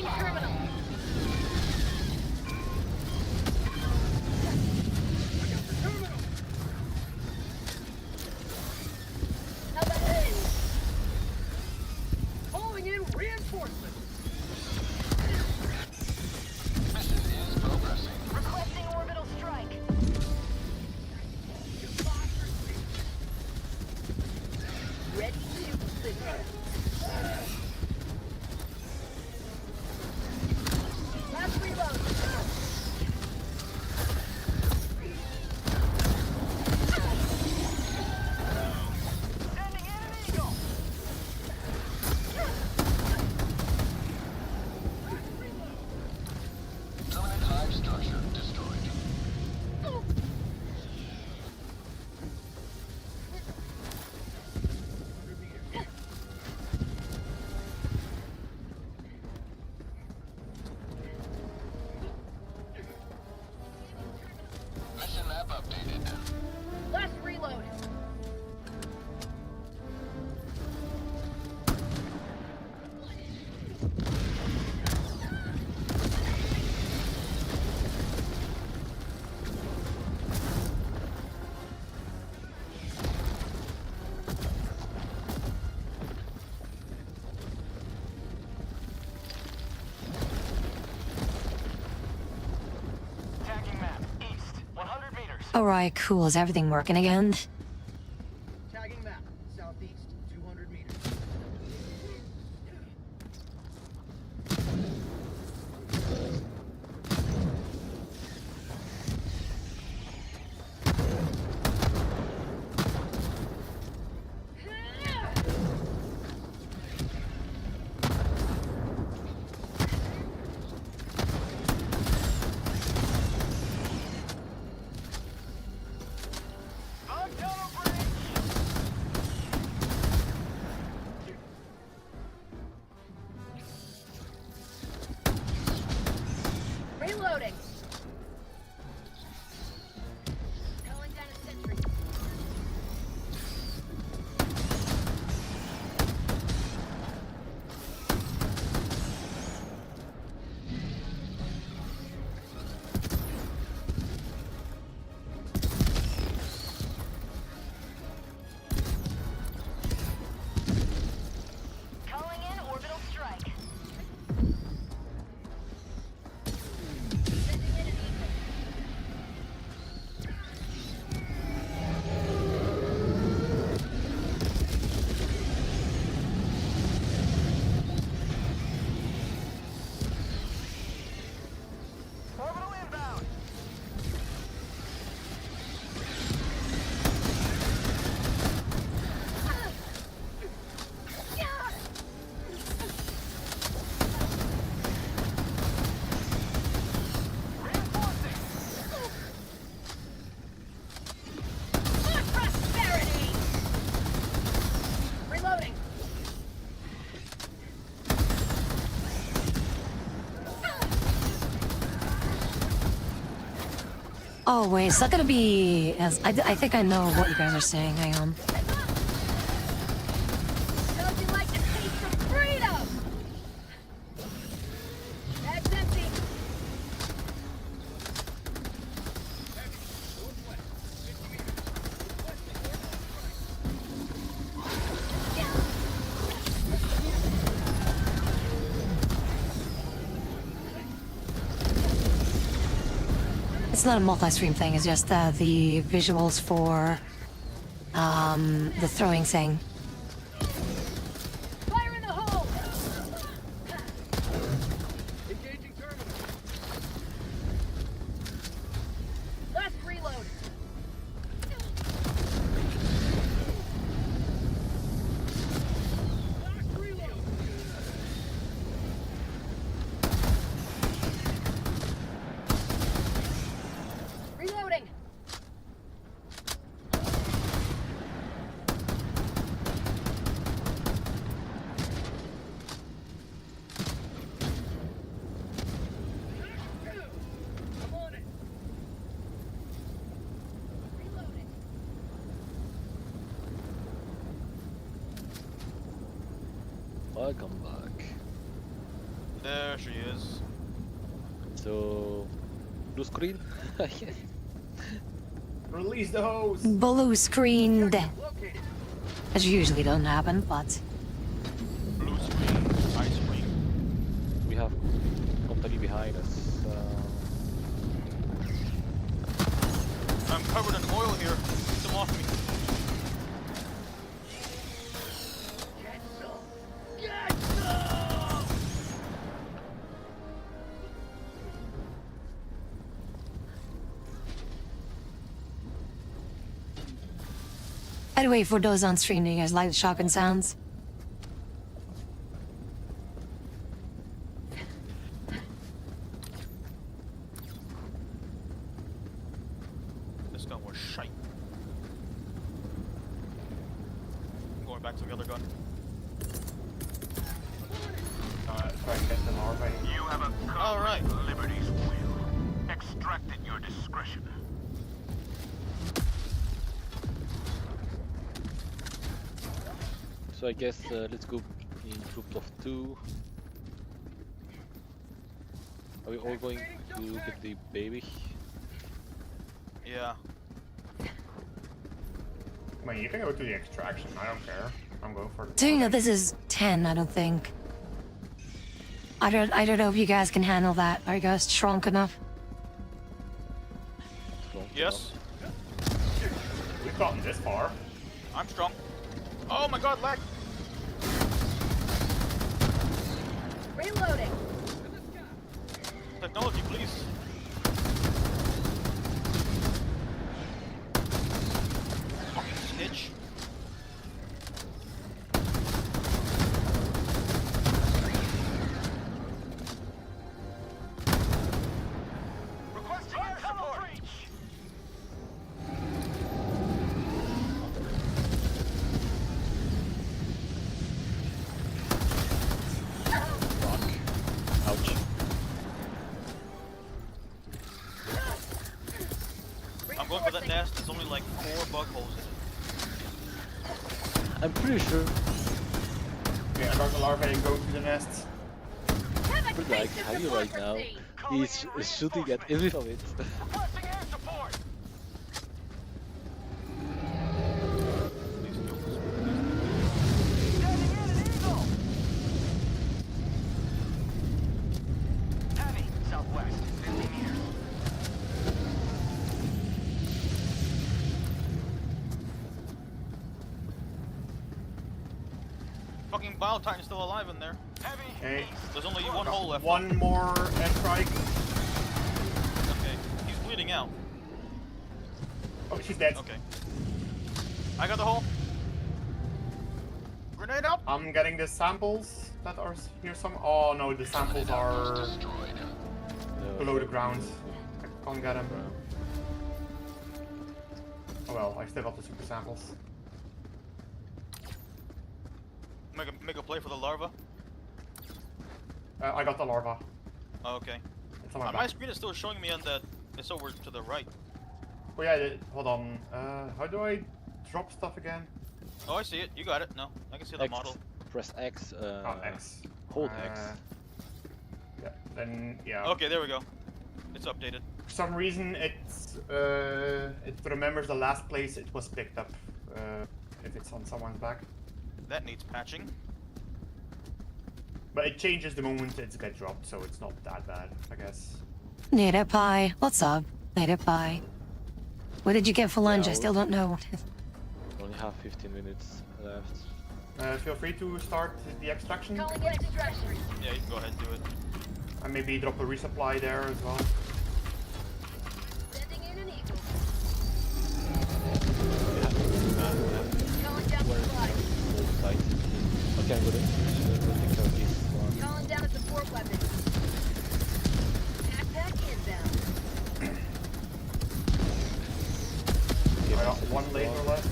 terminal. How about this? Calling in reinforcements. Mission is progressing. Requesting orbital strike. Ready to deliver. Last reload. Sending in an eagle. Permanent hive structure destroyed. Mission map updated. Last reload. Tagging map east, 100 meters. Alright, cool. Is everything working again? Tagging map, southeast, 200 meters. Reloading. Calling down a sentry. Calling in orbital strike. Sending in an eagle. Orbital inbound. Reinforcing. For prosperity! Reloading. Oh, wait. Is that gonna be... I think I know what you guys are saying. Hang on. How'd you like to taste some freedom? That's empty. It's not a multi-stream thing. It's just the visuals for the throwing thing. Fire in the hole! Engaging terminal. Last reload. Last reload. Reloading. I'm on it. Reloading. Welcome back. There she is. So, blue screen. Release the hose. Blue screened. Located. Which usually doesn't happen, but Blue screen, ice cream. We have company behind us. I'm covered in oil here. Get them off me. Get some. Get some. by the way, for those on stream, do you guys like the shotgun sounds? This gun was shite. I'm going back to the other gun. Try to get the larvae. You have a All right. Liberty's will. Extract at your discretion. So I guess let's go in groups of 2. Are we all going to get the baby? Yeah. I mean, you can go to the extraction. I don't care. I'm going for the. Doing that, this is 10, I don't think. I don't know if you guys can handle that. Are you guys strong enough? Strong Yes. We've gotten this far. I'm strong. Oh my god, lag. Reloading. Technology, please. Fucking snitch. Requesting air support. Breach. Ouch. I'm going for that nest. There's only like 4 bug holes in it. I'm pretty sure. Okay, I got the larvae and go to the nests. But like Harry right now, he's shooting at every of it. Requesting air support. Please kill this. Standing in an eagle. Heavy. Southwest. 50 meters. Fucking Bile Titan's still alive in there. Heavy. Okay. East. There's only 1 hole left. One more airstrike. Okay. He's bleeding out. Oh, she's dead. Okay. I got the hole. Grenade out. I'm getting the samples that are here some. Oh no, the samples are below the ground. I can't get them. Oh well, I still got the super samples. Make a play for the larva. I got the larva. Oh, okay. It's on my My back. screen is still showing me on that. It's over to the right. Oh yeah, hold on. How do I drop stuff again? Oh, I see it. You got it. No, I can see the X. model. Press X. Oh, X. Hold X. Yeah, then yeah. Okay, there we go. It's updated. For some reason, it remembers the last place it was picked up. If it's on someone's back. That needs patching. But it changes the moment it gets dropped, so it's not that bad, I guess. Native Pie, what's up? Native Pie. What did you get for lunch? I still don't know. Only have 15 minutes left. Feel free to start the extraction, Calling in extraction. Yeah, you can go ahead and do it. and maybe drop a resupply there as well. Sending in an eagle. Yeah. Calling down supply. Hold tight. Okay, I'm gonna take care of this one. Calling down a support weapon. Backpack inbound. Okay, I got so one this laser left.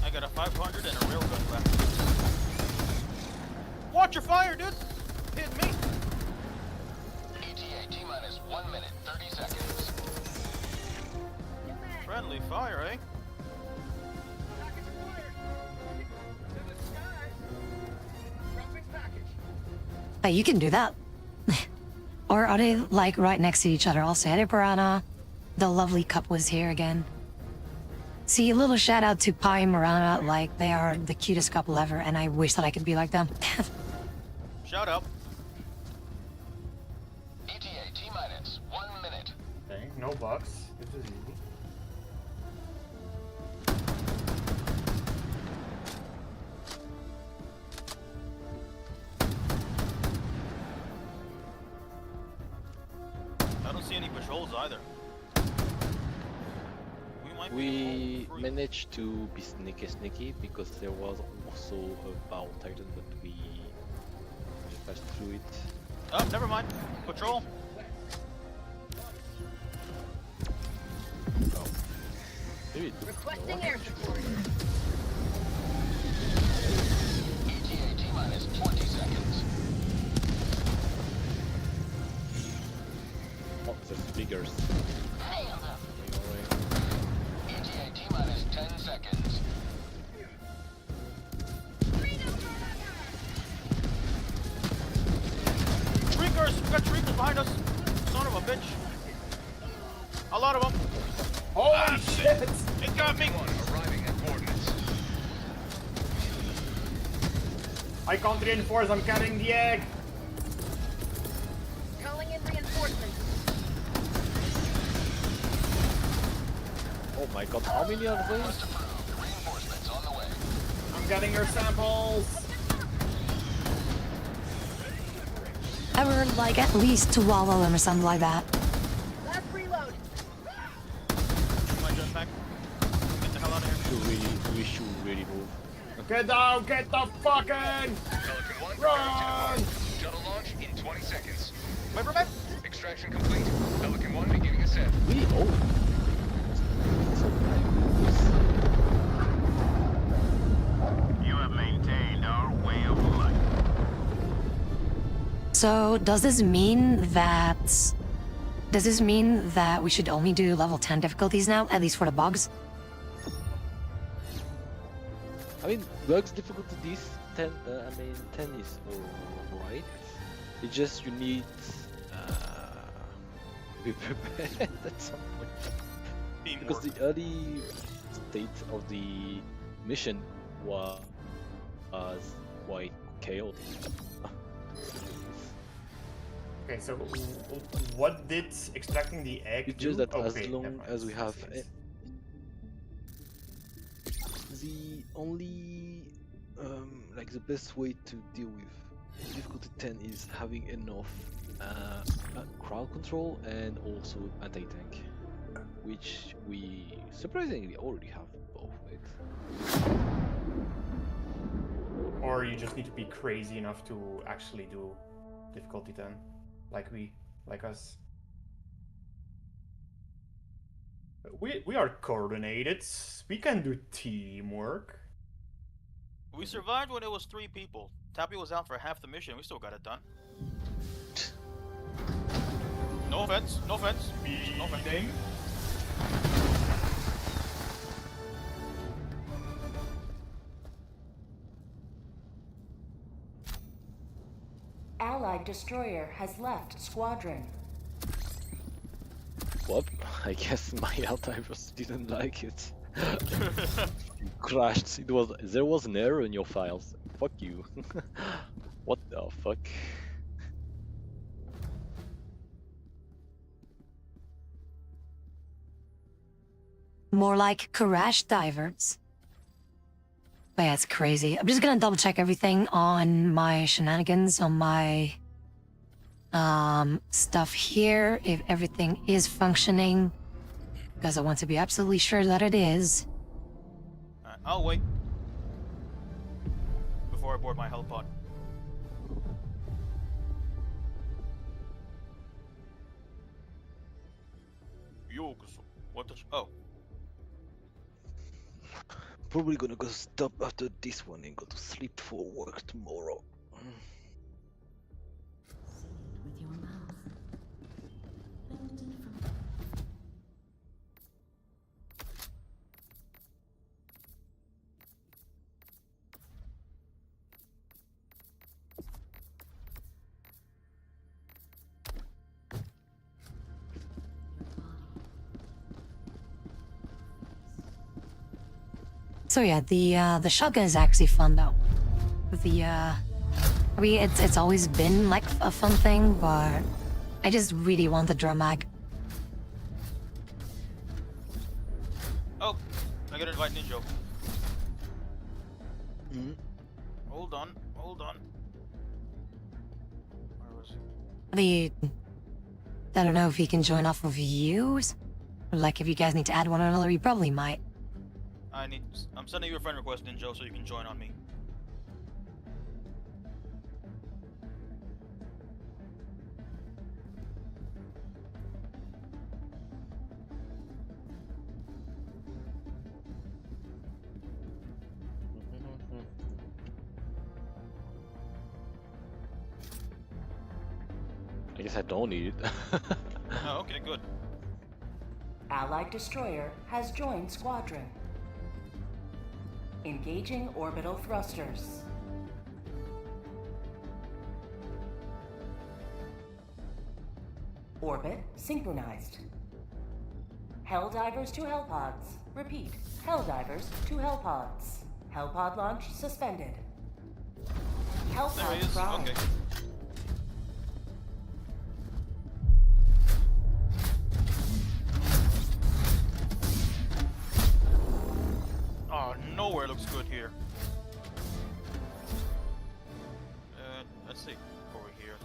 I got a 500 and a railgun left. Watch your fire, dude! Hit me! ETA T-minus 1 minute, 30 seconds. New mag. Friendly fire, eh? Rockets fired. To the skies. But you can do that. Or are they like right next to each other? I'll say, hey, Piranha. The lovely cup was here again. See, a little shout out to Pi and Mirana, like they are the cutest couple ever, and I wish that I could be like them. Shout out. ETA T-minus 1 minute. Okay, no bugs. This is easy. I don't see any patrols either. We might be We home free. managed to be sneaky because there was also a bow titan, but we passed through it. Oh, never mind. Patrol. Oh. Maybe it took no Requesting one. air support. ETA T-minus 20 seconds. Oh, there's figures. ETA T-minus 10 seconds. Shriekers! We got shriekers behind us! Son of a bitch! A lot of them! Holy shit! It got me! Arriving at coordinates. I can't reinforce, I'm carrying the egg! Calling in reinforcements. Oh my god, how many are those? Reinforcements on the way. I'm getting your samples! I would like at least to wallow them or something like that. Last reload. My jetpack. Get the hell out of here. We should really move. Get down, get the fucking! Pelican 1 Run! Shuttle launch in 20 seconds. Wait for me! Extraction complete. Pelican 1 beginning ascent. Really? Oh. You have maintained our way of life. So does this mean that we should only do level 10 difficulties now, at least for the bugs? I mean, bugs difficulty this 10. I mean, 10 is alright. It's just you need be prepared at some point because Teamwork. the early state of the mission was quite chaotic. Okay, so what did extracting the egg It's do? just that as Okay, long never mind. as we have Yes. the only like the best way to deal with difficulty 10 is having enough crowd control and also anti-tank, which we surprisingly already have both with. Or you just need to be crazy enough to actually do difficulty 10, like us. We are coordinated. We can do teamwork. We survived when it was 3 people. Tappy was out for half the mission. We still got it done. No offense. No offense. No offense. Beating. Allied destroyer has left squadron. Well, I guess my Alzheimer's didn't like it. You crashed. There was an error in your files. Fuck you. What the fuck? More like crash divers. But yeah, it's crazy. I'm just gonna double check everything on my shenanigans, on my stuff here, if everything is functioning, because I want to be absolutely sure that it is. Alright, I'll wait. Before I board my helipod. Yokoso. What the oh. Probably gonna go stop after this one and go to sleep for work tomorrow. With your mouth. So yeah, the shotgun is actually fun though. I mean, it's always been like a fun thing, but I just really want the drum mag. Oh, I gotta invite Ninja. Mhm. Hold on, hold on. Where was he? I don't know if he can join off of views. Like if you guys need to add one another, you probably might. I'm sending you a friend request, Ninja, so you can join on me. I guess I don't need it. Oh, okay, good. Allied destroyer has joined squadron. Engaging orbital thrusters. Orbit synchronized. Helldivers to Hellpods. Repeat. Helldivers to Hellpods. Hellpod launch suspended. There he Hellpod is. prime. Okay. Oh, nowhere looks good here. Let's see. Over here.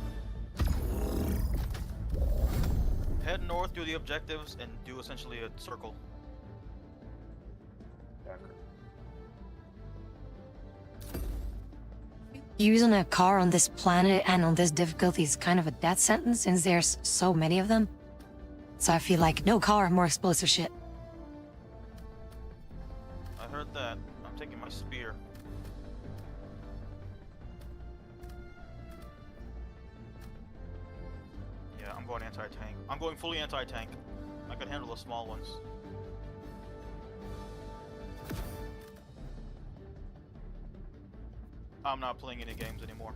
Head north, do the objectives, and do essentially a circle. Using a car on this planet and on this difficulty is kind of a death sentence since there's so many of them. So I feel like no car, more explosive shit. I heard that. I'm taking my spear. Yeah, I'm going anti-tank. I'm going fully anti-tank. I can handle the small ones. I'm not playing any games anymore.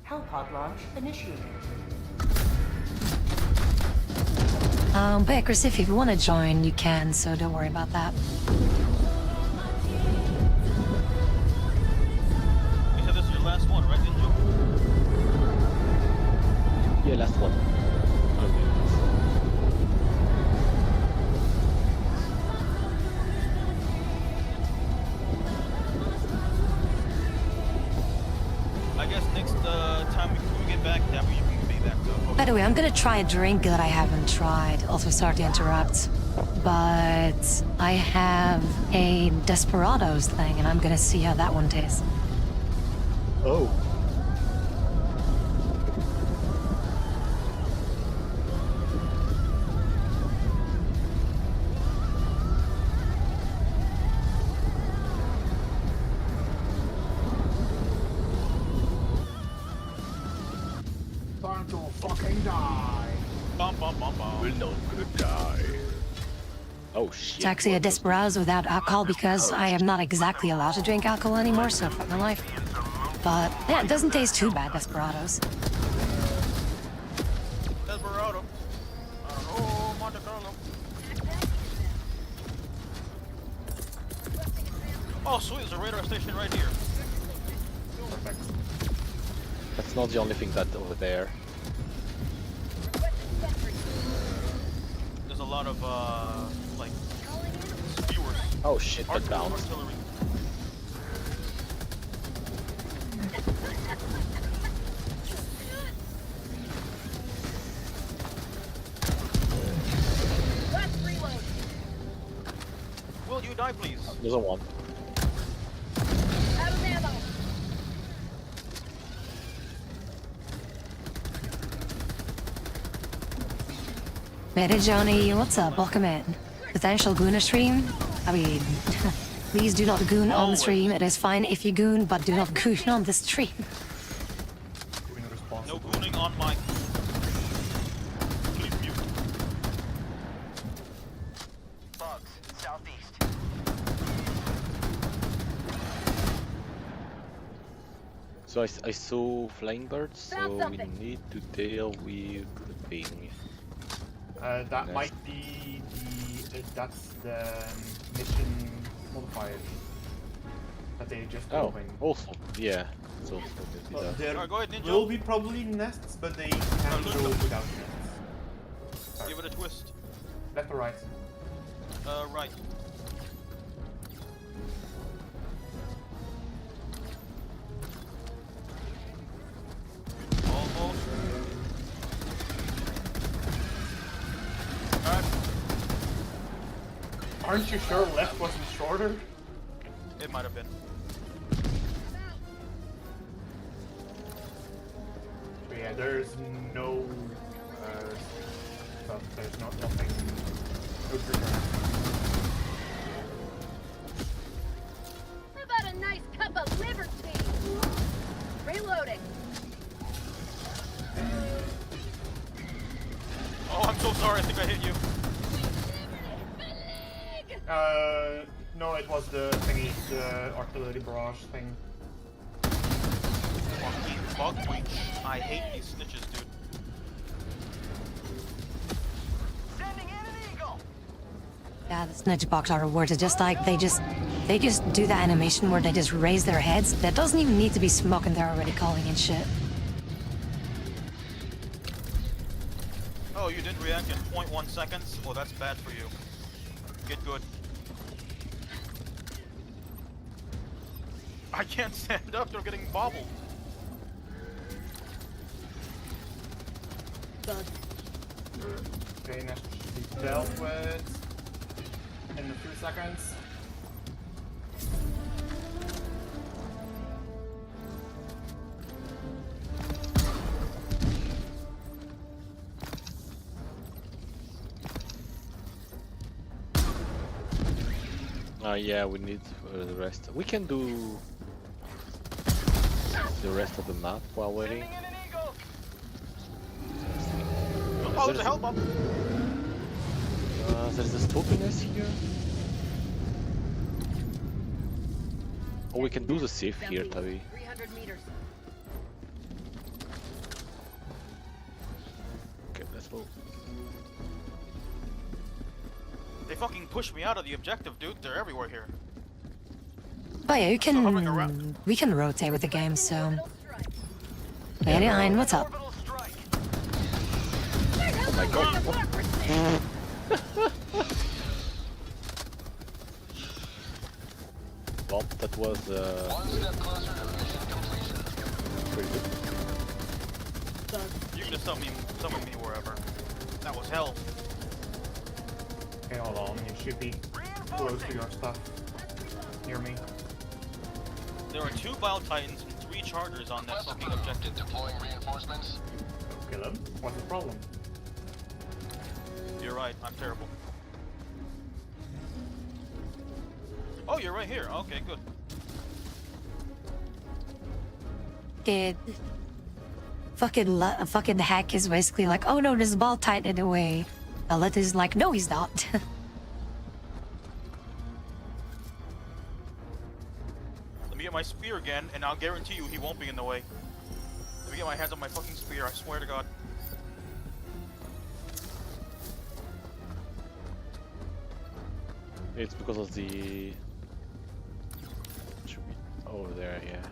Hellpod launch initiated. But Chris, if you want to join, you can, so don't worry about that. You said this is your last one, right, didn't you? Yeah, last one. I guess next time we get back, that you can be back though. By the way, I'm gonna try a drink that I haven't tried. Also, sorry to interrupt. But I have a Desperados thing, and I'm gonna see how that one tastes. Oh. Time to fucking die. Bum bum bum bum. We're not gonna die. Oh shit. It's actually a Desperados without alcohol because I am not exactly allowed to drink alcohol anymore, so fuck my life. But yeah, it doesn't taste too bad, Desperados. Desperado. Oh, Monte Carlo. Oh, sweet, there's a radar station right here. Perfect. That's not the only thing that's over there. There's a lot of, like, skewers. Oh shit, that Artillery. bounced. Last reload. Will you die, please? There's a one. Out of ammo. Meta Johnny, what's up? Welcome in. Potential gooner stream? I mean, please do not goon on the stream. It is fine if you goon, but do not goon on the stream. Doing No responsible. gooning on my. Please mute. Bugs, southeast. So I saw flying birds, Found so we something. need to deal with the ping. That might be that's the mission modifier that they just Oh, opened. also, yeah. It's also maybe Well, that. there Alright, go ahead, Ninja. will be probably nests, but they can look, go look. without nests. Give it a twist. Left or right? Right. Almost. Alright. Aren't you sure left wasn't shorter? It might have been. But yeah, there's no stuff. There's nothing. No trigger. How about a nice cup of liberty? Reloading. Oh, I'm so sorry. I think I hit you. No, it was the thingy, the artillery barrage thing. Fucking bug breach. I hate these snitches, dude. Sending in an eagle. Yeah, the snitch box are rewards. It's just like they just do the animation where they just raise their heads. That doesn't even need to be smoke and they're already calling in shit. Oh, you didn't react in 0.1 seconds? Well, that's bad for you. Get good. I can't stand up, they're getting bobbled. Okay, next should be dealt with in a few seconds. Yeah, we need the rest. We can do the rest of the map while waiting. Sending in an eagle. Oh, there's a hell bomb. There's a stopiness here. Oh, we can do the safe here, Tavi. 300 meters. Okay, let's go. They fucking pushed me out of the objective, dude. They're everywhere here. Oh yeah, you hovering around. can. We can rotate with the game, so. Orbital strike. 89, what's up? Orbital strike. Oh my god. Well, that was One step closer to mission completion. pretty good. You can just summon me wherever. That was hell. Okay, hold on. You should be close to your stuff. Near me. There are 2 Bile Titans and 3 Chargers on that fucking objective. Deploying reinforcements. Kill him. What's the problem? You're right, I'm terrible. Oh, you're right here. Okay, good. It. Fucking hack is basically like, oh no, there's a ball tight in the way. Alet is like, no, he's not. Let me get my spear again, and I'll guarantee you he won't be in the way. Let me get my hands on my fucking spear, I swear to God. It's because of the. Should be over there, yeah.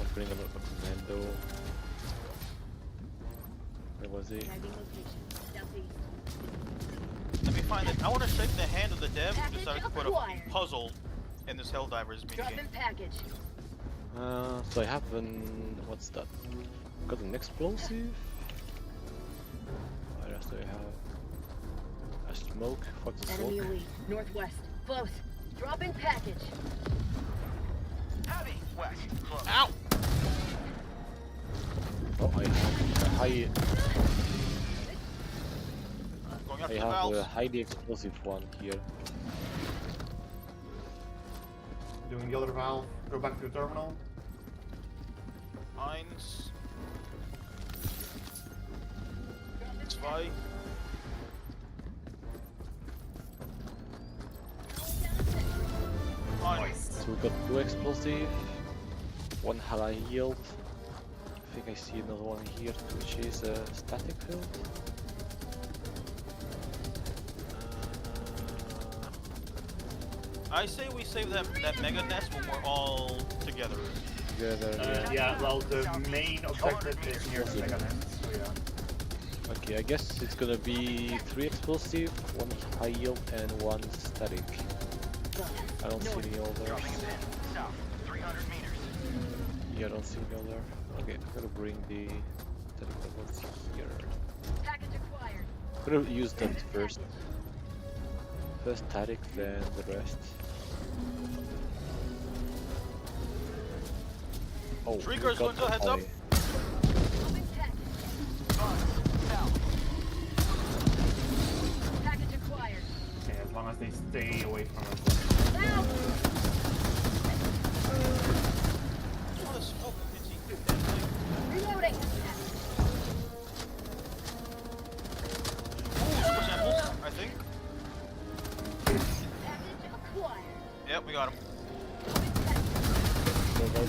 Opening up a commando. Where was he? Tagging location. Southeast. Let me find it. I want to shake the hand of the dev who Package decided to put a acquired. fucking puzzle in this Helldivers minigame. Dropping package. So I have an. What's that? Got an explosive. What else do I have? A smoke. Fuck the Enemy smoke. elite. Northwest. Close. Dropping package. Heavy. West. Close. Ow! Oh, I have a Going after the valves. highly explosive one here. Doing the other valve. Go back to the terminal. Eins. Zwei. Eins. So we got 2 explosive, 1 high yield. I think I see another one here, which is a static field. I say we save that mega nest when we're all together. Yeah, well, the main objective is near the mega nest, so yeah. Okay, I guess it's gonna be 3 explosive, 1 high yield, and 1 static. I don't see any other. Dropping a pin. South. 300 meters. Yeah, I don't see any other. Okay, I'm gonna bring the static levels here. Package acquired. I'm gonna use that first. First static, then the rest. Oh, Shrieker's we going got to heads up. high. Moving tech. South. Package acquired. Okay, as long as they stay away from us. Now. Oh, the smoke. Itchy. Damn thing. Reloading. Ooh, super samples, I think. Package acquired. Yep, we got him. Moving tech. Go, go.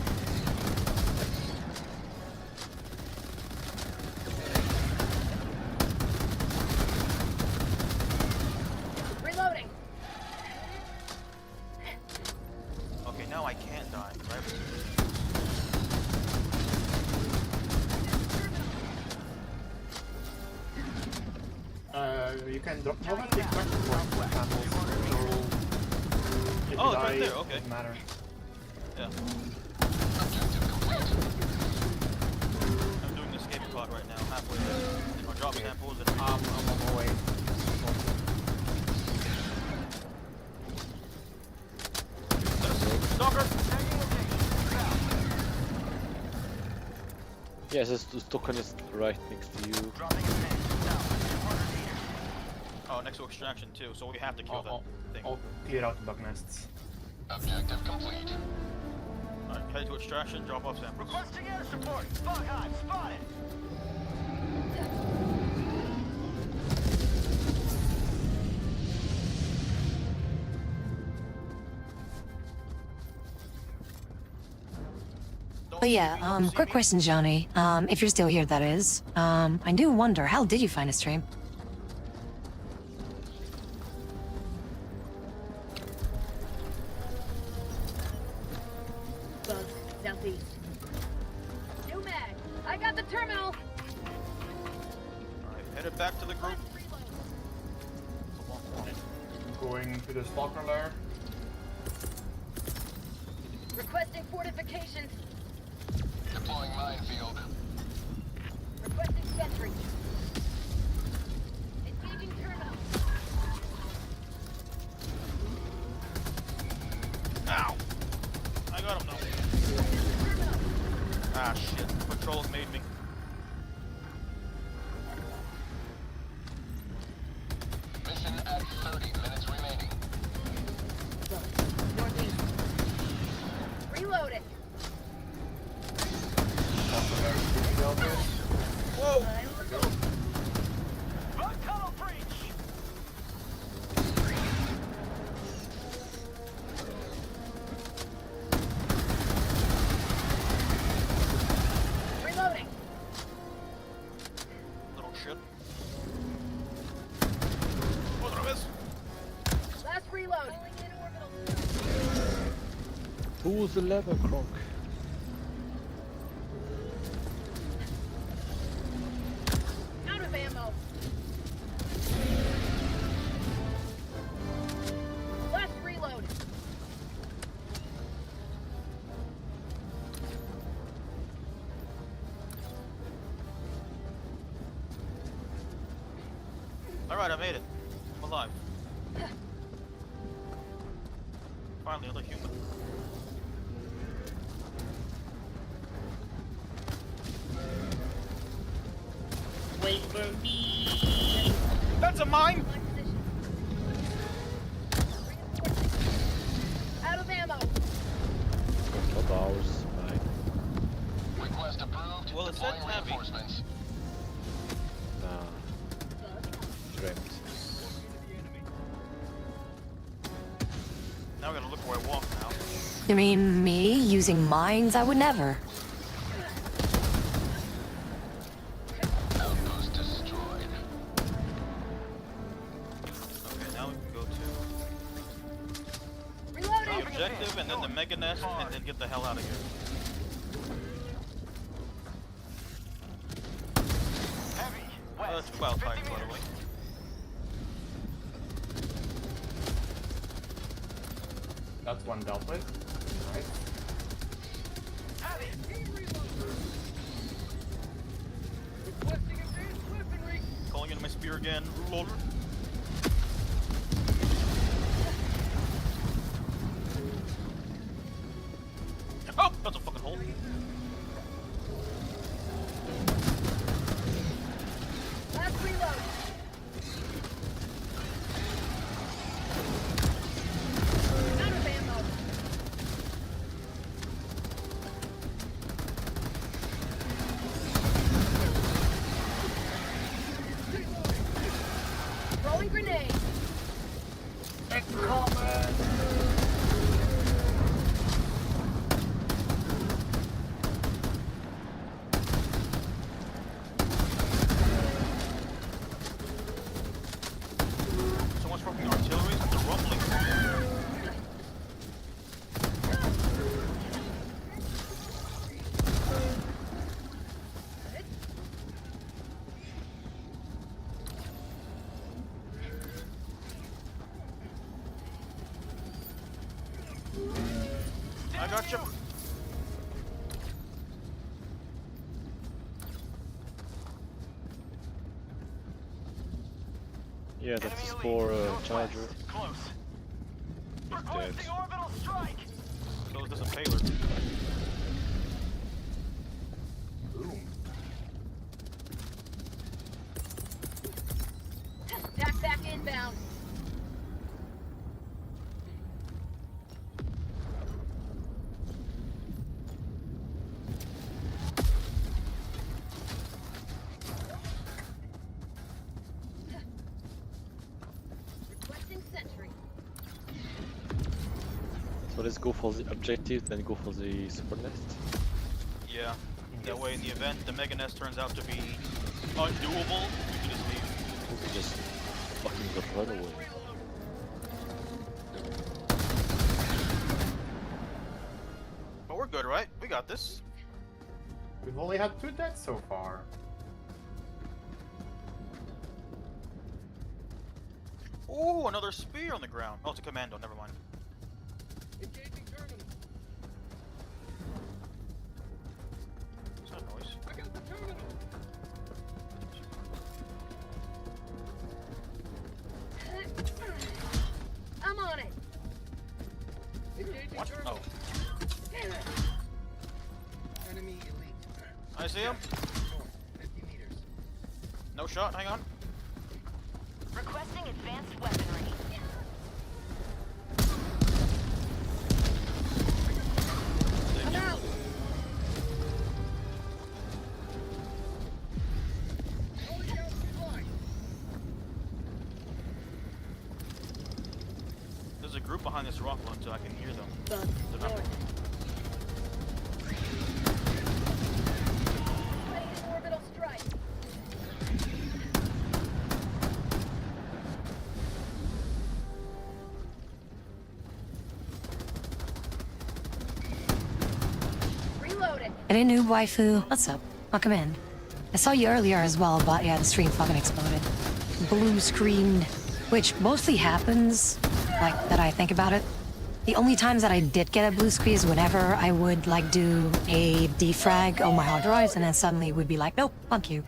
Reloading. Okay, now I can't die, right? You can drop over the extraction point samples, so if you Oh, it's die, right there, okay. doesn't matter. Yeah. I'm doing the escape pod right now, halfway there. And I'll drop samples and I'm on my way. Stalker! Yes, the token is right next to you. Dropping a pin. South. 200 meters. Oh, next to extraction too, so we have to kill that thing. I'll clear out the bug nests. Objective complete. Alright, head to extraction, drop off samples. Requesting air support. Bug hive spotted. But yeah, quick question, Johnny. If you're still here, that is. I do wonder, how did you find a stream? Bug. Southeast. New mag. I got the terminal. Alright, headed back to the group. Going to the stalker lair. Requesting fortifications. Deploying minefield. Requesting sentry. Engaging terminal. Ow! I got him now. Ah shit, patrol made me. Mission at 30 minutes remaining. Northeast. Reloading. Whoa! Bug tunnel breach. Reloading. Little shit. Otra vez. Last reload. Who's the lever, Kronk? Out of ammo. Last reload. Alright, I made it. I'm alive. Finally, another human. Wait for me. That's a mine! My position. Out of ammo. Not ours. Mine. Request approved. Well, it said Deploying heavy. reinforcements. Nah. Dreamt. Now I gotta look where I walk now. You mean me using mines? I would never. Outpost destroyed. Okay, now we can go to the Reloading. objective and then the mega nest and then get the hell out of here. Heavy. That's cloud titan, by the way. That's one dealt with. Nice. Requesting advanced weaponry. Calling into my spear again. Lol. Oh, that's a fucking hole. Last reload. Out of ammo. Throwing grenade. So much fucking artillery, the rumbling. I got you. Yeah, that's the spore charger. Close. Dead. Requesting orbital strike. So is this a payload? Boom. Back inbound. Requesting sentry. So let's go for the objective, then go for the super nest. Yeah. That way, in the event the mega nest turns out to be undoable, we can just leave. We can just fucking got run away. But we're good, right? We got this. We've only had 2 deaths so far. Ooh, another spear on the ground. Oh, it's a commando. Never mind. Engaging terminal. What's that noise? I got the terminal. I'm on it. Engaging What? terminal. Oh, Enemy elite. I see him. North, 50 meters. No shot. Hang on. Requesting advanced weaponry. I'm out. Calling out supply. There's a group behind this rock one, so I can hear them. Bug. They're not- Ready to orbital strike. Reloading. Any new waifu? What's up? Welcome in. I saw you earlier as well, but yeah, the stream fucking exploded. Blue screened, which mostly happens, like, that I think about it. The only times that I did get a blue screen is whenever I would, like, do a defrag on my hard drives, and then suddenly it would be like, nope, fuck you.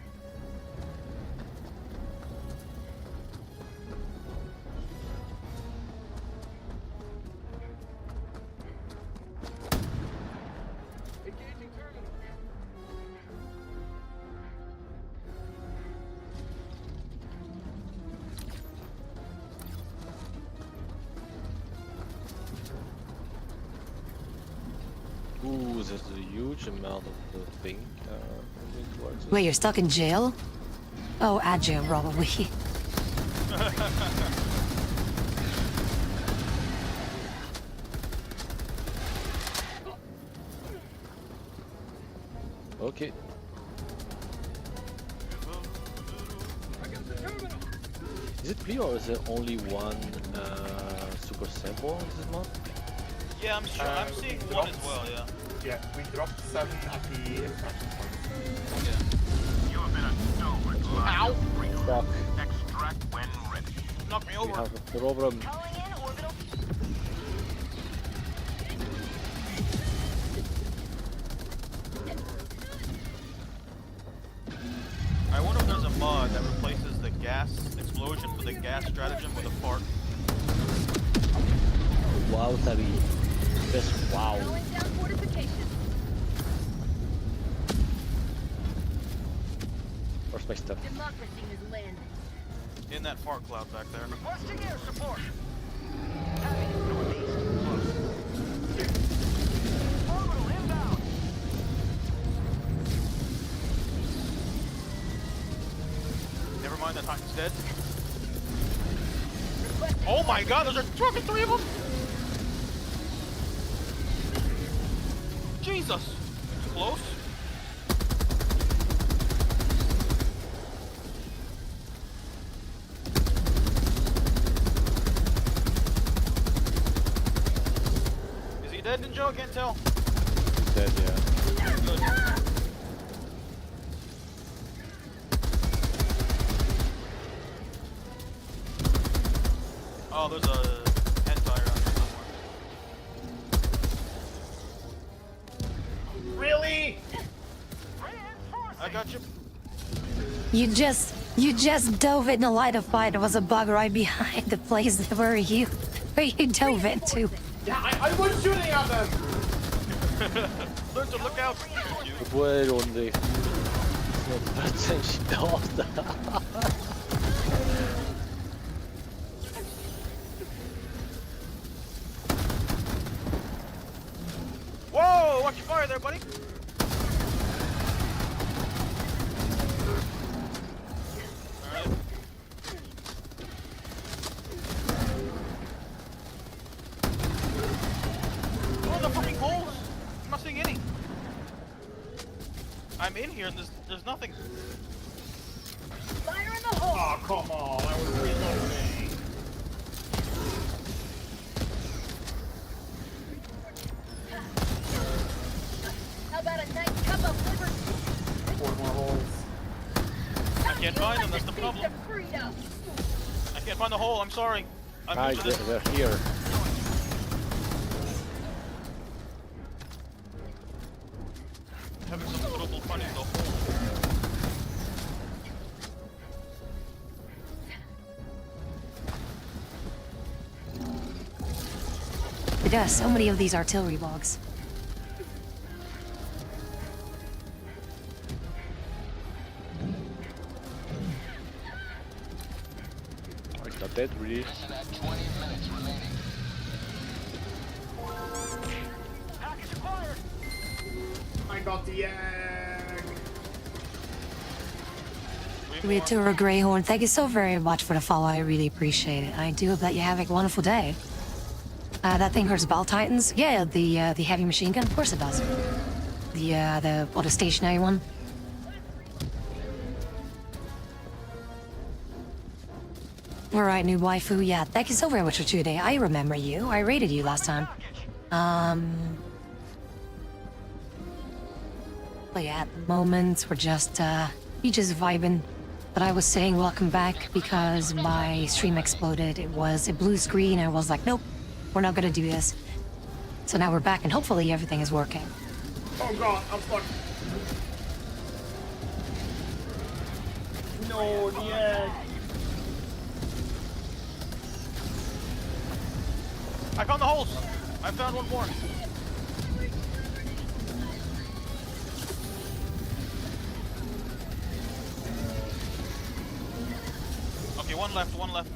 Engaging terminal. Ooh, there's a huge amount of pink moving towards us. Wait, you're stuck in jail? Oh, at jail, probably. Okay. Is it clear or is there only one super sample on this map? Yeah, I'm sure. I'm seeing one as well. Yeah. Yeah, we dropped 7 at the extraction point. You have been a stalwart Ow! Fuck. Extract when ready. Knock me We over. have a problem. I wonder if there's a mod that replaces the gas explosion with a gas stratagem with a fart. Wow, Tabi. Just wow. Going down fortifications. Where's my stuff? Democracy has landed. In that fart cloud back there. Requesting air support. Heavy, northeast, close. Orbital inbound. Never mind, that Titan's dead. Oh my god, there's fucking 3 of them! Jesus! Close. Is he dead, Ninja? I can't tell. Dead, yeah. Good. Oh, there's a hentai around here somewhere. Really? I got you. You just dove in a light of fire. There was a bug right behind the place where you dove into. Yeah, I was shooting at them! Learn to look out. Where on the... Attention. Whoa! Watch your fire there, buddy. Alright. Oh, the fucking holes! I'm not seeing any. I'm in here and there's nothing. Fire in the hole. Oh, come on, I was reloading. How about a nice cup of liver? 4 more holes. I can't find them, that's the problem. I can't find the hole, I'm sorry. I'm Guys, new to this. they're here. Having some trouble finding the hole. Yeah, so many of these artillery logs. Oh, he's not dead, really. Package acquired. I got the egg. Reatura Greyhorn, thank you so very much for the follow. I really appreciate it. I do hope that you have a wonderful day. That thing hurts Ball Titans? Yeah, the heavy machine gun? Of course it does. The stationary one? Alright, new waifu. Yeah, thank you so very much for today. I remember you. I rated you last time. But yeah, at the moment, we're just vibing. But I was saying welcome back because my stream exploded. It was a blue screen. I was like, nope, we're not gonna do this. So now we're back and hopefully everything is working. Oh god, I'm stuck. No, the egg. I found the holes! I found one more. Okay, one left, one left.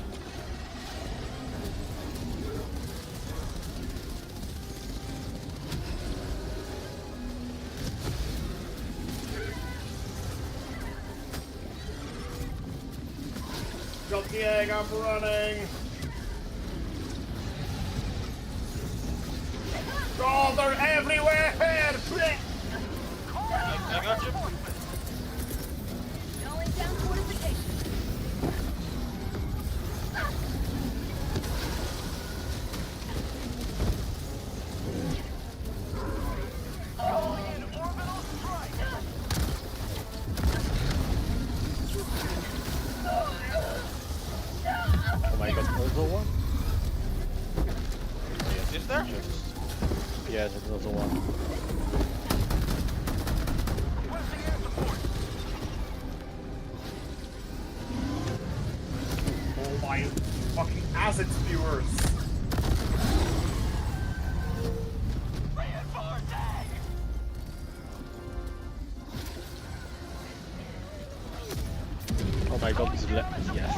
egg, I'm running! Oh, they're everywhere! I got you. Calling down fortifications. Oh my god, another one? Is there? Yeah, there's another one. Oh my fucking acid spewers! Oh my god, this yes.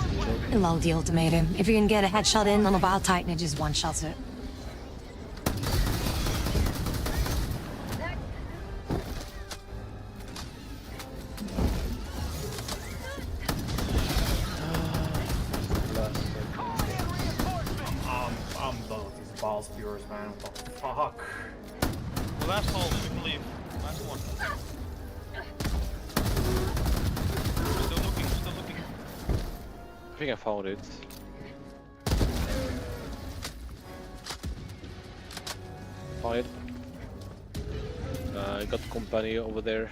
Lol, the ultimatum. If you can get a headshot in on a Wild Titan, it just one-shots it. I'm done with these ball spewers, man. What the fuck? The last hole, we can leave. Last one. Still looking, still looking. I think I found it. Found it. I got company over there.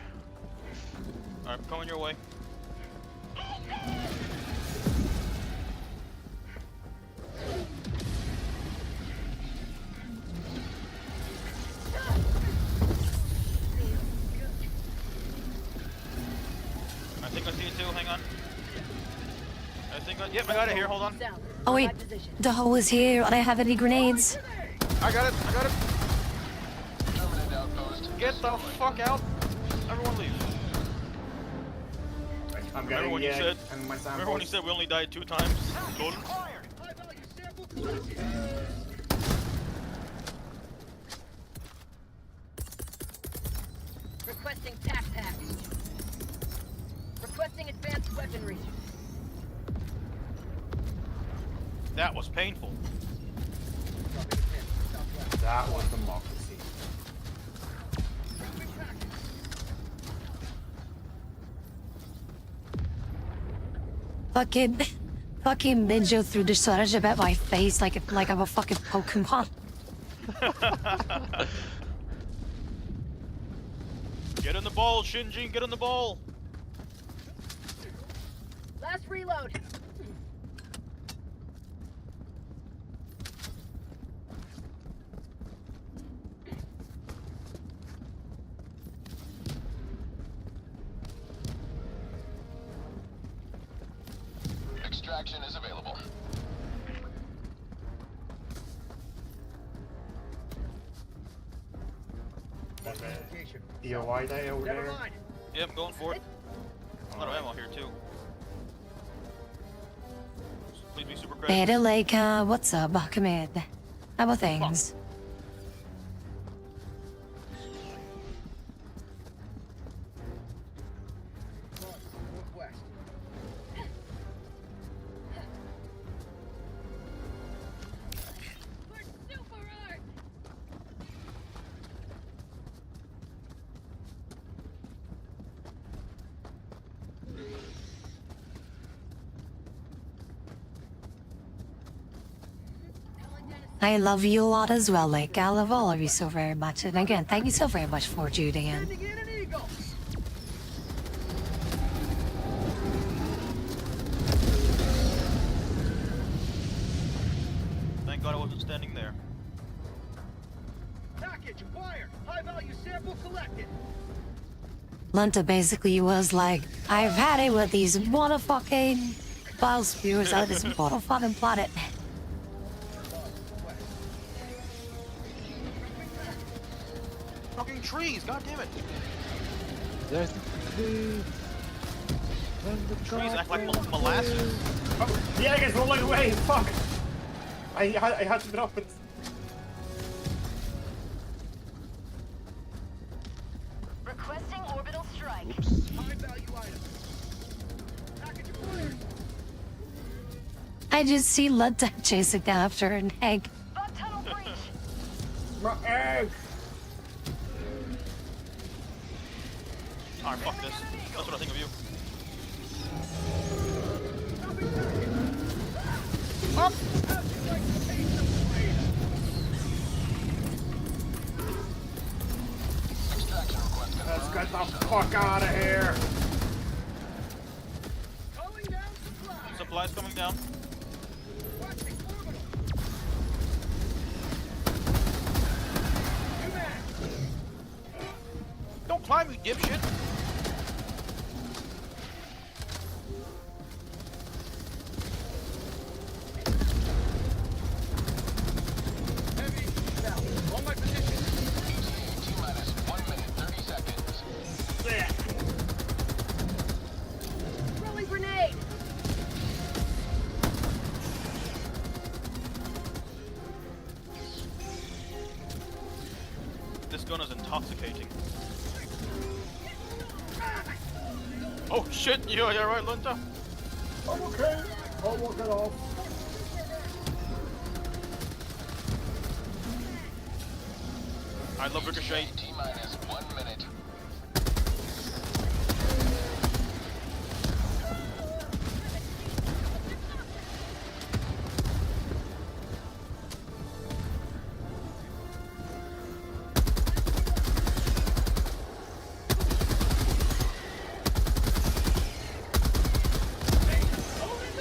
Alright, coming your way. I think I see it too, hang on. I think I, yep, I got it here, hold on. South. Oh wait, My position. the hole is here. I don't have any grenades. I got it, I got it. Get the fuck out. Everyone leave. I'm Remember getting when the you egg said, and my remember when you samples. said we only died 2 times? Golden? High value sample collected. Requesting tac pack. Requesting advanced weaponry. That was painful. That was democracy. Fucking Minjo threw the storage at my face like I'm a fucking Pokemon. Get in the ball, Shinji, get in the ball. Last reload. Extraction is available. DOI day over Never there. mind. Yep, going for it. A lot of ammo here too. Please be super Hey, credit. Lake, what's up? Come in. How about things? Northwest. We're super art. I love you a lot as well, Lake. I love all of you so very much. And again, thank you so very much for tuning in. Sending in an eagle. Thank God I wasn't standing there. Package acquired. High value sample collected. Lunta basically was like, I've had it with these motherfucking bile spewers out of this motherfucking planet. Fucking trees, god damn it. There's the tree. Trees act like molasses. Oh, the egg is rolling away. Fuck. I had to drop it. Requesting orbital strike. Oops. High value item. Package acquired. I just see Lutta chasing after an egg. Bug tunnel breach. My egg! Alright, fuck this. That's what I think of you. Up! Extraction request Let's confirmed. get the fuck out of here! Calling down supply. Supplies coming down. Watching orbital. New mag. Don't climb, you dipshit! Heavy. Now, on my position. T-minus 1 minute, 30 seconds. Throwing grenade. This gun is intoxicating. Oh shit, you're right, Lunta. I'm okay. I'll walk it off. I love Ricochet. T-minus 1 minute.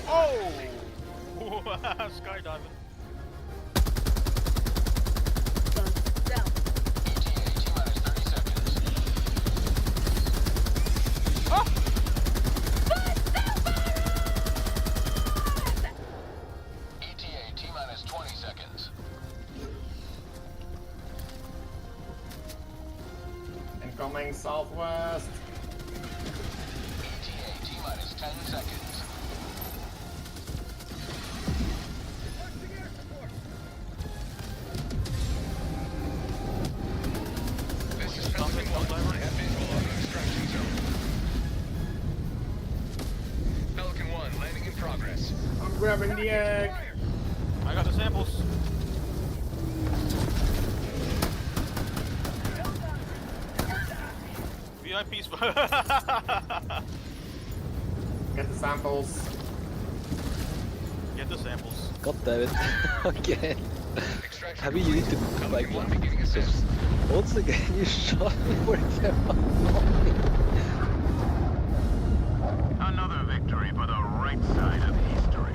Oh! Skydiving. Down. ETA T-minus 30 seconds. Oh! ETA T-minus 20 seconds. Incoming southwest. ETA T-minus 10 seconds. Requesting air support. This is Falcon 1. Have visual on the extraction zone. Pelican 1, landing in progress. I'm grabbing the egg. I got the samples. VIPs. Get the samples. Get the samples. God damn it. Again. Extraction Have you need to Pelican like 1 beginning ascent. once again you shot me for Another victory for the right side of history.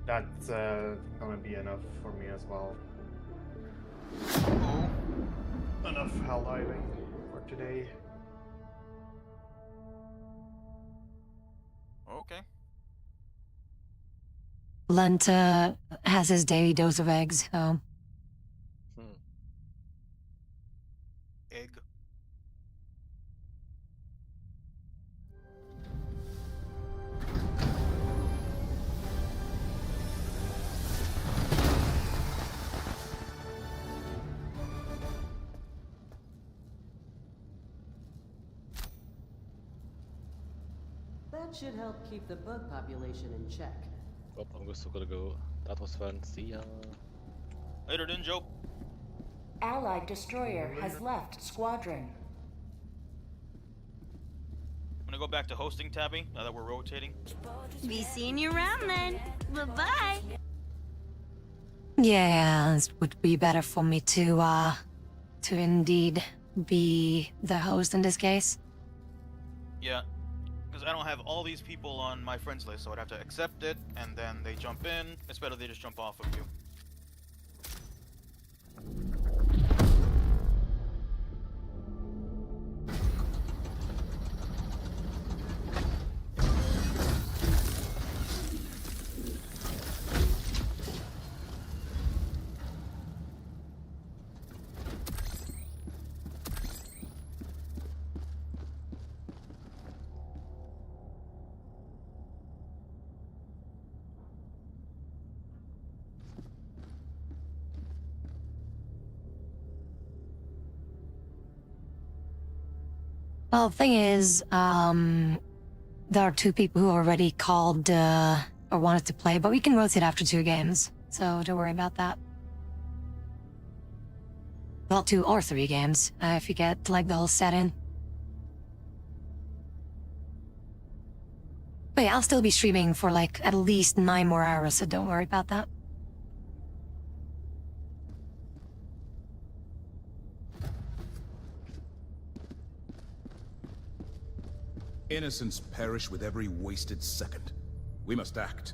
That's gonna be enough for me as well. Oh. Enough hell diving for today. Okay. Lenta has his daily dose of eggs, so Egg. That should help keep the bug population in check. Oh, I'm still gonna go. That was fun. See ya. Later, Dinjo. Allied destroyer has left squadron. I'm gonna go back to hosting Tabby now that we're rotating. Be seeing you around then. Bye-bye. yeah, it would be better for me to indeed be the host in this case. Yeah. Because I don't have all these people on my friends list, so I'd have to accept it, and then they jump in. It's better they just jump off of you. Well, the thing is, there are two people who already called or wanted to play, but we can rotate after 2 games, so don't worry about that. Well, 2 or 3 games, if you get like the whole set in. But yeah, I'll still be streaming for like at least 9 more hours, so don't worry about that. Innocents perish with every wasted second. We must act.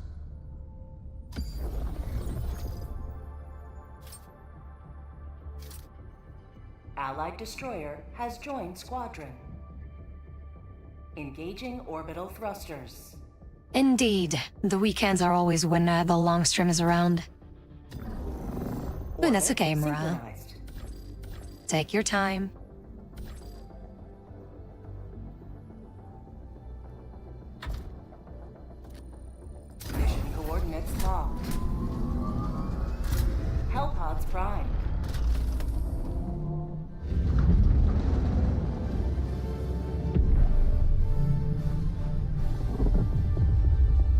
Allied destroyer has joined squadron. Engaging orbital thrusters. Indeed, the weekends are always when the long stream is around. Ooh, that's okay, Mara. Synchronized. Take your time. Mission coordinates locked. Hellpods prime.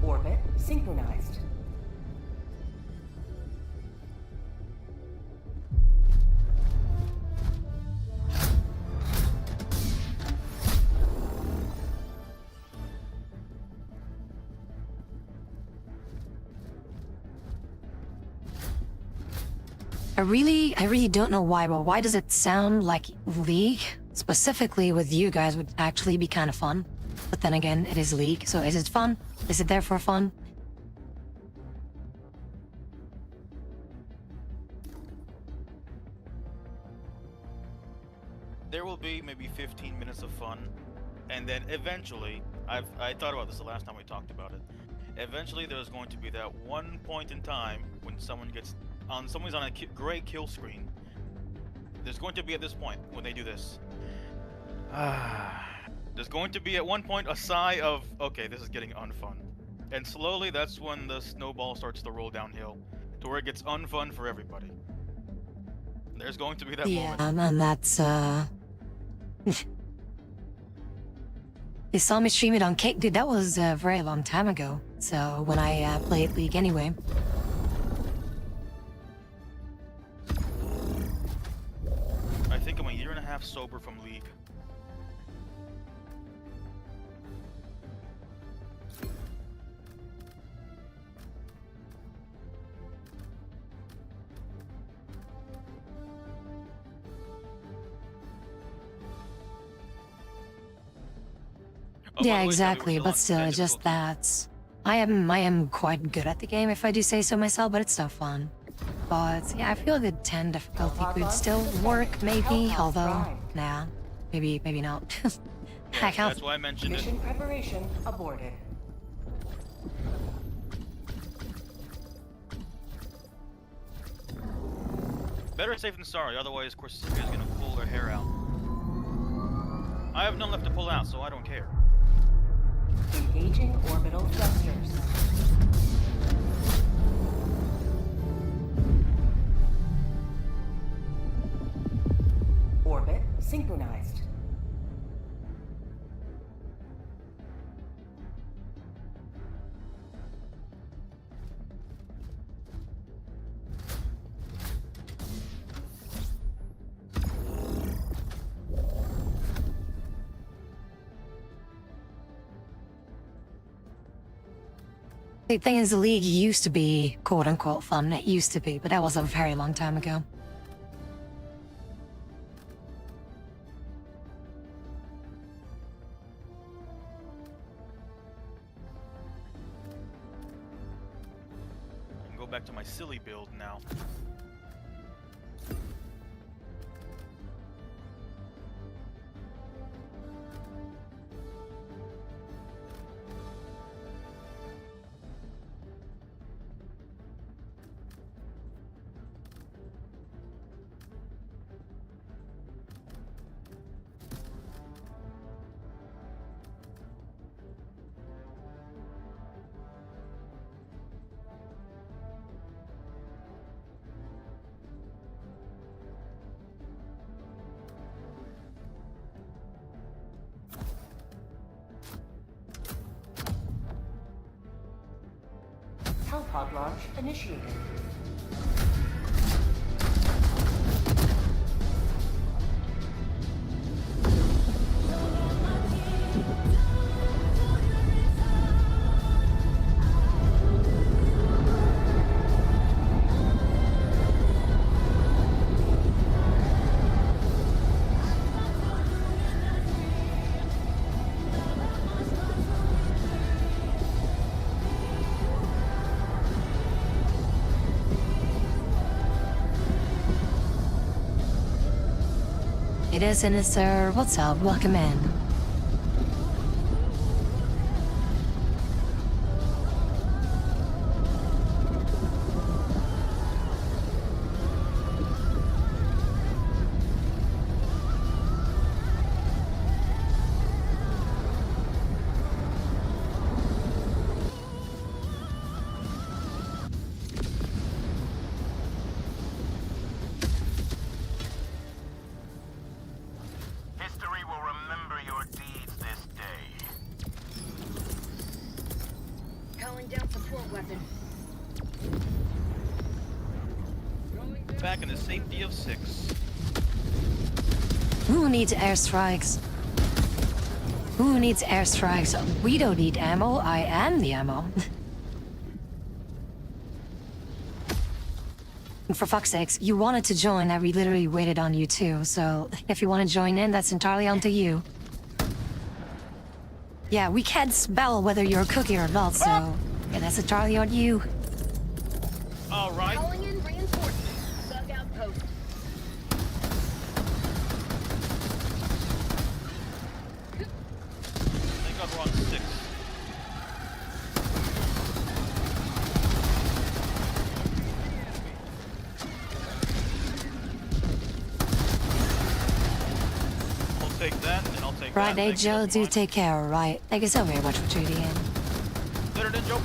Orbit synchronized. I really don't know why, but why does it sound like League? Specifically with you guys would actually be kind of fun. But then again, it is League, so is it fun? Is it there for fun? There will be maybe 15 minutes of fun, and then eventually, I thought about this the last time we talked about it. Eventually, there's going to be that one point in time when someone's on a gray kill screen. There's going to be at this point when they do this. There's going to be at one point a sigh of, okay, this is getting unfun. And slowly, that's when the snowball starts to roll downhill, to where it gets unfun for everybody. There's going to be that moment. Yeah, and that's They saw me stream it on Cake. Dude, that was a very long time ago. So when I played League anyway. I think I'm a year and a half sober from League. Oh, by Yeah, the way, exactly. Tommy, we're But still still, on it's just difficulty. that I am quite good at the game, if I do say so myself. But it's still fun. But yeah, I feel the 10 difficulty could still work, maybe. Although, nah, maybe not. I can't. That's why I mentioned it. Mission preparation aborted. Better safe than sorry, otherwise, of course, Sophia's gonna pull her hair out. I have none left to pull out, so I don't care. Engaging orbital thrusters. Orbit synchronized. The thing is, the League used to be quote-unquote fun. It used to be, but that was a very long time ago. back to my silly build now. Hellpod launch initiated. It is Sinister. What's up? Welcome in. History will remember your deeds this day. Calling down support weapon. Back in the safety of 6. Who needs airstrikes? Who needs airstrikes? We don't need ammo. I am the ammo. For fuck's sakes, you wanted to join and we literally waited on you too, so if you want to join in, that's entirely on to you. Yeah, we can't spell whether you're a cookie or not, so yeah, that's entirely on you. Alright. Calling in reinforcements. Bug outpost. I think I'd run 6. I'll take that, and I'll take Right, that. hey Thank you, Joe, that's do fine. take care, alright? Thank you so very much for tuning in. Later then, Joe.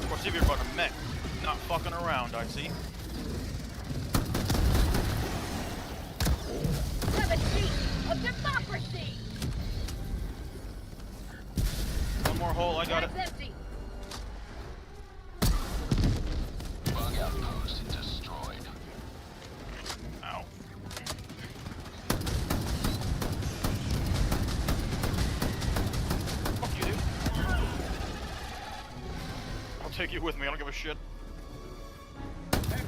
Of course, if you're about a mech, not fucking around, I see. Have a seat of democracy. One more hole, I got it. Bag's empty. Bug outpost destroyed. Ow. Fuck you, dude. I'll take you with me, I don't give a shit. Heavy.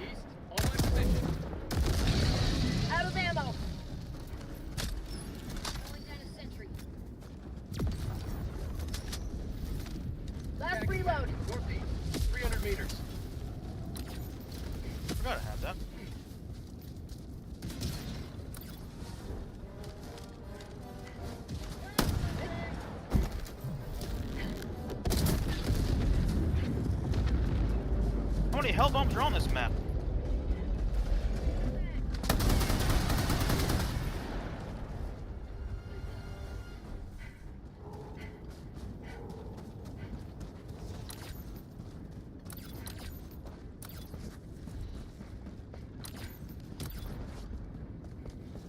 East. On my position. Out of ammo. Calling down a sentry. Last reload. Northeast. 300 meters. Forgot I had that. How many hell bombs are on this map?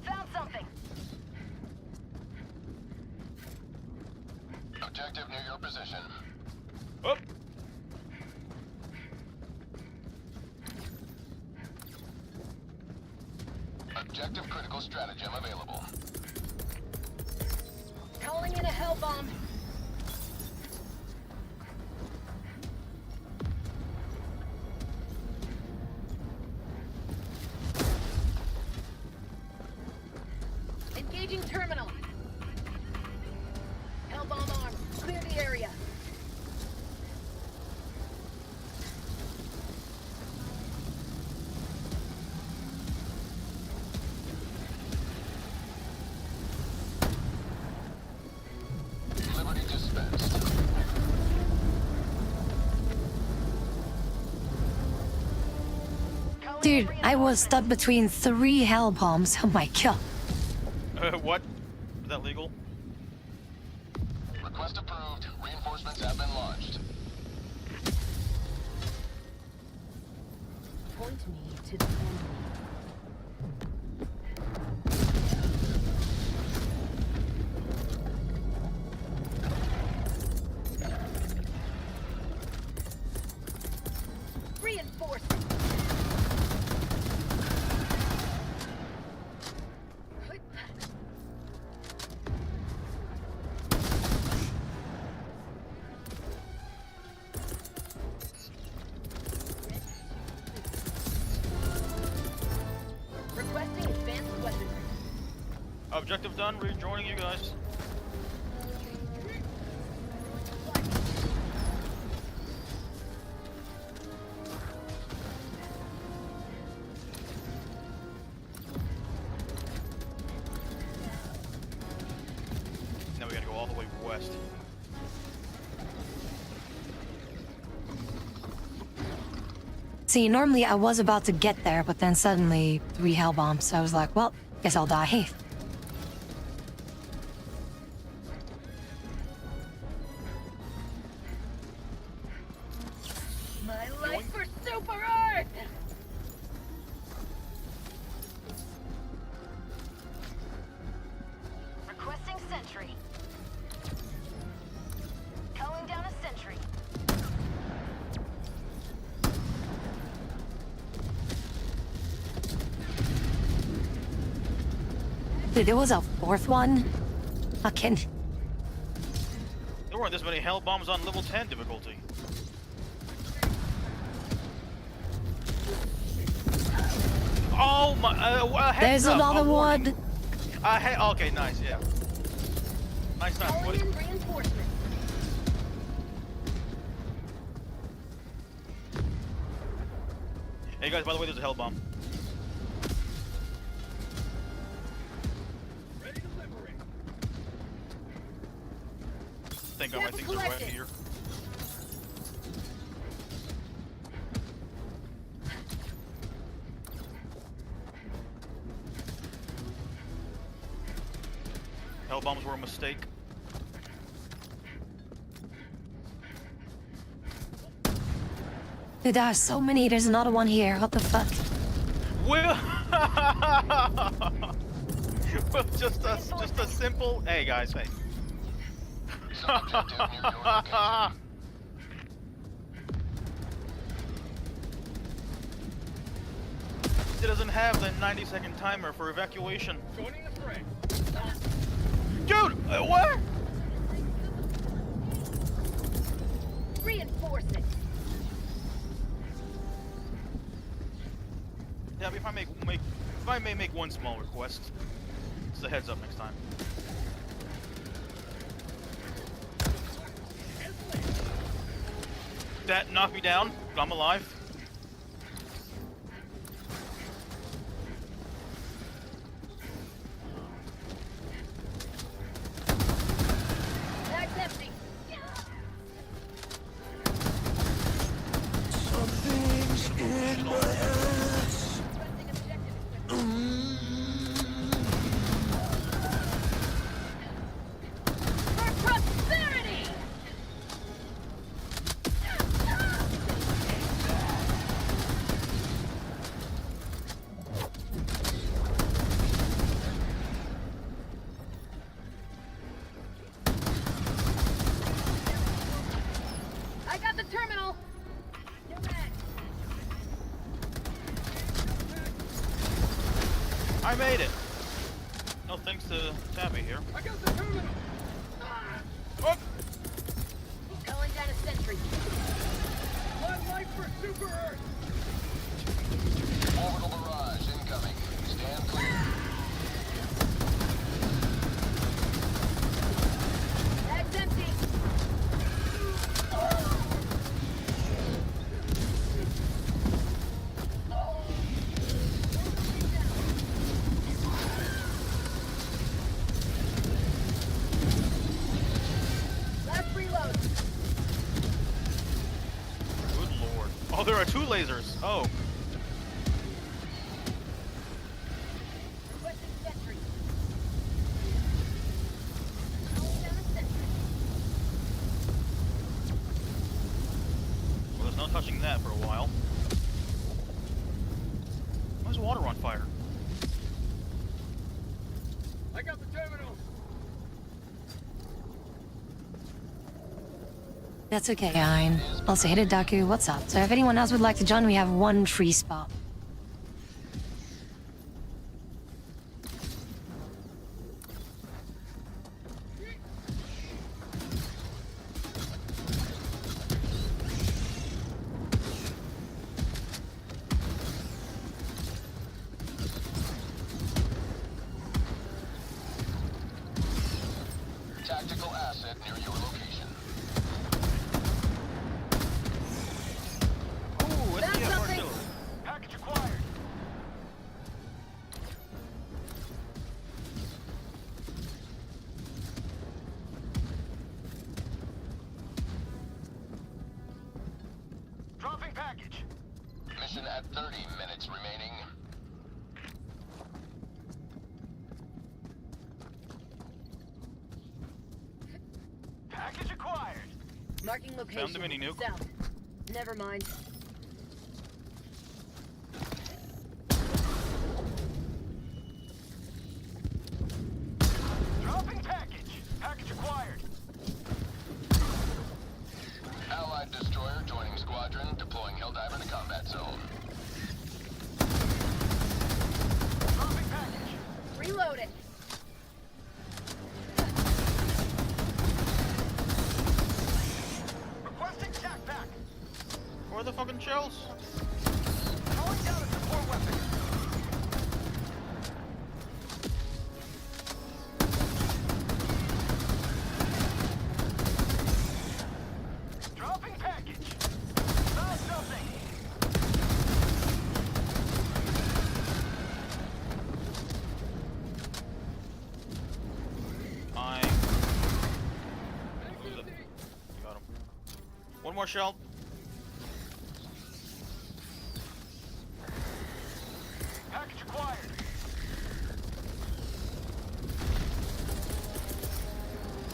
Found something. Objective near your position. Oh! Objective critical stratagem available. Calling in a hell bomb. Dude, I was stuck between 3 hell bombs. Oh my god. What? Is that legal? Request approved. Reinforcements have been launched. Point me to the enemy. Reinforcement. Requesting advanced weaponry. Objective done. Rejoining you guys. Now we gotta go all the way west. See, normally I was about to get there, but then suddenly 3 hell bombs. So I was like, well, guess I'll die. My life for super art! Requesting sentry. Calling down a sentry. Dude, there was a 4th one. Fucking. There weren't this many hell bombs on level 10 difficulty. Oh my! Heads There's up, another a warning. one. Hey, okay, nice, yeah. Nice time, Calling buddy. in reinforcements. Hey guys, by the way, there's a hell bomb. Ready to liberate. I think my things are right here. Hell bombs were a mistake. Dude, there are so many. There's another one here. What the fuck? Well, well, just a simple. Hey guys, hey. Subjective near your location. It doesn't have the 90-second timer for evacuation. Joining the fray. Dude, what? Reinforce it. Yeah, if I may make one small request, it's a heads up next time. That knocked me down, but I'm alive. Bag's empty. Requesting objective. For prosperity! I got the terminal. New mag. I made it. No thanks to Tabby here. I got the terminal. Oh, Calling down a sentry. One life for super Earth. Orbital barrage incoming. Stand clear. Bag's empty. Last reload. good lord. Oh, there are 2 lasers. Oh. That's okay, Ein. I'll say to Daku, what's up? So if anyone else would like to join, we have one free spot. Tactical asset near your location. Ooh, Found SDF something. artillery. Package acquired. Dropping package. Mission at 30 minutes remaining. Package acquired. Marking location. Found the mini nuke. South. Never mind. Dropping package. Package acquired. Allied destroyer joining squadron, deploying Helldiver to combat zone. Dropping package. Reload it. Requesting tac pack. Where are the fucking shells? Calling down a support weapon. Dropping package. Found something. I'm... Who's it? Got him. One more shell. Package acquired.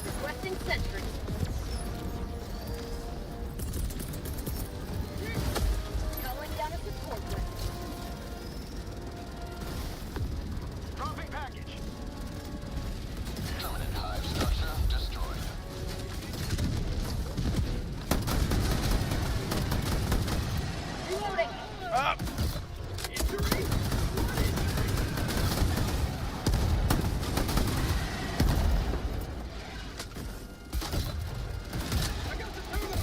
Requesting sentry. Calling down a support weapon. Dropping package. Permanent hive structure destroyed. Reloading. Ah! Injury! What injury? I got the terminal!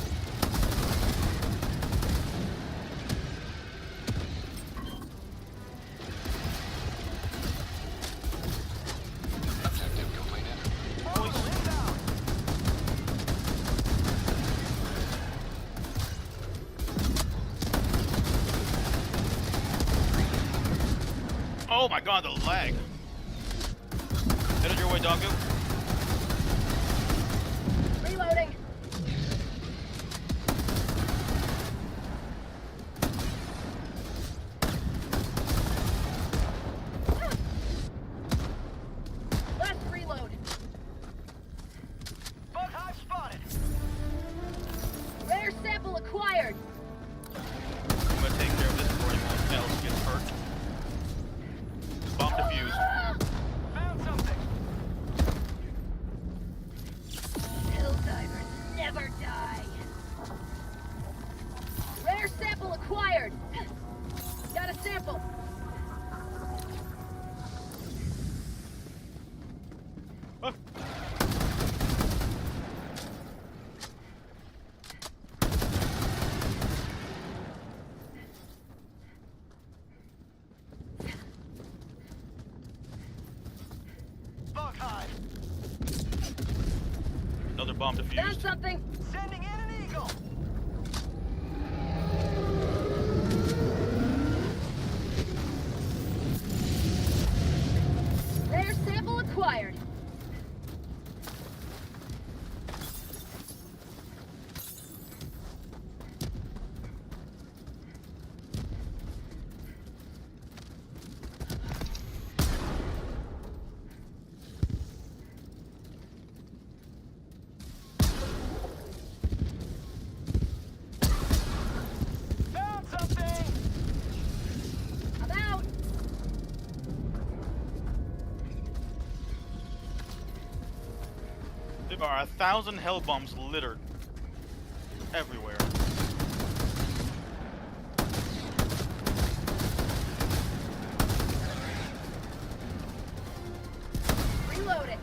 Objective completed. Orbital inbound. Oh my god, the lag. Headed your way, Daku. Reloading. Last reload. Bug hive spotted. Rare sample acquired. I'm gonna take care of this before anyone else gets hurt. Bomb defused. Found something. Helldivers never die. Rare sample acquired. Got a sample. Ah. Bug hive. Another bomb Found defused. something. Sending in an eagle. Rare sample acquired. Found something. I'm out. There are 1,000 hell bombs littered. everywhere. Reload it.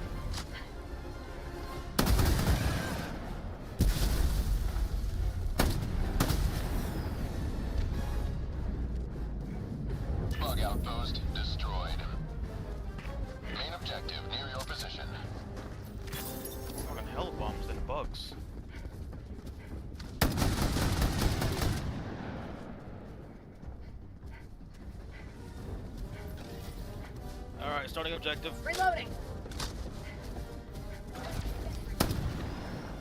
Bug outpost destroyed. Main objective near your position. More than hell bombs than bugs. Alright, starting objective. Reloading.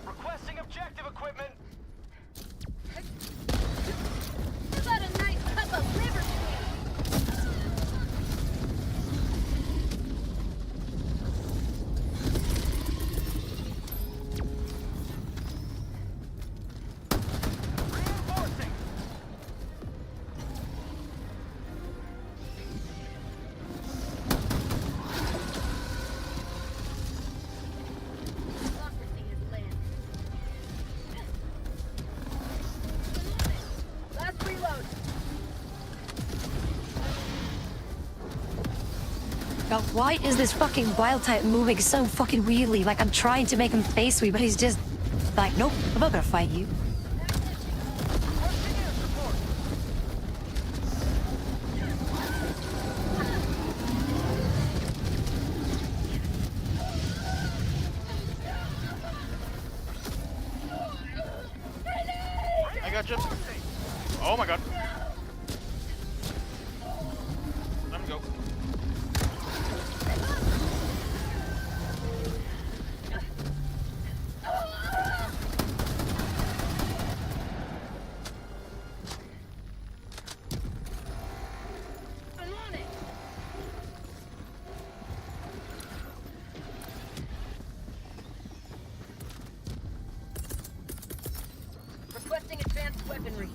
Requesting objective equipment. How about a nice cup of liver sweet? Reinforcing. Democracy has landed. Last reload. God, why is this fucking wild type moving so fucking weirdly? Like I'm trying to make him face me, but he's just like, nope, I'm not gonna fight you. Requesting air support. I got you. Oh my god. Let me go. I'm on it. Requesting advanced weaponry.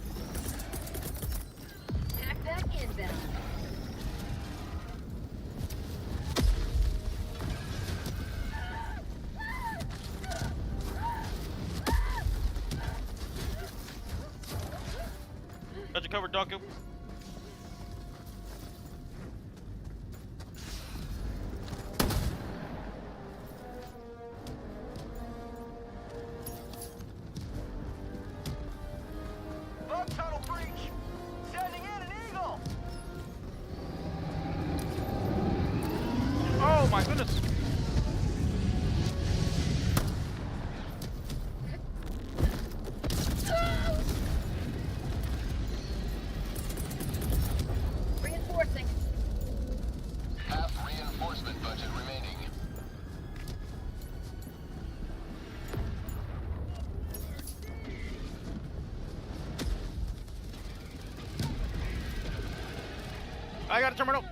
Backpack inbound. Got you covered, Doku. Bug tunnel breach. Sending in an eagle. Oh my goodness. Reinforcing. Half reinforcement budget remaining. I got a terminal.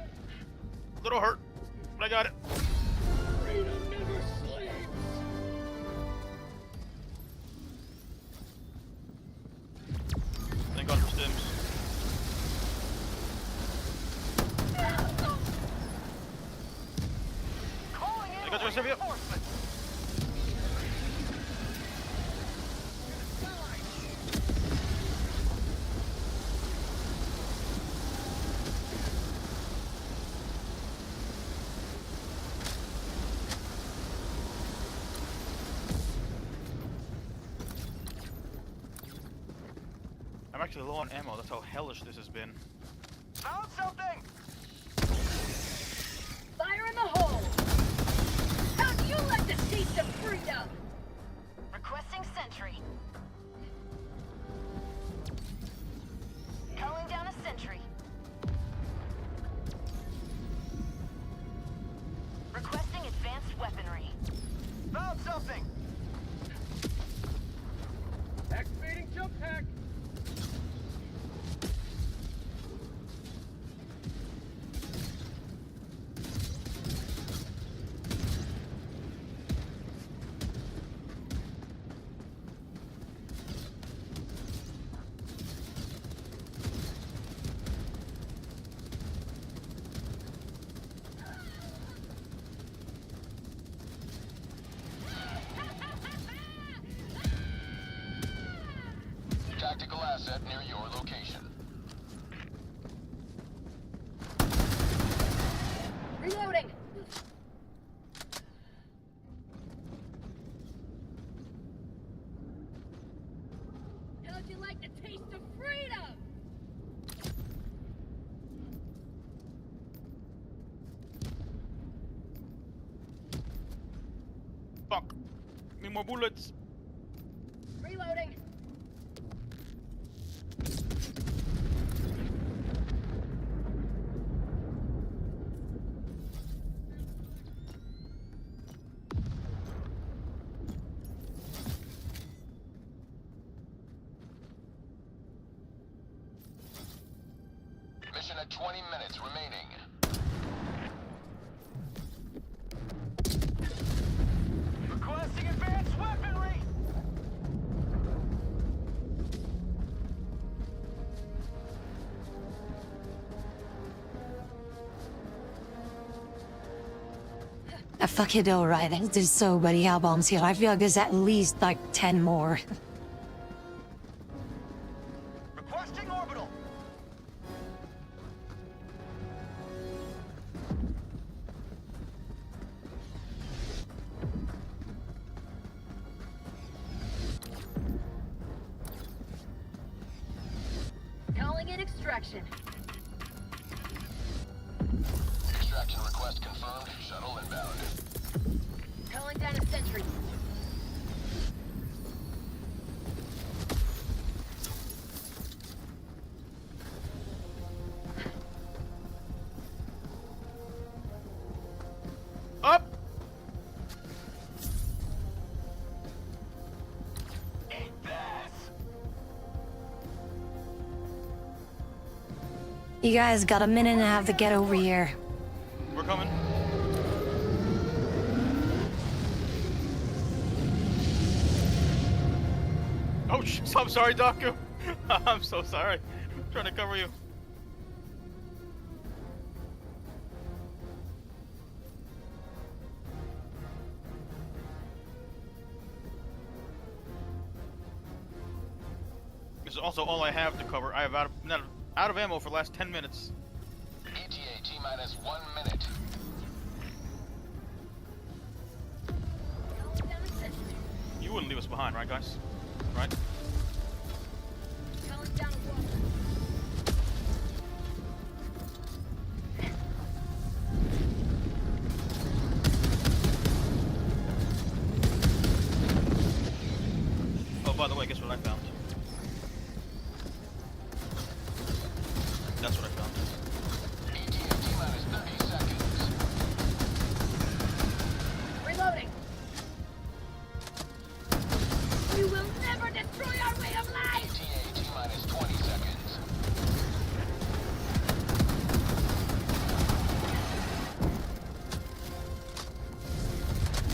Little hurt, but I got it. Freedom never sleeps. Thank God for stims. Calling in I got you, Sylvia. reinforcement. I'm actually low on ammo. That's how hellish this has been. Found something. Fire in the hole. How'd you like to taste of freedom? Requesting sentry. Calling down a sentry. Requesting advanced weaponry. Found something. Activating jump pack. asset near your location. Reloading! How'd you like the taste of freedom? Fuck. Need more bullets. Reloading! Mission at 20 minutes remaining. Requesting advanced weaponry! Fuck it, alright. There's so many hell bombs here. I feel like there's at least like 10 more. Requesting orbital! Calling in extraction. Extraction request confirmed. Shuttle inbound. Calling down a sentry. Up! Eat this! You guys got a minute and a half to get over here. We're coming. Oh, I'm sorry, Daku. I'm so sorry. I'm trying to cover you. This is also all I have to cover. I have out of ammo for the last 10 minutes. ETA T-minus 1 minute. Calling down a sentry. You wouldn't leave us behind, right, guys? Right? Calling down a walker. Oh, by the way, guess what I found? That's what I found. ETA T-minus 30 seconds. Reloading! We will never destroy our way of life! ETA T-minus 20 seconds.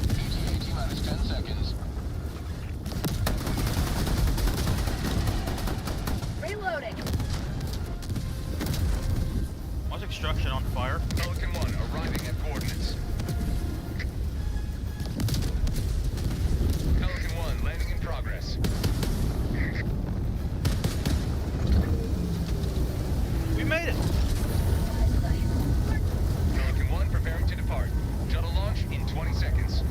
ETA T-minus 10 seconds. Reloading! Why is extraction on fire? Pelican 1 arriving at coordinates. Pelican 1 landing in progress. We made it! Pelican 1 preparing to depart. Shuttle launch in 20 seconds.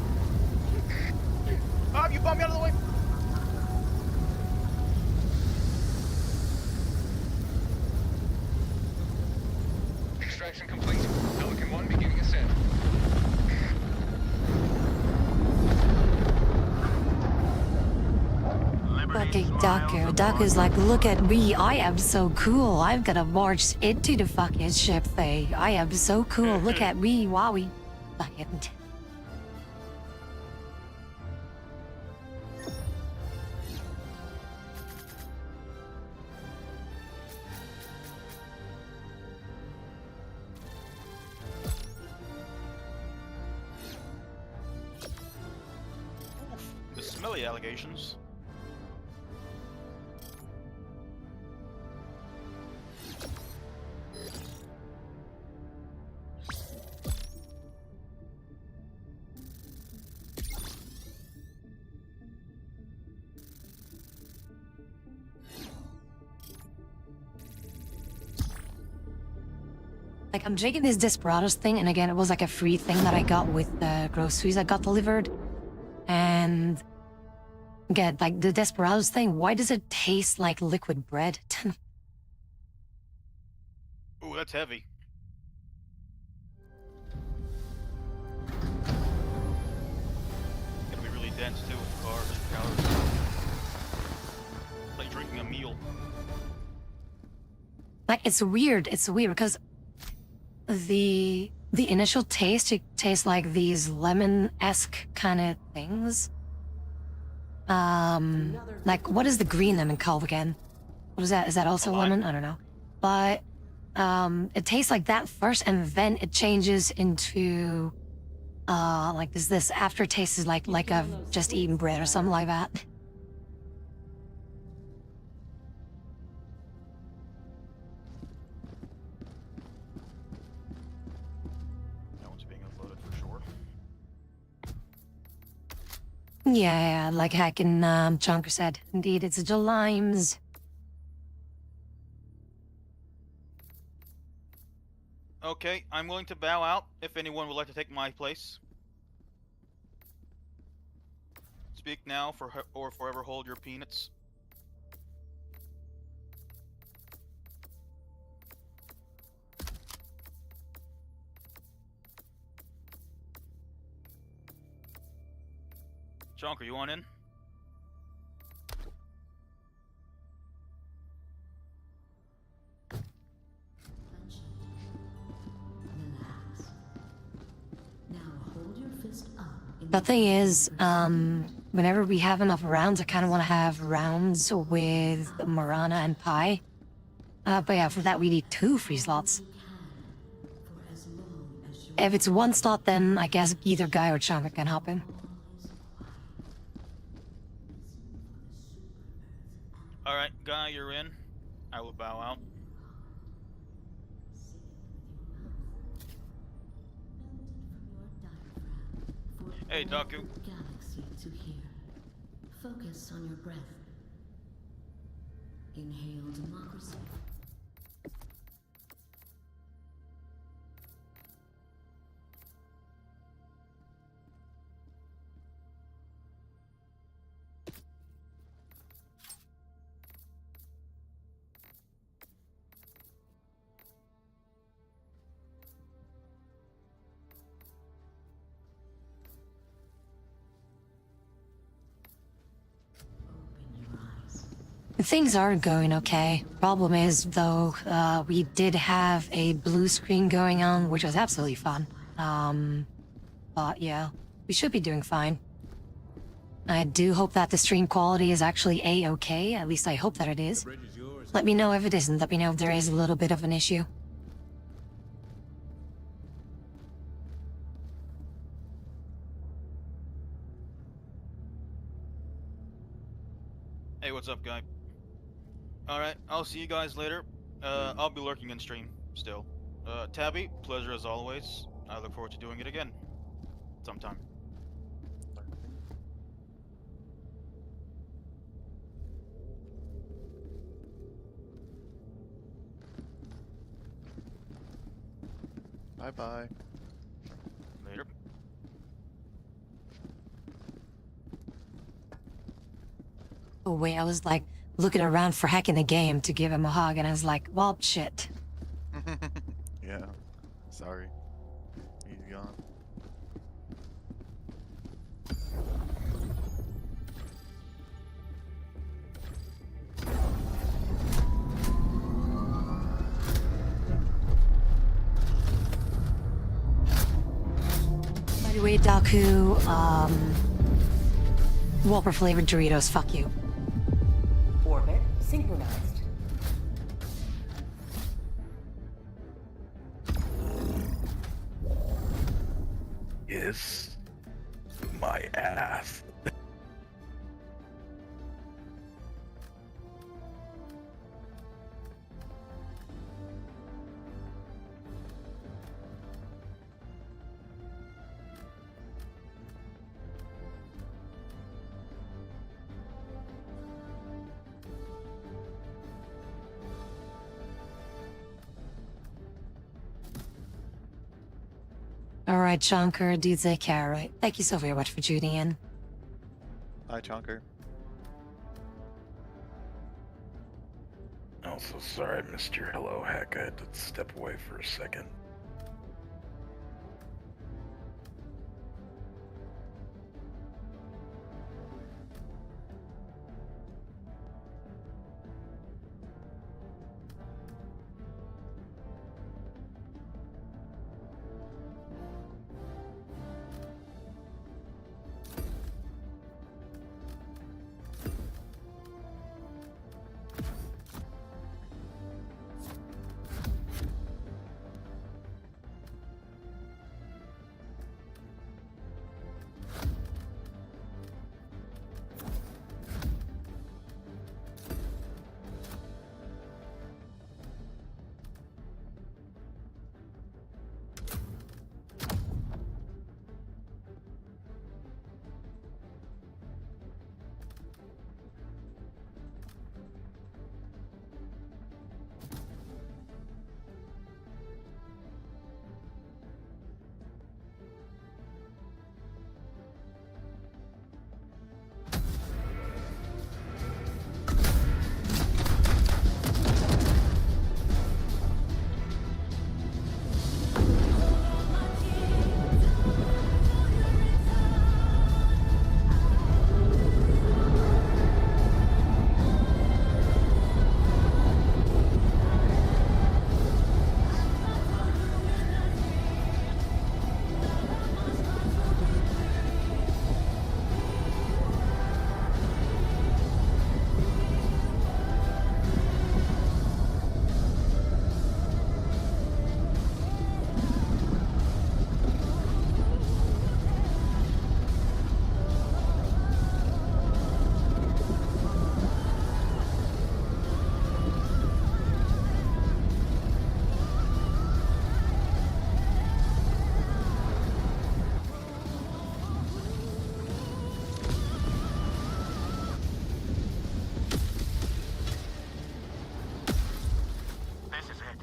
Ah, you bumped me out of the way! Extraction complete. Pelican 1 beginning ascent. Fucking Daku's like, look at me, I am so cool. I'm gonna march into the fucking ship thing. I am so cool. Look at me, wowie. Fucking. The smelly allegations. Like, I'm drinking this Desperados thing, and again, it was like a free thing that I got with the groceries I got delivered. And again, like the Desperados thing, why does it taste like liquid bread? Ooh, that's heavy. Gonna be really dense too with carbs and calories. Like drinking a meal. Like, it's weird because the initial taste, it tastes like these lemon-esque kind of things. Like, what is the green lemon called again? What is that? Is that also lemon? I don't know. But it tastes like that first, and then it changes into like this aftertaste is like I've just eaten bread or something like that. That one's being uploaded for sure. Yeah, like Hackin' Chunker said. Indeed, it's the limes. Okay, I'm willing to bow out if anyone would like to take my place. Speak now or forever hold your peanuts. Chonker, you want in? The thing is, whenever we have enough rounds, I kind of want to have rounds with Marana and Pi. But yeah, for that we need 2 free slots. If it's 1 slot, then I guess either Guy or Chonker can hop in. Alright, Guy, you're in. I will bow out. Hey, Daku. Galaxy to hear. Focus on your breath. Inhale democracy. Things are going okay. Problem is, though, we did have a blue screen going on, which was absolutely fun. But yeah, we should be doing fine. I do hope that the stream quality is actually A-okay. At least I hope that it is. Let me know if it isn't. Let me know if there is a little bit of an issue. Hey, what's up, Guy? Alright, I'll see you guys later. I'll be lurking in stream still. Tabby, pleasure as always. I look forward to doing it again. Sometime. Bye-bye. Later. Oh wait, I was like looking around for Hacking the game to give him a hug, and I was like, well, shit. Yeah. Sorry. He's gone. By the way, Daku, Whopper flavored Doritos, fuck you. Orbit synchronized. Kiss my ass. Alright, Chonker, do take care, right? Thank you so very much for tuning in. Hi, Chonker. Oh, so sorry I missed your hello, Heck. I had to step away for a second. This is it.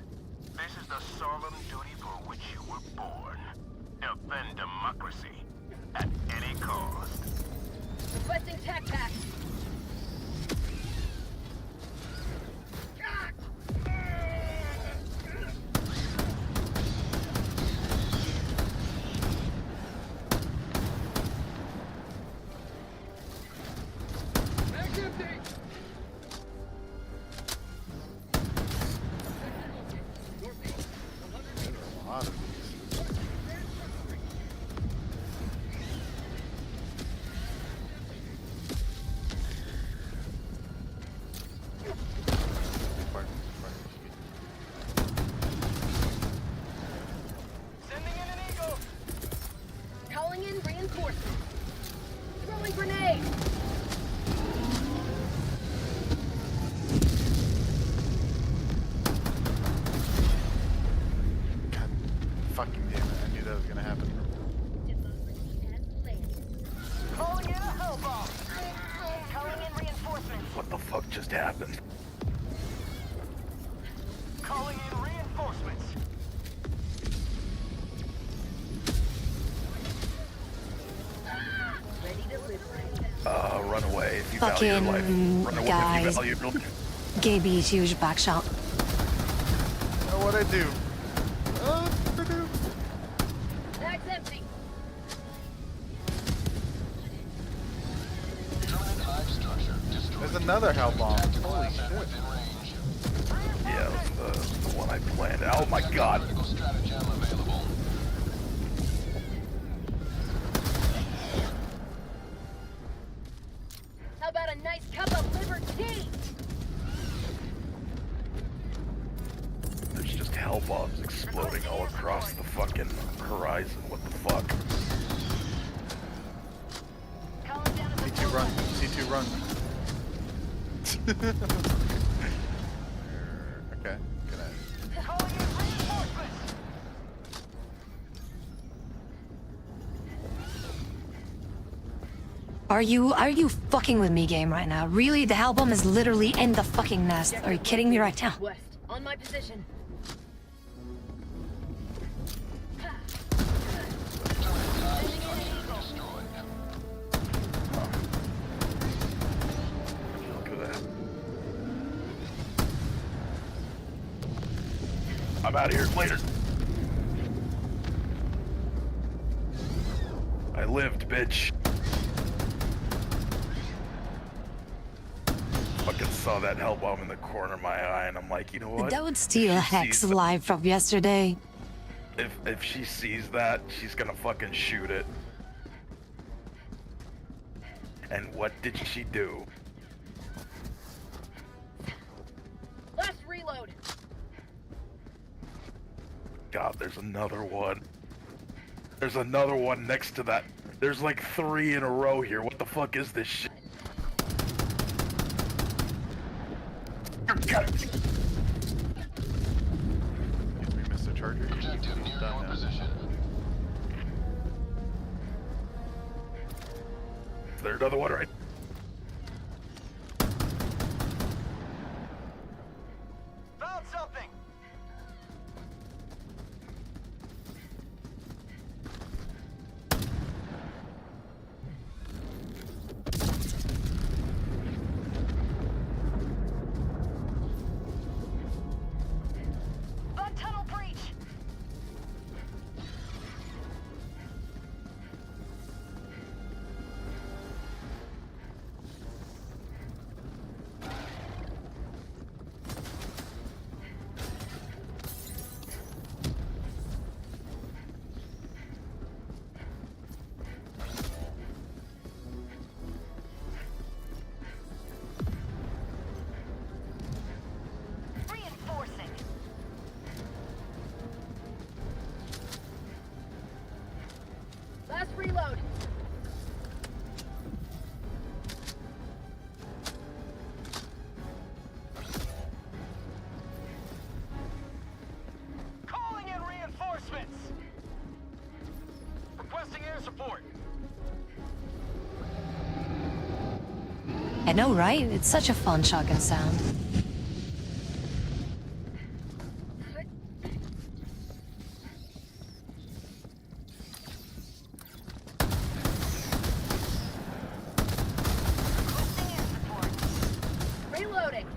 This is the solemn duty for which you were born. Defend democracy at any cost. Requesting tac pack. A lot of these. Sending in an eagle. Calling in reinforcements. Throwing grenade. God fucking damn it. I knew that was gonna happen. Calling in a hell bomb. Calling in reinforcements. What the fuck just happened? Calling in reinforcements. Ready to liberate. Run away if you value your life. Fucking Run away guys. if you value your life. Gaby's huge back shot. Oh, what'd I do? Oh, what'd I do? Bag's empty. There's another hell bomb. Holy shit. Yeah, that's the one I planned. Oh my god. How about a nice cup of liver tea? There's just hell bombs exploding all across the fucking horizon. What the fuck? C2 run. C2 run. Okay, good night. Calling in reinforcements. Are you fucking with me, game, right now? Really? The hell bomb is literally in the fucking nest. Are you kidding me right now? West. On my position. I'm out of here. Later. I lived, bitch. Fucking saw that hell bomb in the corner of my eye, and I'm like, you know what? Don't steal Hex live from yesterday. If she sees that, she's gonna fucking shoot it. And what did she do? Last reload. God, there's another one. There's another one next to that. There's like 3 in a row here. What the fuck is this shit? Excuse me, Mr. Charger. Objective near your position. Is there another one right? Found something. Bug tunnel breach. Reinforcing. Last reload. Calling in reinforcements. Requesting air support. I know, right? It's such a fun shotgun sound. Requesting air support. Reloading.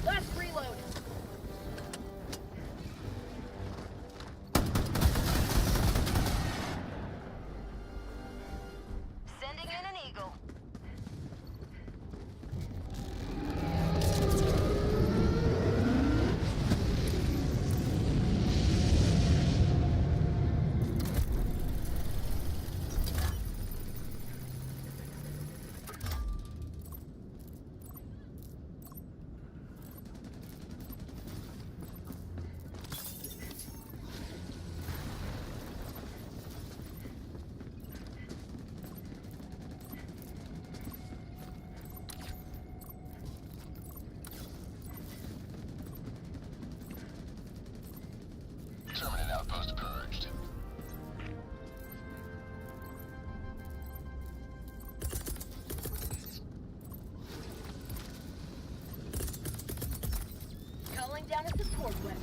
Last reload. Sending in an eagle. Terminate outpost purged. Calling down a support weapon.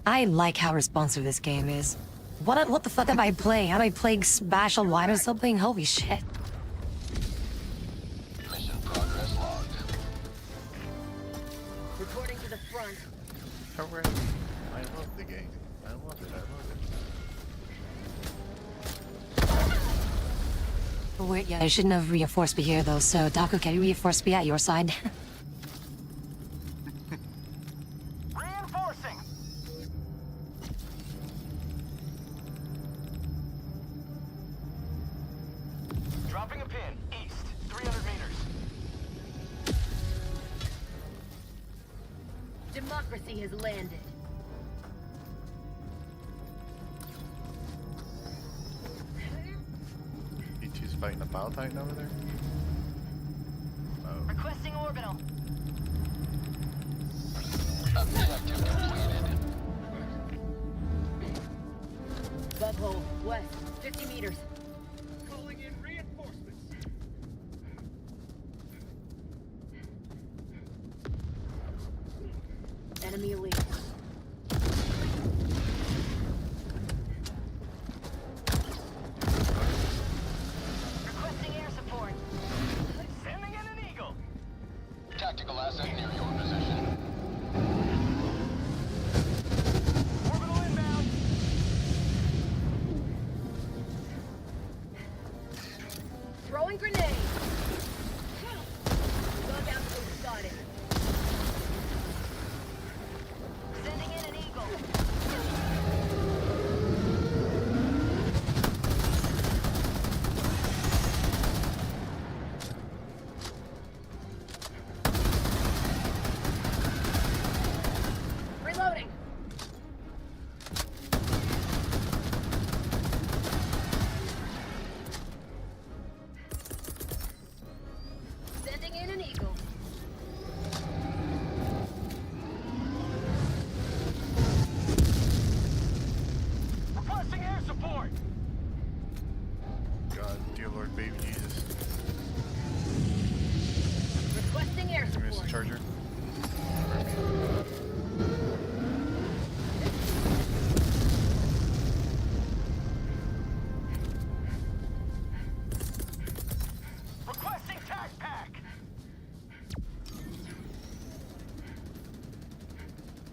I like how responsive this game is. What the fuck am I playing? Am I playing Smash Online or something? Holy shit. Mission progress logged. Reporting to the front. Hooray. I love the game. I love it. I love it. Oh, wait, yeah, I shouldn't have reinforced me here though, so Daku, can you reinforce me at your side? Reinforcing. Dropping a pin. East. 300 meters. Democracy has landed. a Bile Titan over there? Oh. Requesting orbital. Objective completed. Bubhole, west, 50 meters. Calling in reinforcements. Enemy elite. Requesting air support. Sending in an eagle. Tactical asset near your position. Orbital inbound. Throwing grenade. Bug out spotted. Sending in an eagle. Reloading. Sending in an eagle. Requesting air support. God, dear Lord, baby Jesus. Requesting air Give me this support. charger. Requesting tac pack.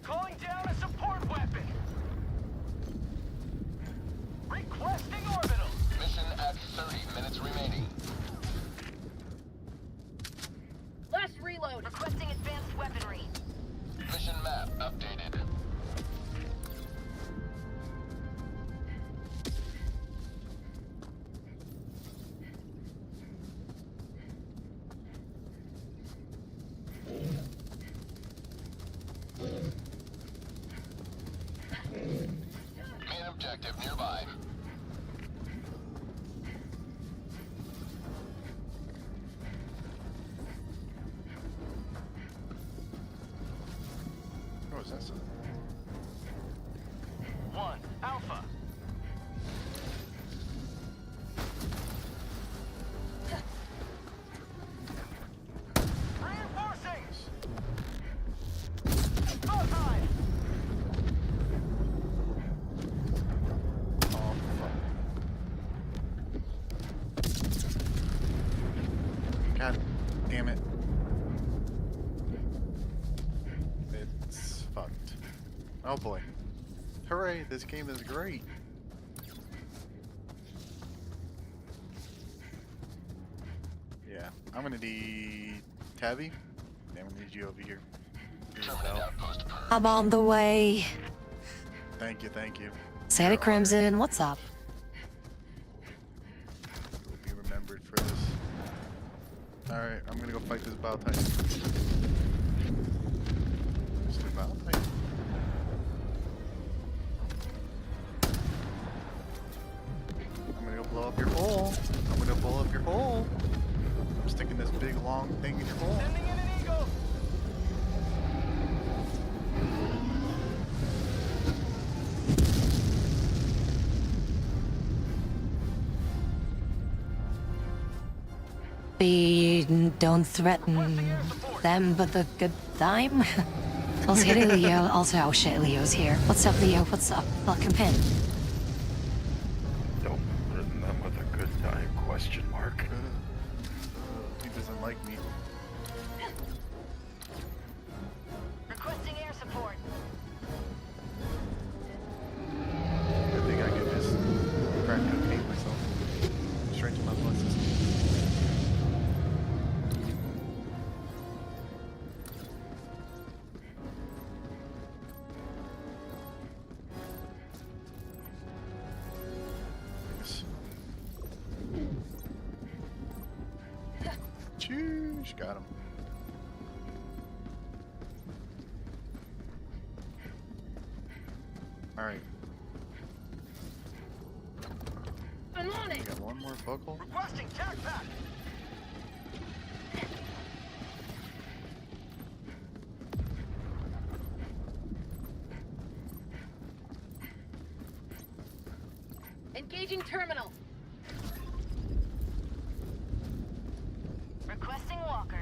Calling down a support weapon. Requesting orbital. Mission at 30 minutes remaining. Last reload. Requesting advanced weaponry. Mission map updated. Main objective nearby. What was that? Son? 1 Alpha. Reinforcing. Bullseye. Oh, fuck. God damn it. It's fucked. Oh boy. Hooray, this game is great. Yeah, I'm gonna need Tabby. I'm gonna need you over here. Terminate outpost per. I'm on the way. Thank you, thank you. Santa Crimson, what's up? You will be remembered for this. Alright, I'm gonna go fight this Bile Titan. Mr. Bile Titan. I'm gonna go blow up your hole. I'm gonna blow up your hole. I'm sticking this big long thing in your hole. Sending in an eagle. We don't threaten them, but the good time. Also, hey, Leo. Also, oh shit, Leo's here. What's up, Leo? What's up? Welcome in. Don't threaten them with a good time, question mark. He doesn't like me. Requesting air support. I think I could just crack cocaine myself. Straight to my blood system. Sheesh, got him. Alright. I'm on it. it. Got one more focal. Requesting tac pack. Engaging terminal. Requesting walker.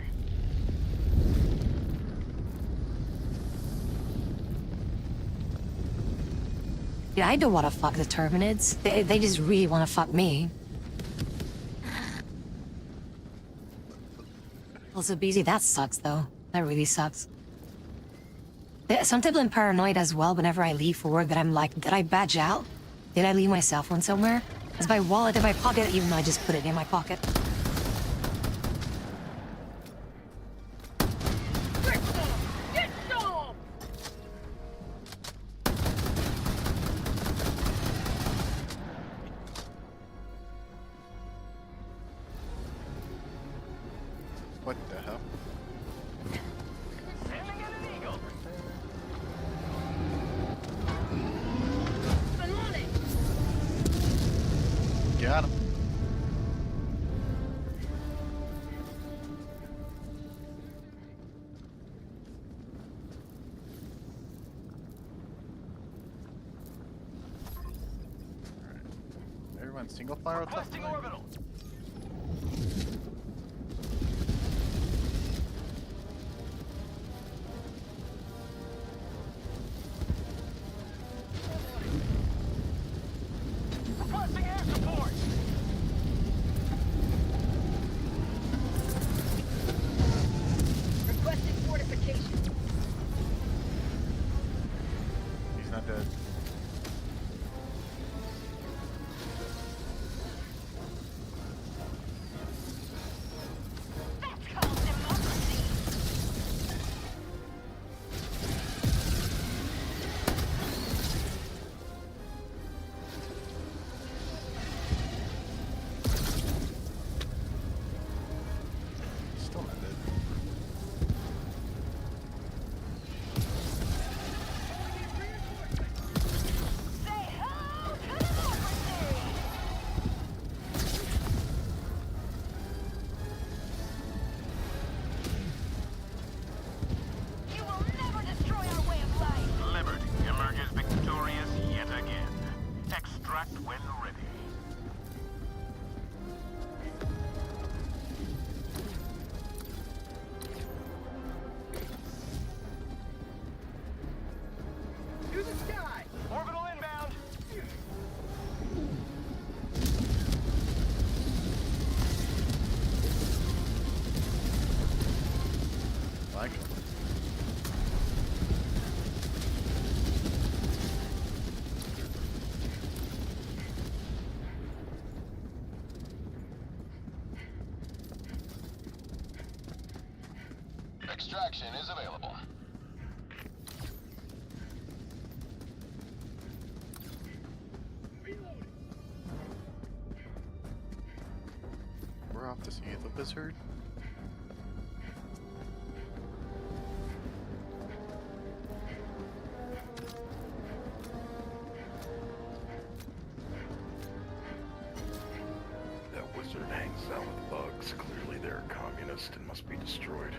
Yeah, I don't want to fuck the Terminids. They just really want to fuck me. Also, BZ, that sucks though. That really sucks. Sometimes I'm paranoid as well whenever I leave for work that I'm like, did I badge out? Did I leave my cell phone somewhere? Is my wallet in my pocket even though I just put it in my pocket? Get some! What the hell? Sending in an eagle. I'm on it. Got him. Alright. Everyone single file Requesting orbital. Requesting air support. Requesting fortification. He's not dead. That's called democracy. He's still not dead. Say ho to democracy. You will never destroy our way of life. Liberty emerges victorious yet again. Extract when ready. To the sky. Orbital inbound. Like him. Extraction is available. We're off to see the wizard. That wizard hangs out with bugs. Clearly they're a communist and must be destroyed.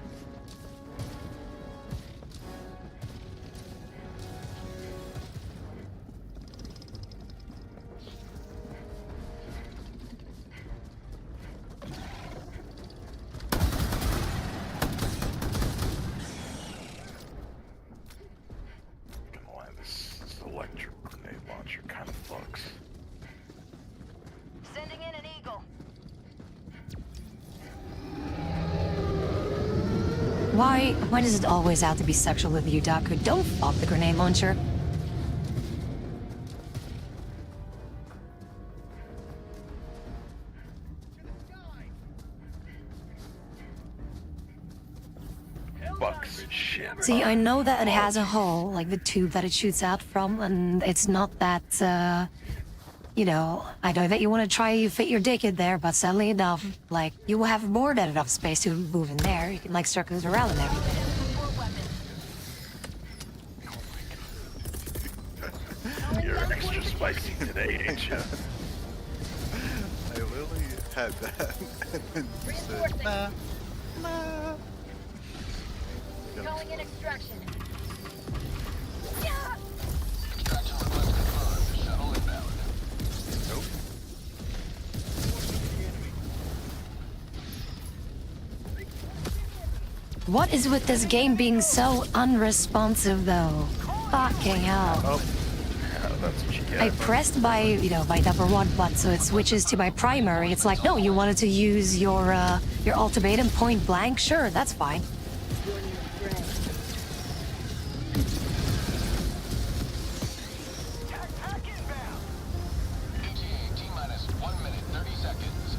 Come on, this electric grenade launcher kind of fucks. Sending in an eagle. Why does it always have to be sexual with you, Daku? Don't fuck the grenade launcher. Fucks shit. See, I know that it has a hole, like the tube that it shoots out from, and it's not that, you know, I know that you want to try to fit your dick in there, but sadly enough, like, you will have more than enough space to move in there. You can, like, circle it around and everything. You're extra spicy today, ain't you? had that, and then you said, nah, nah. Calling in extraction. Extraction request confirmed. Shuttle inbound. Nope. What is with this game being so unresponsive though? Fucking hell. Oh. Yeah, that's what you get. I pressed my number one button so it switches to my primary. It's like, no, you wanted to use your ultimatum point blank? Sure, that's fine. ETA T-minus 1 minute, 30 seconds.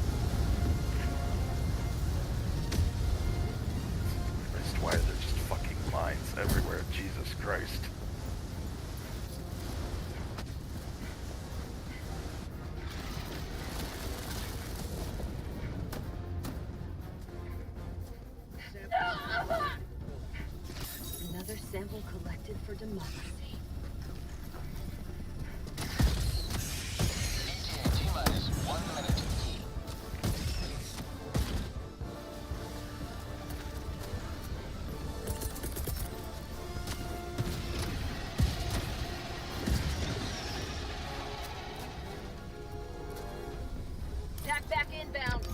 Christ, why are there just fucking mines everywhere? Jesus Christ. Another sample collected for democracy. ETA T-minus 1 minute. Tack back inbound.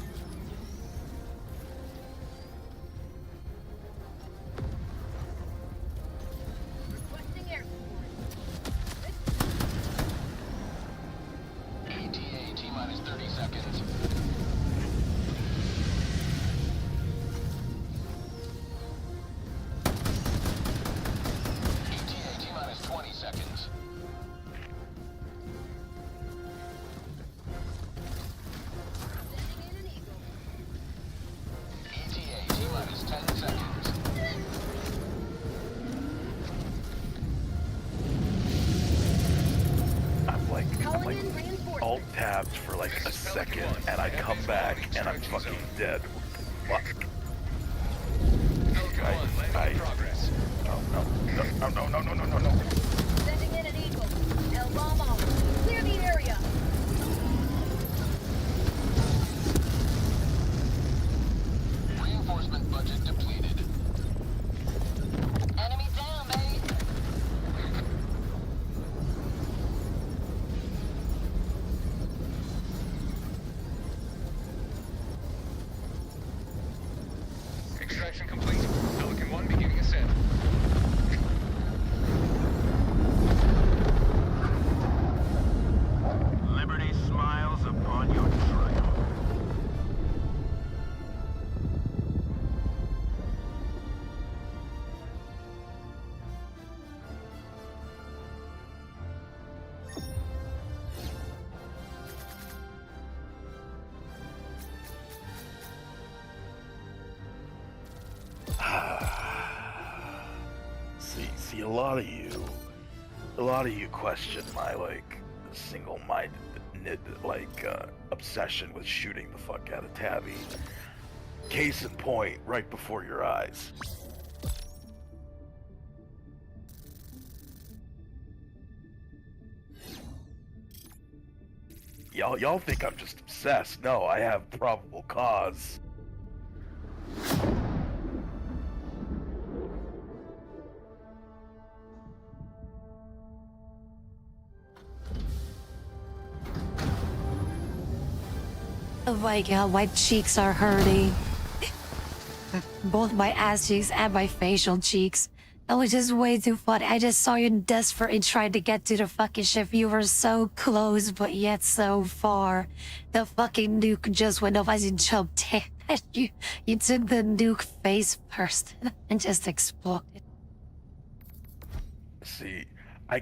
Requesting air support. ETA T-minus 30 seconds. ETA T-minus 20 seconds. Sending in an eagle. ETA T-minus 10 seconds. I'm like Calling in reinforcements. alt tabbed for like a second, and I come back and I'm fucking dead. Fuck. No. Sending in an eagle. El Bomb. Clear the area. Reinforcement budget depleted. Enemy down, baby. Extraction complete. Pelican 1 beginning ascent. Liberty smiles upon your trail. See, a lot of you question my like single-minded obsession with shooting the fuck out of Tabby. Case in point, right before your eyes. Y'all think I'm just obsessed. No, I have probable cause. Oh my god, my cheeks are hurting. Both my ass cheeks and my facial cheeks. That was just way too funny. I just saw you desperately trying to get to the fucking ship. You were so close, but yet so far. The fucking nuke just went off as you jumped in. You took the nuke face first and just exploded. See, I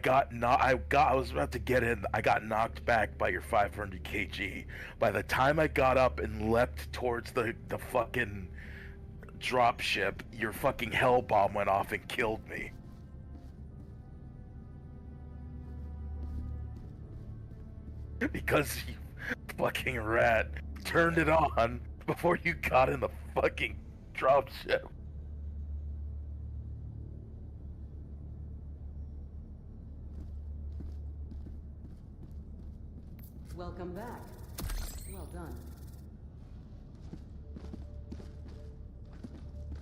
was about to get in. I got knocked back by your 500 kg. By the time I got up and leapt towards the fucking drop ship, your fucking hell bomb went off and killed me. Because you fucking rat turned it on before you got in the fucking drop ship. Welcome back. Well done.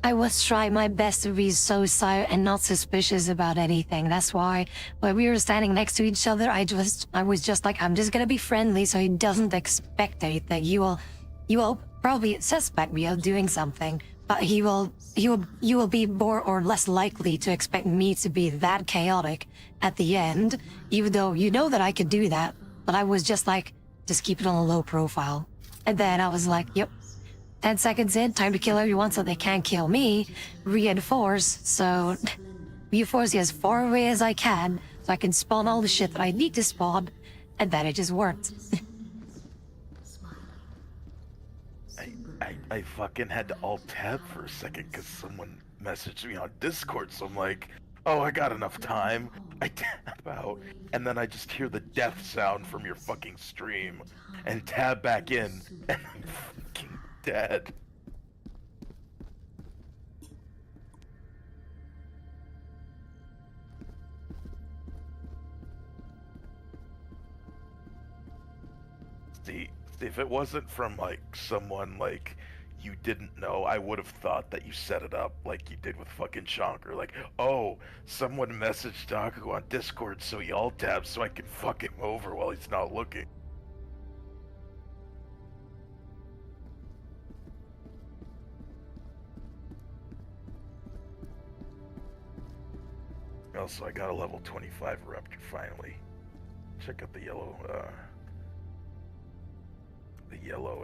I was trying my best to be so silent and not suspicious about anything. That's why when we were standing next to each other, I was just like, I'm just gonna be friendly so he doesn't expect anything. You will probably suspect me of doing something, but you will be more or less likely to expect me to be that chaotic at the end, even though you know that I could do that. But I was just like, just keep it on a low profile. And then I was like, yep. 10 seconds in, time to kill everyone so they can't kill me. Reinforce, so... Reinforce as far away as I can, so I can spawn all the shit that I need to spawn, and then it just worked. I fucking had to alt-tab for a second because someone messaged me on Discord, so I'm like, oh, I got enough time. I tab out, and then I just hear the death sound from your fucking stream, and tab back in, and I'm fucking dead. See, if it wasn't from, like, someone, like, you didn't know, I would have thought that you set it up like you did with fucking Chonker. Like, oh, someone messaged Daku on Discord so he alt-tabs so I can fuck him over while he's not looking. Also, I got a level 25 Raptor finally. Check out the yellow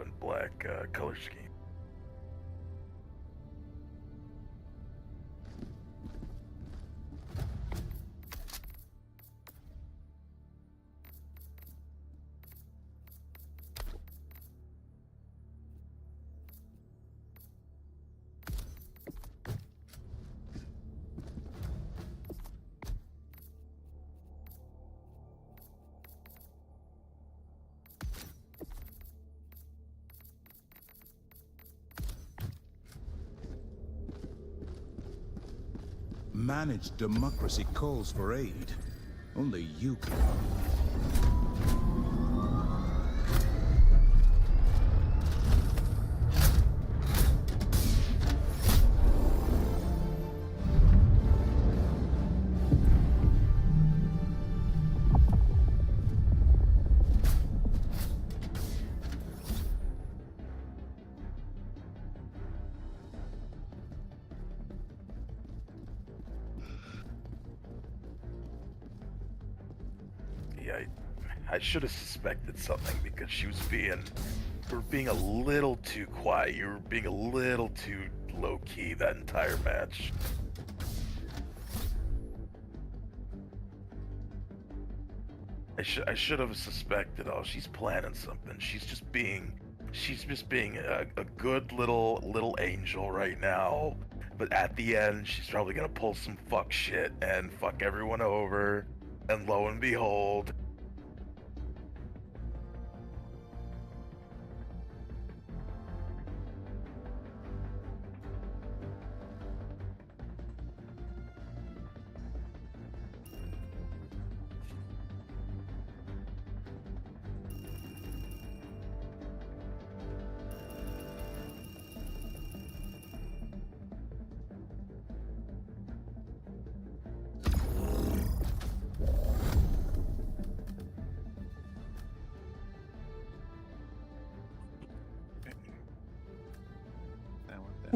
and black color scheme. Managed democracy calls for aid. Only you can. Yeah, I should have suspected something because she was you were being a little too quiet. You were being a little too low-key that entire match. I should have suspected, oh, she's planning something. She's just being a good little angel right now. But at the end, she's probably gonna pull some fuck shit and fuck everyone over. And lo and behold...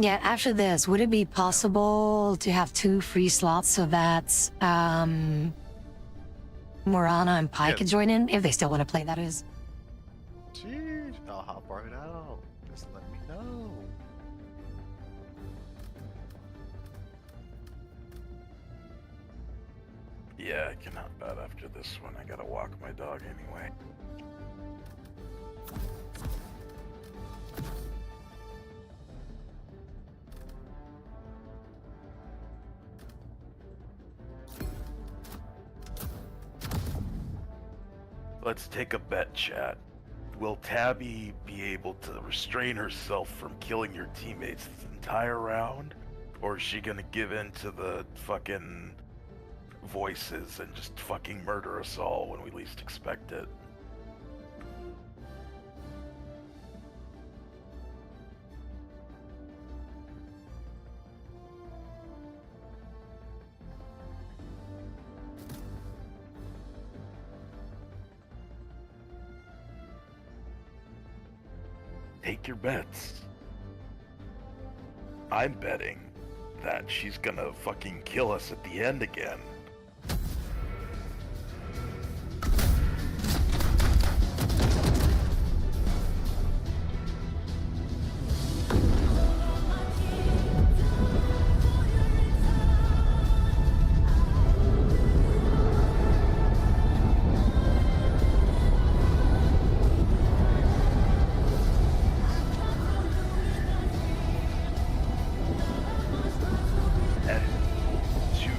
Yeah, after this, would it be possible to have 2 free slots so that Morana and Pi could join in, if they still want to play, that is? Jeez, I'll hop right out. Just let me know. Yeah, I can hop out after this one. I gotta walk my dog anyway. Let's take a bet, chat. Will Tabby be able to restrain herself from killing your teammates this entire round? Or is she gonna give in to the fucking voices and just fucking murder us all when we least expect it? Take your bets. I'm betting that she's gonna fucking kill us at the end again.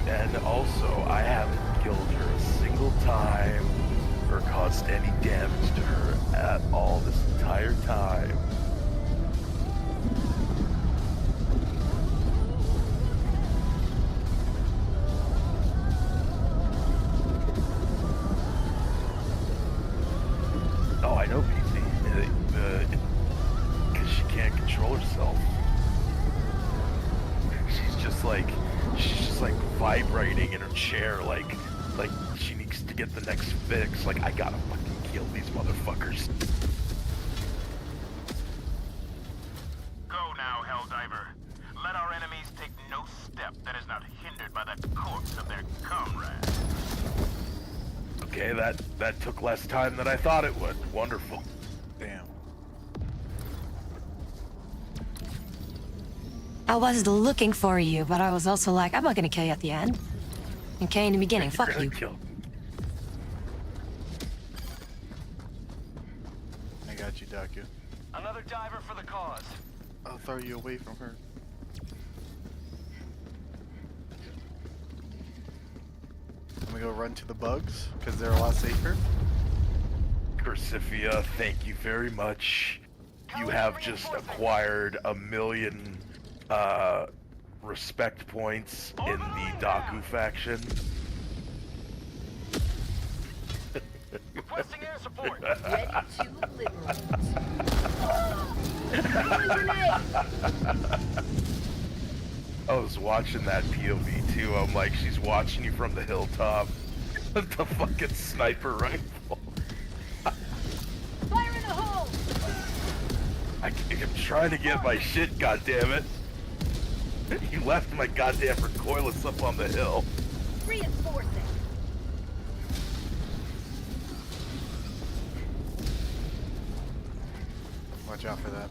And also, I haven't killed her a single time or caused any damage to her at all this entire time. Oh, I know, PC. Because she can't control herself. She's just like vibrating in her chair, like she needs to get the next fix. Like, I gotta fucking kill these motherfuckers. Go now, Helldiver. Let our enemies take no step that is not hindered by the corpse of their comrade. Okay, that took less time than I thought it would. Wonderful. Damn. I was looking for you, but I was also like, I'm not gonna kill you at the end. Okay, in the beginning, fuck you. I got you, Daku. Another diver for the cause. I'll throw you away from her. I'm gonna go run to the bugs, because they're a lot safer. Cursifia, thank you very much. You have just acquired 1 million respect points in the Daku faction. Requesting air support. Ready to liberate. Grenade! I was watching that POV too. I'm like, she's watching you from the hilltop with the fucking sniper rifle. Fire in the hole! I'm trying to get my shit, goddammit. You left my goddamn recoilless up on the hill. Reinforcing. Watch out for that.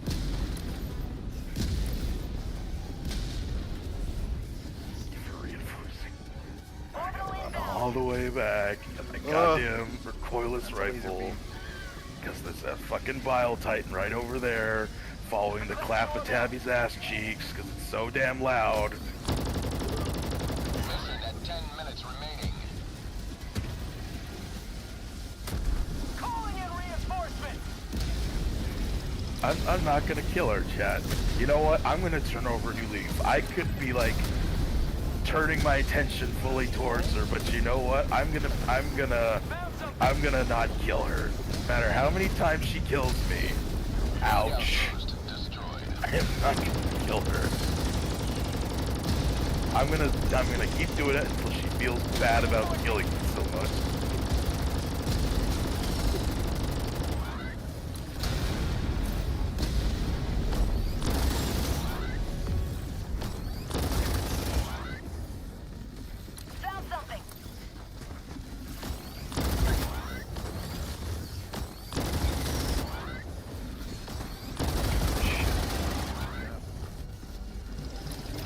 All the way back, and my goddamn recoilless rifle. Because there's that fucking Bile Titan right over there, following the clap of Tabby's ass cheeks, because it's so damn loud. Mission at 10 minutes remaining. Calling in reinforcements. I'm not gonna kill her, chat. You know what? I'm gonna turn over a new leaf. I could be like turning my attention fully towards her, but you know what? I'm gonna not kill her. No matter how many times she kills me. Ouch. I am not gonna kill her. I'm gonna keep doing it until she feels bad about killing me so much. Found something.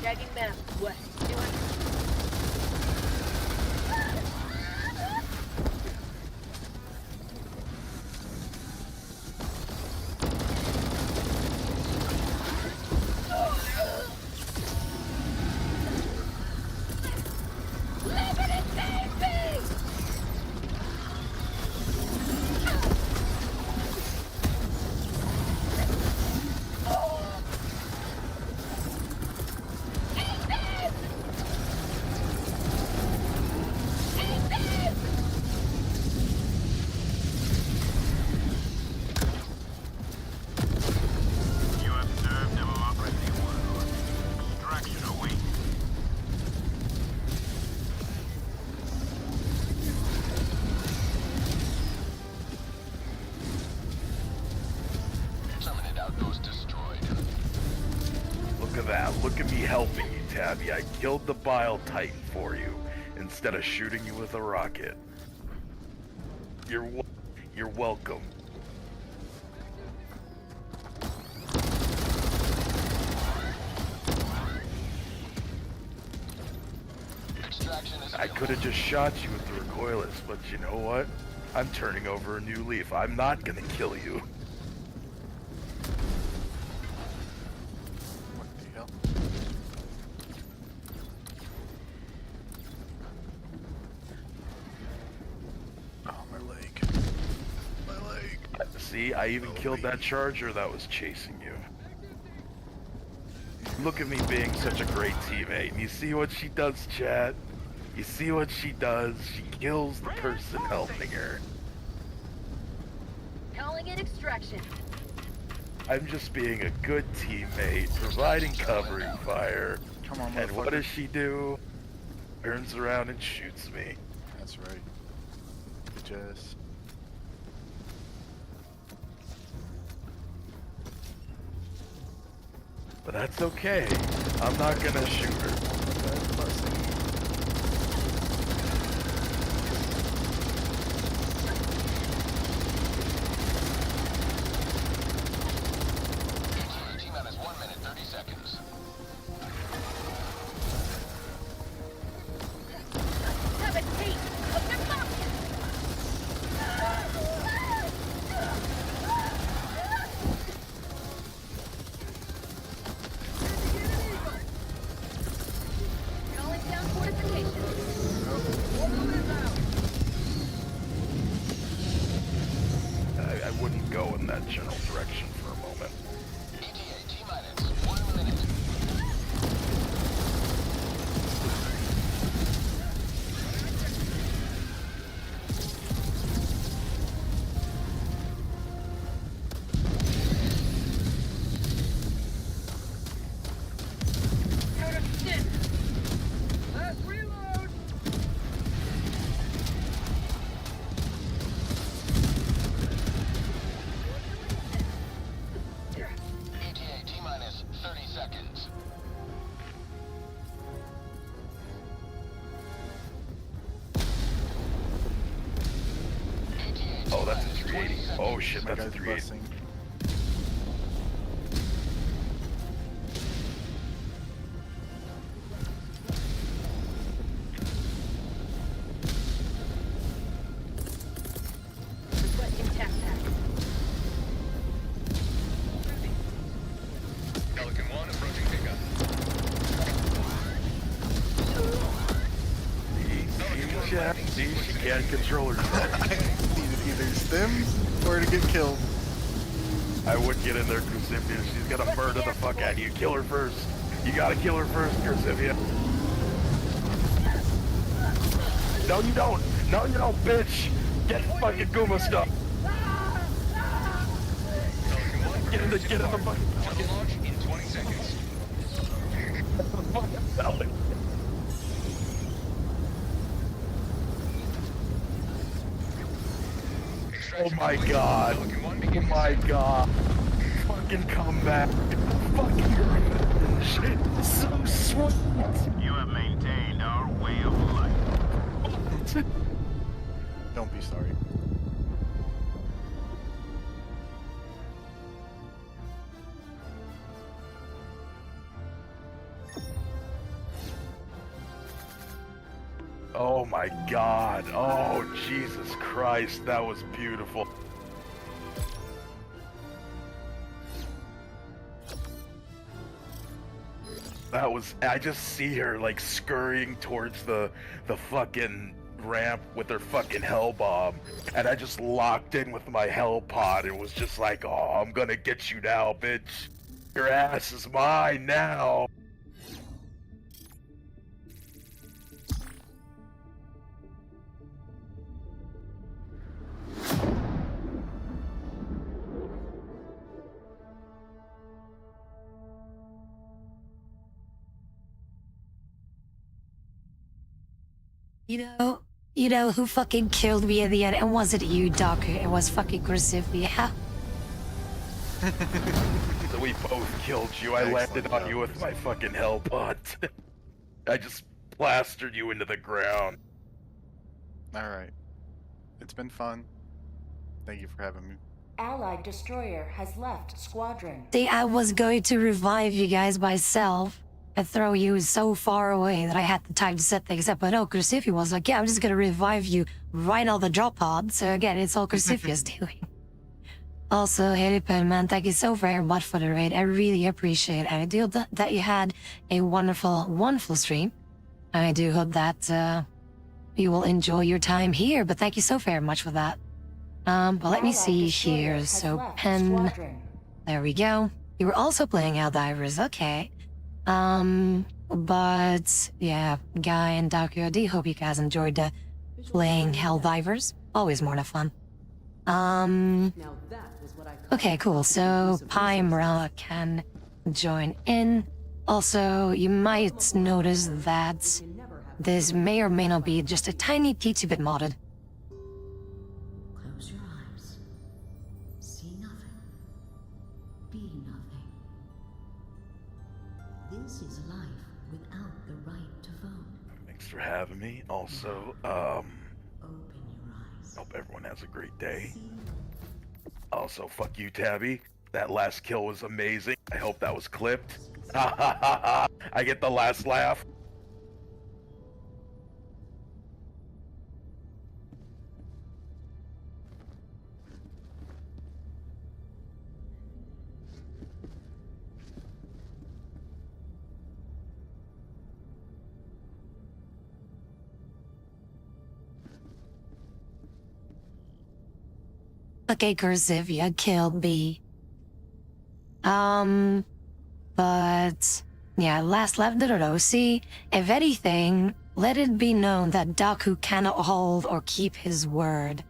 Tagging map. What? 200. helping you, Tabby. I killed the Bile Titan for you instead of shooting you with a rocket. You're welcome. I could have just shot you with the recoilless, but you know what? I'm turning over a new leaf. I'm not gonna kill you. What the hell? Oh, my leg. My leg. See, I even killed that charger that was chasing you. Look at me being such a great teammate. And you see what she does, chat? You see what she does? She kills the person helping her. Calling in extraction. I'm just being a good teammate, providing covering fire. Come on, and what motherfucker. does she do? Turns around and shoots me. That's right. Bitches. But that's okay. I'm not gonna shoot her. T-minus 1 minute, 30 seconds. Have a taste of democracy. Calling down fortifications. I wouldn't go in that general direction for a moment. ETA T-minus 1 minute. Last reload. ETA T-minus 30 seconds. Oh, that's a 380. Oh shit, My that's a guy's 380. busting. Requesting tap pack. Pelican 1 approaching pickup. See, she can't control herself. I needed either stims or to get killed. I would get in there, Crucifia. She's gonna murder the fuck out of you. Kill her first. You gotta kill her first, Crucifia. No, you don't. No, you don't, bitch. Get fucking Guma stuff. Get in the fucking. Orbital launch in 20 seconds. Belly. Oh my god. Oh my god. Fucking come back. Fucking shit. So sweet. You have maintained our way of life. Don't be sorry. Oh my god. Oh Jesus Christ. That was beautiful. That was, I just see her like scurrying towards the fucking ramp with her fucking hell bomb, and I just locked in with my hell pod and was just like, oh, I'm gonna get you now, bitch. Your ass is mine now. You know who fucking killed me at the end? It wasn't you, Doc. It was fucking Crucifia. So we both killed you. I landed on you with my fucking hell pot. I just plastered you into the ground. Alright. It's been fun. Thank you for having me. Allied destroyer has left squadron. See, I was going to revive you guys myself and throw you so far away that I had the time to set things up. But no, Crucifia was like, yeah, I'm just gonna revive you right on the drop pod. So again, it's all Crucifia's doing. Also, Helipen, man, thank you so very much for the raid. I really appreciate it. I do that you had a wonderful, wonderful stream. I do hope that you will enjoy your time here, but thank you so very much for that. But let me see here. So, Pen, there we go. You were also playing Helldivers, okay. But yeah, Guy and Daku, I do hope you guys enjoyed playing Helldivers. Always more than fun. Okay, cool. So Pi and Morella can join in. Also, you might notice that this may or may not be just a tiny teensy bit modded. Close your eyes. See nothing. Be nothing. This is life without the right to vote. Thanks for having me. Also, Open your eyes. hope everyone has a great day. Also, fuck you, Tabby. That last kill was amazing. I hope that was clipped. I get the last laugh. Okay, Cursivia killed B. But yeah, last left, no. See, if anything, let it be known that Daku cannot hold or keep his word.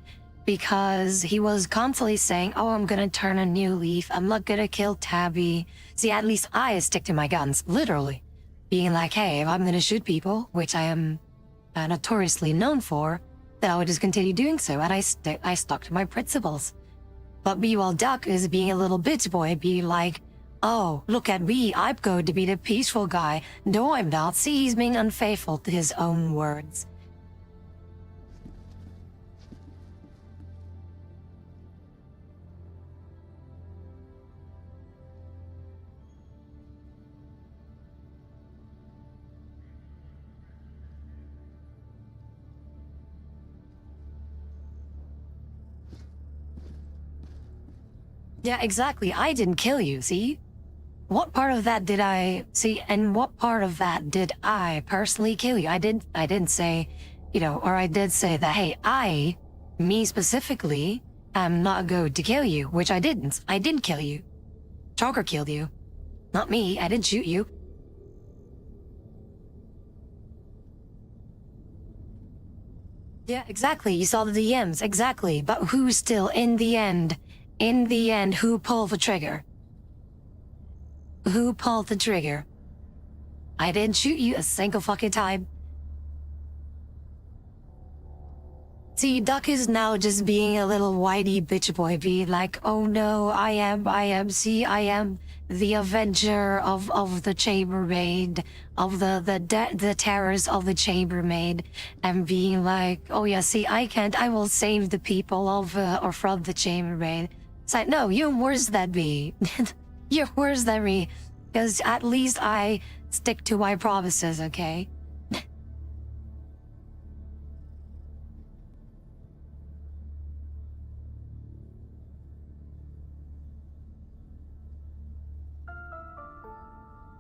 Because he was constantly saying, oh, I'm gonna turn a new leaf, I'm not gonna kill Tabby. See, at least I stick to my guns, literally. Being like, hey, if I'm gonna shoot people, which I am notoriously known for, then I would just continue doing so, and I stuck to my principles. But meanwhile, Duck is being a little bitch boy, being like, oh, look at me, I'm going to be the peaceful guy. No, I'm not. See, he's being unfaithful to his own words. Yeah, exactly. I didn't kill you, see? What part of that did I see, and what part of that did I personally kill you? I didn't say, you know, or I did say that, hey, me specifically, am not going to kill you, which I didn't. I didn't kill you. Chalker killed you. Not me, I didn't shoot you. Yeah, exactly, you saw the DMs, exactly. But who's still, in the end, who pulled the trigger? Who pulled the trigger? I didn't shoot you a single fucking time. See, Duck is now just being a little whitey bitch boy, being like, oh no, I am the avenger of the chambermaid, of the terrors of the chambermaid, and being like, oh yeah, see, I will save the people of, or from the chambermaid. It's like, no, you're worse than me. You're worse than me, because at least I stick to my promises, okay?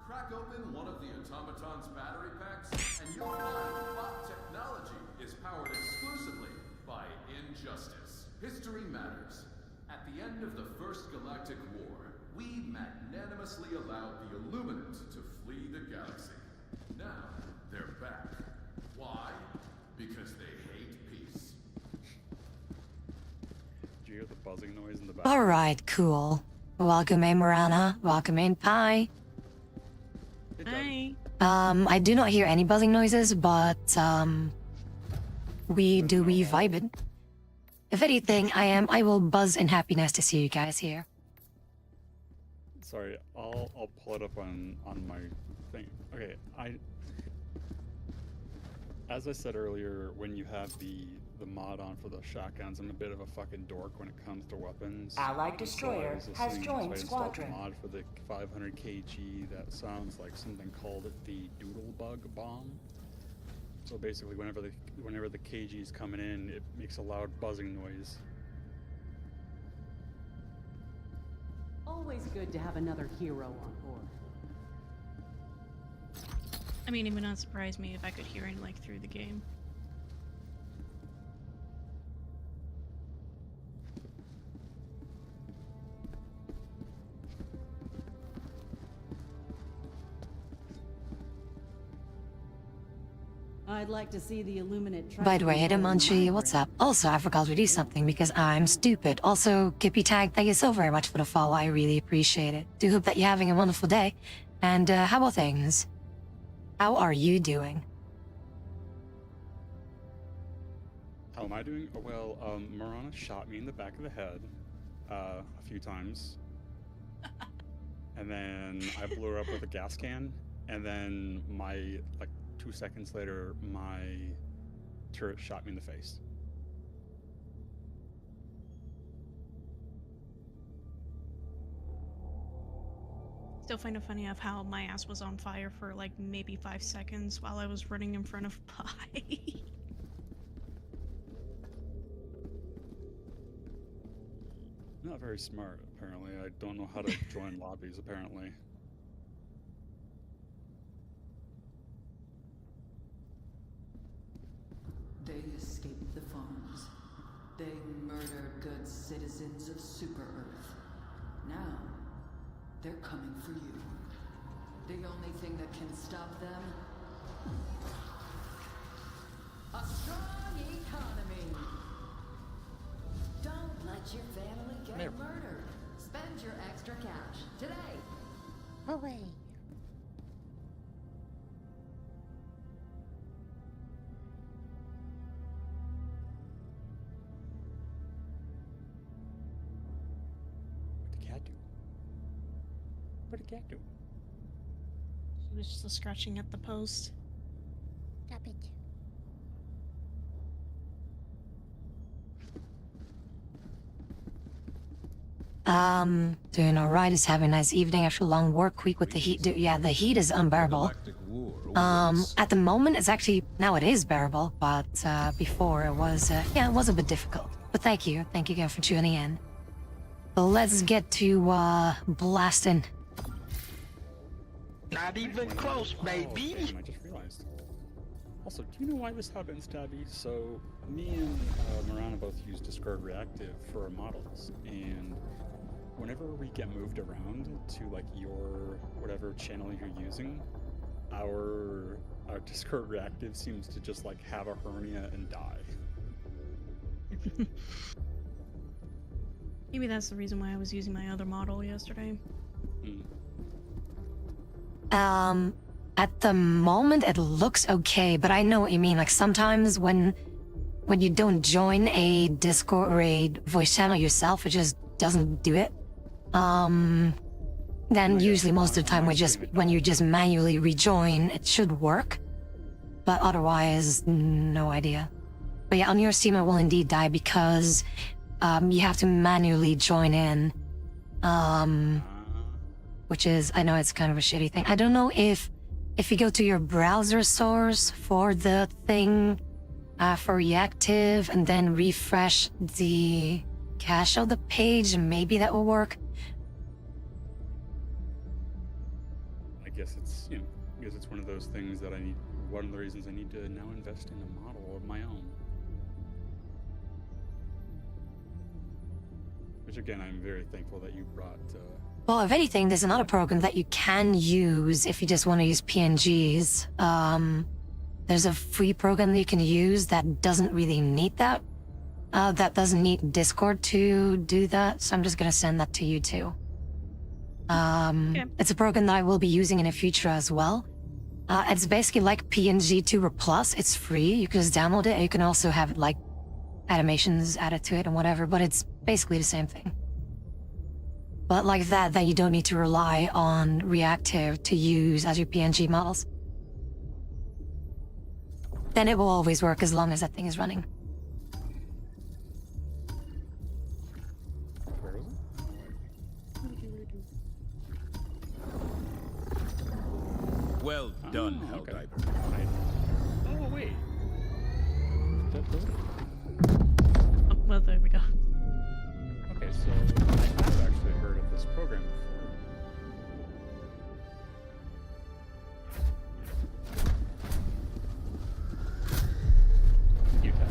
Crack open one of the automaton's battery packs, and you'll find bot technology is powered exclusively by injustice. History matters. At the end of the First Galactic War, we magnanimously allowed the Illuminant to flee the galaxy. Now, they're back. Why? Because they hate peace. Did you hear the buzzing noise in the back? Alright, cool. Welcome in, Marana. Welcome in, Pi. Hi. I do not hear any buzzing noises, but, we vibing. If anything, I will buzz in happiness to see you guys here. sorry. I'll pull it up on my thing. Okay, as I said earlier, when you have the mod on for the shotguns, I'm a bit of a fucking dork when it comes to weapons. Allied destroyer has joined so I installed squadron. a mod for the 500 kg that sounds like something called the Doodlebug bomb. So basically, whenever the kg is coming in, it makes a loud buzzing noise. Always good to have another hero on board. I mean, it would not surprise me if I could hear it like through the game. I'd like to see the Illuminate. By the way, hey Munchie, what's up? Also, I forgot to do something because I'm stupid. Also, Kippy Tag, thank you so very much for the follow. I really appreciate it. Do hope that you're having a wonderful day. And how about things? How are you doing? How am I doing? Oh, well, Marana shot me in the back of the head a few times. And then I blew her up with a gas can. And then 2 seconds later, my turret shot me in the face. Still find it funny of how my ass was on fire for like maybe 5 seconds while I was running in front of Pi. Not very smart, apparently. I don't know how to join lobbies, apparently. They escaped the farms. They murdered good citizens of Super Earth. Now, they're coming for you. The only thing that can stop them? A strong economy! Don't let your family get murdered. Spend your extra cash today. Away. What did cat do? She was just scratching at the post. Stop it. Doing alright. Just having a nice evening after a long work week with the heat. Yeah, the heat is unbearable. At the moment, it's actually, now it is bearable, but before it was, yeah, it was a bit difficult. But thank you again for tuning in. So let's get to, blasting. Not even close, baby. I just realized. Also, do you know why this happened, Stabby? So, me and Marana both use Discord Reactive for our models, and whenever we get moved around to like your whatever channel you're using, our Discord Reactive seems to just like have a hernia and die. Maybe that's the reason why I was using my other model yesterday. At the moment it looks okay, but I know what you mean. Like sometimes when you don't join a Discord or a voice channel yourself, it just doesn't do it. Then usually most of the time when you just manually rejoin, it should work. But otherwise, no idea. But yeah, on your Steam it will indeed die because you have to manually join in. Which is, I know it's kind of a shitty thing. I don't know if you go to your browser source for the thing, for reactive, and then refresh the cache of the page, maybe that will work. I guess it's, you know, I guess it's one of those things that I need, one of the reasons I need to now invest in a model of my own. Which again, I'm very thankful that you brought, Well, if anything, there's another program that you can use if you just want to use PNGs. There's a free program that you can use that doesn't really need that. That doesn't need Discord to do that, so I'm just gonna send that to you too. Okay. It's a program that I will be using in the future as well. It's basically like PNG Tuber Plus. It's free. You can just download it. You can also have like animations added to it and whatever, but it's basically the same thing. but like that you don't need to rely on reactive to use as your PNG models. Then it will always work as long as that thing is running. Where is it? Well done, Helldiver. Oh, wait. That does it. Oh, well, there we go. Okay, so I have actually heard of this program before. Utah.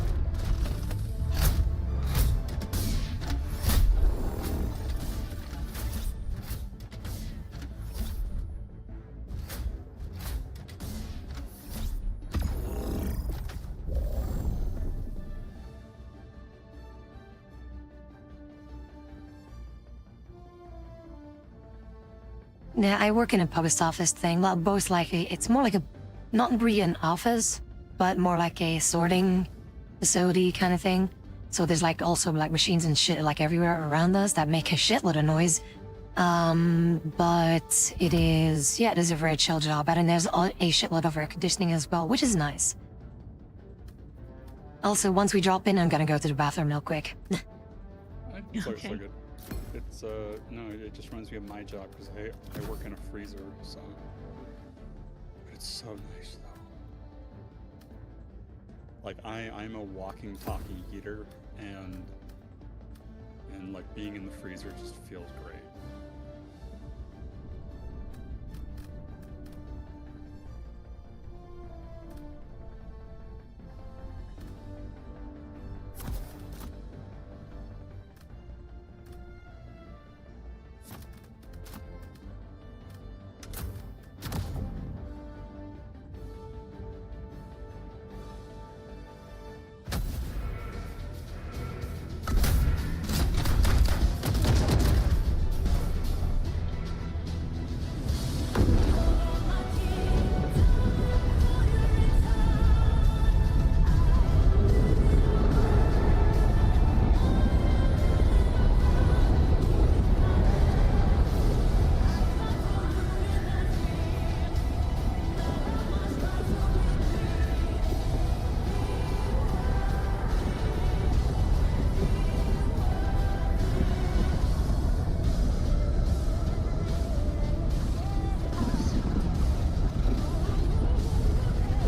Yeah, I work in a post office thing. Well, both like it's more like a, not really an office, but more like a sorting facility kind of thing. So there's like also like machines and shit like everywhere around us that make a shitload of noise. But it is a very chill job, and there's a shitload of air conditioning as well, which is nice. Also, once we drop in, I'm gonna go to the bathroom real quick. It's so good. It's no, it just reminds me of my job because I work in a freezer, so it's so nice though. Like I'm a walking, talking heater, and like being in the freezer just feels great.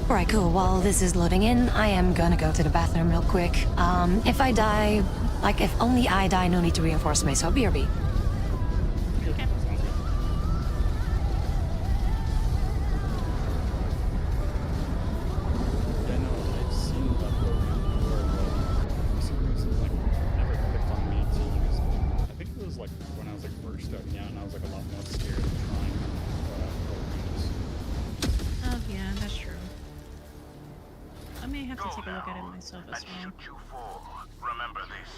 Alright, cool. While this is loading in, I am gonna go to the bathroom real quick. If I die, like if only I die, no need to reinforce me, so BRB. Remember this.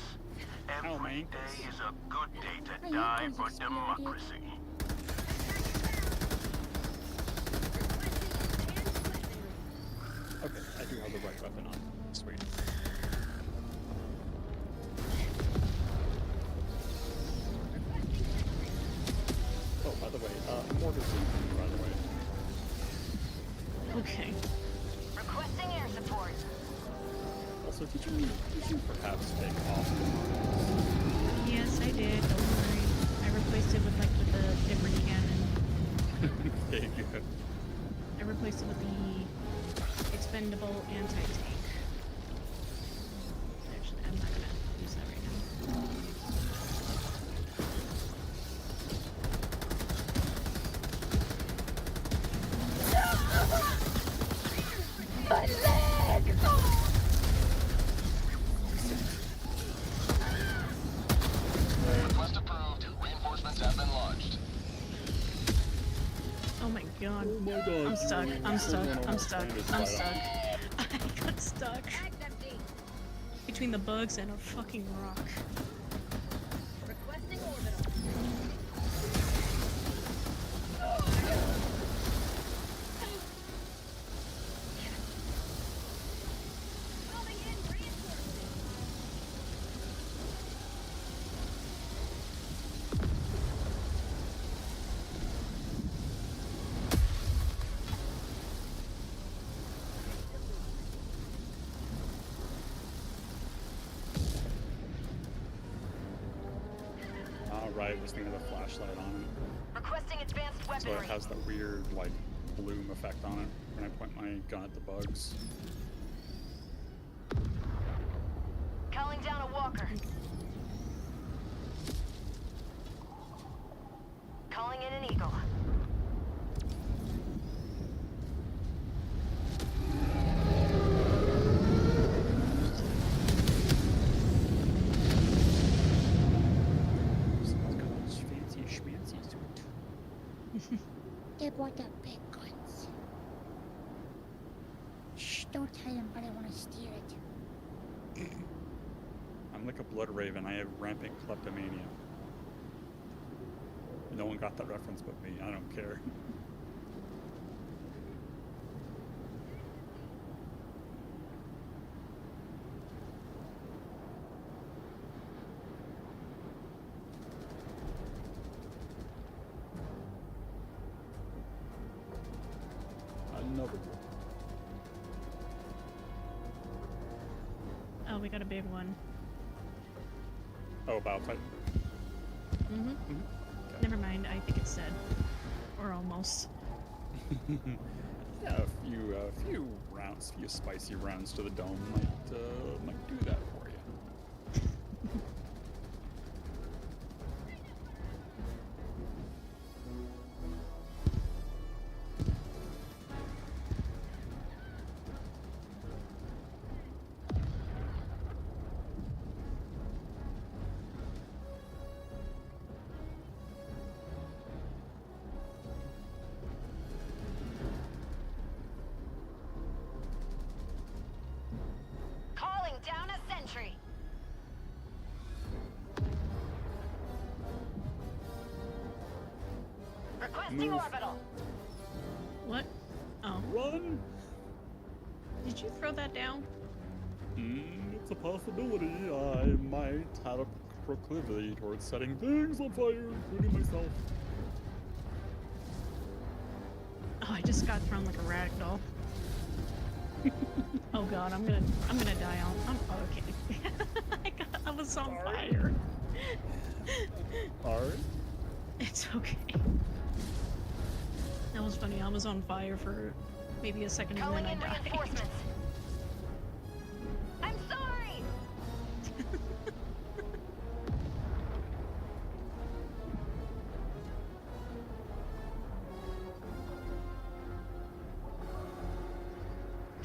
Every day is a good day to die for democracy. Okay, I do have the right weapon on. Sweet. Oh, by the way, mortar's in, by the way. Okay. Requesting air support. Also, did you perhaps take off? Yes, I did. Don't worry. I replaced it with a different cannon. Okay, good. I replaced it with the expendable anti-tank. Actually, I'm not gonna use that right now. My leg! Request approved. Reinforcements have been launched. Oh my god. Oh my god. I'm stuck. I'm stuck. I'm stuck. I'm stuck. I got stuck. Between the bugs and a fucking rock. Requesting orbital. right was thinking of the flashlight on Requesting advanced it. So weaponry. it has that weird, like, bloom effect on it when I point my gun at the bugs. Calling down a walker. Calling in an eagle. Fancy schmancy suit. They bought the big guns. Shh, don't tell them, but I want to steer it. I'm like a blood raven. I have rampant kleptomania. No one got that reference but me. I don't care. Another one. Oh, we got a big one. Oh, Biotype. Mm-hmm. Never mind, I think it's dead. Or almost. Yeah, a few rounds, few spicy rounds to the dome might do that for you. Calling down a sentry. Requesting Move. orbital. What? Oh. Run! Did you throw that down? It's a possibility. I might have a proclivity towards setting things on fire, including myself. Oh, I just got thrown like a rag doll. Oh god, I'm gonna die on. Oh, okay. I was on fire. Alright. It's okay. That was funny. I was on fire for maybe a second and Calling then I in died. reinforcements. I'm sorry.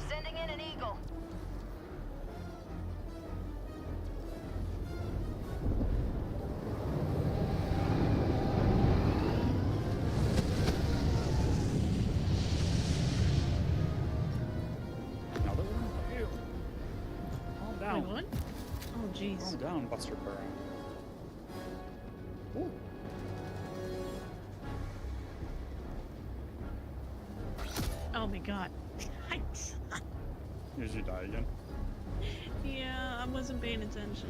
Sending in an eagle. Another one? Ew. Calm down. Wait, what? Oh, jeez. Calm down, Buster Burrow. Ooh. Oh my god. Did you die again? Yeah, I wasn't paying attention.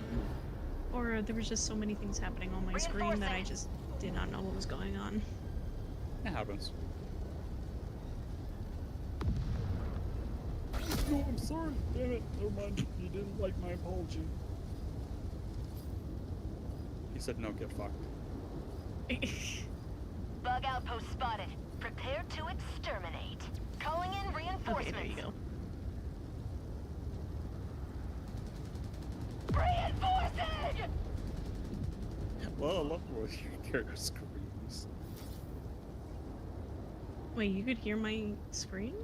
Or there was just so many things happening on my screen that I just did not know what was going on. It happens. No, I'm sorry. Damn it. Never mind. You didn't like my apology. He said no, get fucked. Bug outpost spotted. Prepare to exterminate. Calling in reinforcements. Okay, there you go. Reinforcing! Well, I love when your character screams. Wait, you could hear my screen?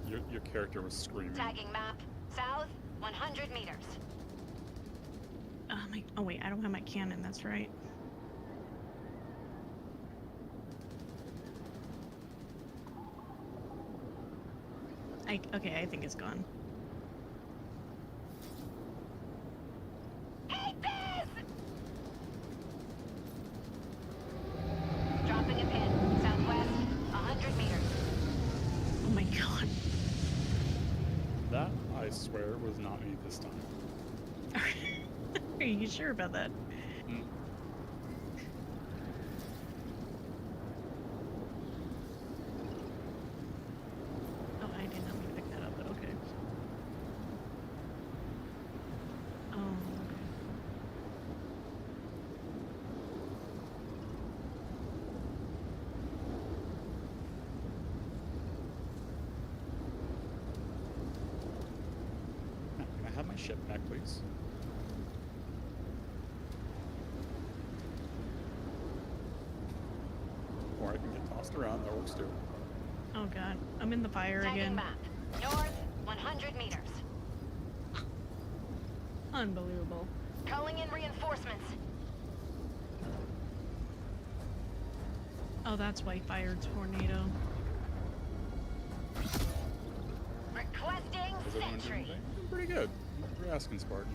Your character was screaming. Tagging map. South, 100 meters. Oh wait, I don't have my cannon, that's right. Okay, I think it's gone. Hate this! Dropping a pin. Southwest, 100 meters. Oh my god. That, I swear, was not me this time. Are you sure about that? Mm. Oh, I did not mean to pick that up, but okay. Oh, my ship back, please. Or I can get tossed around. That works too. Oh god, I'm in the fire Tagging again. map. North, 100 meters. Unbelievable. Calling in reinforcements. Oh, that's why fire tornado. Requesting How's everyone doing sentry. today? I'm pretty good. You're asking, Spartan.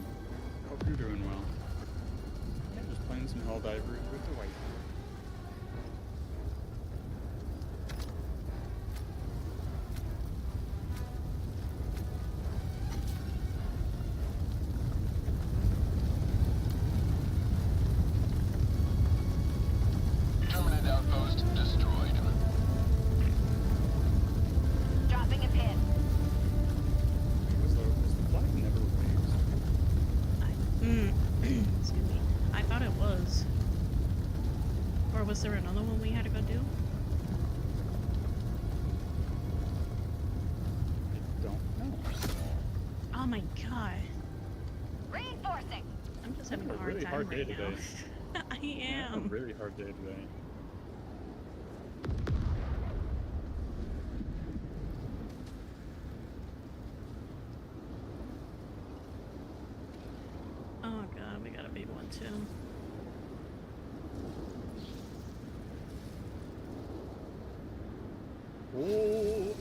Hope you're doing well. Yeah, just playing some Helldivers with the wife. Terminate outpost destroyed. Dropping a pin. Was the flag never raised? Excuse me. I thought it was. Or was there another one we had to go do? I don't know. Oh my god. Reinforcing. I'm just having a hard really time hard day right now. today. I A am. really hard day today. Oh god, we got a big one too. Oh,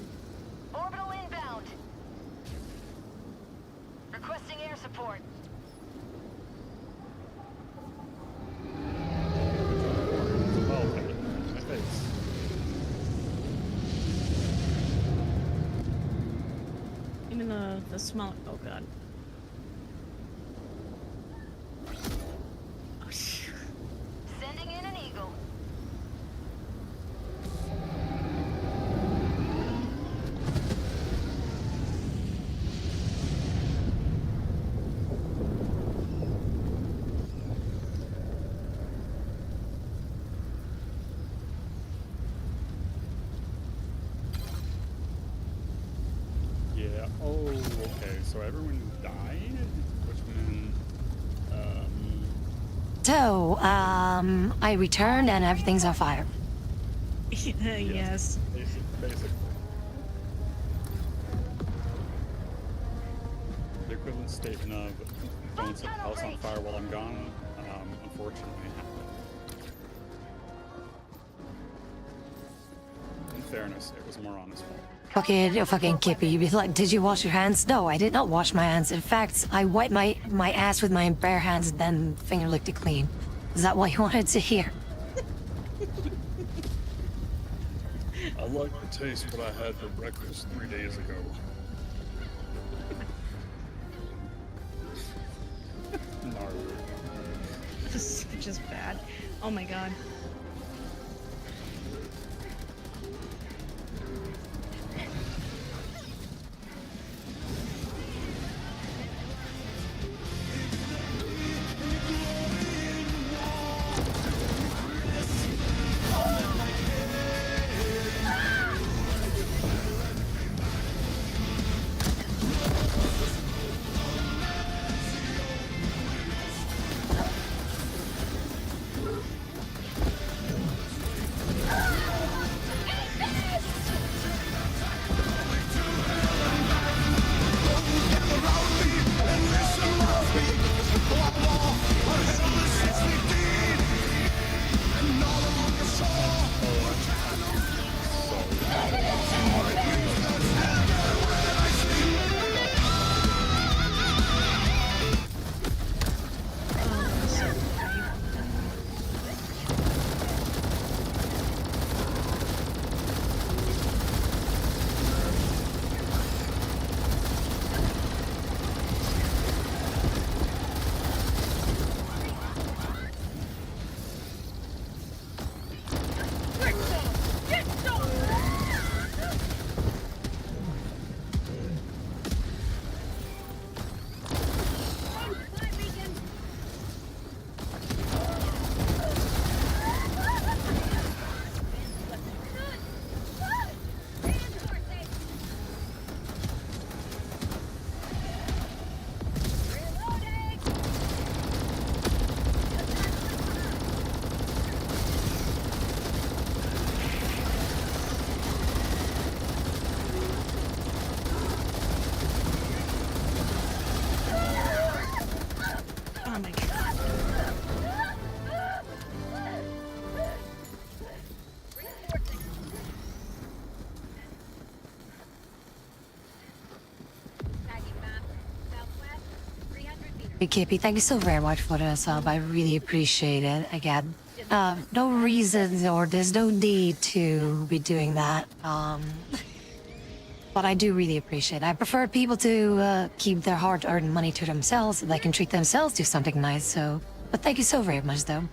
Orbital inbound. Requesting air support. well, my face. Even the smell. Oh god. Oh, shit. Sending in an eagle. Yeah. Oh, okay. So everyone died, which meant So, I returned and everything's on fire. Yes. basically. The equivalent statement of don't set the house on fire while I'm gone, unfortunately happened. In fairness, it was more honest fault. Fucking Kippy, you'd be like, did you wash your hands? No, I did not wash my hands. In fact, I wiped my ass with my bare hands and then finger licked it clean. Is that what you wanted to hear? I like to taste what I had for breakfast 3 days ago. Gnarly. This is just bad. Oh my god. Hey, Kippy, thank you so very much for the sub. I really appreciate it. Again, no reason or there's no need to be doing that. But I do really appreciate it. I prefer people to keep their hard-earned money to themselves so they can treat themselves to something nice, so... But thank you so very much, though.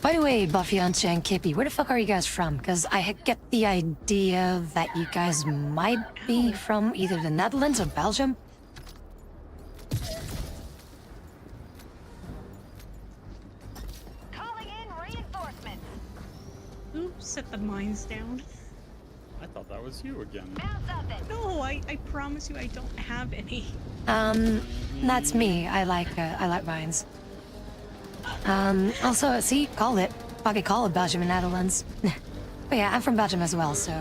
By the way, Buffy, Ancha, and Kippy, where the fuck are you guys from? Because I get the idea that you guys might be from either the Netherlands or Belgium. Calling in reinforcements. Oops, set the mines down. I thought that was you again. No, I promise you I don't have any. That's me. I like mines. Also, see, call it. Fucking call it Belgium and Netherlands. But ja, I'm from Belgium as well, so...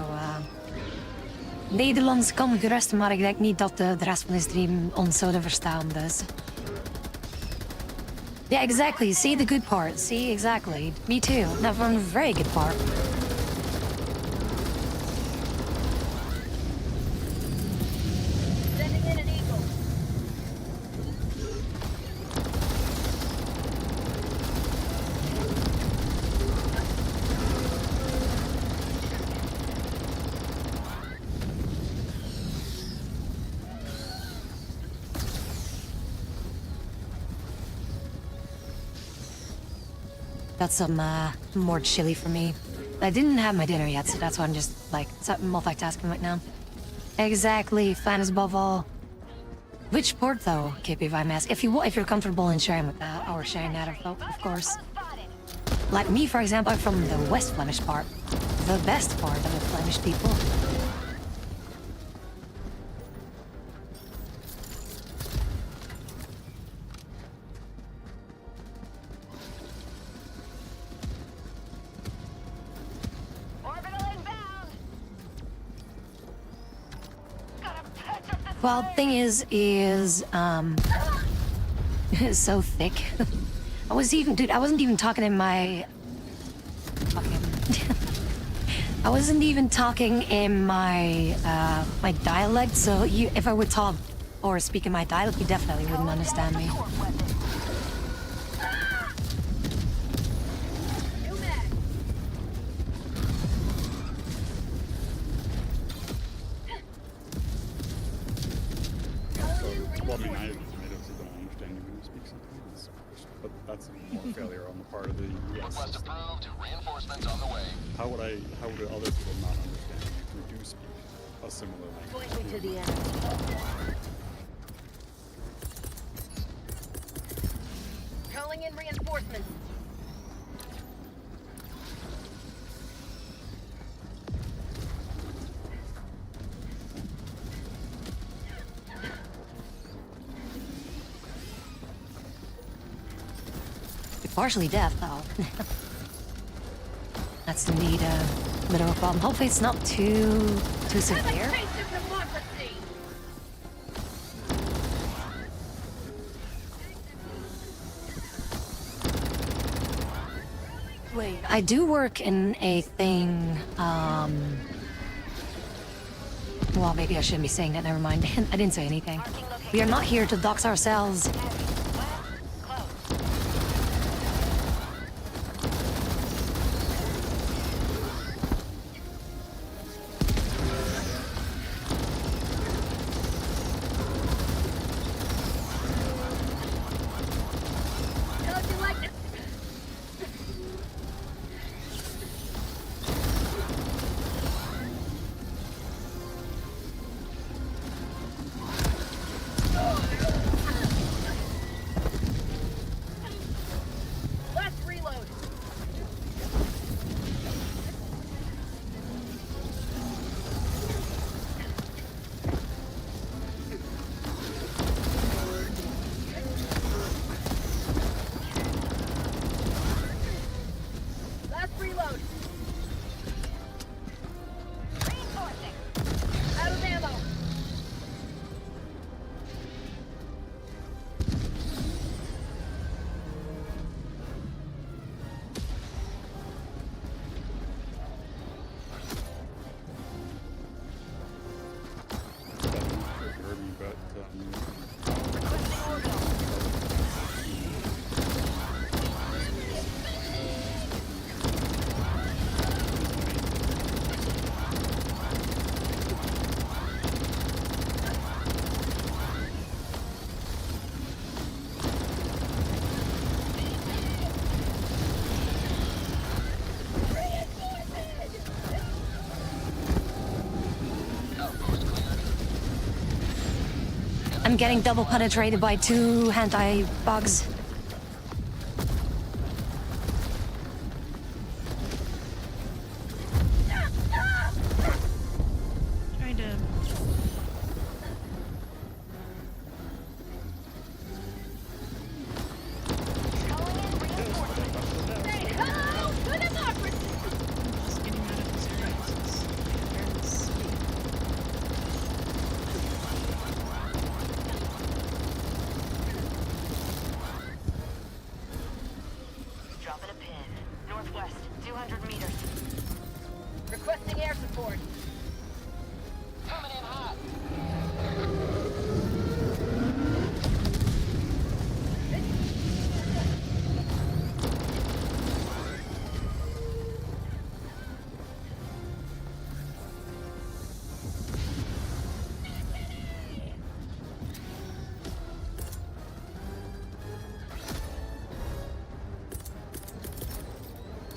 Nederlands kan gerust, maar ik denk niet dat de rest van de stream ons zouden verstaan, dus... Yeah, exactly. See the good part. See, exactly. Me too. Now, from a very good part. Sending in an eagle. That's some, more chili for me. I didn't have my dinner yet, so that's why I'm just, like, multitasking right now. Exactly, fan is above all. Which port, though, Kippy, if I may ask? If you're comfortable in sharing with that, or sharing that, of course. Like me, for example, I'm from the West Flemish part. The best part of the Flemish people. Well, thing is, it's so thick. I wasn't even talking in my... I wasn't even talking in my, my dialect, so if I would talk or speak in my dialect, you definitely wouldn't understand me. Well, I mean, I obviously don't understand you when you speak sometimes, but that's more failure on the part of the US. Request approved. Reinforcements on the way. How would other people not understand you who do speak a similar language? Point me to the enemy. Calling in reinforcements. Partially deaf, though. That's indeed a bit of a problem. Hopefully it's not too severe. Wait, I do work in a thing, well, maybe I shouldn't be saying that, never mind. I didn't say anything. We are not here to dox ourselves. I'm getting double penetrated by 2 hentai bugs. Trying to. Say hello to democracy! Just getting out of this area. This is barely safe. Dropping a pin. Northwest, 200 meters. Requesting air support. Coming in hot.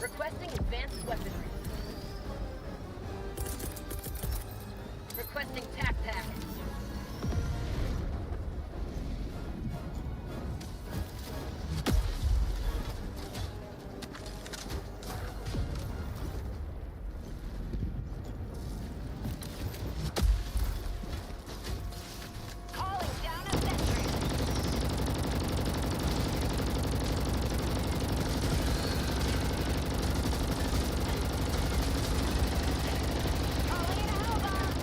Requesting advanced weaponry. Requesting tac pack. Calling down a sentry. Calling in a hellbomb.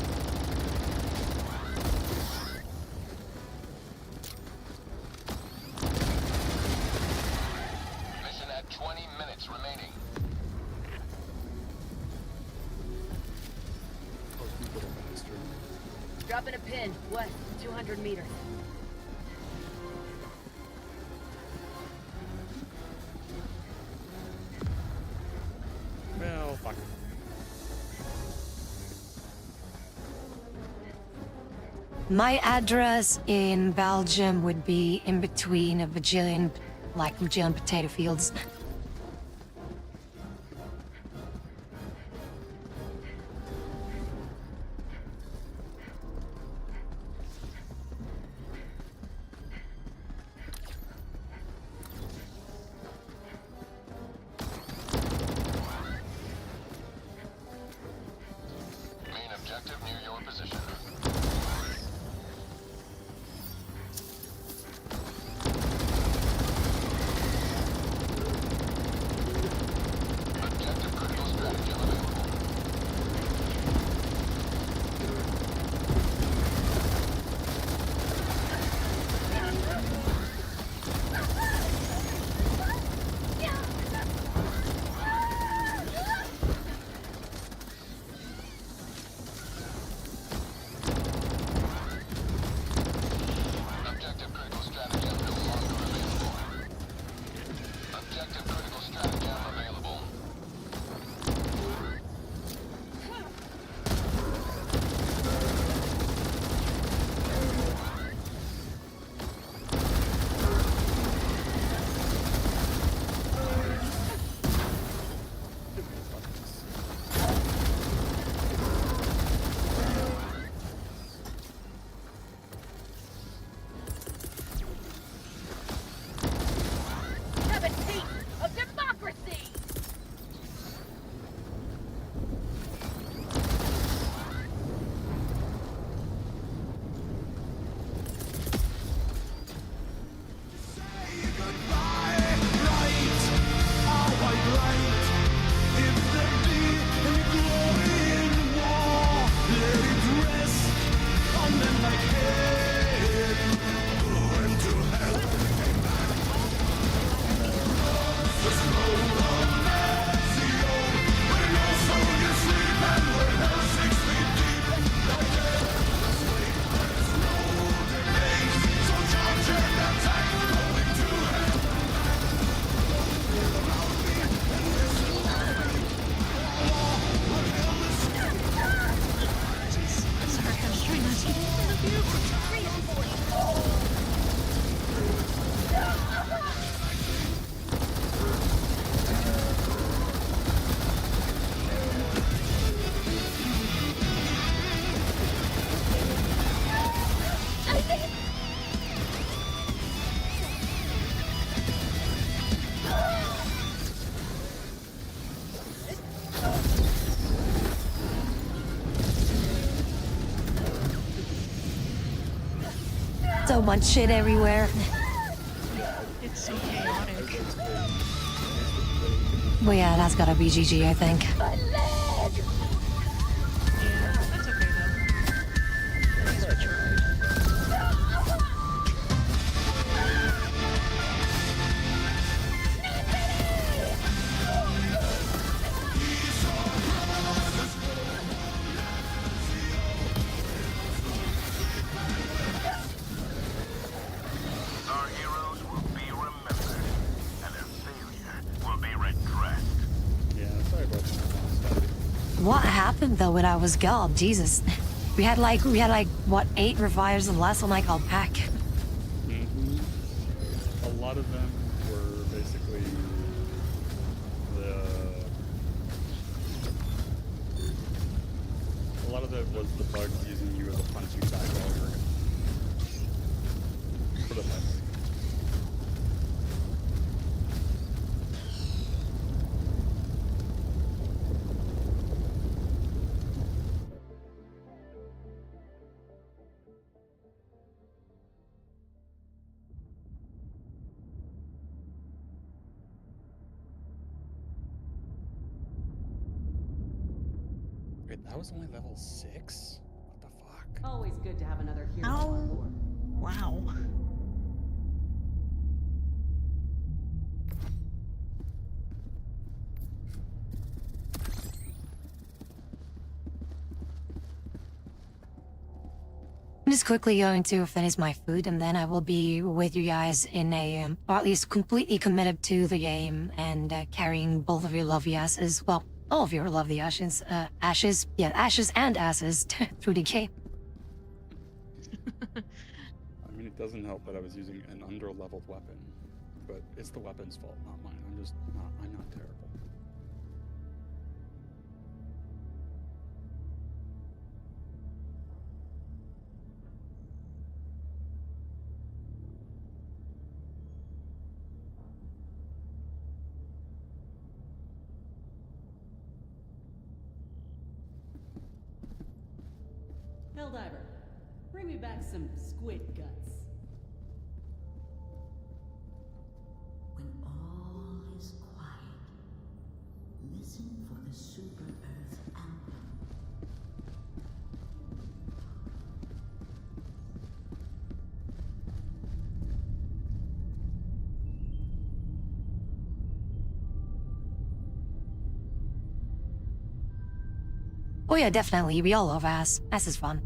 Mission at 20 minutes remaining. Dropping a pin. West, 200 meters. Well, fuck. My address in Belgium would be in between a bajillion, like bajillion potato fields. Main objective near your position. Objective critical stratagem available. So much shit everywhere. It's so chaotic. Well, yeah, that's gotta be GG, I think. Yeah, that's okay though. At least we tried. Our heroes will be remembered, and their failure will be redressed. Yeah, sorry about that. What happened though when I was gone? Jesus. We had like what, 8 revives and last one I called pack. Mm-hmm. A lot of them were basically a lot of it was the bugs using you as a punching bag while you were gone. For the best. Wait, that was only level 6? What the fuck? Always good to have another hero How? on board. Wow. I'm just quickly going to finish my food and then I will be with you guys in a, or at least completely committed to the game and carrying both of your lovely asses, well, all of your lovely ashes and asses through the game. I mean, it doesn't help that I was using an under-leveled weapon, but it's the weapon's fault, not mine. I'm not terrible. Helldiver, bring me back some squid guts. When all is quiet, listen for the Super Earth anthem. Oh yeah, definitely, we all love ass. Ass is fun.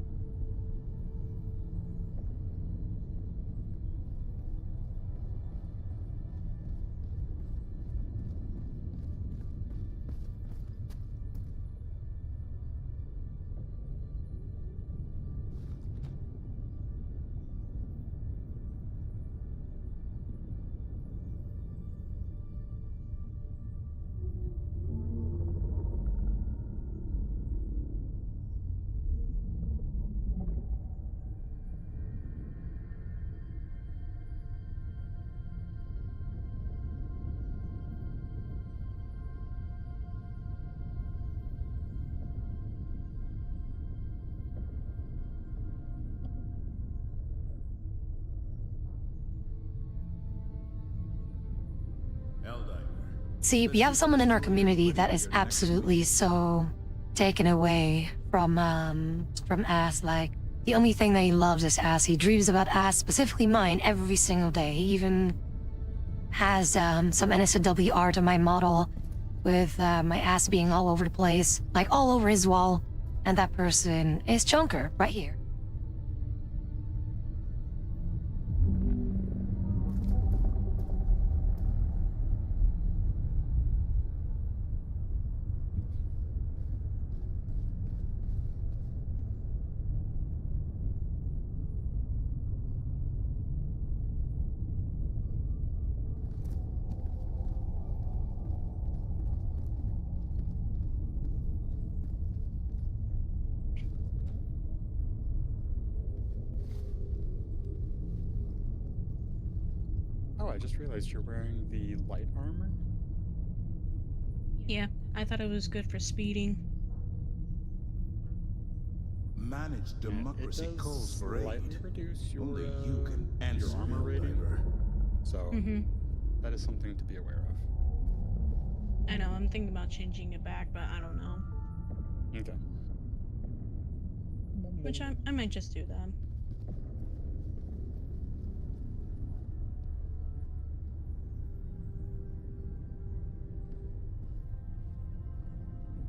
See, we have someone in our community that is absolutely so taken away from ass. Like, the only thing that he loves is ass. He dreams about ass, specifically mine, every single day. He even has some NSFW art of my model with my ass being all over the place, like all over his wall. And that person is Chunker, right here. Oh, I just realized you're wearing the light armor? Yeah, I thought it was good for speeding. managed democracy it does calls for aid. slightly reduce your, Only you can answer your armor rating. driver. So that is something to be aware of. I know, I'm thinking about changing it back, but I don't know. Okay. Which I might just do that.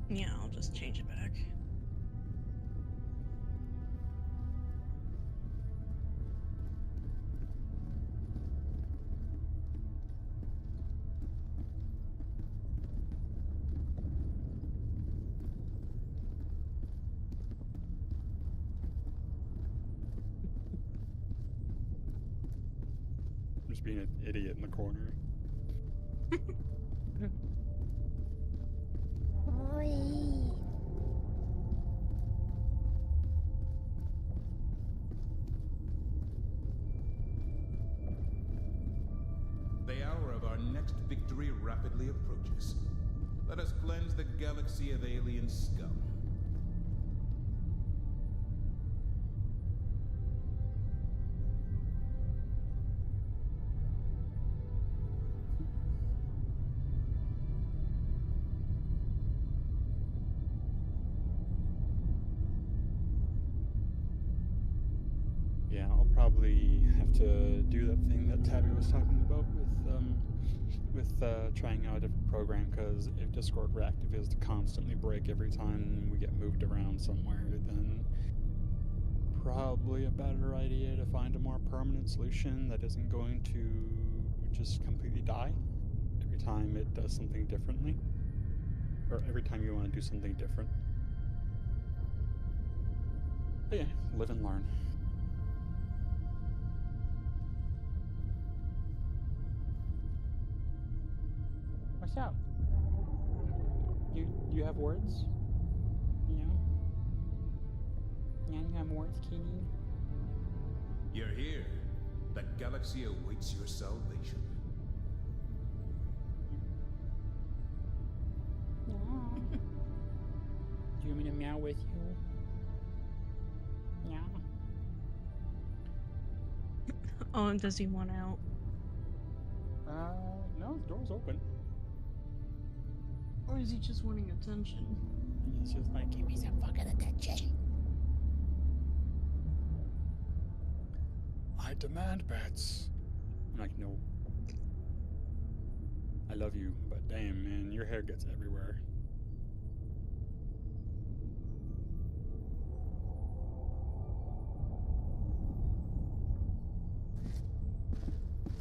Yeah, I'll just change it back. Just being an idiot in the corner. The hour of our next victory rapidly approaches. Let us cleanse the galaxy of alien scum. Yeah, I'll probably have to do that thing that Tabby was talking about with trying out a different program, because if Discord Reactive is to constantly break every time we get moved around somewhere, then probably a better idea to find a more permanent solution that isn't going to just completely die every time it does something differently, or every time you want to do something different. But yeah, live and learn. What's up? You have words? Yeah? Yeah, you have words, Kitty? You're here. The galaxy awaits your salvation. Yeah. Do you want me to meow with you? Yeah. Oh, and does he want out? No, the door's open. Or is he just wanting attention? He's just like, give me some fucking attention. I demand bets. I'm like, no. I love you, but damn, man, your hair gets everywhere.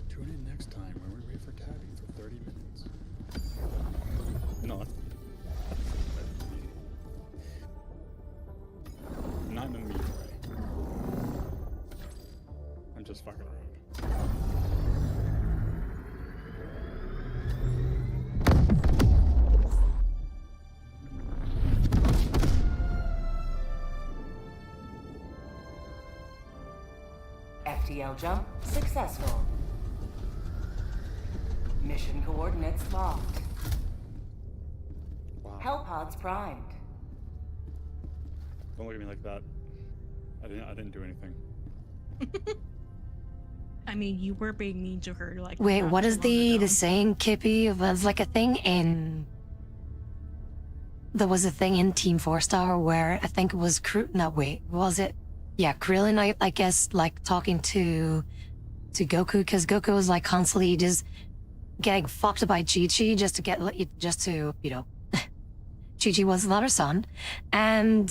Tune in next time where we wait for Tabby for 30 minutes. No, not in a mean way. I'm just fucking around. FTL jump successful. Mission coordinates locked. Wow. Hell pods primed. Don't look at me like that. I didn't do anything. I mean, you were being mean to her, like. Wait, not what too is long the ago. saying, Kippy? It was like a thing in. There was a thing in Team 4 Star where I think it was no, wait, was it? Yeah, Krillin, I guess, like talking to Goku, because Goku was like constantly just getting fucked by Chi-Chi just to, you know, Chi-Chi was not her son. And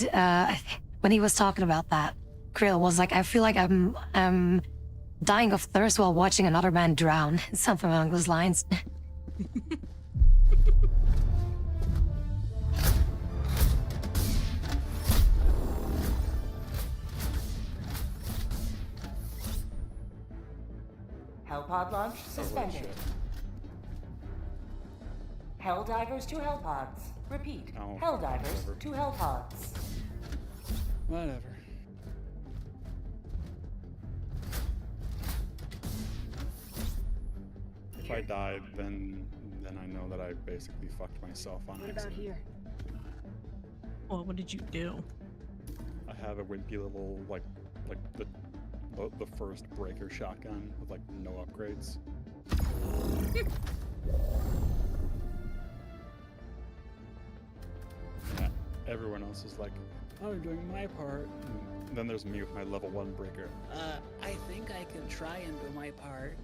when he was talking about that, Krill was like, I feel like I'm dying of thirst while watching another man drown. Something along those lines. Hell pod launch suspended. Hell divers to hell pods. Repeat. Oh, Hell divers whatever. to hell pods. Whatever. If I died, then I know that I basically fucked myself on What about accident. here? Well, what did you do? I have a wimpy little like the first breaker shotgun with like no upgrades. Yeah, everyone else is like, oh, I'm doing my part. And then there's me with my level 1 breaker. I think I can try and do my part.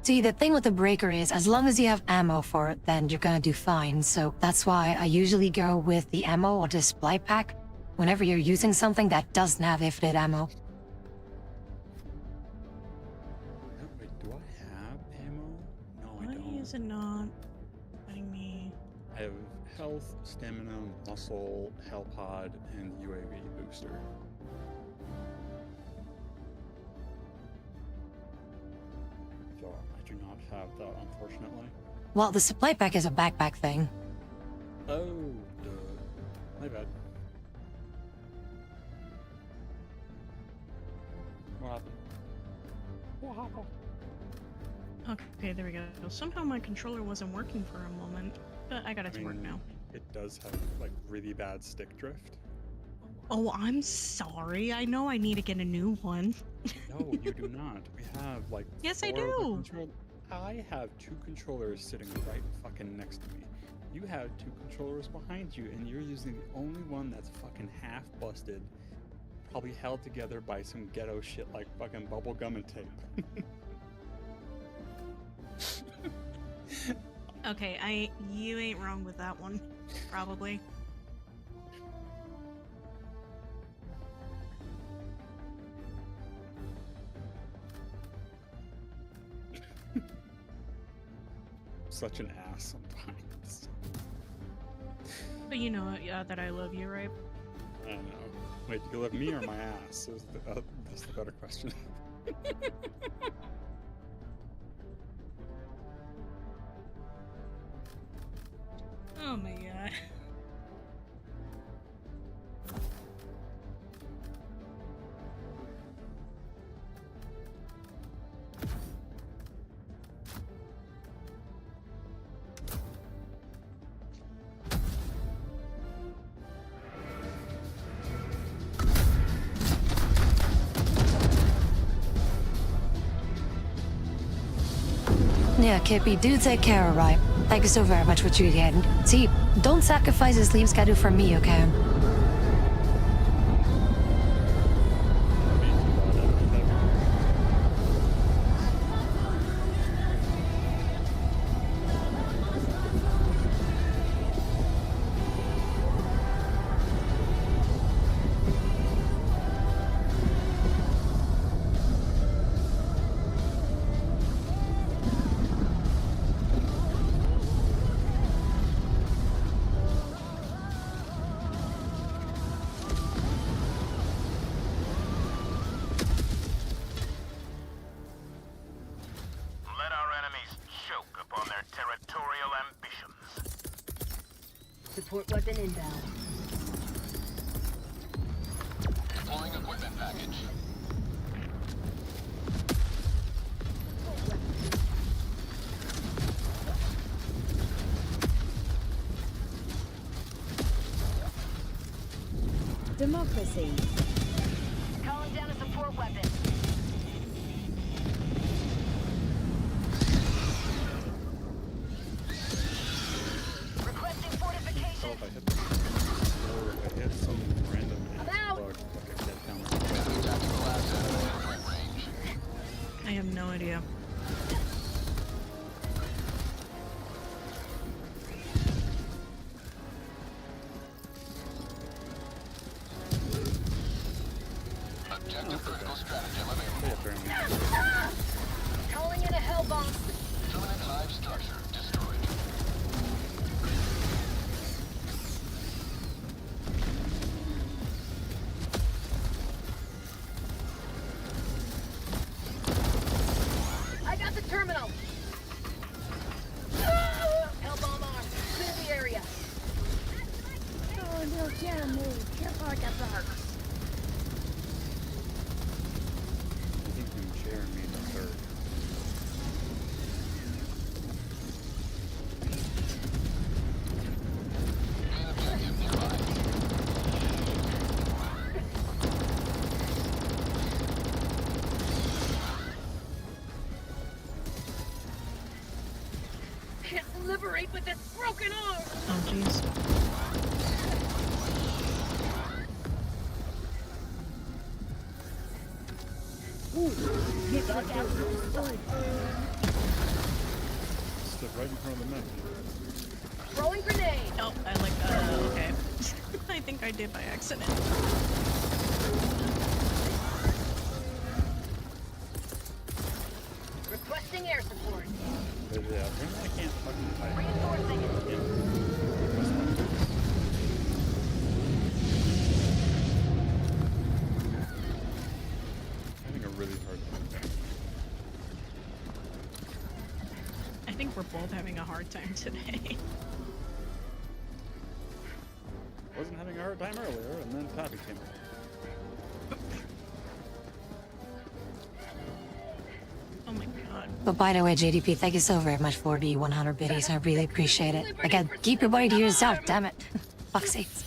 See, the thing with the breaker is, as long as you have ammo for it, then you're gonna do fine. So that's why I usually go with the ammo or display pack whenever you're using something that doesn't have infinite ammo. Wait, do I have ammo? No, I don't. Why is it not letting me? I have health, stamina, muscle, hell pod, and UAV booster. So I do not have that, unfortunately. Well, the supply pack is a backpack thing. Oh, duh. My bad. What happened? What happened? Okay, there we go. Somehow my controller wasn't working for a moment, but I got it to work now. It does have like really bad stick drift. Oh, I'm sorry. I know I need to get a new one. No, you do not. We have like. Yes, I 4 of the do. I have 2 controllers sitting right fucking next to me. You have 2 controllers behind you, and you're using the only one that's fucking half busted, probably held together by some ghetto shit like fucking bubble gum and tape. Okay, you ain't wrong with that one, probably. Such an ass sometimes. But you know that I love you, right? I don't know. Wait, do you love me or my ass? That's the better question. Oh my god. Yeah, Kippy, do take care, alright? Thank you so very much for what you did. See, don't sacrifice the sleep schedule for me, okay? Let our enemies choke upon their territorial ambitions. Support weapon inbound. Deploying equipment package. Democracy. Calling down a support weapon. Requesting fortification. Oh, if I hit them, or if I hit some random ass bug, like a dead down. I have no idea. Objective critical stratagem available. Calling in a hell bomb. Terminate hive structure destroyed. I got the terminal. Hell bomb armed. Clear the area. Oh no, can't move. Careful, I got dark. I think you can share me in the third. broken arm. Oh, jeez. Stood right in front of the map. Throwing grenade. Oh, okay. I think I did by accident. Requesting air support. Yeah, apparently I can't fucking type. Reinforcing it. Having a really hard time. I think we're both having a hard time today. Wasn't having a hard time earlier, and then Tabby came up. Oh my god. But by the way, JDP, thank you so very much for the 100 biddies. I really appreciate it. Again, keep your money to yourself, damn it. Fuck's sakes.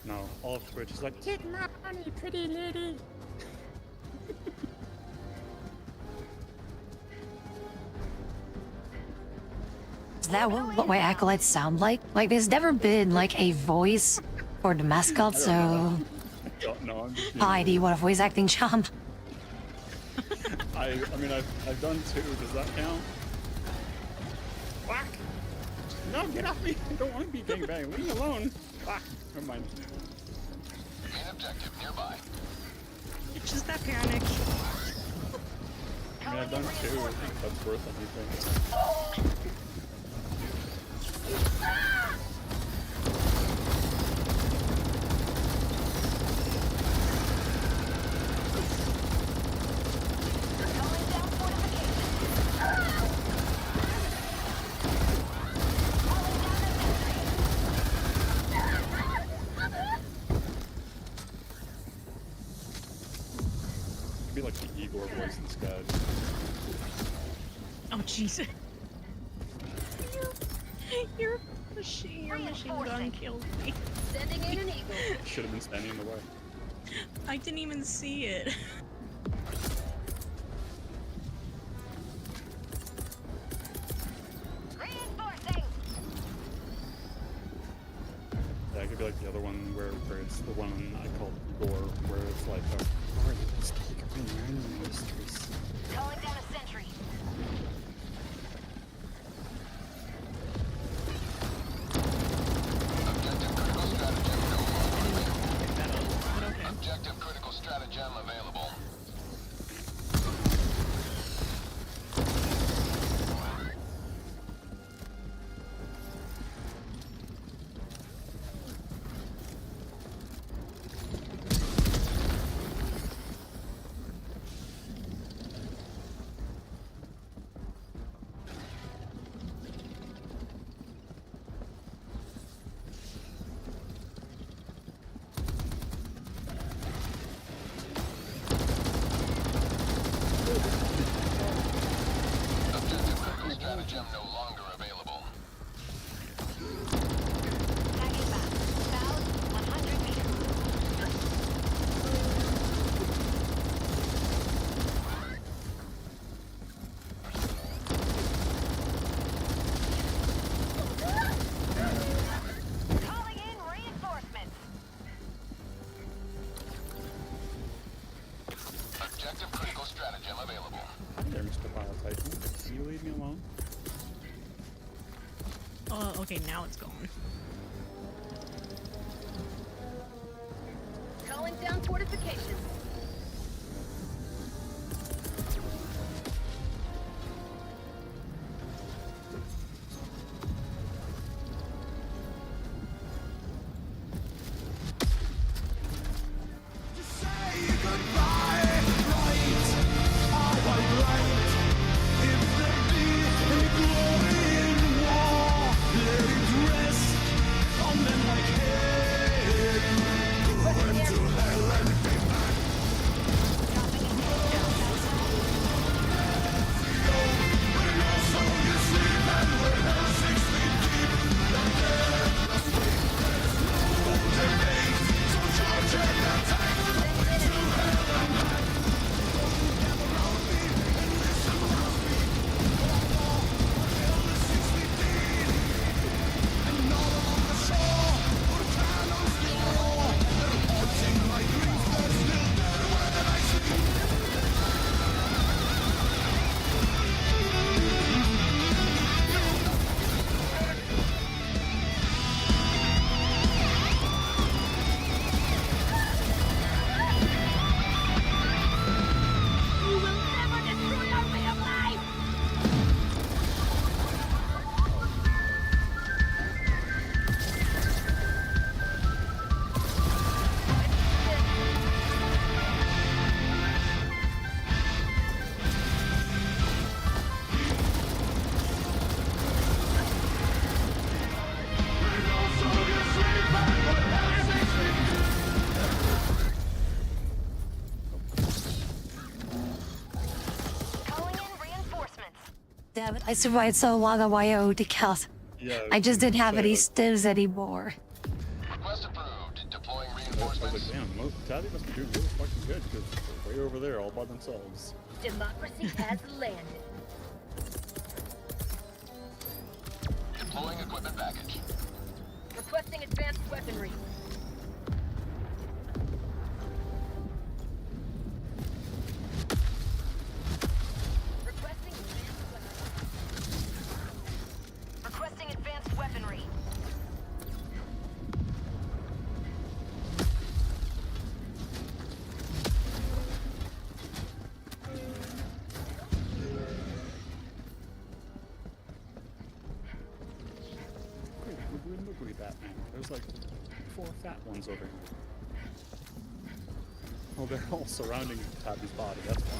No, all of Twitch is like, Take my money, pretty lady. Is that what my acolytes sound like? Like, there's never been, like, a voice for the mascot, so... No, I'm just Hi, do you want a voice acting job? I mean, I've done 2. Does that count? Fuck! No, get off me! I don't want to be gangbanged. Leave me alone. Fuck! Never mind. Main objective nearby. It's just that panic. I mean, I've done 2. I think that's worth anything. Be like the Igor voice in Scud. Oh, jeez. Your machine gun killed me. Sending in an eagle. Should have been standing in the way. I didn't even see it. Reinforcing. Yeah, it could be like the other one where it's the one I called Igor, where it's like, let's take a random mysteries. Calling down a sentry. Objective critical stratagem available. Objective critical stratagem no longer available. Tagging back. South 100 meters. Calling in reinforcements. Objective critical stratagem available. Hi there, Mr. Bio Titan. Can you leave me alone? Oh, okay, now it's gone. Calling down fortifications. Run to hell and be back. I survived so long on my own because Yeah, I just didn't have any so- stims anymore. Request approved. Deploying I reinforcements. was like, damn, Tabby must be doing really fucking good because they're way over there all by themselves. Democracy has landed. Deploying equipment package. Requesting advanced weaponry. Requesting advanced weaponry. Look at that, man. There's like 4 fat ones over here. Oh, they're all surrounding Tabby's body, that's why.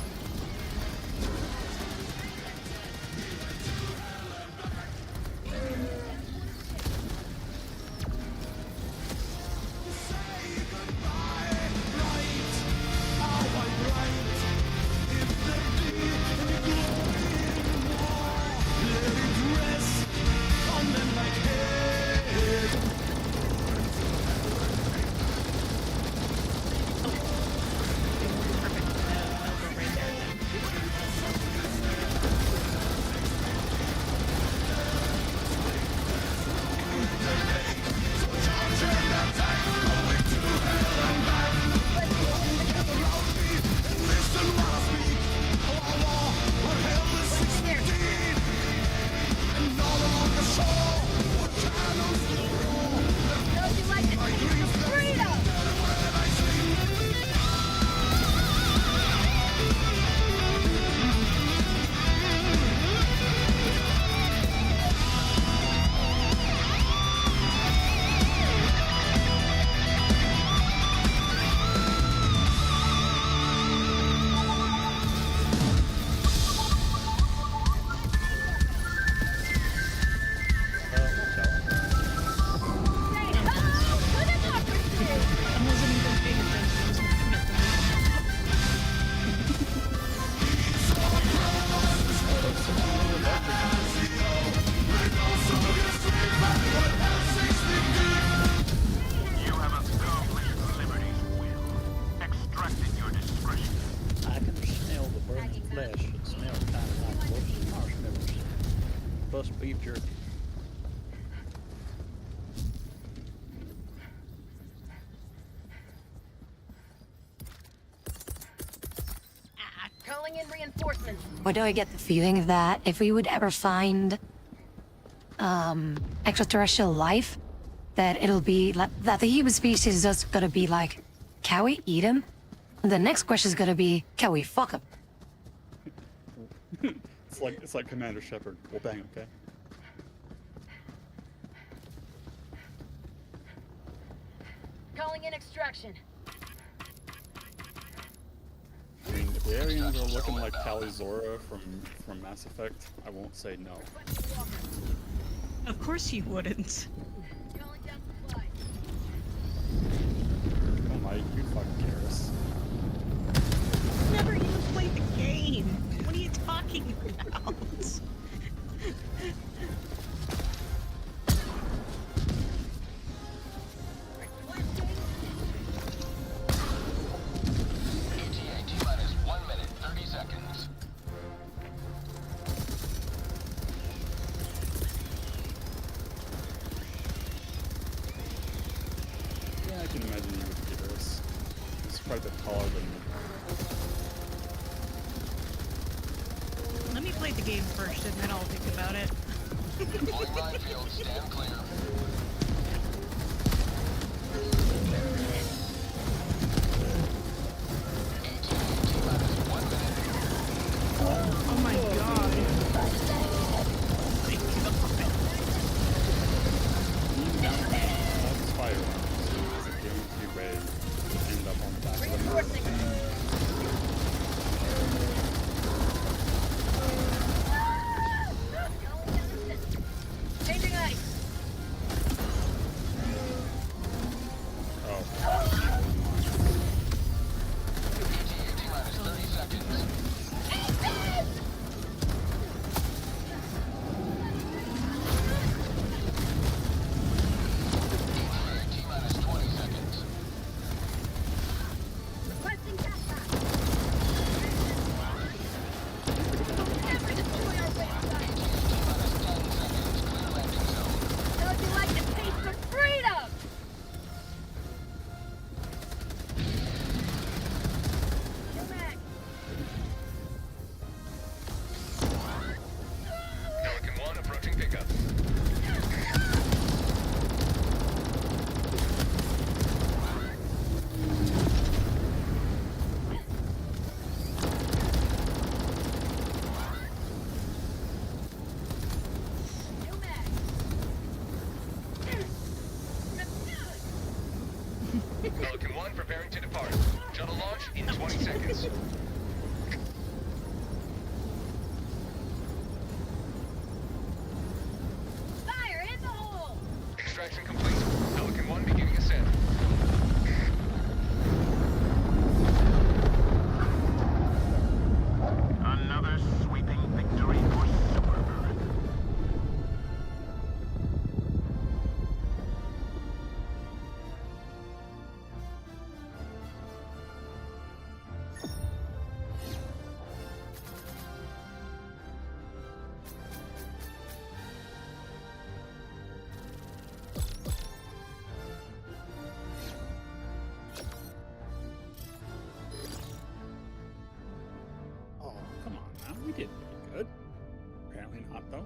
You have accomplished liberty's will. Extracted your discretion. I can smell the burning flesh. It smells kind of like roasted marshmallows. Plus beef jerky. Calling in reinforcements. Why do I get the feeling that if we would ever find extraterrestrial life, that it'll be like that the human species is just gonna be like, can we eat him? And the next question is gonna be, can we fuck him? It's like Commander Shepard. Well, bang, okay? Calling in extraction. I mean, if the aliens are looking like Tali Zora from Mass Effect, I won't say no. Of course you wouldn't. Oh my, you fucking Garrus. Never even played the game. What are you talking about? ETA T-minus 1 minute, 30 seconds. Yeah, I can imagine you with Garrus. He's quite a bit taller than me. Let me play the game first, and then I'll think about it. Deploying minefield, stand clear. Oh my god. That's fire. It's a guaranteed way to end up on the back of the map. Changing ice. Pelican 1 preparing to depart. Shuttle launch in 20 seconds. Fire in the hole! Extraction complete. Pelican 1 beginning ascent. Another sweeping victory for Super Earth. Oh, come on now. We did pretty good. Apparently not, though.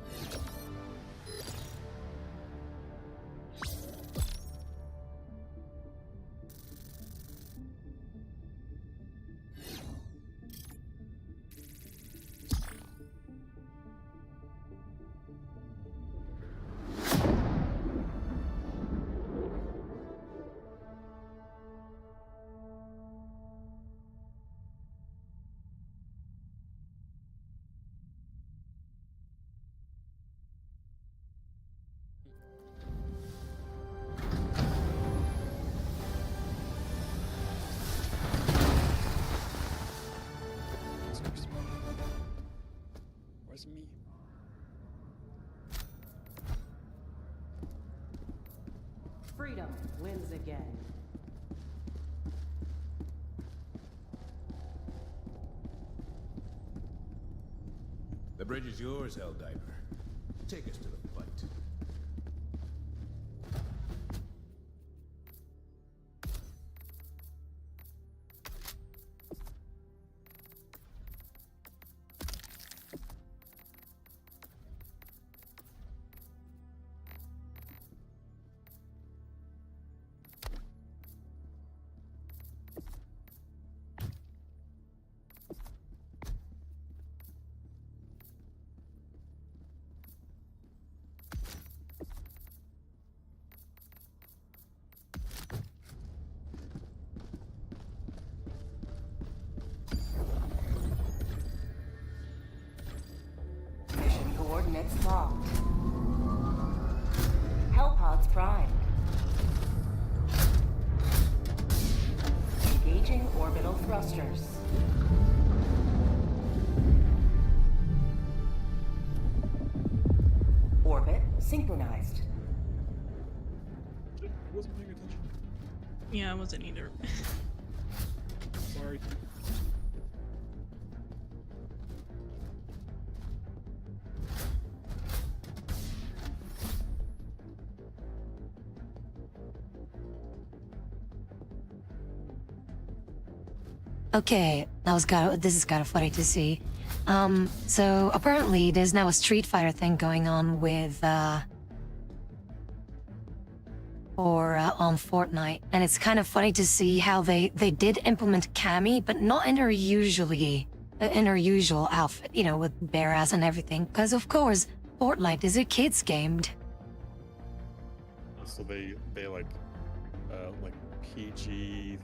Excuse me. Wasn't me. Freedom wins again. The bridge is yours, Helldiver. Take us to the fight. Mission coordinates locked. Hellpods primed. Engaging orbital thrusters. Orbit synchronized. I wasn't paying attention. Yeah, I wasn't either. Sorry. Okay, this is kind of funny to see. So apparently there's now a Street Fighter thing going on with, on Fortnite, and it's kind of funny to see how they did implement Cammy, but not in her usual outfit, you know, with bare ass and everything, because of course, Fortnite is a kids game. So they like PG,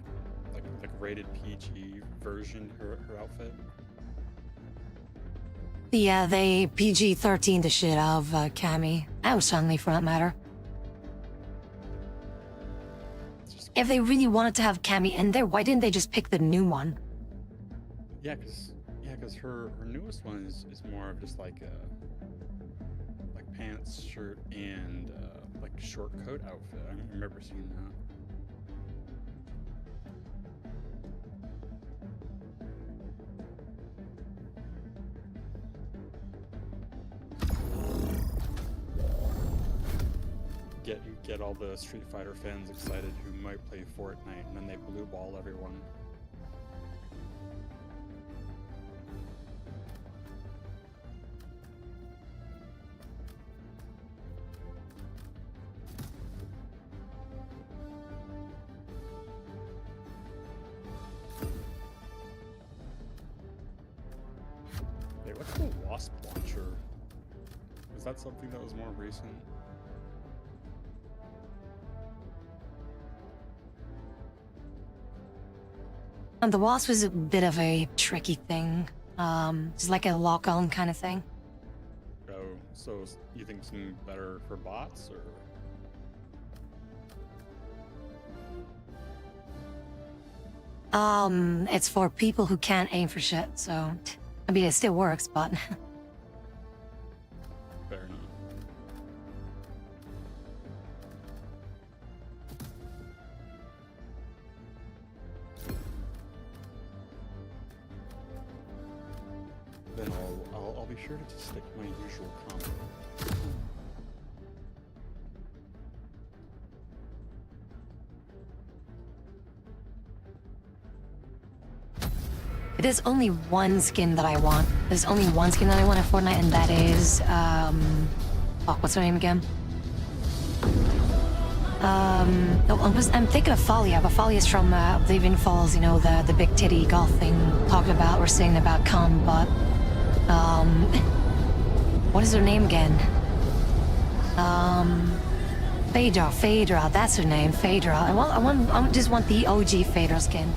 like rated PG version her outfit. Yeah, they PG-13 the shit out of Cammy. And Chun-Li for that matter. If they really wanted to have Cammy in there, why didn't they just pick the new one? Yeah, cause her newest one is more of just like pants, shirt, and like short coat outfit. I remember seeing that. Get all the Street Fighter fans excited who might play Fortnite, and then they blue ball everyone. Hey, what's the Wasp launcher? Is that something that was more recent? And the wasp was a bit of a tricky thing. It's like a lock-on kind of thing. Oh, so you think something better for bots, or? It's for people who can't aim for shit, so... I mean, it still works, but... Fair enough. Then I'll be sure to just stick to my usual combo. There's only one skin that I want. There's only one skin that I want in Fortnite, and that is, fuck, what's her name again? I'm thinking of Falia, but Falia's from Oblivion Falls, you know, the big titty goth thing talked about, or saying about cum, but, what is her name again? Phaedra, that's her name, Phaedra. I just want the OG Phaedra skin.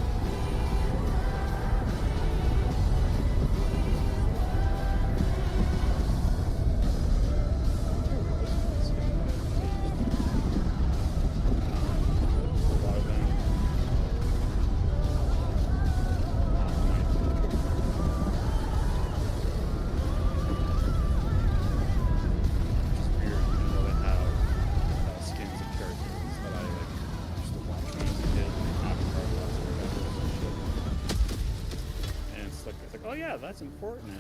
That's important.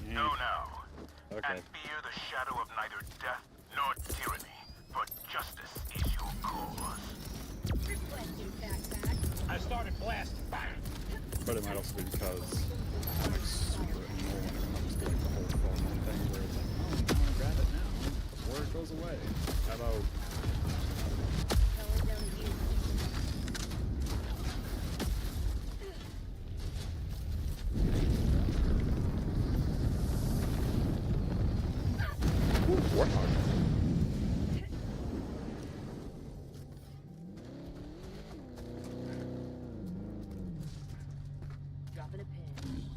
Know now. Okay. And fear the shadow of neither death nor tyranny, for justice is your cause. I started blasting. But it might also be because I'm like super anal when it comes to like the whole phone thing, where it's like, oh, I want to grab it now before it goes away. How about? Warthog.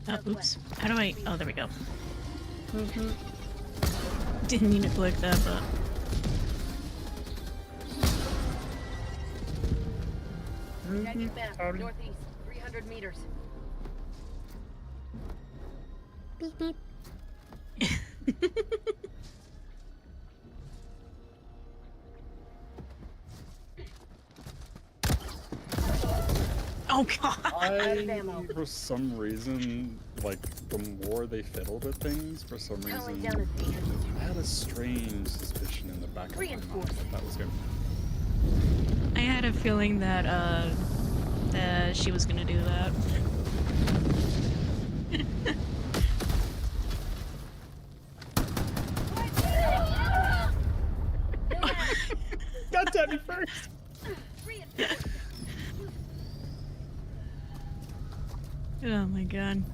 Oh, oops. How do I... Oh, there we go. Didn't mean to click that, but... Jagged map, northeast, 300 meters. Beep beep. Oh god! For some reason, like, the more they fiddled with things, for some reason, I had a strange suspicion in the back of my mind that was him. I had a feeling that, that she was gonna do that. Got Debbie first! Oh my god.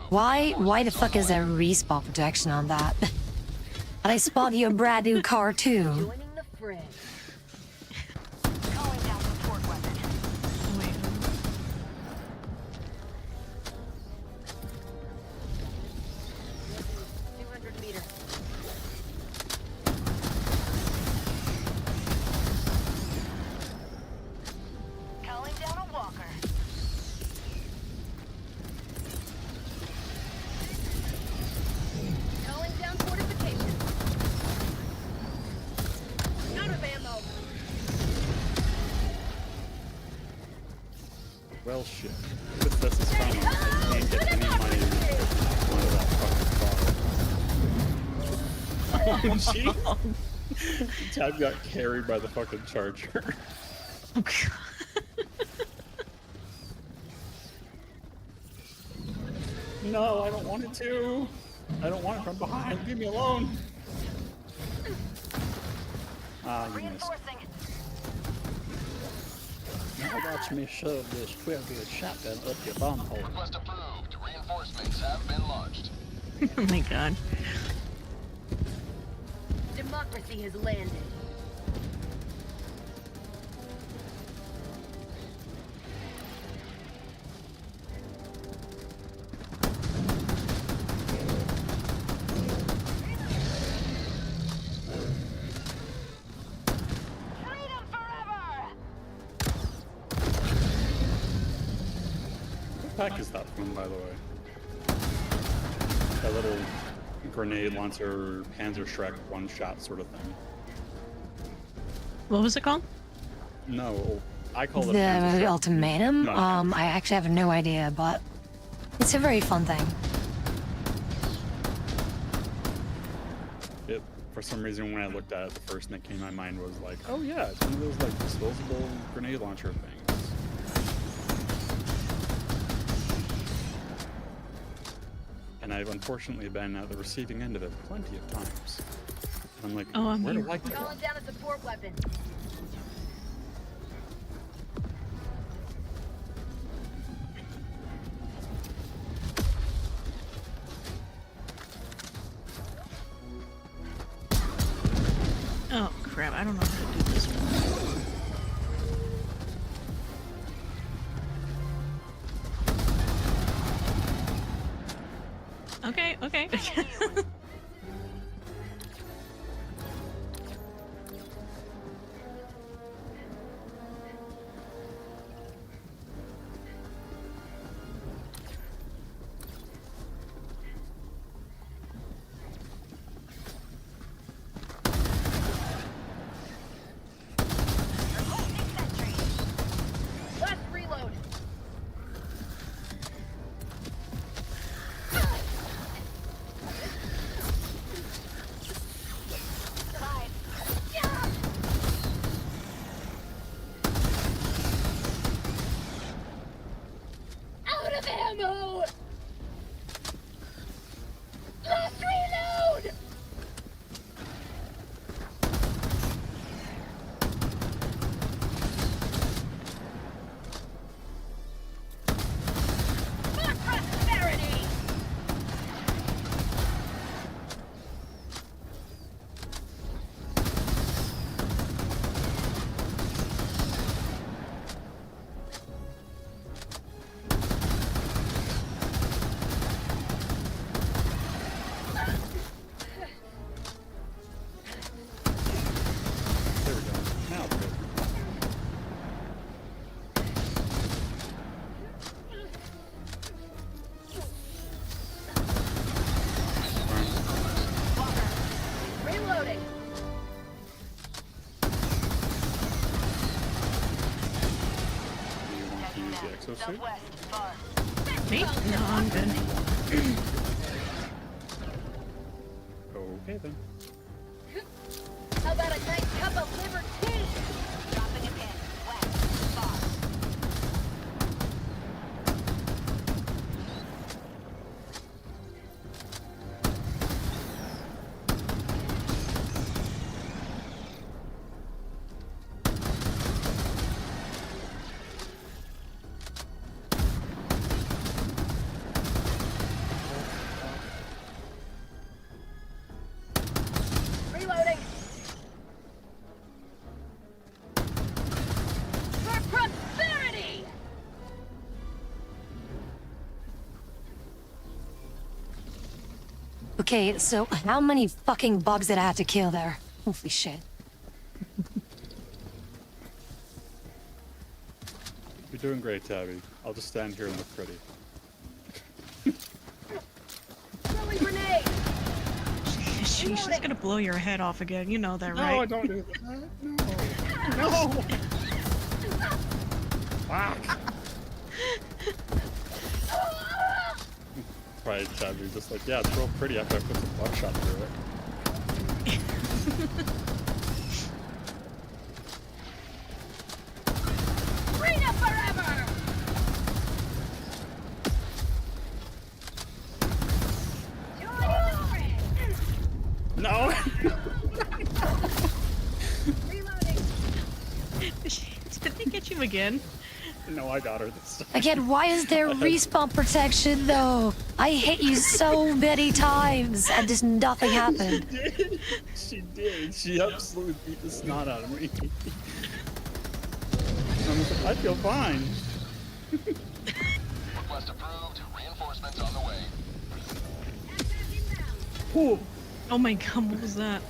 Why the fuck is there respawn protection on that? And I spot you a brand new car too. Joining the fray. Calling down support weapon. Wait. 200 meters. Calling down a walker. Calling down fortification. Out of ammo. Well, shit. If this is fun, I can't get any of my one of that fucking car. Oh, gee. Tab got carried by the fucking charger. Oh god. No, I don't want it to. I don't want it from behind. Leave me alone. Ah, you missed. Now watch me shove this 12-gauge shotgun up your bum hole. Request approved. Reinforcements have been launched. Oh my god. Democracy has landed. pack is that from, by the way? That little grenade launcher, Panzer Shrek one-shot sort of thing. What was it called? No, I call it a The Panzer Shrek. ultimatum? No, I actually have no idea, but it's a very fun thing. It, for some reason, when I looked at it, the first thing that came to my mind was like, oh yeah, it's one of those like disposable grenade launcher things. And I've unfortunately been at the receiving end of it plenty of times. And I'm like, Oh, I'm where do here. I get Calling one? down a support weapon. Oh crap! I don't know how to do this one. Okay. Okay. Last reload. Out of ammo! Last reload! For prosperity. There we go. Now it's good. Reloading. Do you want to use the exosuit? Me? No, I'm good. Okay then. How about a nice cup of liver tea? Dropping a pin. West. Boss. Reloading. For prosperity. Okay, so how many fucking bugs did I have to kill there? Holy shit. You're doing great, Tabby. I'll just stand here and look pretty. Silly grenade. She's just gonna blow your head off again. You know that, No, right? I don't do that. No. No. Fuck. Right, Tabby. Just like, yeah, it's real pretty after I put some buckshot through it. Freedom forever. No. Reloading. Did they get you again? No, I got her this time. Again, why is there respawn protection though? I hit you so many times and just nothing happened. She did. She did. She absolutely beat the snot out of me. I was like, I feel fine. Request approved. Reinforcements on the way. Ooh, Oh my god, what was that?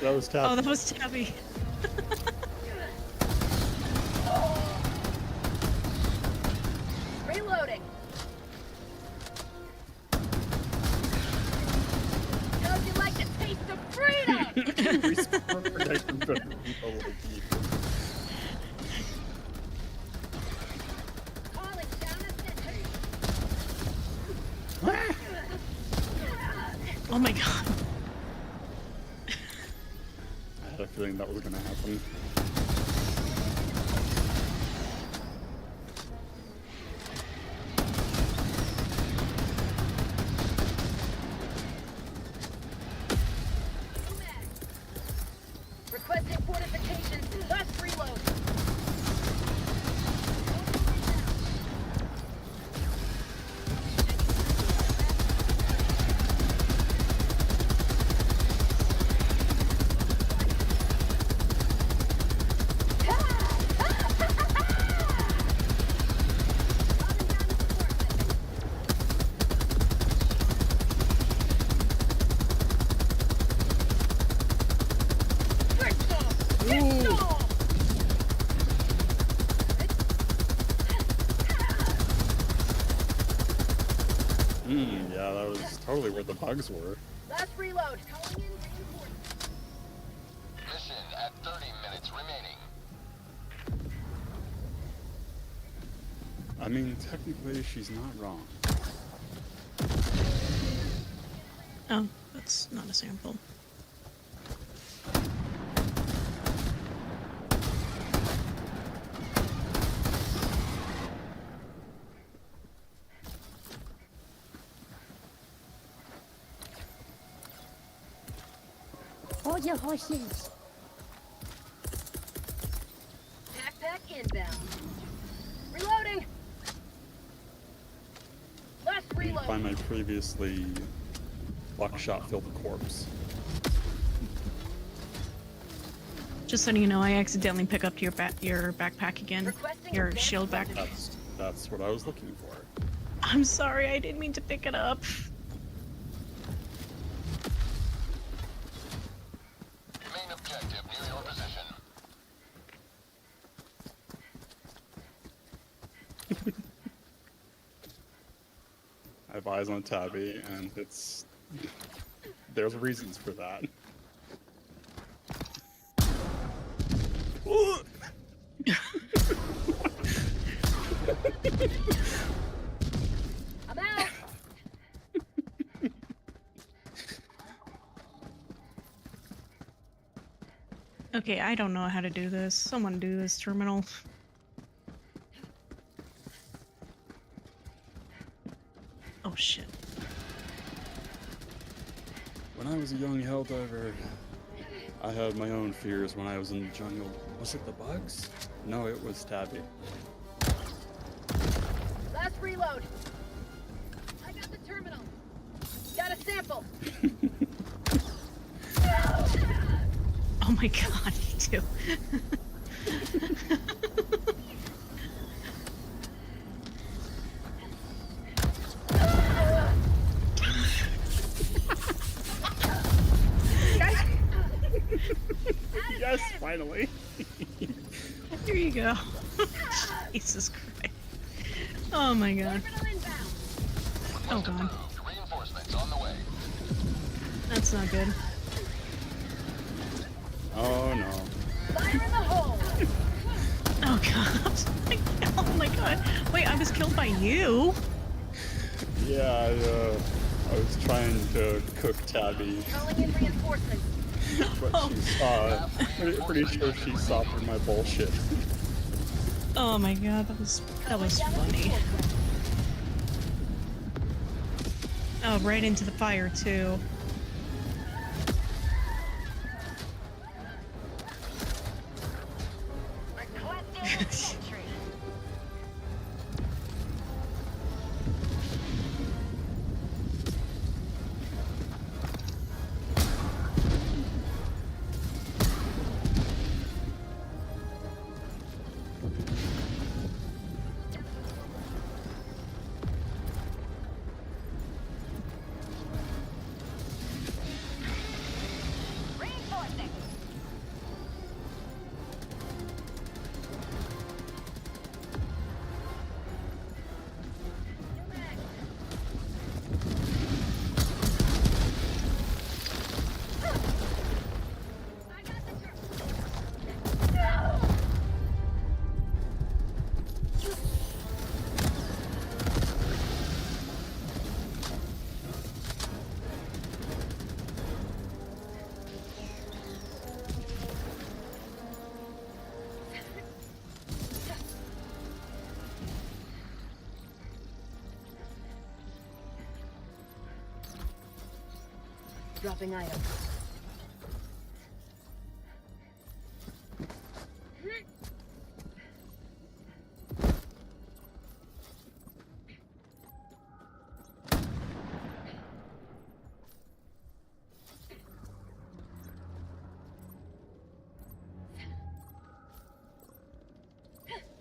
that was tough. Oh, that was Tabby. Reloading. had a feeling that was gonna happen. Requesting fortifications. Last reload. Yeah, that was totally where the bugs were. Last reload. Mission at 30 minutes remaining. I mean, technically, she's not wrong. Oh, that's not a sample. Hold your horses. Backpack inbound. Reloading. Last reload. Find my previously buckshot-filled corpse. Just so you know, I accidentally pick up your backpack again. Your shield backpack. That's what I was looking for. I'm sorry, I didn't mean to pick it up. Main objective near your position. I have eyes on Tabby, and it's... there's reasons for that. I'm out. Okay, I don't know how to do this. Someone do this terminal. Oh shit. When I was a young helldiver, I had my own fears when I was in the jungle. Was it the bugs? No, it was Tabby. Last reload. I got the terminal. Got a sample. Oh my god, me too. Yes, finally. Here you go. Jesus Christ. Oh my god. Oh god. Reinforcements on the way. That's not good. Oh no. Fire in the hole. Oh god. Oh my god. Wait, I was killed by you? Yeah, I was trying to cook Tabby, Calling in reinforcements. but she saw. Pretty sure she saw through my bullshit. Oh my god, that was funny. Oh, right into the fire too. Dropping item.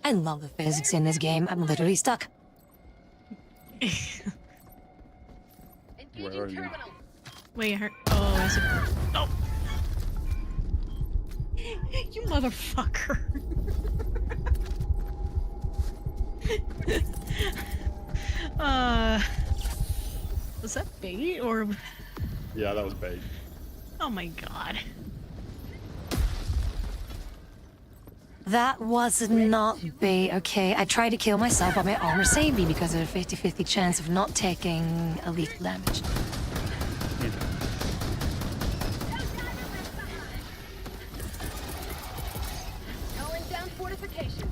I love the physics in this game. I'm literally stuck. Where are you? Wait, her. Oh, is it? Oh! You motherfucker! Was that bait or? Yeah, that was bait. Oh my god. That was not bait, okay? I tried to kill myself, but my armor saved me because of a 50-50 chance of not taking a lethal damage. Calling down fortifications.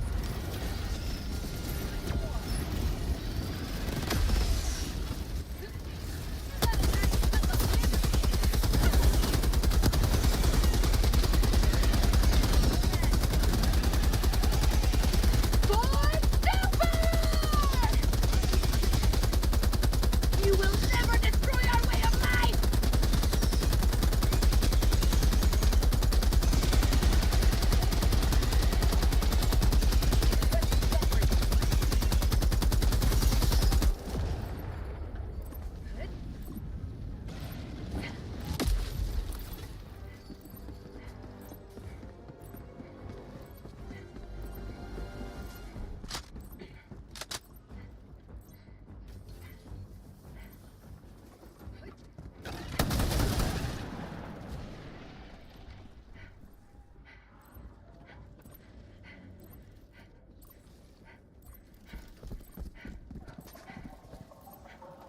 You will never destroy our way of life!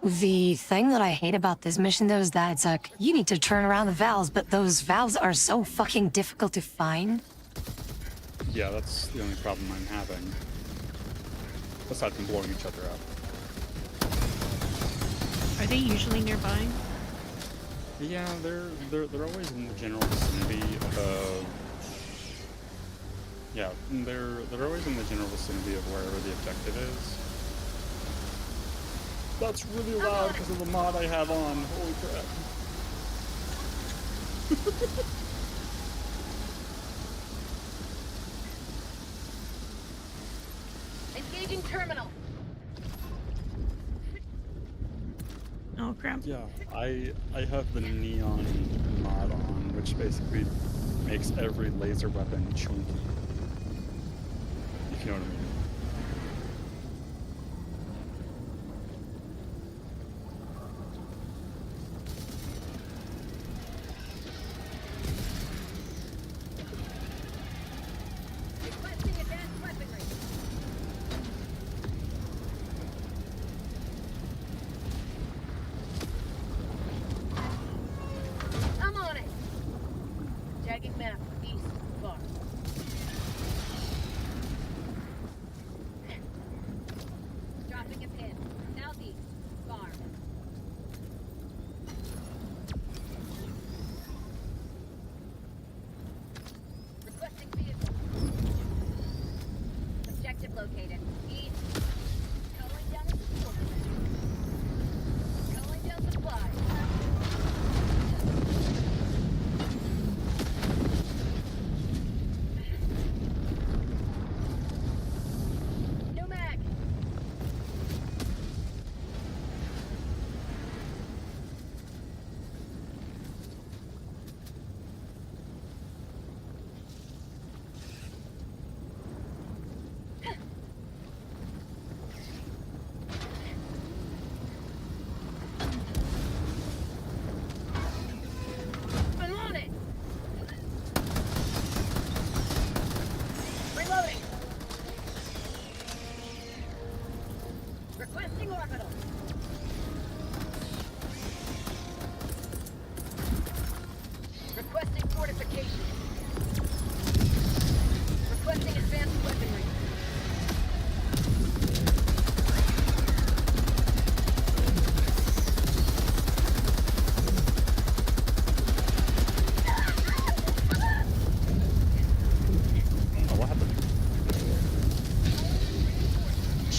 The thing that I hate about this mission, though, is that it's like, you need to turn around the valves, but those valves are so fucking difficult to find. Yeah, that's the only problem I'm having. Aside from blowing each other up. Are they usually nearby? Yeah, they're always in the general vicinity of. Yeah, they're always in the general vicinity of wherever the objective is. That's really loud because of the mod I have on. Holy crap. Engaging terminal. Oh crap. Yeah, I have the neon mod on, which basically makes every laser weapon chunky. If you know what I mean. Requesting advanced weaponry. I'm on it. Jagged map, east, far. Dropping a pin, southeast, far. Requesting vehicle. Objective located. East. Calling down a support. Calling down supplies.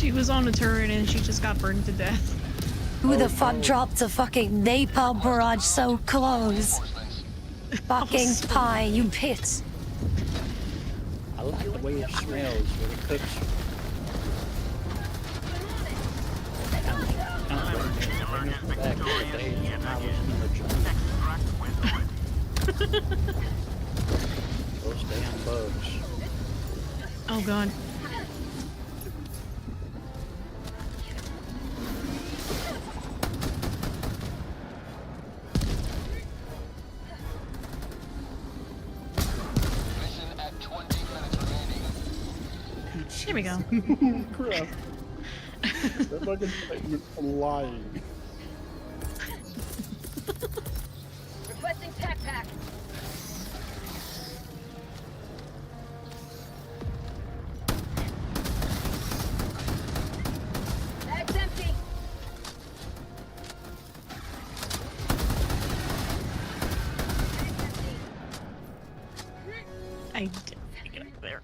She was on a turret and she just got burned to death. Who the fuck dropped a fucking napalm barrage so close? Fucking pie, you pits. I like the way it smells when it cooks. Back in the day when I was in the jungle. Those damn bugs. Oh god. Here we go. Crap. That fucking thing is flying. Requesting tac pack. Bag's empty. I didn't get up there.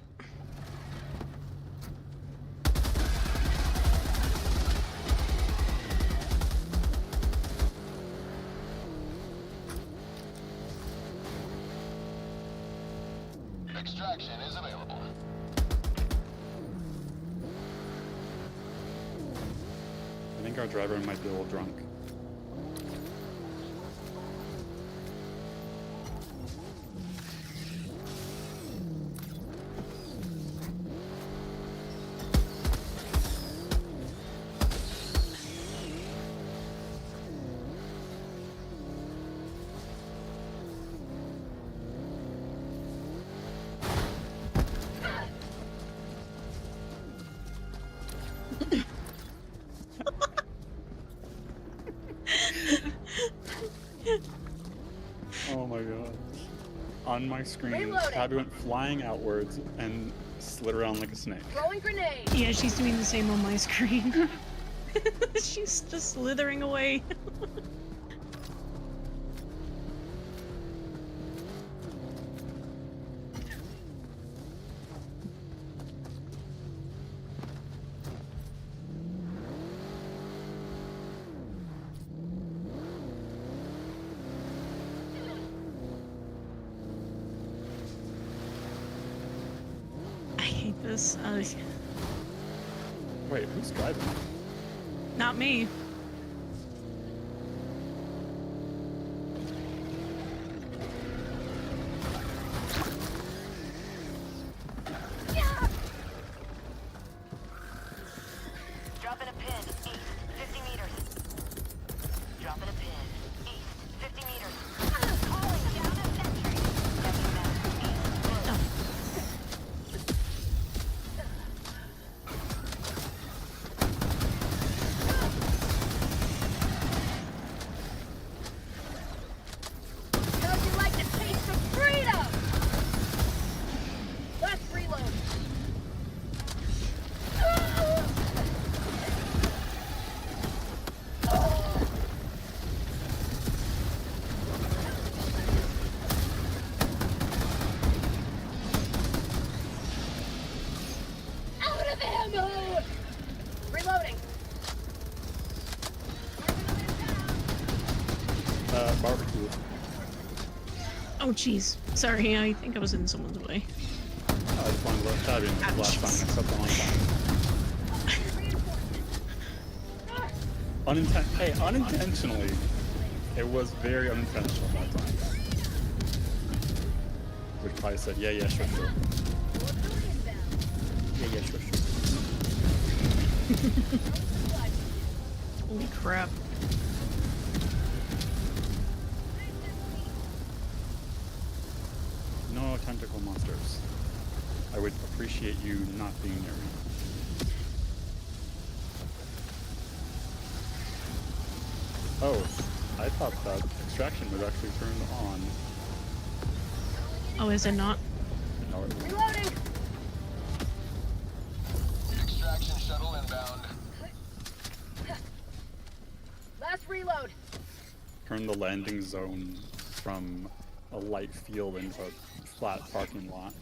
Extraction is available. I think our driver might be a little drunk. Oh my god. On my screen, Reloading. Tabby went flying outwards and slid around like a snake. Throwing grenade. Yeah, she's doing the same on my screen. She's just slithering away. I hate this. Wait, who's driving? Not me. Dropping a pin. East. 50 meters. Dropping a pin. East. 50 meters. Calling down a sentry. Checking that. East. How'd you like to taste of freedom? Let's reload. Out of ammo! Reloading. Barbecue. Oh jeez. Sorry, I think I was in someone's way. I just wanted to let Tabby in the last time I stepped on time. Hey, unintentionally. It was very unintentional that time. Which probably said, yeah, yeah, sure, sure. Yeah, yeah, sure, sure. Holy crap. No tentacle monsters. I would appreciate you not being near me. Oh, I thought that extraction was actually turned on. Oh, is it not? No, it wasn't. Reloading. Extraction shuttle inbound. Last reload. Turn the landing zone from a light field into a flat parking lot.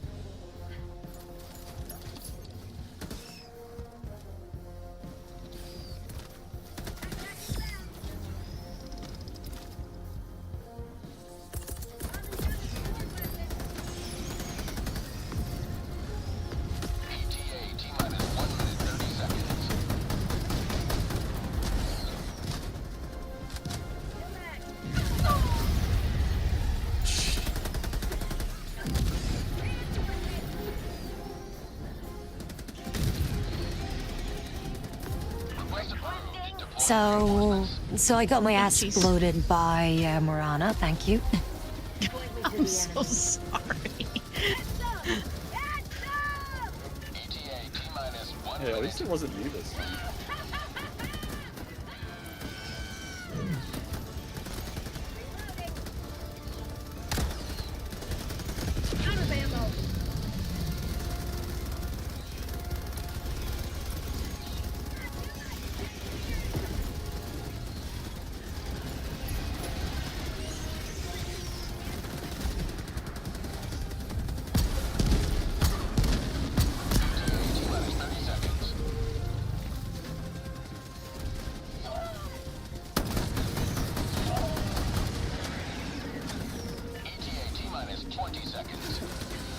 So I got my ass exploded by Morana. Thank you. I'm so sorry. Hey, at least it wasn't me this time. Out of ammo.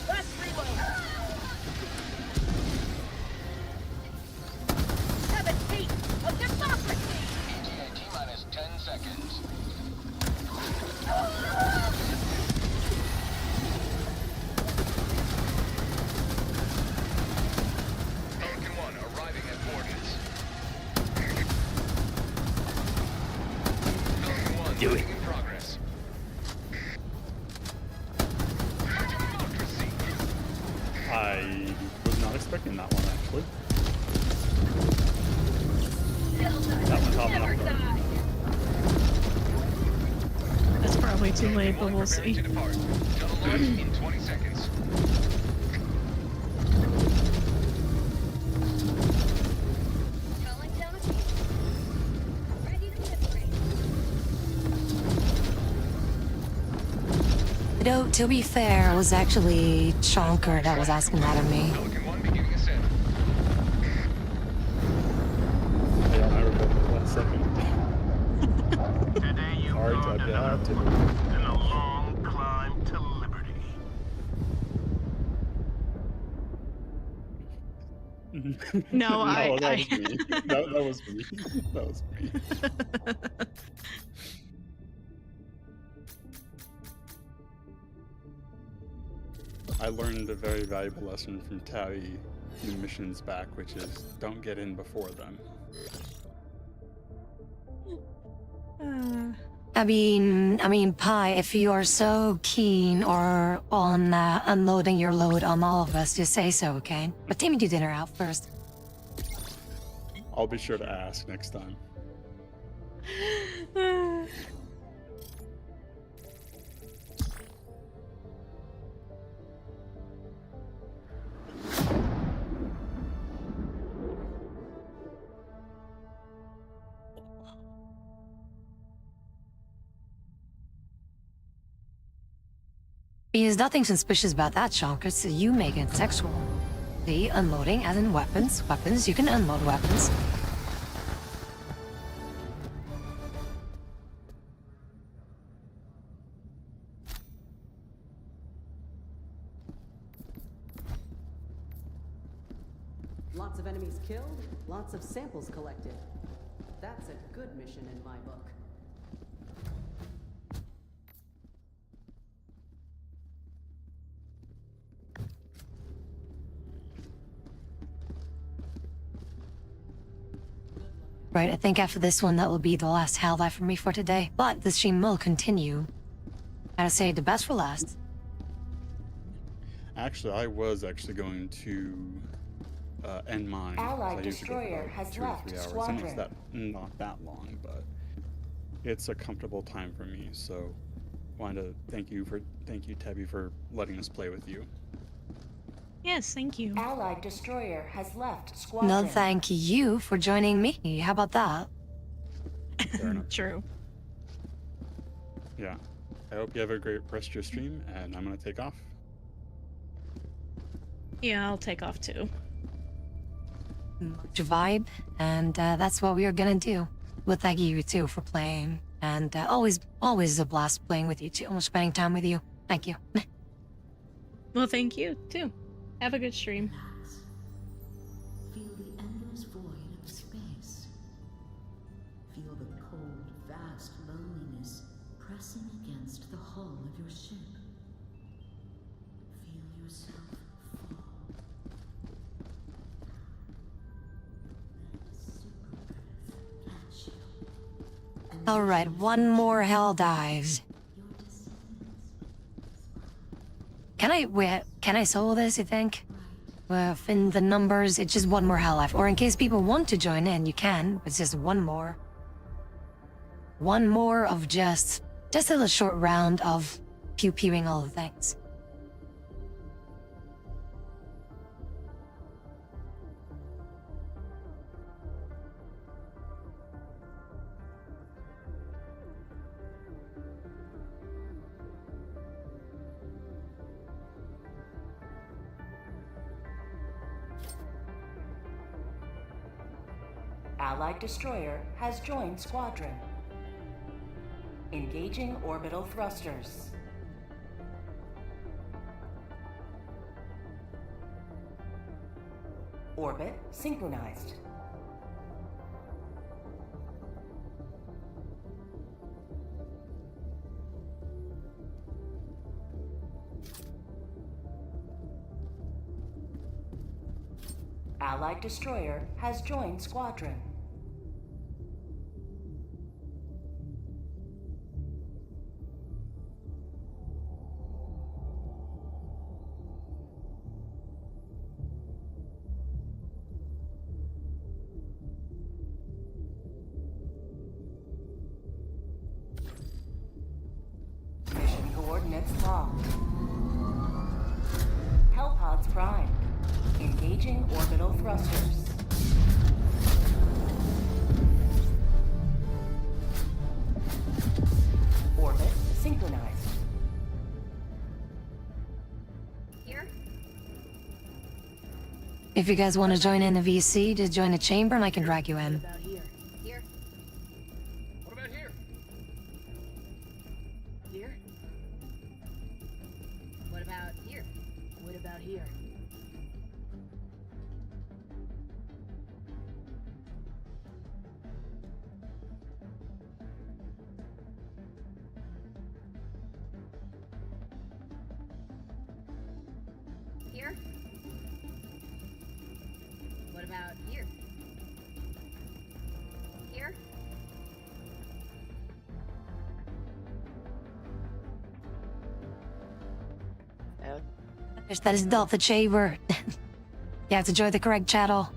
Last reload. Have a taste of democracy. T-minus 10 seconds. Falcon 1 arriving at coordinates. Falcon 1 Do it. in progress. I was not expecting that one, actually. That one caught me off guard. That's probably too late, but we'll see. In 20 seconds. Calling down a team. Ready to liberate. Though, to be fair, it was actually Chonker that was asking that of me. Falcon 1 beginning ascent. Yeah, I remember 1 second. Today you Sorry, gone Ted, yeah, to in a long climb to liberty. No, no, that was me. That was me. That was me. I learned a very valuable lesson from Tabby a few missions back, which is don't get in before them. I mean, Pi, if you are so keen or on unloading your load on all of us, just say so, okay? But take me to dinner out first. I'll be sure to ask next time. There's nothing suspicious about that, Chonker, so you make it sexual. See, unloading as in weapons. Weapons, you can unload weapons. Lots of enemies killed, lots of samples collected. That's a good mission in my book. Right, I think after this one, that will be the last Half-Life for me for today. But the stream will continue. Gotta say, the best for last. Actually, I was going to end mine. Allied I usually go for destroyer about has 2 or left 3 hours. squadron. And it's not that long, but it's a comfortable time for me. So, wanted to thank you, Tabby, for letting us play with you. Yes, thank you. Allied destroyer has left squadron. No, thank you for joining me. How about that? Fair enough. True. Yeah. I hope you have a great rest of your stream, and I'm gonna take off. Yeah, I'll take off too. Much vibe, and that's what we are gonna do. Well, thank you too for playing, and always a blast playing with you too. Spending time with you. Thank you. Well, thank you too. Have a good stream. Feel the endless void of space. Feel the cold, vast loneliness pressing against the hull of your ship. Feel yourself fall. Let Super Earth catch you. Alright, one more hell dives. Can I solo this, you think? Well, in the numbers, it's just one more hell life. Or in case people want to join in, you can. It's just one more. One more of just a little short round of pew-pewing all the things. Allied destroyer has joined squadron. Engaging orbital thrusters. Orbit synchronized. Allied destroyer has joined squadron. Mission coordinates locked. Hellpods prime. Engaging orbital thrusters. Orbit synchronized. Here? If you guys want to join in the VC, just join the chamber and I can drag you in. About here. Here? What about here? Here? What about here? What about here? Here? What about here? Here? That is not the chamber. You have to join the correct channel.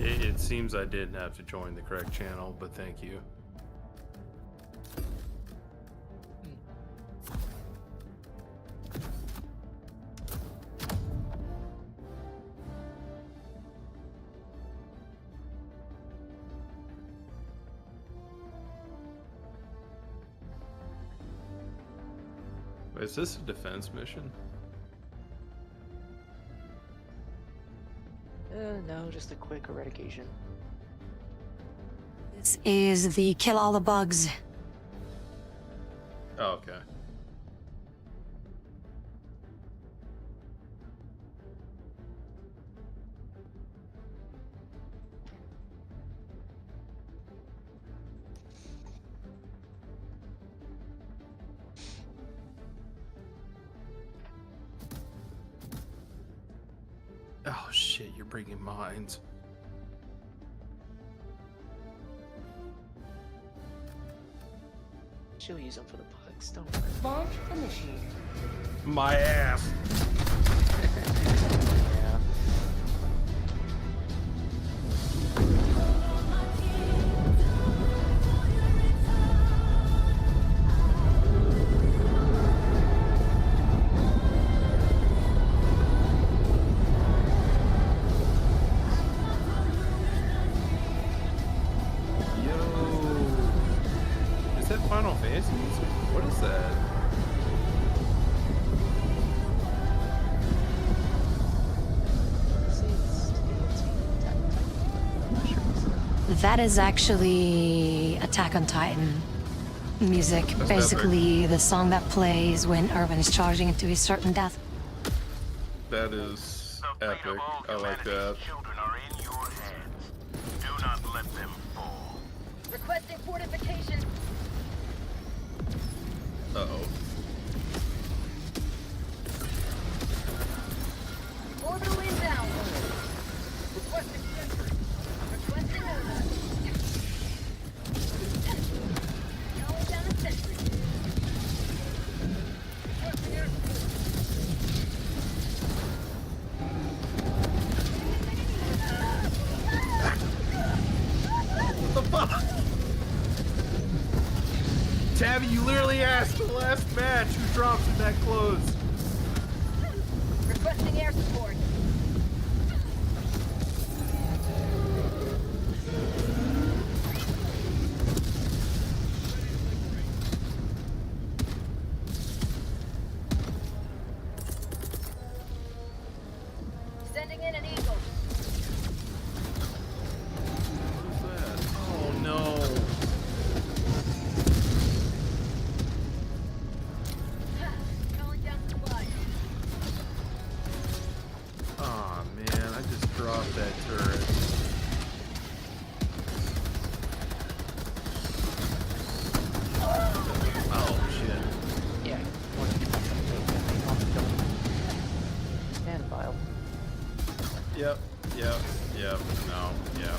It seems I didn't have to join the correct channel, but thank you. Wait, is this a defense mission? No, just a quick eradication. This is the kill all the bugs. Oh, okay. Oh shit, you're bringing mines. She'll use them for the bugs, don't worry. Launch initiated. My ass. Yeah. Final Fantasy music? What is that? That is actually Attack on Titan music. That's Basically, the song that plays when Irvin is charging into his certain death. That is epic. I like that. Children are in your hands. Do not let them fall. Requesting fortification. Uh-oh. Orbital inbound. Requesting sentry. Requesting over. Calling down a sentry. Requesting air What the fuck? Tabby, you literally asked the last match who drops in that close. Requesting air support. Sending in an eagle. What is that? Oh no. Calling down supplies. Aw, man, I just dropped that turret. Oh shit. Yeah. And file. Yep, no, yep.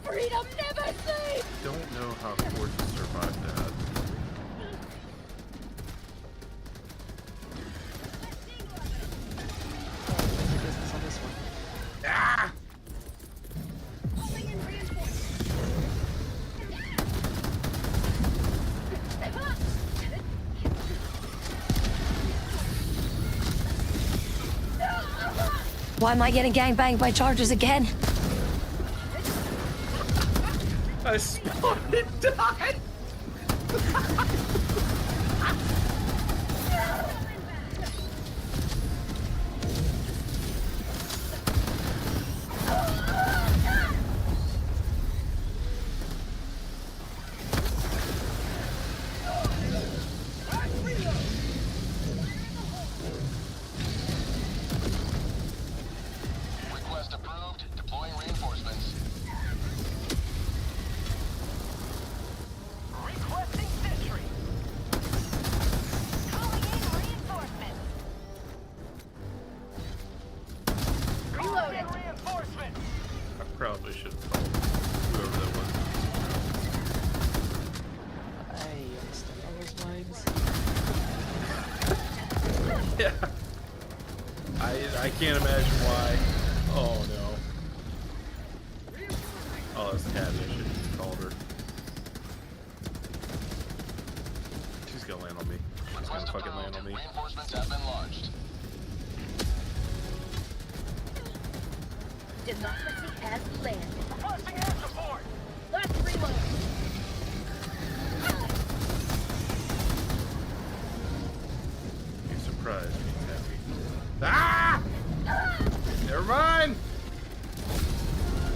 Freedom never sleeps! Don't know how Fortress survived that. Business on this one. Ah! Why am I getting gangbanged by chargers again? I spawned and died! Request approved. Deploying reinforcements. Requesting sentry. Calling in reinforcements. Reloading. Reinforcements. I probably should have called whoever that was. I understand all those lines. Yeah. I can't imagine why. Oh no. Oh, that's Tabby. I should have called her. She's gonna land on me. She's gonna fucking land on me. Reinforcements have been launched. Democracy has landed. Requesting air support. Last reload. You surprised me, Tabby. Ah! Never mind!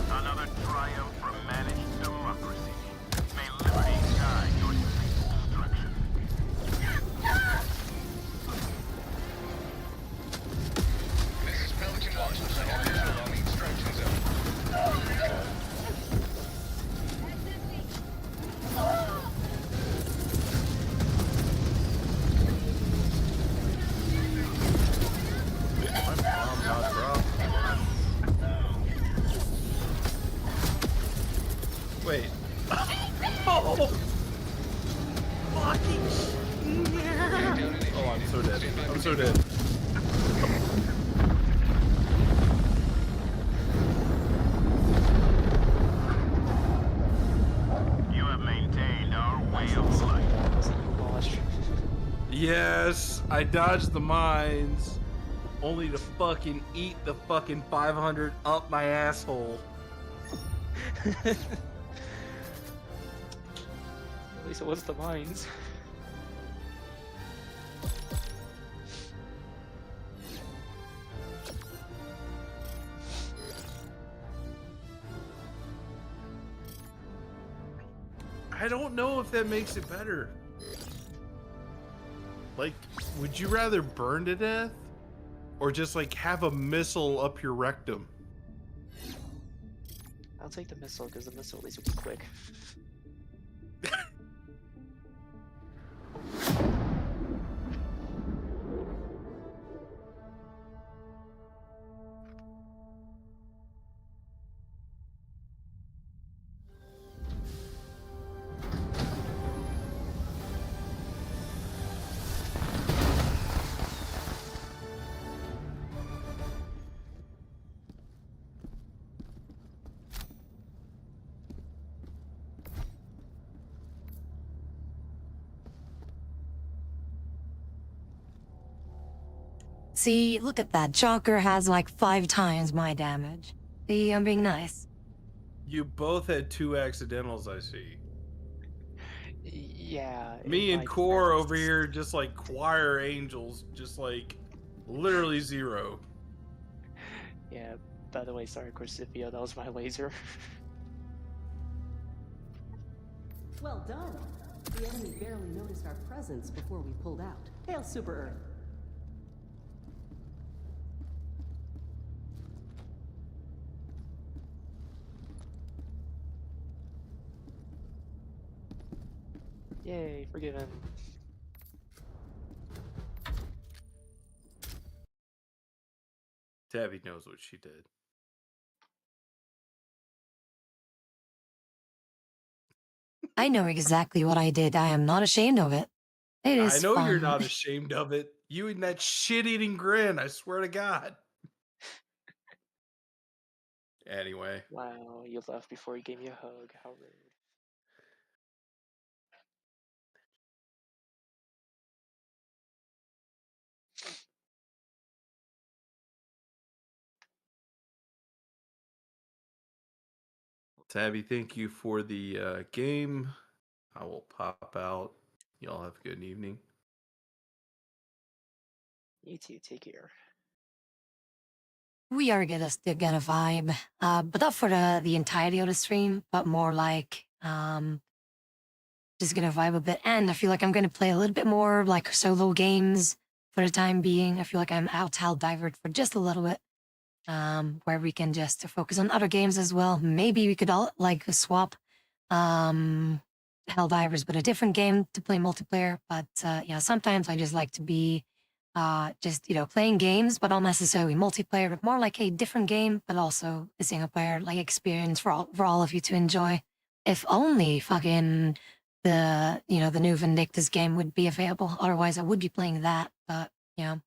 Another triumph for managed democracy. May liberty guide your destruction. This is Pelican 1. Heading along the extraction zone. My bomb got dropped. Wait. Oh! Fucking shit. Oh, I'm so dead. I'm so dead. You have maintained our way of life. Yes, I dodged the mines, only to fucking eat the fucking 500 up my asshole. At least it was the mines. I I don't know if that makes it better. Like, would you rather burn to death? Or just like have a missile up your rectum? I'll take the missile because the missile at least will be quick. See, look at that. Joker has like 5 times my damage. See, I'm being nice. You both had 2 accidentals, I see. Yeah. Me and Core over here just like choir angels, just like literally 0. Yeah, by the way, sorry, Corsifio, that was my laser. Well done. The enemy barely noticed our presence before we pulled out. Hail, Super Earth. Yay, forgiven. Tabby knows what she did. I know exactly what I did. I am not ashamed of it. It I is know fun. you're not ashamed of it. You and that shit-eating grin, I swear to God. Anyway. Wow, you left before you gave me a hug. How rude. Tabby, thank you for the game. I will pop out. Y'all have a good evening. You too, take care. We are still gonna vibe. But not for the entirety of the stream, but more like just gonna vibe a bit. And I feel like I'm gonna play a little bit more like solo games for the time being. I feel like I'm out Helldivered for just a little bit. Where we can just focus on other games as well. Maybe we could all like swap Helldivers with a different game to play multiplayer. But yeah, sometimes I just like to be just playing games, but not necessarily multiplayer, but more like a different game, but also a single player like experience for all of you to enjoy. If only fucking the the new Vindictus game would be available. Otherwise, I would be playing that. But yeah.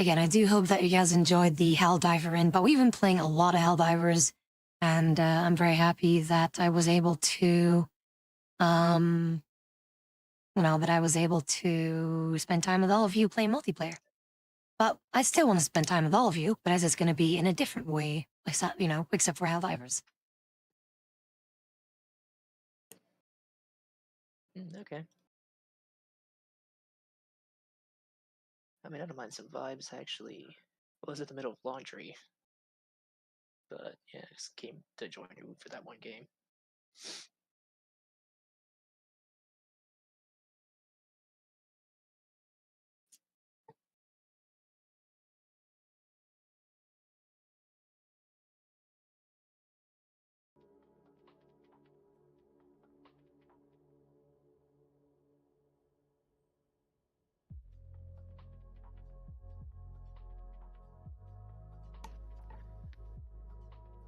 Again, I do hope that you guys enjoyed the Helldiver in, but we've been playing a lot of Helldivers, and I'm very happy that I was able to, that I was able to spend time with all of you playing multiplayer. But I still want to spend time with all of you, but as it's going to be in a different way, except for Helldivers. Okay. I mean, I don't mind some vibes, actually. I was at the middle of laundry. But, yeah, I just came to join you for that one game.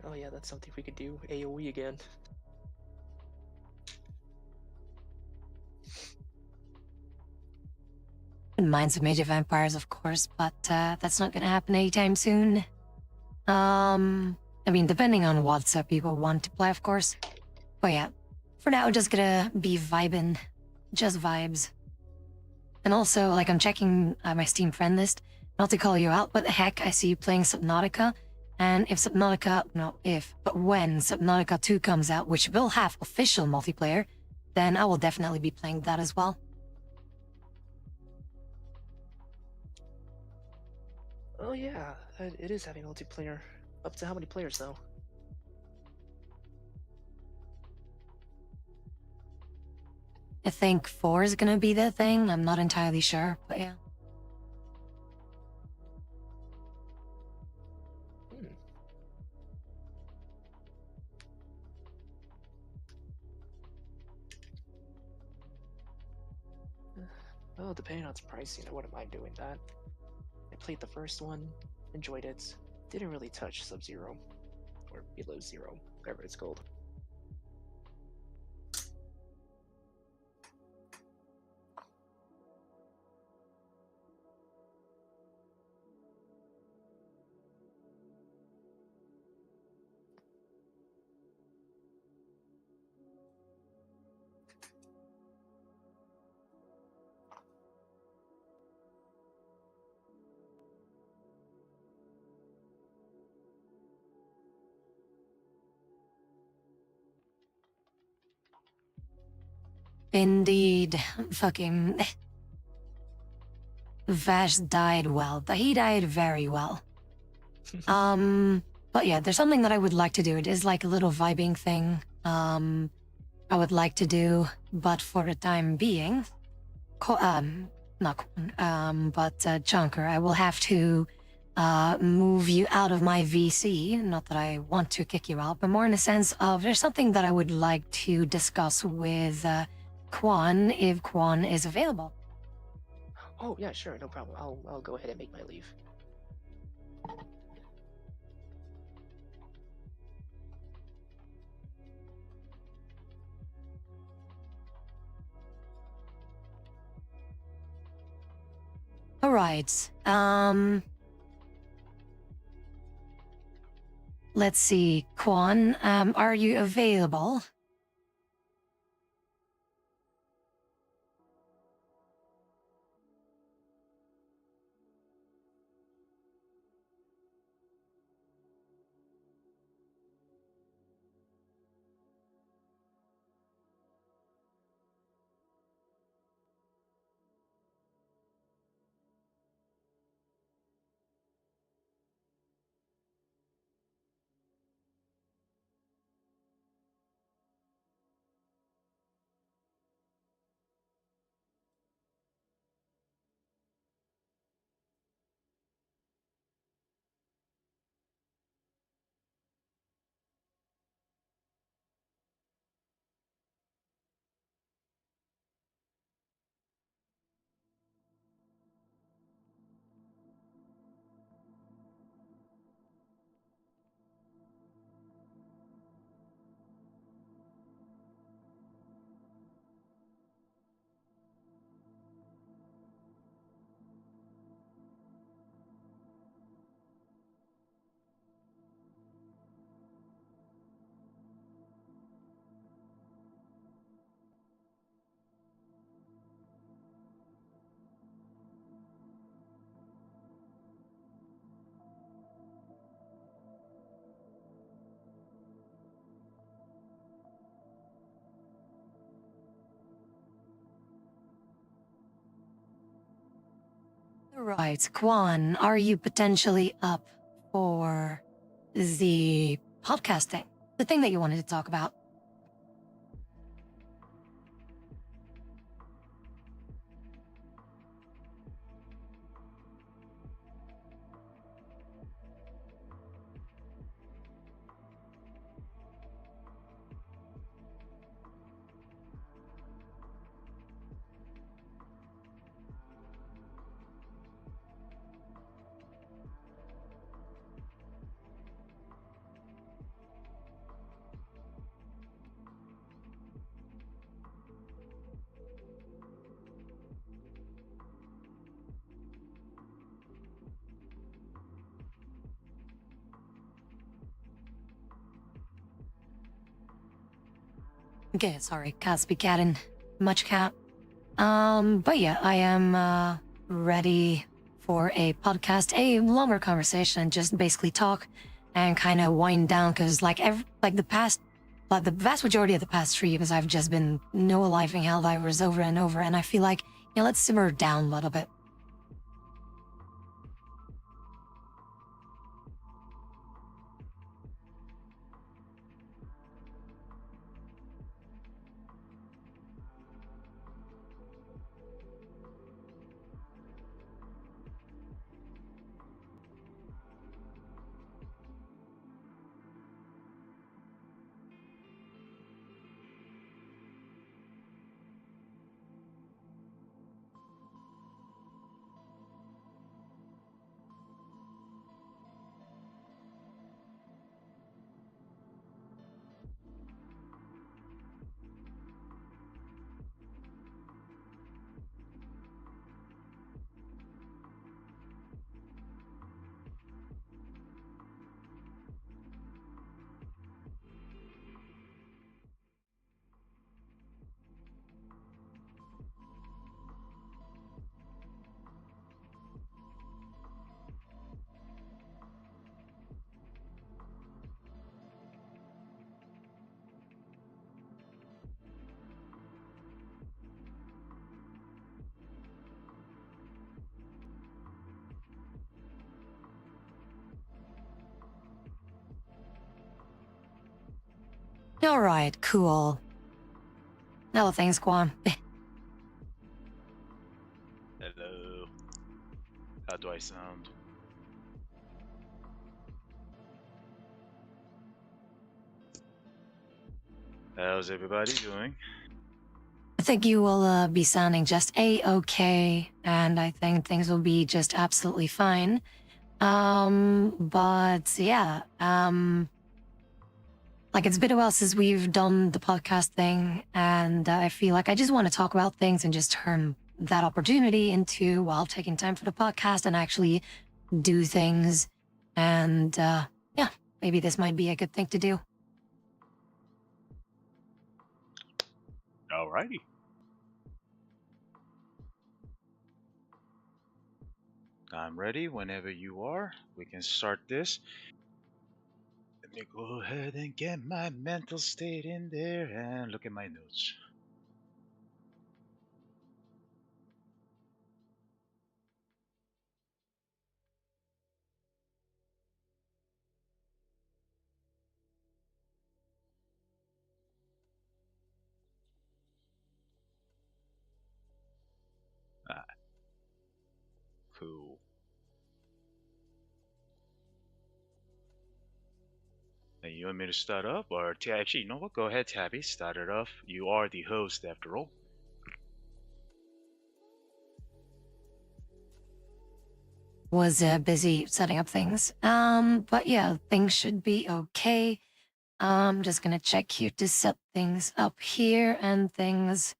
Oh yeah, that's something we could do. AoE again. Wouldn't mind some Age of Empires, of course, but that's not going to happen anytime soon. I mean, depending on what people want to play, of course. But yeah, for now, just gonna be vibing. Just vibes. And also, like, I'm checking my Steam friend list. Not to call you out, but heck, I see you playing Subnautica. And if but when Subnautica 2 comes out, which will have official multiplayer, then I will definitely be playing that as well. Oh yeah, it is having multiplayer. Up to how many players though? I think 4 is gonna be the thing. I'm not entirely sure, but yeah. Well, depending on its pricing, I wouldn't mind doing that. I played the first one, enjoyed it, didn't really touch Sub-Zero, or Below Zero, whatever it's called. Indeed. Fucking... Vash died well. He died very well. But yeah, there's something that I would like to do. It is like a little vibing thing. I would like to do, but for the time being, not Quan, but Junker, I will have to move you out of my VC. Not that I want to kick you out, but more in the sense of there's something that I would like to discuss with Quan if Quan is available. Oh yeah, sure, no problem. I'll go ahead and make my leave. All right. Let's see, Quan, are you available? Right, Quan, are you potentially up for the podcasting? The thing that you wanted to talk about? Okay, sorry, can't speak catting. Much cat. But yeah, I am ready for a podcast, a longer conversation, just basically talk and kind of wind down, because like the vast majority of the past 3 years, I've just been no-aliving Helldivers over and over, and I feel like, you know, let's simmer down a little bit. All right, cool. No thanks, Quan. Hello. How do I sound? How's everybody doing? I think you will be sounding just a-okay, and I think things will be just absolutely fine. But yeah, like it's been a while since we've done the podcast thing, and I feel like I just want to talk about things and just turn that opportunity into while taking time for the podcast and actually do things. And yeah, maybe this might be a good thing to do. Alrighty. I'm ready whenever you are. We can start this. Let me go ahead and get my mental state in there and look at my notes. Ah, cool. And you want me to start up, or actually, you know what? Go ahead, Tabby. Start it off. You are the host, after all. Was busy setting up things. But yeah, things should be okay. I'm just gonna check here to set things up here, and things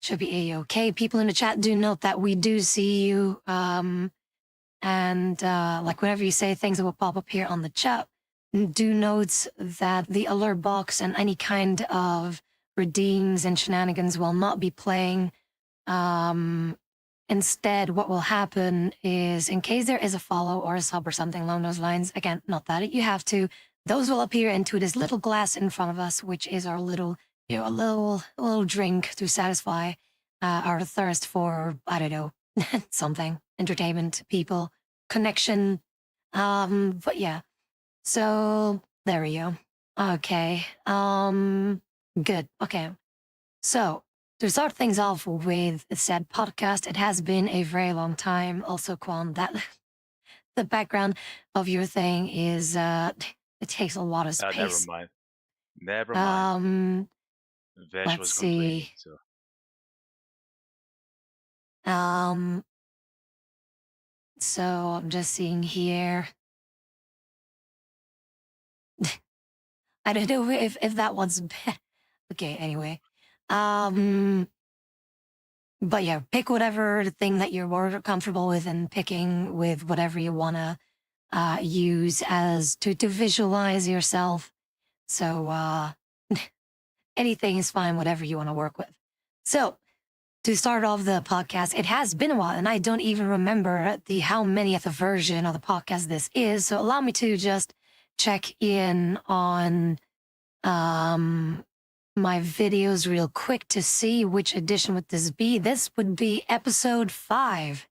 should be a-okay. People in the chat do note that we do see you. And like whenever you say things that will pop up here on the chat, do note that the alert box and any kind of redeems and shenanigans will not be playing. Instead, what will happen is, in case there is a follow or a sub or something along those lines, again, not that you have to, those will appear into this little glass in front of us, which is our little, you know, a little drink to satisfy our thirst for, I don't know, something, entertainment, people, connection. But yeah, so there we go. Okay. Good. Okay. So to start things off with said podcast, it has been a very long time. Also, Quan, that the background of your thing is it takes a lot of space. Never mind. Never mind. Vesh Let's was complaining, see. so. So I'm just seeing here. I don't know if that one's bad. Okay, anyway. But yeah, pick whatever thing that you're more comfortable with, and picking with whatever you want to use as to visualize yourself. So anything is fine, whatever you want to work with. So to start off the podcast, it has been a while, and I don't even remember how many of the version of the podcast this is. So allow me to just check in on my videos real quick to see which edition would this be. This would be episode 5.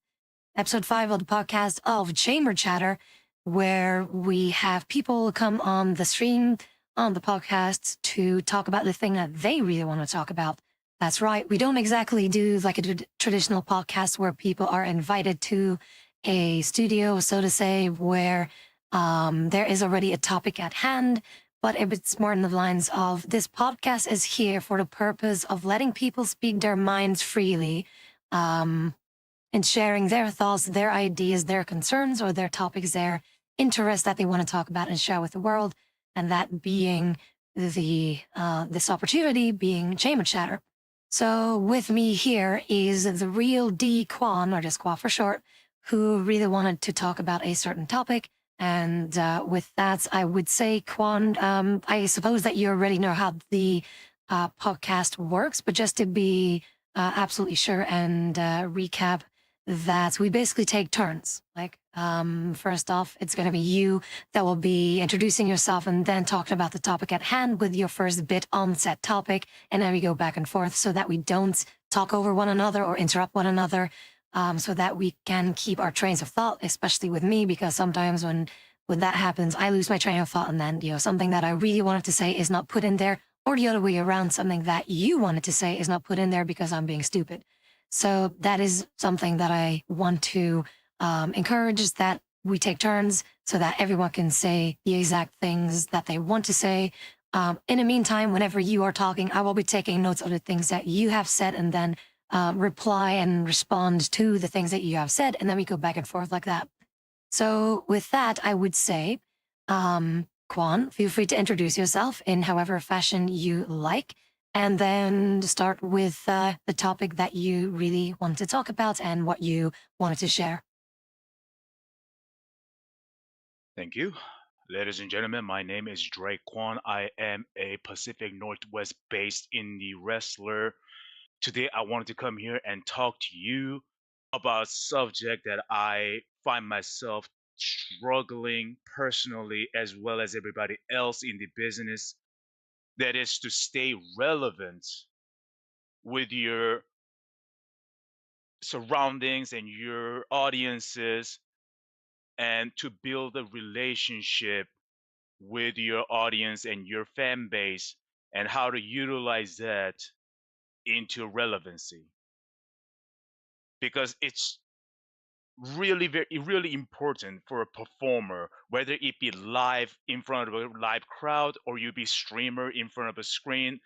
Episode 5 of the podcast of Chamber Chatter, where we have people come on the stream, on the podcast, to talk about the thing that they really want to talk about. That's right. We don't exactly do like a traditional podcast where people are invited to a studio, so to say, where there is already a topic at hand. But if it's more in the lines of, this podcast is here for the purpose of letting people speak their minds freely, and sharing their thoughts, their ideas, their concerns, or their topics, their interests that they want to talk about and share with the world. And that being this opportunity being Chamber Chatter. So with me here is the real D Quan, or just Qua for short, who really wanted to talk about a certain topic. And with that, I would say, Quan, I suppose that you already know how the podcast works, but just to be absolutely sure and recap that we basically take turns. Like, first off, it's going to be you that will be introducing yourself and then talking about the topic at hand with your first bit on said topic. And then we go back and forth so that we don't talk over one another or interrupt one another. So that we can keep our trains of thought, especially with me, because sometimes when that happens, I lose my train of thought, and then, you know, something that I really wanted to say is not put in there, or the other way around, something that you wanted to say is not put in there because I'm being stupid. So that is something that I want to encourage, is that we take turns so that everyone can say the exact things that they want to say. In the meantime, whenever you are talking, I will be taking notes of the things that you have said and then reply and respond to the things that you have said. And then we go back and forth like that. So with that, I would say, Quan, feel free to introduce yourself in however fashion you like, and then start with the topic that you really want to talk about and what you wanted to share. Thank you. Ladies and gentlemen, my name is Drake Kwan. I am a Pacific Northwest based indie wrestler. Today, I wanted to come here and talk to you about a subject that I find myself struggling personally, as well as everybody else in the business. That is to stay relevant with your surroundings and your audiences, and to build a relationship with your audience and your fan base, and how to utilize that into relevancy, because it's really important for a performer, whether it be live in front of a live crowd or you be streamer in front of a screen.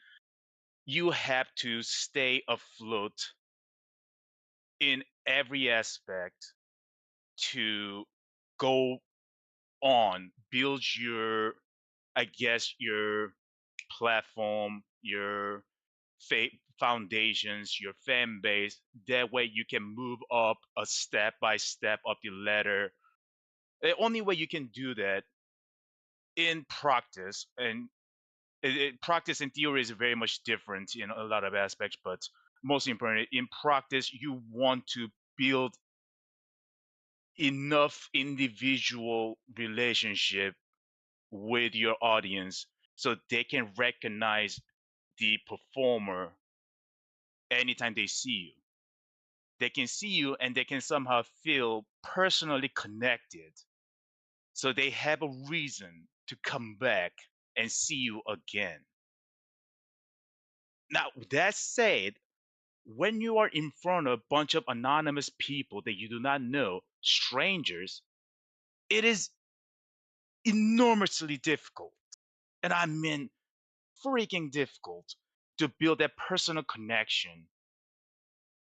You have to stay afloat in every aspect to go on, build your, I guess, your platform, your foundations, your fan base. That way you can move up a step by step up the ladder. The only way you can do that in practice, and practice and theory is very much different in a lot of aspects, but most important, in practice, you want to build enough individual relationship with your audience so they can recognize the performer anytime they see you. They can see you and they can somehow feel personally connected. So they have a reason to come back and see you again. Now, that said, when you are in front of a bunch of anonymous people that you do not know, strangers, it is enormously difficult. And I mean, freaking difficult to build that personal connection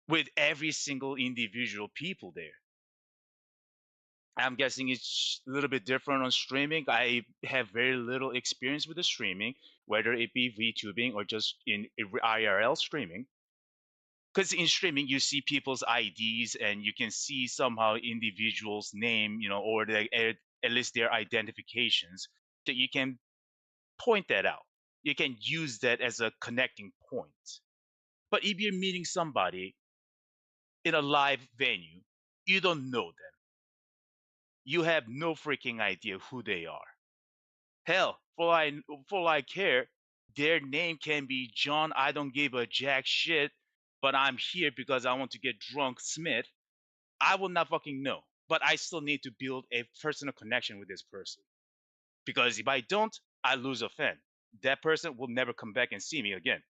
with every single individual people there. I'm guessing it's a little bit different on streaming. I have very little experience with the streaming, whether it be VTubing or just in IRL streaming. Because in streaming, you see people's IDs and you can see somehow individuals' name, or at least their identifications, that you can point that out. You can use that as a connecting point. But if you're meeting somebody in a live venue, you don't know them. You have no freaking idea who they are. Hell, for all I care, their name can be John. I don't give a jack shit, but I'm here because I want to get drunk. Smith. I will not fucking know, but I still need to build a personal connection with this person, because if I don't, I lose a fan. That person will never come back and see me again.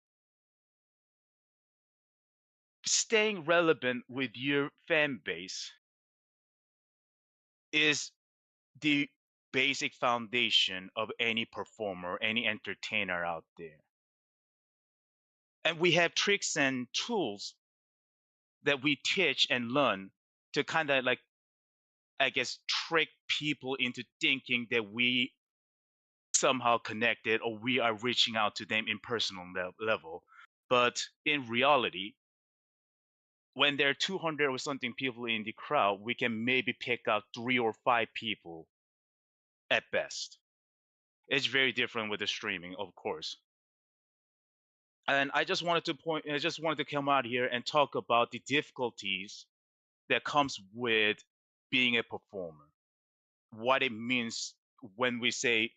Staying relevant with your fan base is the basic foundation of any performer, any entertainer out there. And we have tricks and tools that we teach and learn to kind of like, I guess, trick people into thinking that we somehow connected or we are reaching out to them in personal level. But in reality, when there are 200 or something people in the crowd, we can maybe pick out 3 or 5 people at best. It's very different with the streaming, of course. And I just wanted to come out here and talk about the difficulties that comes with being a performer. What it means when we say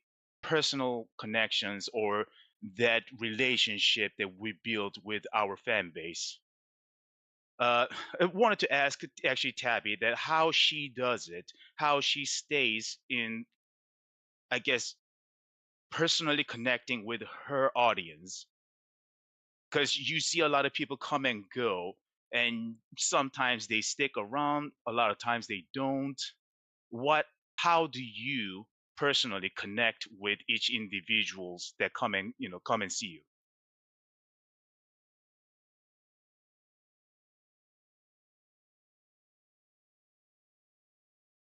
personal connections, or that relationship that we build with our fan base. I wanted to ask actually Tabby that how she does it, how she stays in, I guess, personally connecting with her audience, because you see a lot of people come and go, and sometimes they stick around, a lot of times they don't. What how do you personally connect with each individuals that come and see you?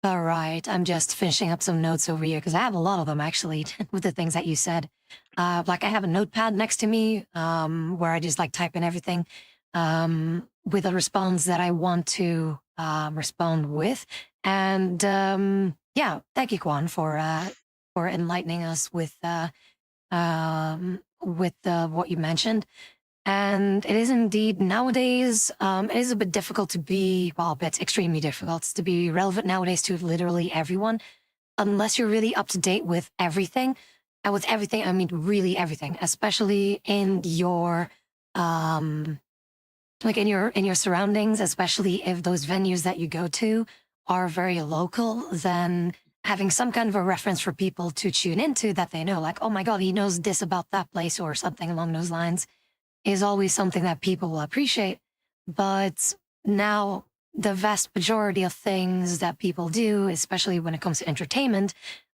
All right, I'm just finishing up some notes over here because I have a lot of them actually with the things that you said. Like I have a notepad next to me where I just like type in everything with a response that I want to respond with. And yeah, thank you, Kwan, for enlightening us with what you mentioned. And it is indeed nowadays, it is a bit difficult to be, well, it's extremely difficult to be relevant nowadays to literally everyone, unless you're really up to date with everything. And with everything, I mean really everything, especially in your, like in your surroundings, especially if those venues that you go to are very local, then having some kind of a reference for people to tune into that they know, like, oh my God, he knows this about that place or something along those lines is always something that people will appreciate. But now, the vast majority of things that people do, especially when it comes to entertainment,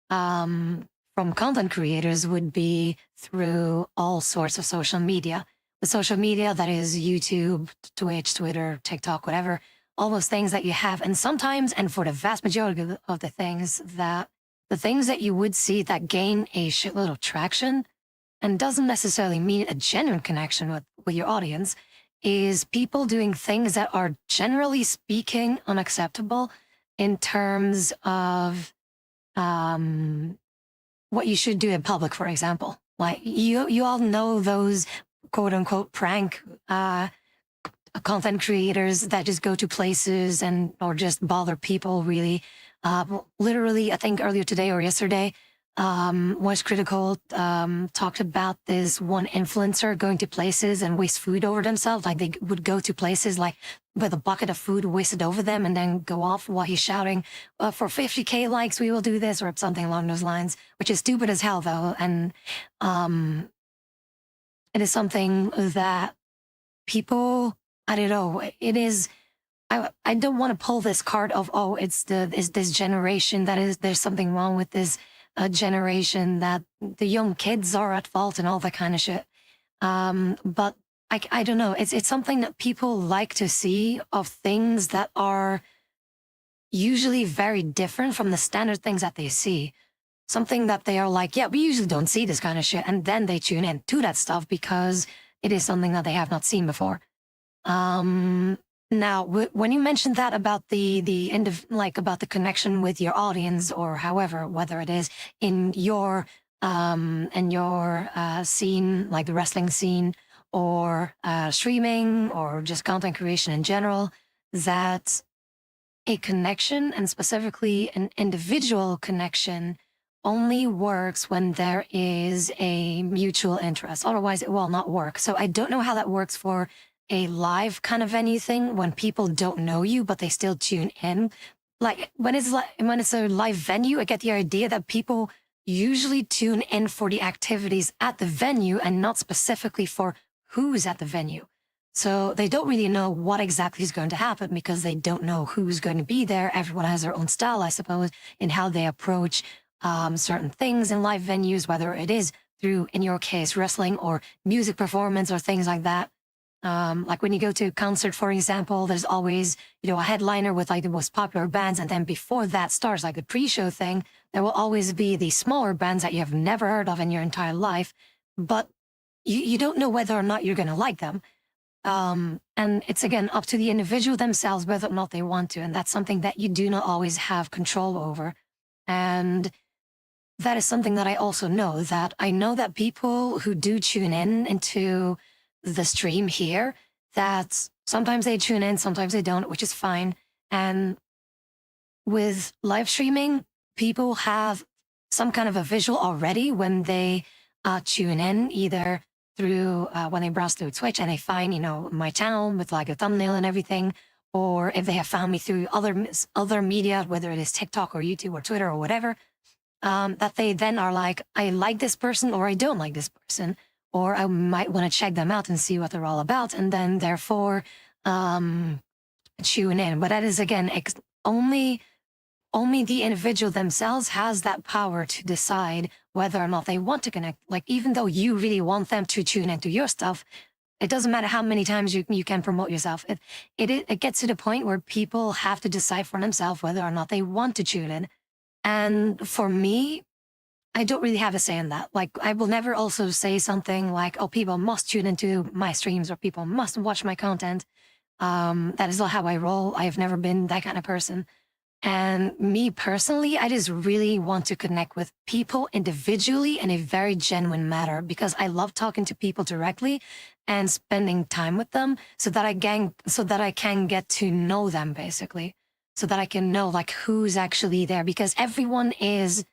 from content creators, would be through all sorts of social media. The social media that is YouTube, Twitch, Twitter, TikTok, whatever, all those things that you have. And sometimes, and for the vast majority of the things that you would see that gain a shitload of traction, and doesn't necessarily mean a genuine connection with your audience, is people doing things that are generally speaking unacceptable in terms of what you should do in public, for example. Like you all know those quote unquote prank content creators that just go to places and or just bother people really. Literally, I think earlier today or yesterday, was critical, talked about this one influencer going to places and waste food over themselves. Like they would go to places like with a bucket of food wasted over them and then go off while he's shouting, for 50K likes, we will do this, or something along those lines, which is stupid as hell though. And it is something that people, I don't know, it is, I don't want to pull this card of, oh, it's this generation that is, there's something wrong with this generation, that the young kids are at fault and all that kind of shit. But I don't know. It's something that people like to see of things that are usually very different from the standard things that they see. Something that they are like, yeah, we usually don't see this kind of shit. And then they tune in to that stuff because it is something that they have not seen before. Now, when you mentioned that about the end of like about the connection with your audience or however, whether it is in your scene, like the wrestling scene, or streaming, or just content creation in general, that a connection, and specifically an individual connection, only works when there is a mutual interest. Otherwise, it will not work. So I don't know how that works for a live kind of venue thing when people don't know you, but they still tune in. Like when it's a live venue, I get the idea that people usually tune in for the activities at the venue and not specifically for who's at the venue. So they don't really know what exactly is going to happen because they don't know who's going to be there. Everyone has their own style, I suppose, in how they approach certain things in live venues, whether it is through, in your case, wrestling or music performance or things like that. Like when you go to a concert, for example, there's always, a headliner with like the most popular bands. And then before that starts, like the pre-show thing, there will always be the smaller bands that you have never heard of in your entire life, but you don't know whether or not you're going to like them. And it's again up to the individual themselves whether or not they want to. And that's something that you do not always have control over. And that is something that I also know, that I know that people who do tune in into the stream here, that sometimes they tune in, sometimes they don't, which is fine. And with live streaming, people have some kind of a visual already when they tune in, either through when they browse through Twitch and they find, my channel with like a thumbnail and everything, or if they have found me through other media, whether it is TikTok or YouTube or Twitter or whatever. that they then are like, I like this person or I don't like this person, or I might want to check them out and see what they're all about, and then therefore tune in. But that is again only the individual themselves has that power to decide whether or not they want to connect. Like, even though you really want them to tune into your stuff, it doesn't matter how many times you can promote yourself. It gets to the point where people have to decide for themselves whether or not they want to tune in. And for me, I don't really have a say in that. Like, I will never also say something like, oh, people must tune into my streams or people must watch my content. That is not how I roll. I have never been that kind of person. And me personally, I just really want to connect with people individually in a very genuine manner because I love talking to people directly and spending time with them so that I can get to know them basically, so that I can know like who's actually there, because everyone is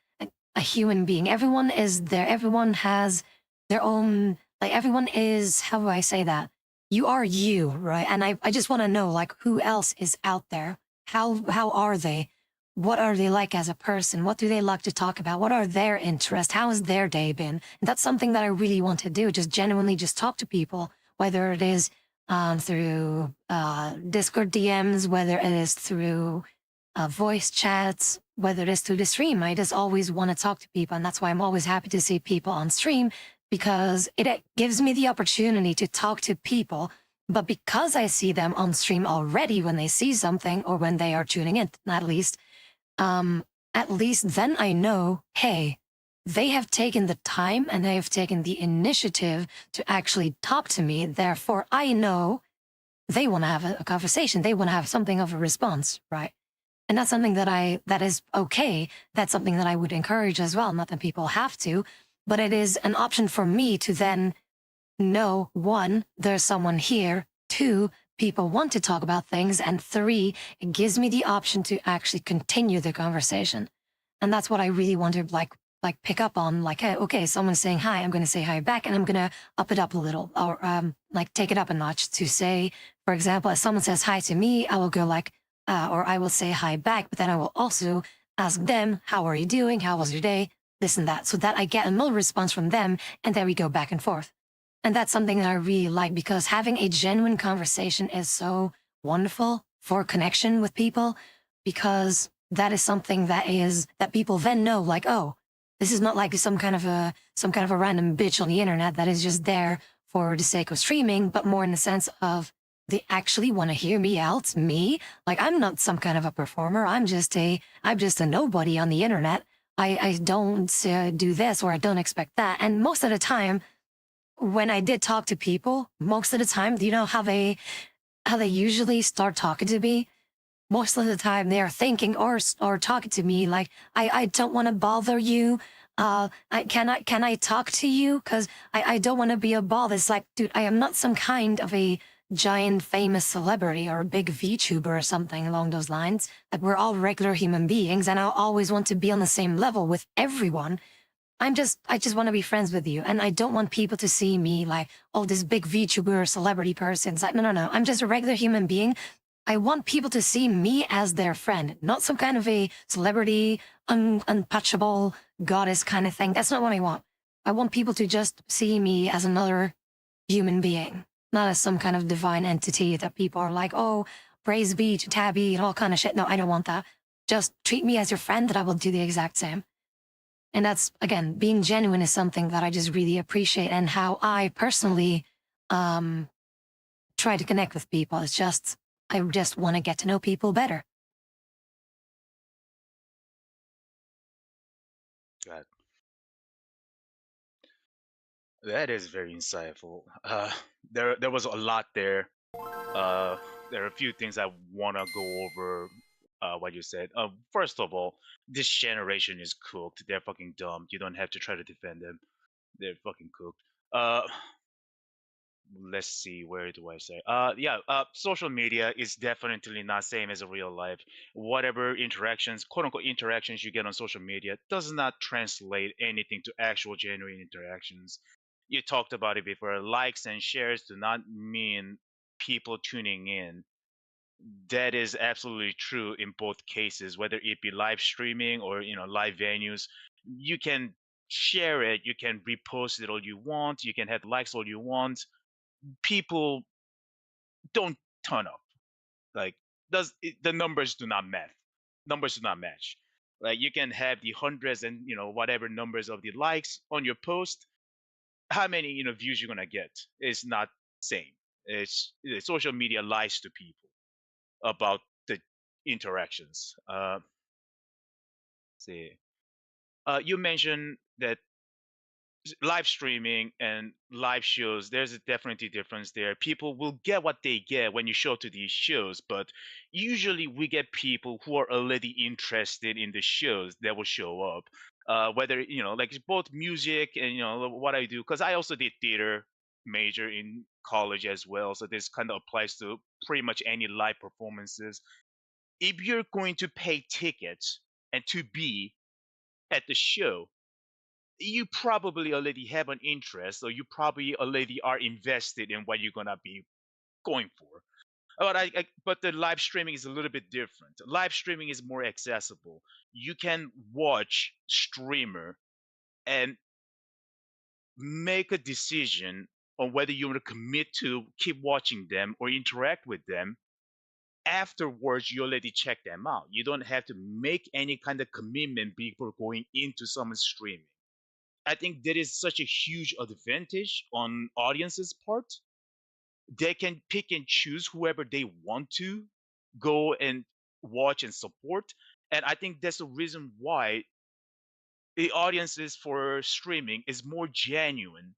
a human being. Everyone is there. Everyone has their own, like everyone is, how do I say that? You are you, right? And I just want to know like who else is out there. How are they? What are they like as a person? What do they like to talk about? What are their interests? How has their day been? And that's something that I really want to do. Just genuinely just talk to people, whether it is through Discord DMs, whether it is through voice chats, whether it is through the stream. I just always want to talk to people. And that's why I'm always happy to see people on stream, because it gives me the opportunity to talk to people. But because I see them on stream already when they see something or when they are tuning in, at least then I know, hey, they have taken the time and they have taken the initiative to actually talk to me. Therefore, I know they want to have a conversation. They want to have something of a response, right? And that's something that is okay. That's something that I would encourage as well. Not that people have to, but it is an option for me to then know, one, there's someone here, two, people want to talk about things, and three, it gives me the option to actually continue the conversation. And that's what I really want to like pick up on. Like, hey, okay, someone's saying hi, I'm going to say hi back, and I'm going to up it up a little, or like take it up a notch to say, for example, if someone says hi to me, I will go like, or I will say hi back, but then I will also ask them, how are you doing? How was your day? This and that, so that I get another response from them, and then we go back and forth. And that's something that I really like, because having a genuine conversation is so wonderful for connection with people, because that is something that people then know, like, oh, this is not like some kind of a random bitch on the internet that is just there for the sake of streaming, but more in the sense of they actually want to hear me out, me. Like, I'm not some kind of a performer. I'm just a nobody on the internet. I don't do this, or I don't expect that. And most of the time, when I did talk to people, most of the time, do you know how they usually start talking to me? Most of the time, they are thinking or talking to me like, I don't want to bother you. Can I talk to you? Because I don't want to be a bother. It's like, dude, I am not some kind of a giant famous celebrity or a big VTuber or something along those lines. Like, we're all regular human beings, and I always want to be on the same level with everyone. I just want to be friends with you. And I don't want people to see me like, oh, this big VTuber celebrity person. It's like, no. I'm just a regular human being. I want people to see me as their friend, not some kind of a celebrity, untouchable goddess kind of thing. That's not what I want. I want people to just see me as another human being, not as some kind of divine entity that people are like, oh, praise be to Tabby and all kind of shit. No, I don't want that. Just treat me as your friend, that I will do the exact same. And that's, again, being genuine is something that I just really appreciate, and how I personally try to connect with people. It's just, I just want to get to know people better. God, that is very insightful. There was a lot there. There are a few things I want to go over. What you said. First of all, this generation is cooked. They're fucking dumb. You don't have to try to defend them. They're fucking cooked. Let's see, where do I say? Yeah, social media is definitely not same as a real life. Whatever interactions, quote unquote interactions you get on social media does not translate anything to actual genuine interactions. You talked about it before. Likes and shares do not mean people tuning in. That is absolutely true in both cases, whether it be live streaming or live venues. You can share it, you can repost it all you want, you can have likes all you want. People don't turn up. Like the numbers do not match. Numbers do not match. Like you can have the hundreds and whatever numbers of the likes on your post. How many views you're gonna get is not same. Social media lies to people about the interactions. See, you mentioned that live streaming and live shows, there's a definitely difference there. People will get what they get when you show to these shows, but usually we get people who are already interested in the shows that will show up. Whether like it's both music and what I do, because I also did theater major in college as well, so this kind of applies to pretty much any live performances. If you're going to pay tickets and to be at the show, you probably already have an interest, or you probably already are invested in what you're gonna be going for. But the live streaming is a little bit different. Live streaming is more accessible. You can watch streamer and make a decision on whether you want to commit to keep watching them or interact with them. Afterwards, you already check them out. You don't have to make any kind of commitment before going into someone's streaming. I think that is such a huge advantage on audience's part. They can pick and choose whoever they want to go and watch and support. And I think that's the reason why the audiences for streaming is more genuine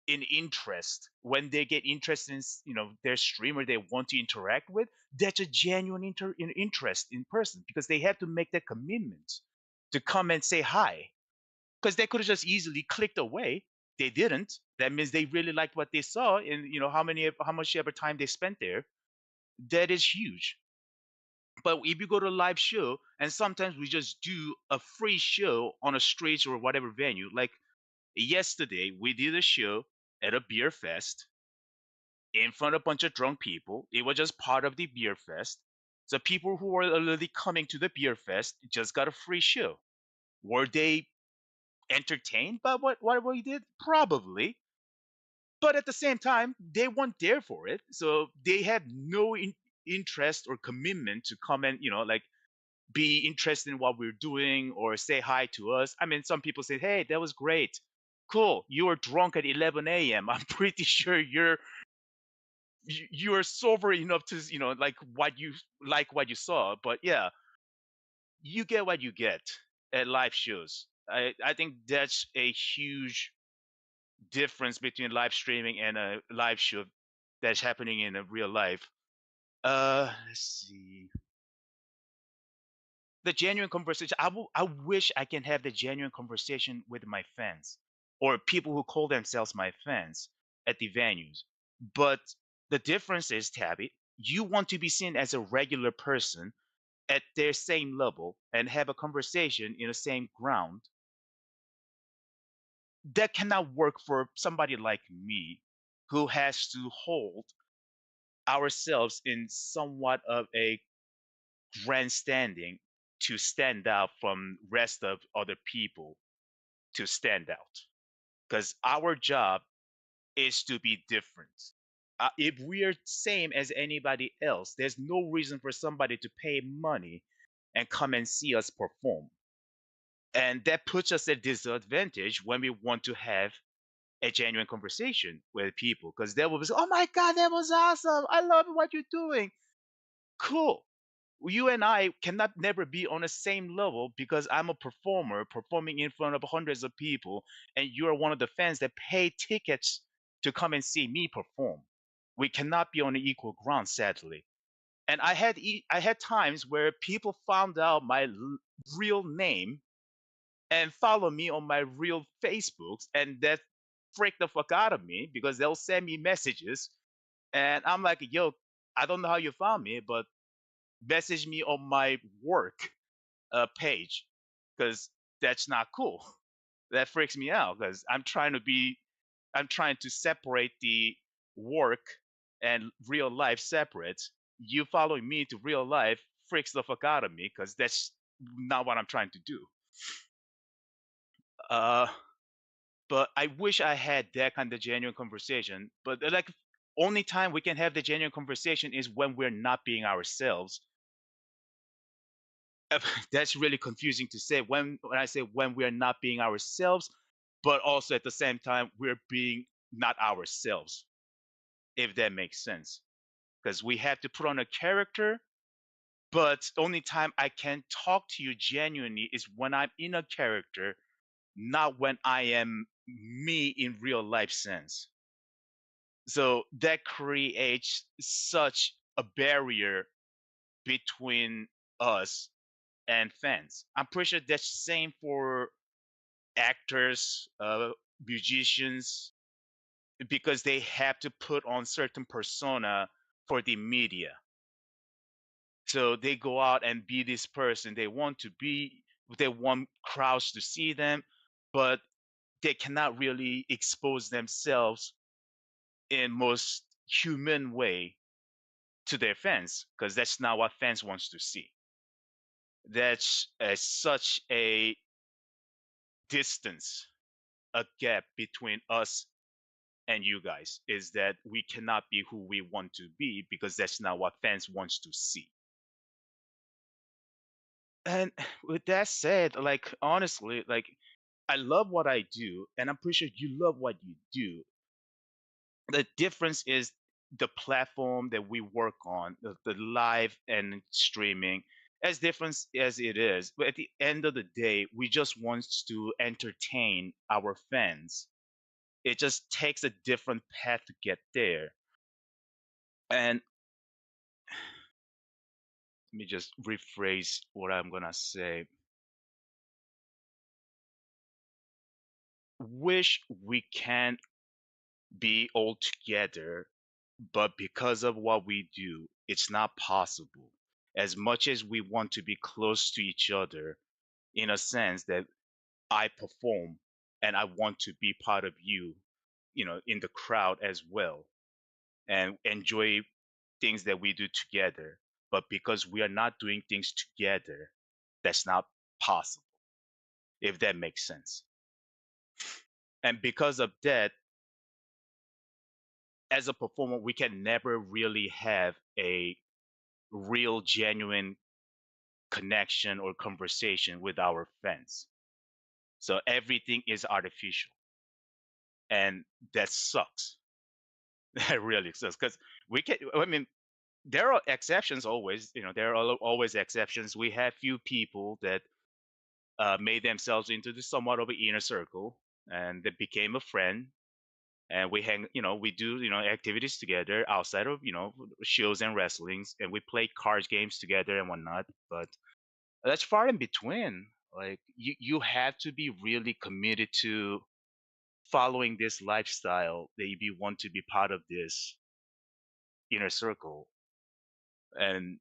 in interest. When they get interested in their streamer they want to interact with, that's a genuine interest in person, because they have to make that commitment to come and say hi, because they could have just easily clicked away. They didn't. That means they really liked what they saw, and how much ever time they spent there. That is huge. But if you go to a live show, and sometimes we just do a free show on a street or whatever venue. Like yesterday, we did a show at a beer fest in front of a bunch of drunk people. It was just part of the beer fest. So people who were already coming to the beer fest just got a free show. Were they entertained by what we did? Probably. But at the same time, they weren't there for it. So they had no interest or commitment to come and, like be interested in what we're doing or say hi to us. I mean, some people say, hey, that was great. Cool. You were drunk at 11 a.m. I'm pretty sure you're sober enough to, like what you saw. But yeah, you get what you get at live shows. I think that's a huge difference between live streaming and a live show that's happening in a real life. Let's see. The genuine conversation. I wish I can have the genuine conversation with my fans or people who call themselves my fans at the venues. But the difference is, Tabby, you want to be seen as a regular person at their same level and have a conversation in the same ground. That cannot work for somebody like me who has to hold ourselves in somewhat of a grandstanding to stand out from rest of other people, to stand out, because our job is to be different. If we are same as anybody else, there's no reason for somebody to pay money and come and see us perform. And that puts us at disadvantage when we want to have a genuine conversation with people, because they will be, oh my god, that was awesome, I love what you're doing. Cool. You and I cannot never be on the same level, because I'm a performer performing in front of hundreds of people, and you're one of the fans that pay tickets to come and see me perform. We cannot be on an equal ground, sadly. And I had times where people found out my real name and follow me on my real Facebooks, and that freaked the fuck out of me, because they'll send me messages, and I'm like, yo, I don't know how you found me, but message me on my work page, because that's not cool. That freaks me out, because I'm trying to separate the work and real life separate. You following me to real life freaks the fuck out of me, because that's not what I'm trying to do. Uh, but I wish I had that kind of genuine conversation. But like, only time we can have the genuine conversation is when we're not being ourselves. That's really confusing to say when I say when we're not being ourselves, but also at the same time we're being not ourselves, if that makes sense. Because we have to put on a character, but only time I can talk to you genuinely is when I'm in a character, not when I am me in real life sense. So that creates such a barrier between us and fans. I'm pretty sure that's same for actors, musicians, because they have to put on certain persona for the media. So they go out and be this person they want to be. They want crowds to see them, but they cannot really expose themselves in most human way to their fans because that's not what fans wants to see. That's such a distance, a gap between us and you guys is that we cannot be who we want to be because that's not what fans wants to see. And with that said, like honestly, like I love what I do and I'm pretty sure you love what you do. The difference is the platform that we work on, the live and streaming, as different as it is. But at the end of the day, we just want to entertain our fans. It just takes a different path to get there. And let me just rephrase what I'm gonna say. Wish we can be all together, but because of what we do, it's not possible. As much as we want to be close to each other, in a sense that I perform and I want to be part of you, in the crowd as well, and enjoy things that we do together. But because we are not doing things together, that's not possible, if that makes sense. And because of that, as a performer, we can never really have a real, genuine connection or conversation with our fans. So everything is artificial. And that sucks. That really sucks. Because I mean, there are exceptions always. There are always exceptions. We have few people that made themselves into somewhat of an inner circle and they became a friend and we hang we do activities together outside of shows and wrestlings and we play cards games together and whatnot, but that's far in between. Like you have to be really committed to following this lifestyle that you want to be part of this inner circle, and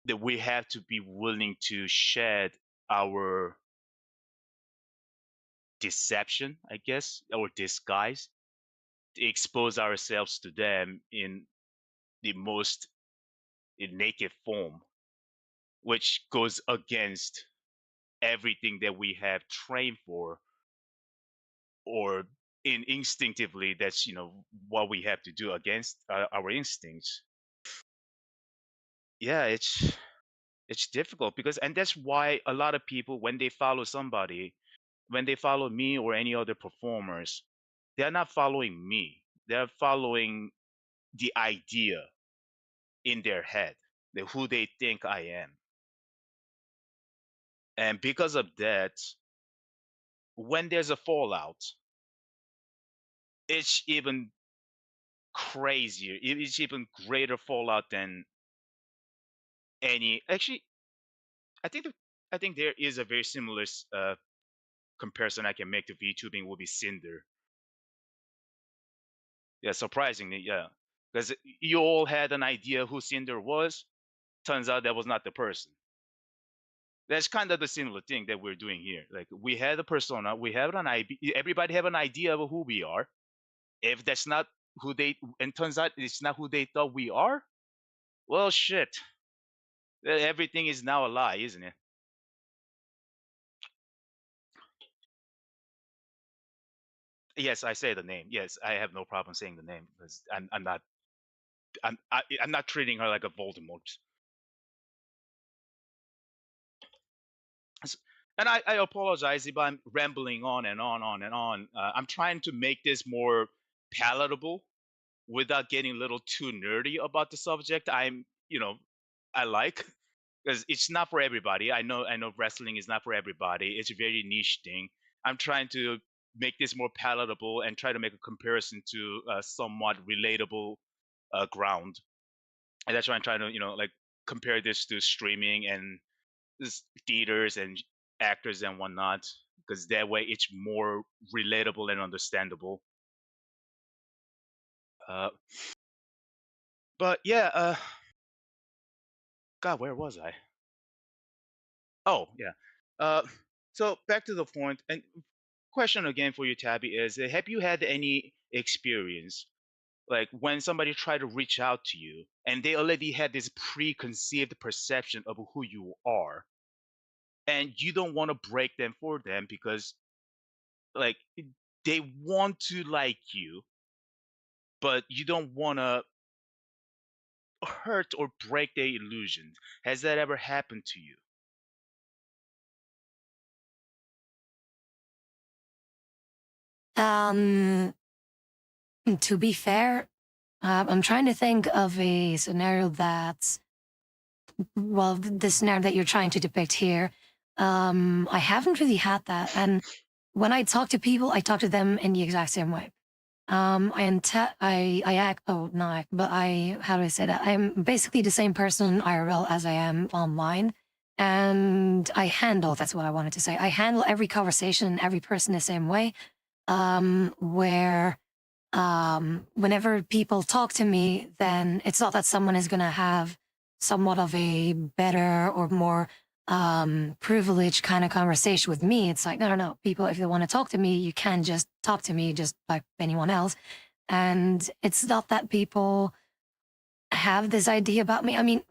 that we have to be willing to shed our deception, I guess, or disguise, to expose ourselves to them in the most naked form, which goes against everything that we have trained for, or instinctively that's what we have to do against our instincts. Yeah, it's difficult because, and that's why a lot of people, when they follow somebody, when they follow me or any other performers, they're not following me, they're following the idea in their head, who they think I am. And because of that, when there's a fallout, it's even crazier. It's even greater fallout than any. Actually, I think I think there is a very similar comparison I can make to VTubing will be Cinder. Yeah, surprisingly, yeah, because you all had an idea who Cinder was. Turns out that was not the person. That's kind of the similar thing that we're doing here. Like we had a persona, we have an idea. Everybody have an idea of who we are. If that's not who they, and turns out it's not who they thought we are, well, shit. Everything is now a lie, isn't it? Yes, I say the name. Yes, I have no problem saying the name because I'm not treating her like a Voldemort. And I apologize if I'm rambling on and on and on. I'm trying to make this more palatable without getting a little too nerdy about the subject. I like because it's not for everybody. I know wrestling is not for everybody. It's a very niche thing. I'm trying to make this more palatable and try to make a comparison to somewhat relatable ground. And that's why I'm trying to like compare this to streaming and theaters and actors and whatnot, because that way it's more relatable and understandable. Uh, but yeah, God, where was I? Oh yeah. Uh, so back to the point. And question again for you, Tabby, is have you had any experience like when somebody tried to reach out to you and they already had this preconceived perception of who you are, and you don't want to break them for them because like they want to like you, but you don't want to hurt or break their illusions. Has that ever happened to you? To be fair, I'm trying to think of a scenario that's, well, the scenario that you're trying to depict here. I haven't really had that. And when I talk to people, I talk to them in the exact same way. I act, oh, not act, but how do I say that? I'm basically the same person in IRL as I am online. And that's what I wanted to say. I handle every conversation and every person the same way. Where whenever people talk to me, then it's not that someone is going to have somewhat of a better or more privileged kind of conversation with me. It's like, no. People, if they want to talk to me, you can just talk to me just like anyone else. And it's not that people have this idea about me. I mean,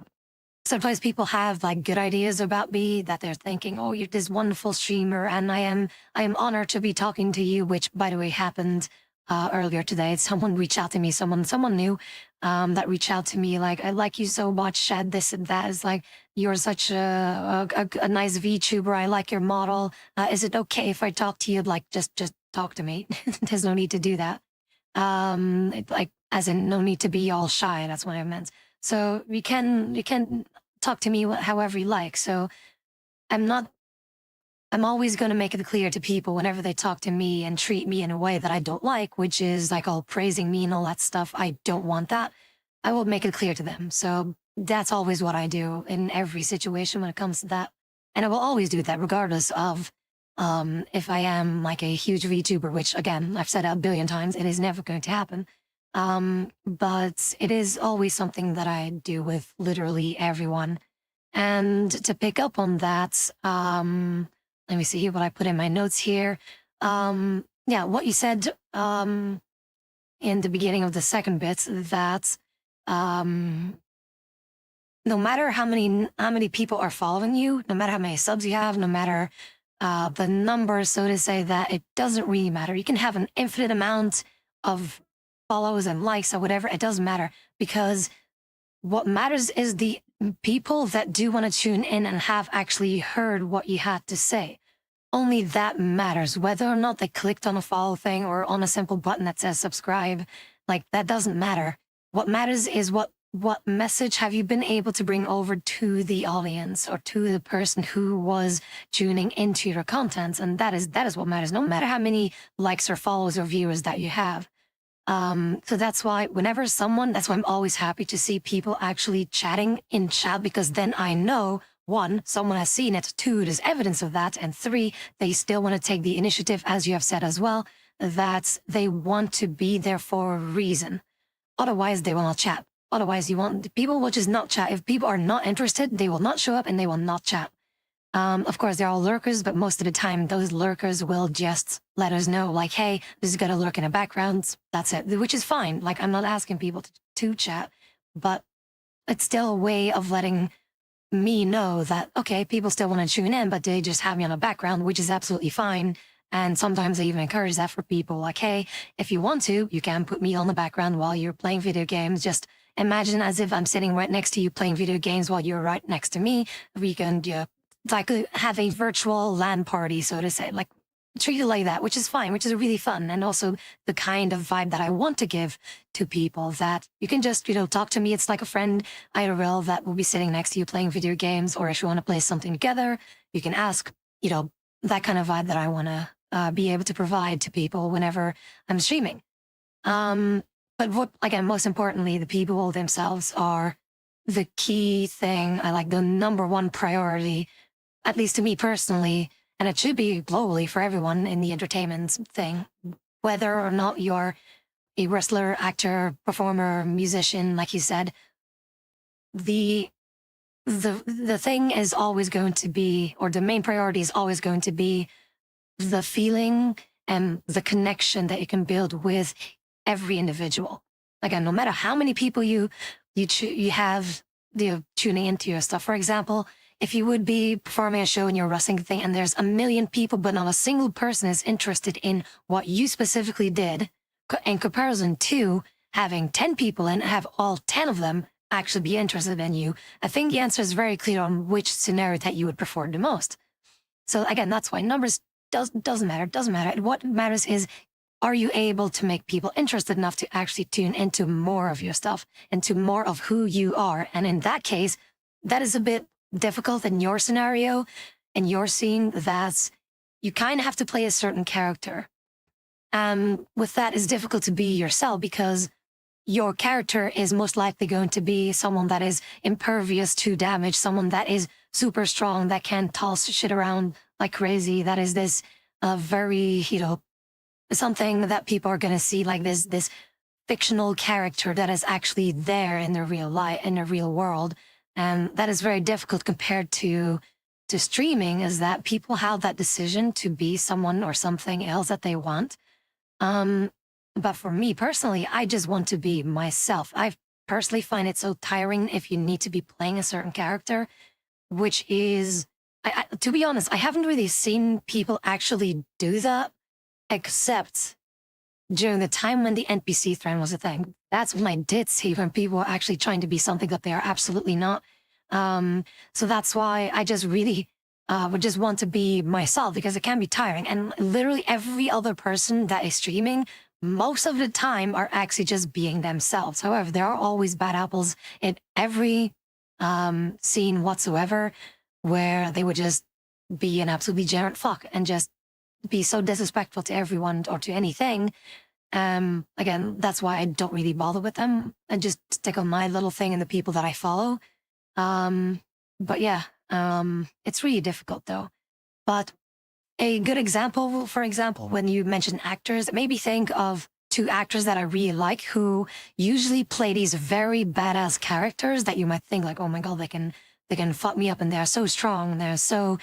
sometimes people have like good ideas about me that they're thinking, oh, you're this wonderful streamer, and I am honored to be talking to you, which by the way happened earlier today. Someone reached out to me, someone new that reached out to me like, I like you so much, Shad, this and that. Is like, you're such a nice VTuber. I like your model. Is it okay if I talk to you? Like, just talk to me. There's no need to do that. Like, as in, no need to be all shy. That's what I meant. So you can talk to me however you like. So I'm always going to make it clear to people whenever they talk to me and treat me in a way that I don't like, which is like all praising me and all that stuff. I don't want that. I will make it clear to them. So that's always what I do in every situation when it comes to that. And I will always do that regardless of if I am like a huge VTuber, which again, I've said a billion times, it is never going to happen. But it is always something that I do with literally everyone. And to pick up on that, let me see what I put in my notes here. Yeah, what you said in the beginning of the second bit, that no matter how many people are following you, no matter how many subs you have, no matter the number, so to say, that it doesn't really matter. You can have an infinite amount of follows and likes or whatever. It doesn't matter, because what matters is the people that do want to tune in and have actually heard what you had to say. Only that matters. Whether or not they clicked on a follow thing or on a simple button that says subscribe, like, that doesn't matter. What matters is what message have you been able to bring over to the audience or to the person who was tuning into your content. And that is what matters, no matter how many likes or follows or viewers that you have. So that's why that's why I'm always happy to see people actually chatting in chat, because then I know, one, someone has seen it, two, there's evidence of that, and three, they still want to take the initiative, as you have said as well, that they want to be there for a reason. Otherwise, they will not chat. Otherwise, people will just not chat. If people are not interested, they will not show up and they will not chat. Of course, they're all lurkers, but most of the time, those lurkers will just let us know, like, hey, this is going to lurk in the background. That's it, which is fine. Like, I'm not asking people to chat, but it's still a way of letting me know that, okay, people still want to tune in, but they just have me on the background, which is absolutely fine. And sometimes I even encourage that for people, like, hey, if you want to, you can put me on the background while you're playing video games. Just imagine as if I'm sitting right next to you playing video games while you're right next to me. We can like have a virtual LAN party, so to say, like treat it like that, which is fine, which is really fun. And also the kind of vibe that I want to give to people, that you can just, talk to me. It's like a friend IRL that will be sitting next to you playing video games, or if you want to play something together, you can ask, that kind of vibe that I want to be able to provide to people whenever I'm streaming. But what, again, most importantly, the people themselves are the key thing. I like the number one priority, at least to me personally, and it should be globally for everyone in the entertainment thing, whether or not you're a wrestler, actor, performer, musician, like you said, the thing is always going to be, or the main priority is always going to be the feeling and the connection that you can build with every individual. Again, no matter how many people you have tuning into your stuff. For example, if you would be performing a show in your wrestling thing and there's 1 million people, but not a single person is interested in what you specifically did, in comparison to having 10 people and have all 10 of them actually be interested in you, I think the answer is very clear on which scenario that you would prefer the most. So again, that's why numbers doesn't matter. It doesn't matter. What matters is, are you able to make people interested enough to actually tune into more of your stuff, into more of who you are? And in that case, that is a bit difficult in your scenario, and you're seeing that you kind of have to play a certain character. And with that, it's difficult to be yourself, because your character is most likely going to be someone that is impervious to damage, someone that is super strong, that can toss shit around like crazy, that is this very, something that people are going to see like this fictional character that is actually there in the real life, in the real world. And that is very difficult compared to streaming, is that people have that decision to be someone or something else that they want. But for me personally, I just want to be myself. I personally find it so tiring if you need to be playing a certain character, which is, to be honest, I haven't really seen people actually do that, except during the time when the NPC thread was a thing. That's when I did see when people were actually trying to be something that they are absolutely not. So that's why I just really would just want to be myself, because it can be tiring. And literally every other person that is streaming, most of the time, are actually just being themselves. However, there are always bad apples in every scene whatsoever, where they would just be an absolutely degenerate fuck and just be so disrespectful to everyone or to anything. Again, that's why I don't really bother with them. I just stick on my little thing and the people that I follow. But yeah, it's really difficult though. But a good example, for example, when you mention actors, it made me think of 2 actors that I really like, who usually play these very badass characters that you might think like, oh my God, they can fuck me up, and they're so strong, they're so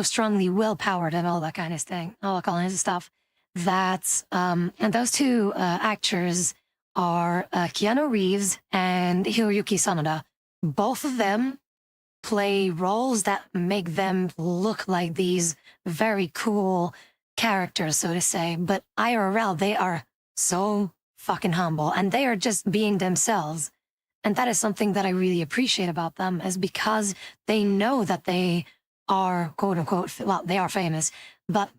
strongly willpowered and all that kind of thing, all that kind of stuff. That and those 2 actors are Keanu Reeves and Hiroyuki Sanada. Both of them play roles that make them look like these very cool characters, so to say. But IRL, they are so fucking humble, and they are just being themselves. And that is something that I really appreciate about them, is because they know that they are, quote unquote, well, they are famous, but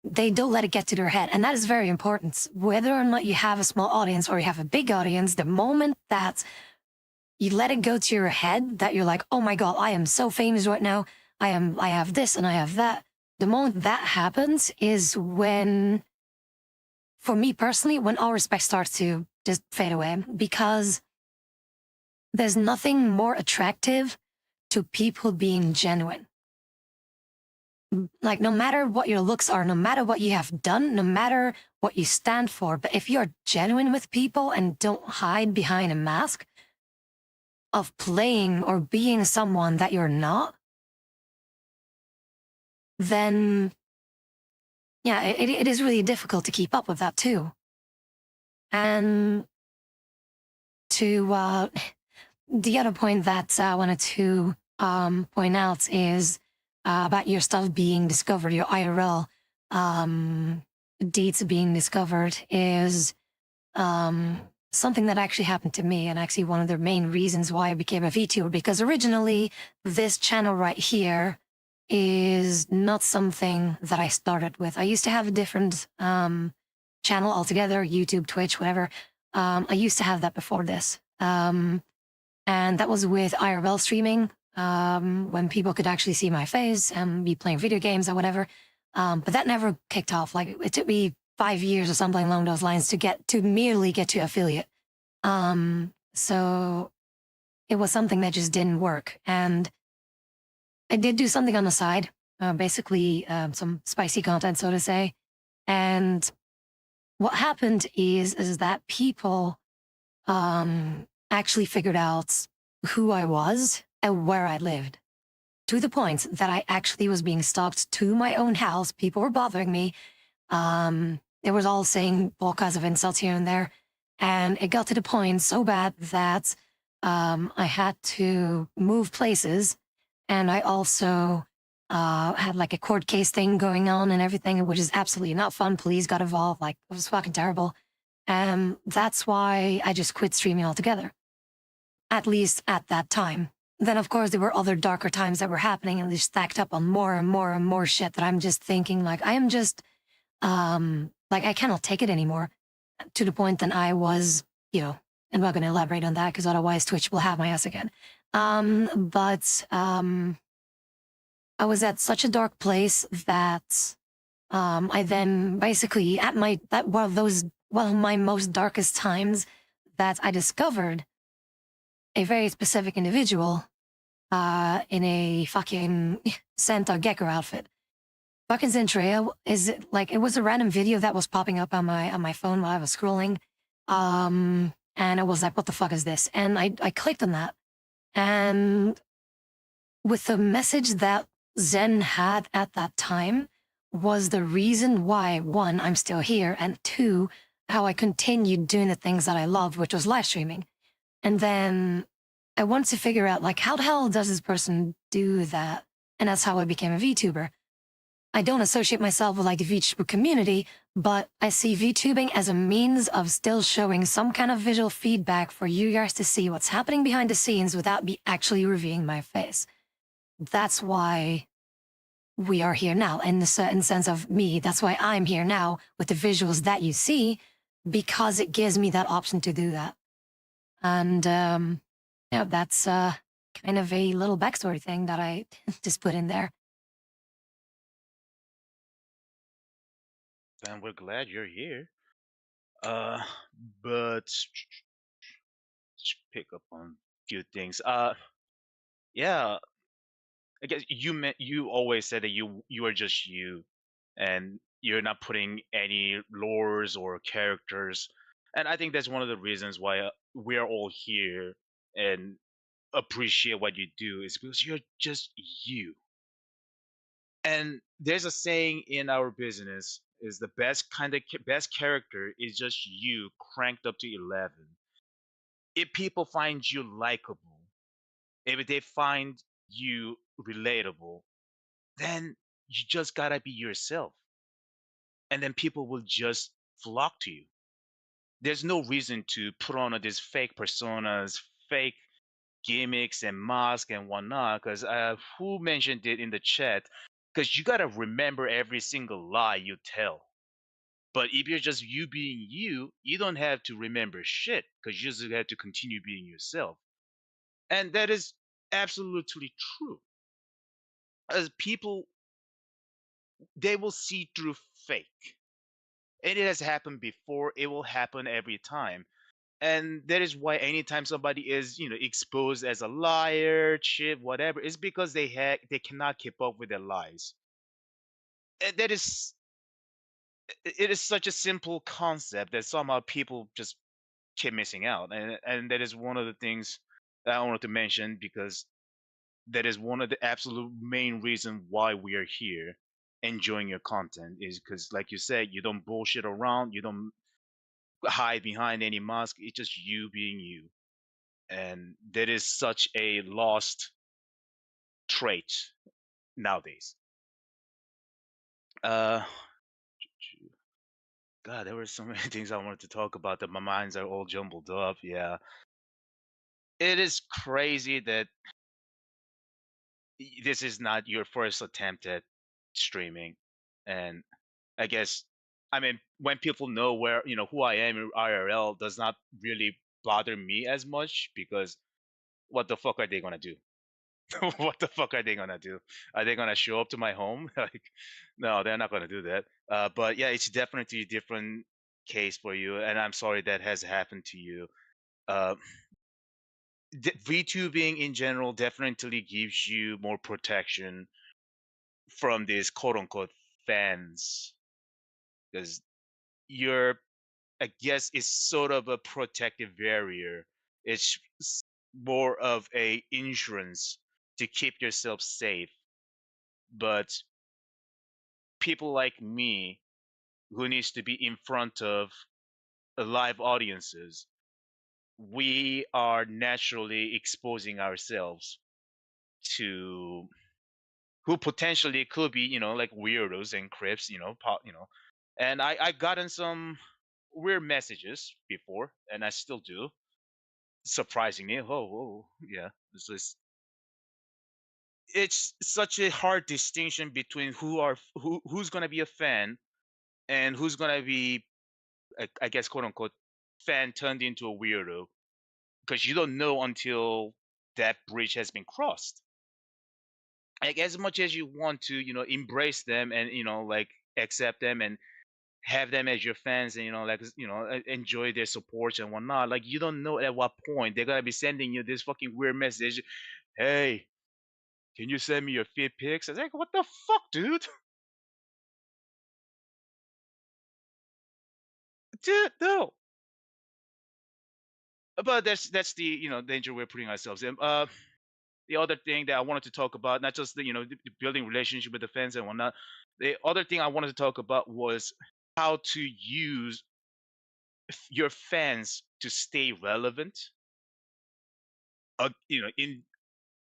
they don't let it get to their head. And that is very important. Whether or not you have a small audience or you have a big audience, the moment that you let it go to your head, that you're like, oh my God, I am so famous right now, I have this and I have that. The moment that happens is when, for me personally, when all respect starts to just fade away, because there's nothing more attractive to people being genuine. Like, no matter what your looks are, no matter what you have done, no matter what you stand for, but if you're genuine with people and don't hide behind a mask of playing or being someone that you're not, then yeah, it is really difficult to keep up with that too. And to the other point that I wanted to point out is about your stuff being discovered, your IRL deeds being discovered is something that actually happened to me, and actually one of the main reasons why I became a VTuber, because originally this channel right here is not something that I started with. I used to have a different channel altogether, YouTube, Twitch, whatever. I used to have that before this. And that was with IRL streaming, when people could actually see my face and be playing video games or whatever. But that never kicked off. Like, it took me 5 years or something along those lines to merely get to affiliate. So it was something that just didn't work. And I did do something on the side, basically some spicy content, so to say. And what happened is that people actually figured out who I was and where I lived, to the point that I actually was being stalked to my own house. People were bothering me. They was all saying all kinds of insults here and there. And it got to the point so bad that I had to move places. And I also had like a court case thing going on and everything, which is absolutely not fun. Police got involved. Like, it was fucking terrible. And that's why I just quit streaming altogether, at least at that time. Then, of course, there were other darker times that were happening, and they stacked up on more and more and more shit that I'm just thinking, like, I am just, like, I cannot take it anymore, to the point that I was, I'm not going to elaborate on that because otherwise Twitch will have my ass again. But I was at such a dark place that I then basically, at one of my most darkest times, that I discovered a very specific individual in a fucking Santa Gecko outfit. Fucking Zentrea it was a random video that was popping up on my phone while I was scrolling. And I was like, what the fuck is this? And I clicked on that. And with the message that Zen had at that time was the reason why, one, I'm still here, and two, how I continued doing the things that I loved, which was live streaming. And then I wanted to figure out, like, how the hell does this person do that? And that's how I became a VTuber. I don't associate myself with, like, the VTuber community, but I see VTubing as a means of still showing some kind of visual feedback for you guys to see what's happening behind the scenes without me actually revealing my face. That's why we are here now, in the certain sense of me. That's why I'm here now with the visuals that you see, because it gives me that option to do that. And that's kind of a little backstory thing that I just put in there. Then we're glad you're here. But let's pick up on a few things. Yeah, I guess you always said that you are just you, and you're not putting any lores or characters. And I think that's one of the reasons why we're all here and appreciate what you do, is because you're just you. And there's a saying in our business, is the best character is just you cranked up to 11. If people find you likable, if they find you relatable, then you just gotta be yourself. And then people will just flock to you. There's no reason to put on these fake personas, fake gimmicks and masks and whatnot, because who mentioned it in the chat? Because you gotta remember every single lie you tell. But if you're just you being you, you don't have to remember shit, because you just have to continue being yourself. And that is absolutely true. As people, they will see through fake. And it has happened before, it will happen every time. And that is why anytime somebody is, exposed as a liar, chip, whatever, it's because they cannot keep up with their lies. And that is, it is such a simple concept that somehow people just keep missing out. And that is one of the things that I wanted to mention, because that is one of the absolute main reason why we are here enjoying your content, is because, like you said, you don't bullshit around, you don't hide behind any mask. It's just you being you. And that is such a lost trait nowadays. God, there were so many things I wanted to talk about that my minds are all jumbled up. Yeah, it is crazy that this is not your first attempt at streaming, and I guess, I mean, when people know where who I am in IRL does not really bother me as much because what the fuck are they gonna do? What the fuck are they gonna do? Are they gonna show up to my home? Like, no, they're not gonna do that. But yeah, it's definitely a different case for you, and I'm sorry that has happened to you. Uh, VTubing in general definitely gives you more protection from these quote unquote fans because you're, I guess, it's sort of a protective barrier. It's more of a insurance to keep yourself safe. But people like me who needs to be in front of live audiences, we are naturally exposing ourselves to who potentially could be, like weirdos and crips, and I gotten some weird messages before, and I still do. Surprisingly, oh yeah, it's such a hard distinction between who's gonna be a fan and who's gonna be, I guess, quote unquote, fan turned into a weirdo, because you don't know until that bridge has been crossed. Like, as much as you want to, embrace them and like accept them and have them as your fans and like enjoy their support and whatnot, like you don't know at what point they're gonna be sending you this fucking weird message. Hey, can you send me your fit pics? I was like, what the fuck, dude? Dude, no. But that's the danger we're putting ourselves in. The other thing that I wanted to talk about, not just the building relationship with the fans and whatnot. The other thing I wanted to talk about was how to use your fans to stay relevant. In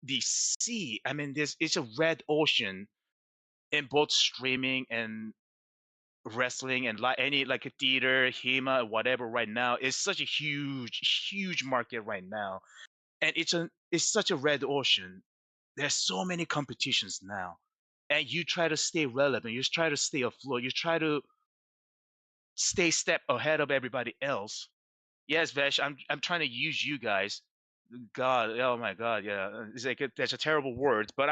the sea, I mean, it's a red ocean in both streaming and wrestling and like any like a theater, HEMA, whatever. Right now, it's such a huge market right now, and it's such a red ocean. There's so many competitions now, and you try to stay relevant, you try to stay afloat, you try to stay step ahead of everybody else. Yes, Vesh, I'm trying to use you guys. God, oh my God, yeah, it's like that's a terrible word, but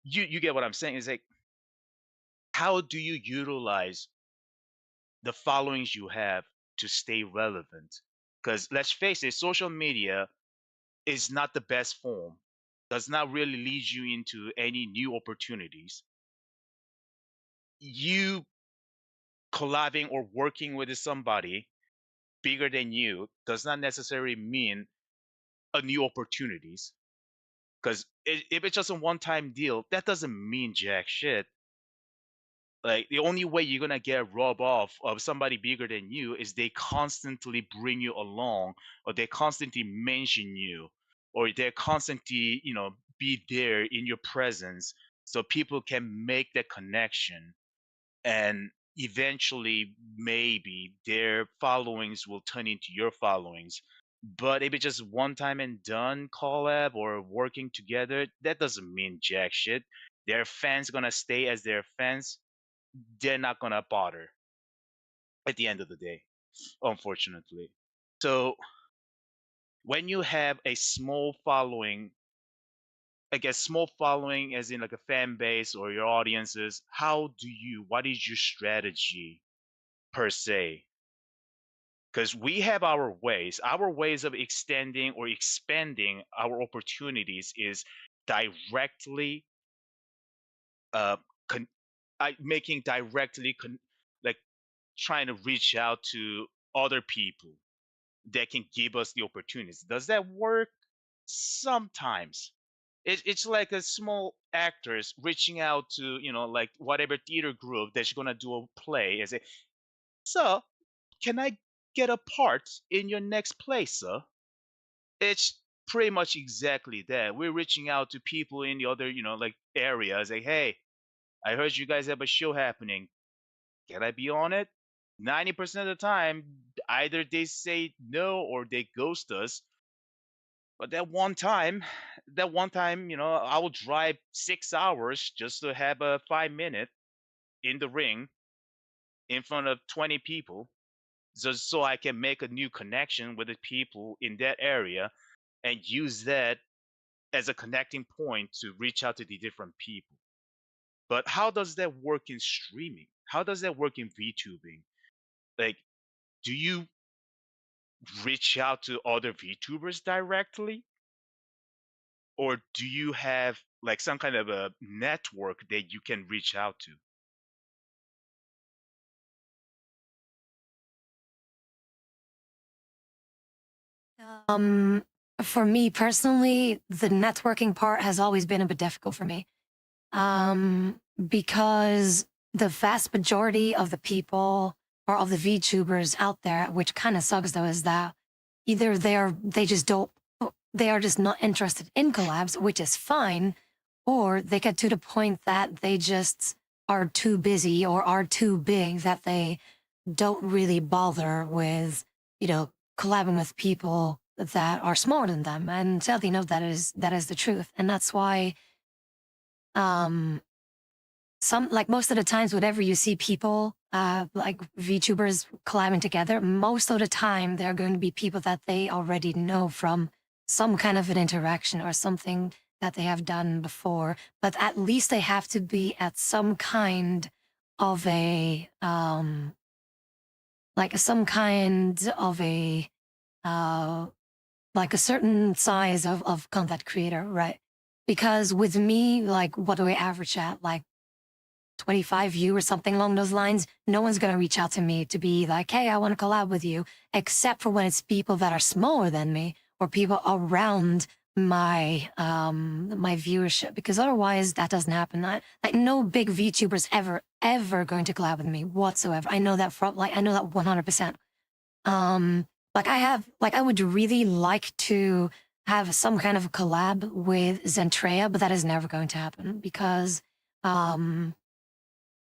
you get what I'm saying. It's like, how do you utilize the followings you have to stay relevant? Because let's face it, social media is not the best form, does not really lead you into any new opportunities. You collabing or working with somebody bigger than you does not necessarily mean a new opportunities. Because if it's just a one-time deal, that doesn't mean jack shit. Like, the only way you're gonna get rub off of somebody bigger than you is they constantly bring you along, or they constantly mention you, or they constantly be there in your presence, so people can make that connection, and eventually maybe their followings will turn into your followings. But if it's just one time and done collab or working together, that doesn't mean jack shit. Their fans gonna stay as their fans. They're not gonna bother at the end of the day, unfortunately. So when you have a small following, I guess small following as in like a fan base or your audiences, what is your strategy per se? Because we have our ways of extending or expanding our opportunities is directly uh con- making directly like trying to reach out to other people that can give us the opportunities. Does that work? Sometimes. It's like a small actors reaching out to like whatever theater group that's gonna do a play and say, so can I get a part in your next play, sir? It's pretty much exactly that. We're reaching out to people in the other, like areas. Like, hey, I heard you guys have a show happening. Can I be on it? 90% of the time, either they say no or they ghost us. But that one time, I will drive 6 hours just to have a 5 minute in the ring in front of 20 people, just so I can make a new connection with the people in that area and use that as a connecting point to reach out to the different people. But how does that work in streaming? How does that work in VTubing? Like, do you reach out to other VTubers directly? Or do you have like some kind of a network that you can reach out to? Um, for me personally, the networking part has always been a bit difficult for me. Because the vast majority of the people or of the VTubers out there, which kind of sucks though, is that either they are just not interested in collabs, which is fine, or they get to the point that they just are too busy or are too big that they don't really bother with, collabing with people that are smaller than them. And sadly, no, that is the truth. And that's why, um, like most of the times, whenever you see people, like VTubers collabing together, most of the time they're going to be people that they already know from some kind of an interaction or something that they have done before. But at least they have to be at some kind of a, like some kind of a, like a certain size of content creator, right? Because with me, like, what do I average at? Like 25 view or something along those lines, no one's going to reach out to me to be like, hey, I want to collab with you, except for when it's people that are smaller than me or people around my my viewership, because otherwise that doesn't happen. Like no big VTubers ever going to collab with me whatsoever. I know that 100%. Like I would really like to have some kind of a collab with Zentrea, but that is never going to happen because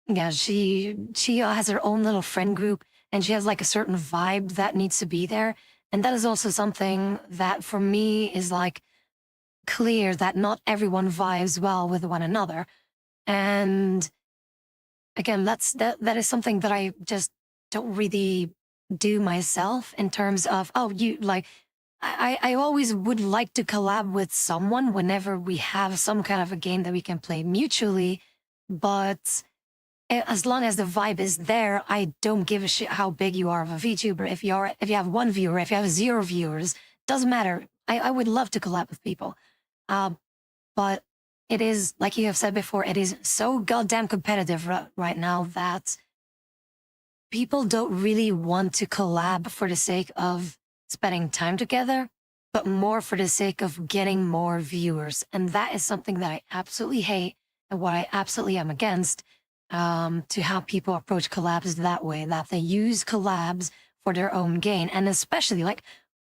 yeah, she has her own little friend group, and she has like a certain vibe that needs to be there. And that is also something that for me is like clear that not everyone vibes well with one another. And again, that is something that I just don't really do myself in terms of, oh, you like I always would like to collab with someone whenever we have some kind of a game that we can play mutually, but as long as the vibe is there, I don't give a shit how big you are of a VTuber. If you have one viewer, if you have 0 viewers, doesn't matter. I would love to collab with people. But it is, like you have said before, it is so goddamn competitive right now that people don't really want to collab for the sake of spending time together, but more for the sake of getting more viewers. And that is something that I absolutely hate and what I absolutely am against, to how people approach collabs that way, that they use collabs for their own gain. And especially like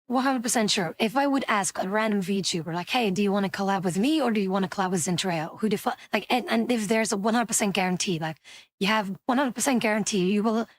100% sure, if I would ask a random VTuber, like, hey, do you want to collab with me or do you want to collab with Zentrea? Who the fuck? Like, and if there's a 100% guarantee, like, you have 100% guarantee you will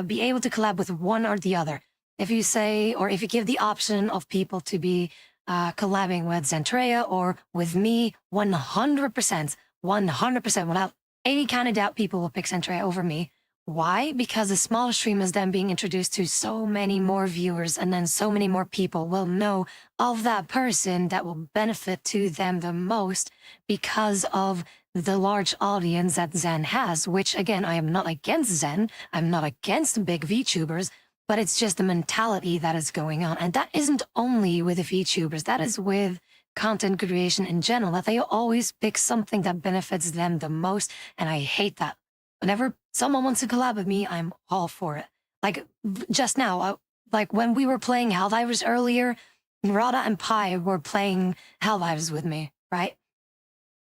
be able to collab with one or the other. If you say, or if you give the option of people to be collabing with Zentrea or with me, 100%, without any kind of doubt, people will pick Zentrea over me. Why? Because the smaller stream is then being introduced to so many more viewers, and then so many more people will know of that person that will benefit to them the most because of the large audience that Zen has, which again, I am not against Zen. I'm not against big VTubers, but it's just the mentality that is going on. And that isn't only with the VTubers, that is with content creation in general, that they always pick something that benefits them the most. And I hate that. Whenever someone wants to collab with me, I'm all for it. Like just now, like when we were playing Helldivers earlier, Rada and Pi were playing Helldivers with me, right?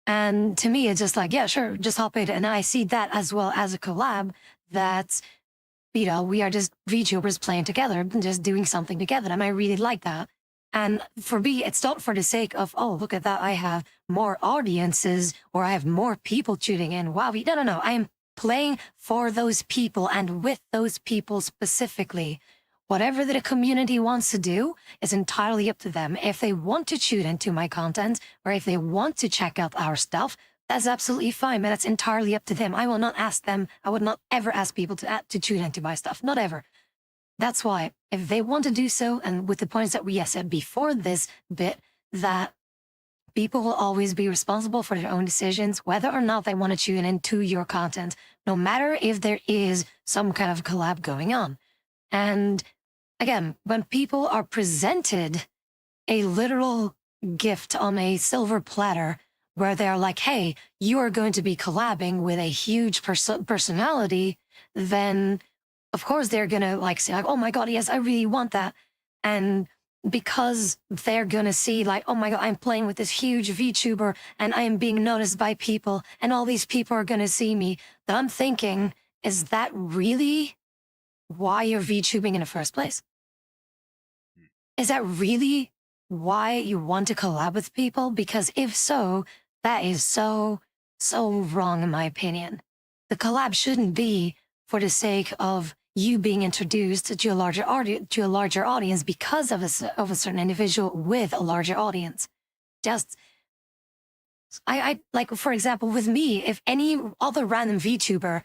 And to me, it's just like, yeah, sure, just hop in. And I see that as well as a collab that, we are just VTubers playing together and just doing something together. And I really like that. And for me, it's not for the sake of, oh, look at that, I have more audiences or I have more people tuning in. Wow, no. playing for those people and with those people specifically. Whatever the community wants to do is entirely up to them. If they want to tune into my content or if they want to check out our stuff, that's absolutely fine, but that's entirely up to them. I will not ask them. I would not ever ask people to tune into my stuff. Not ever. That's why, if they want to do so, and with the points that we said before this bit, that people will always be responsible for their own decisions, whether or not they want to tune into your content, no matter if there is some kind of collab going on. And again, when people are presented a literal gift on a silver platter, where they're like, hey, you are going to be collabing with a huge personality, then of course they're gonna like say like, oh my god, yes, I really want that. And because they're gonna see like, oh my god, I'm playing with this huge VTuber and I am being noticed by people and all these people are gonna see me, then I'm thinking, is that really why you're VTubing in the first place? Is that really why you want to collab with people? Because if so, that is so wrong in my opinion. The collab shouldn't be for the sake of you being introduced to a larger audience because of a certain individual with a larger audience. Just I like, for example, with me, if any other random VTuber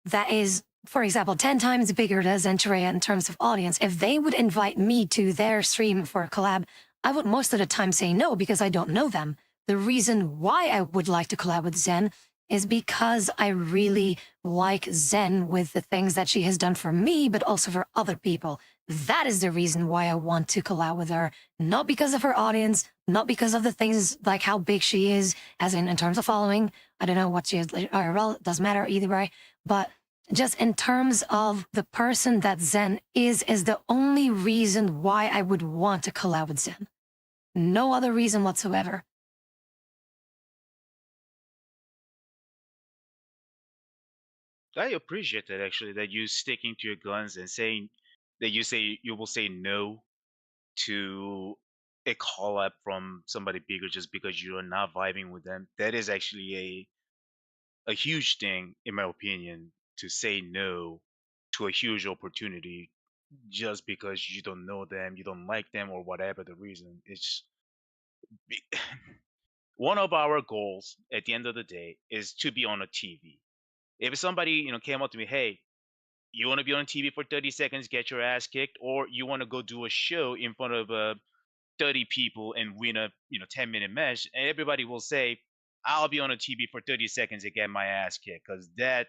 that is, for example, 10 times bigger than Zenturea in terms of audience, if they would invite me to their stream for a collab, I would most of the time say no because I don't know them. The reason why I would like to collab with Zen is because I really like Zen with the things that she has done for me, but also for other people. That is the reason why I want to collab with her, not because of her audience, not because of the things like how big she is, as in terms of following. I don't know what she is, IRL, it doesn't matter either way, but just in terms of the person that Zen is the only reason why I would want to collab with Zen. No other reason whatsoever. I appreciate that actually, that you sticking to your guns and saying that you will say no to a call up from somebody bigger just because you're not vibing with them. That is actually a huge thing in my opinion, to say no to a huge opportunity just because you don't know them, you don't like them, or whatever the reason. It's one of our goals at the end of the day is to be on a TV. If somebody, came up to me, hey, you want to be on TV for 30 seconds, get your ass kicked, or you want to go do a show in front of 30 people and win a 10-minute match, and everybody will say, I'll be on a TV for 30 seconds and get my ass kicked, because that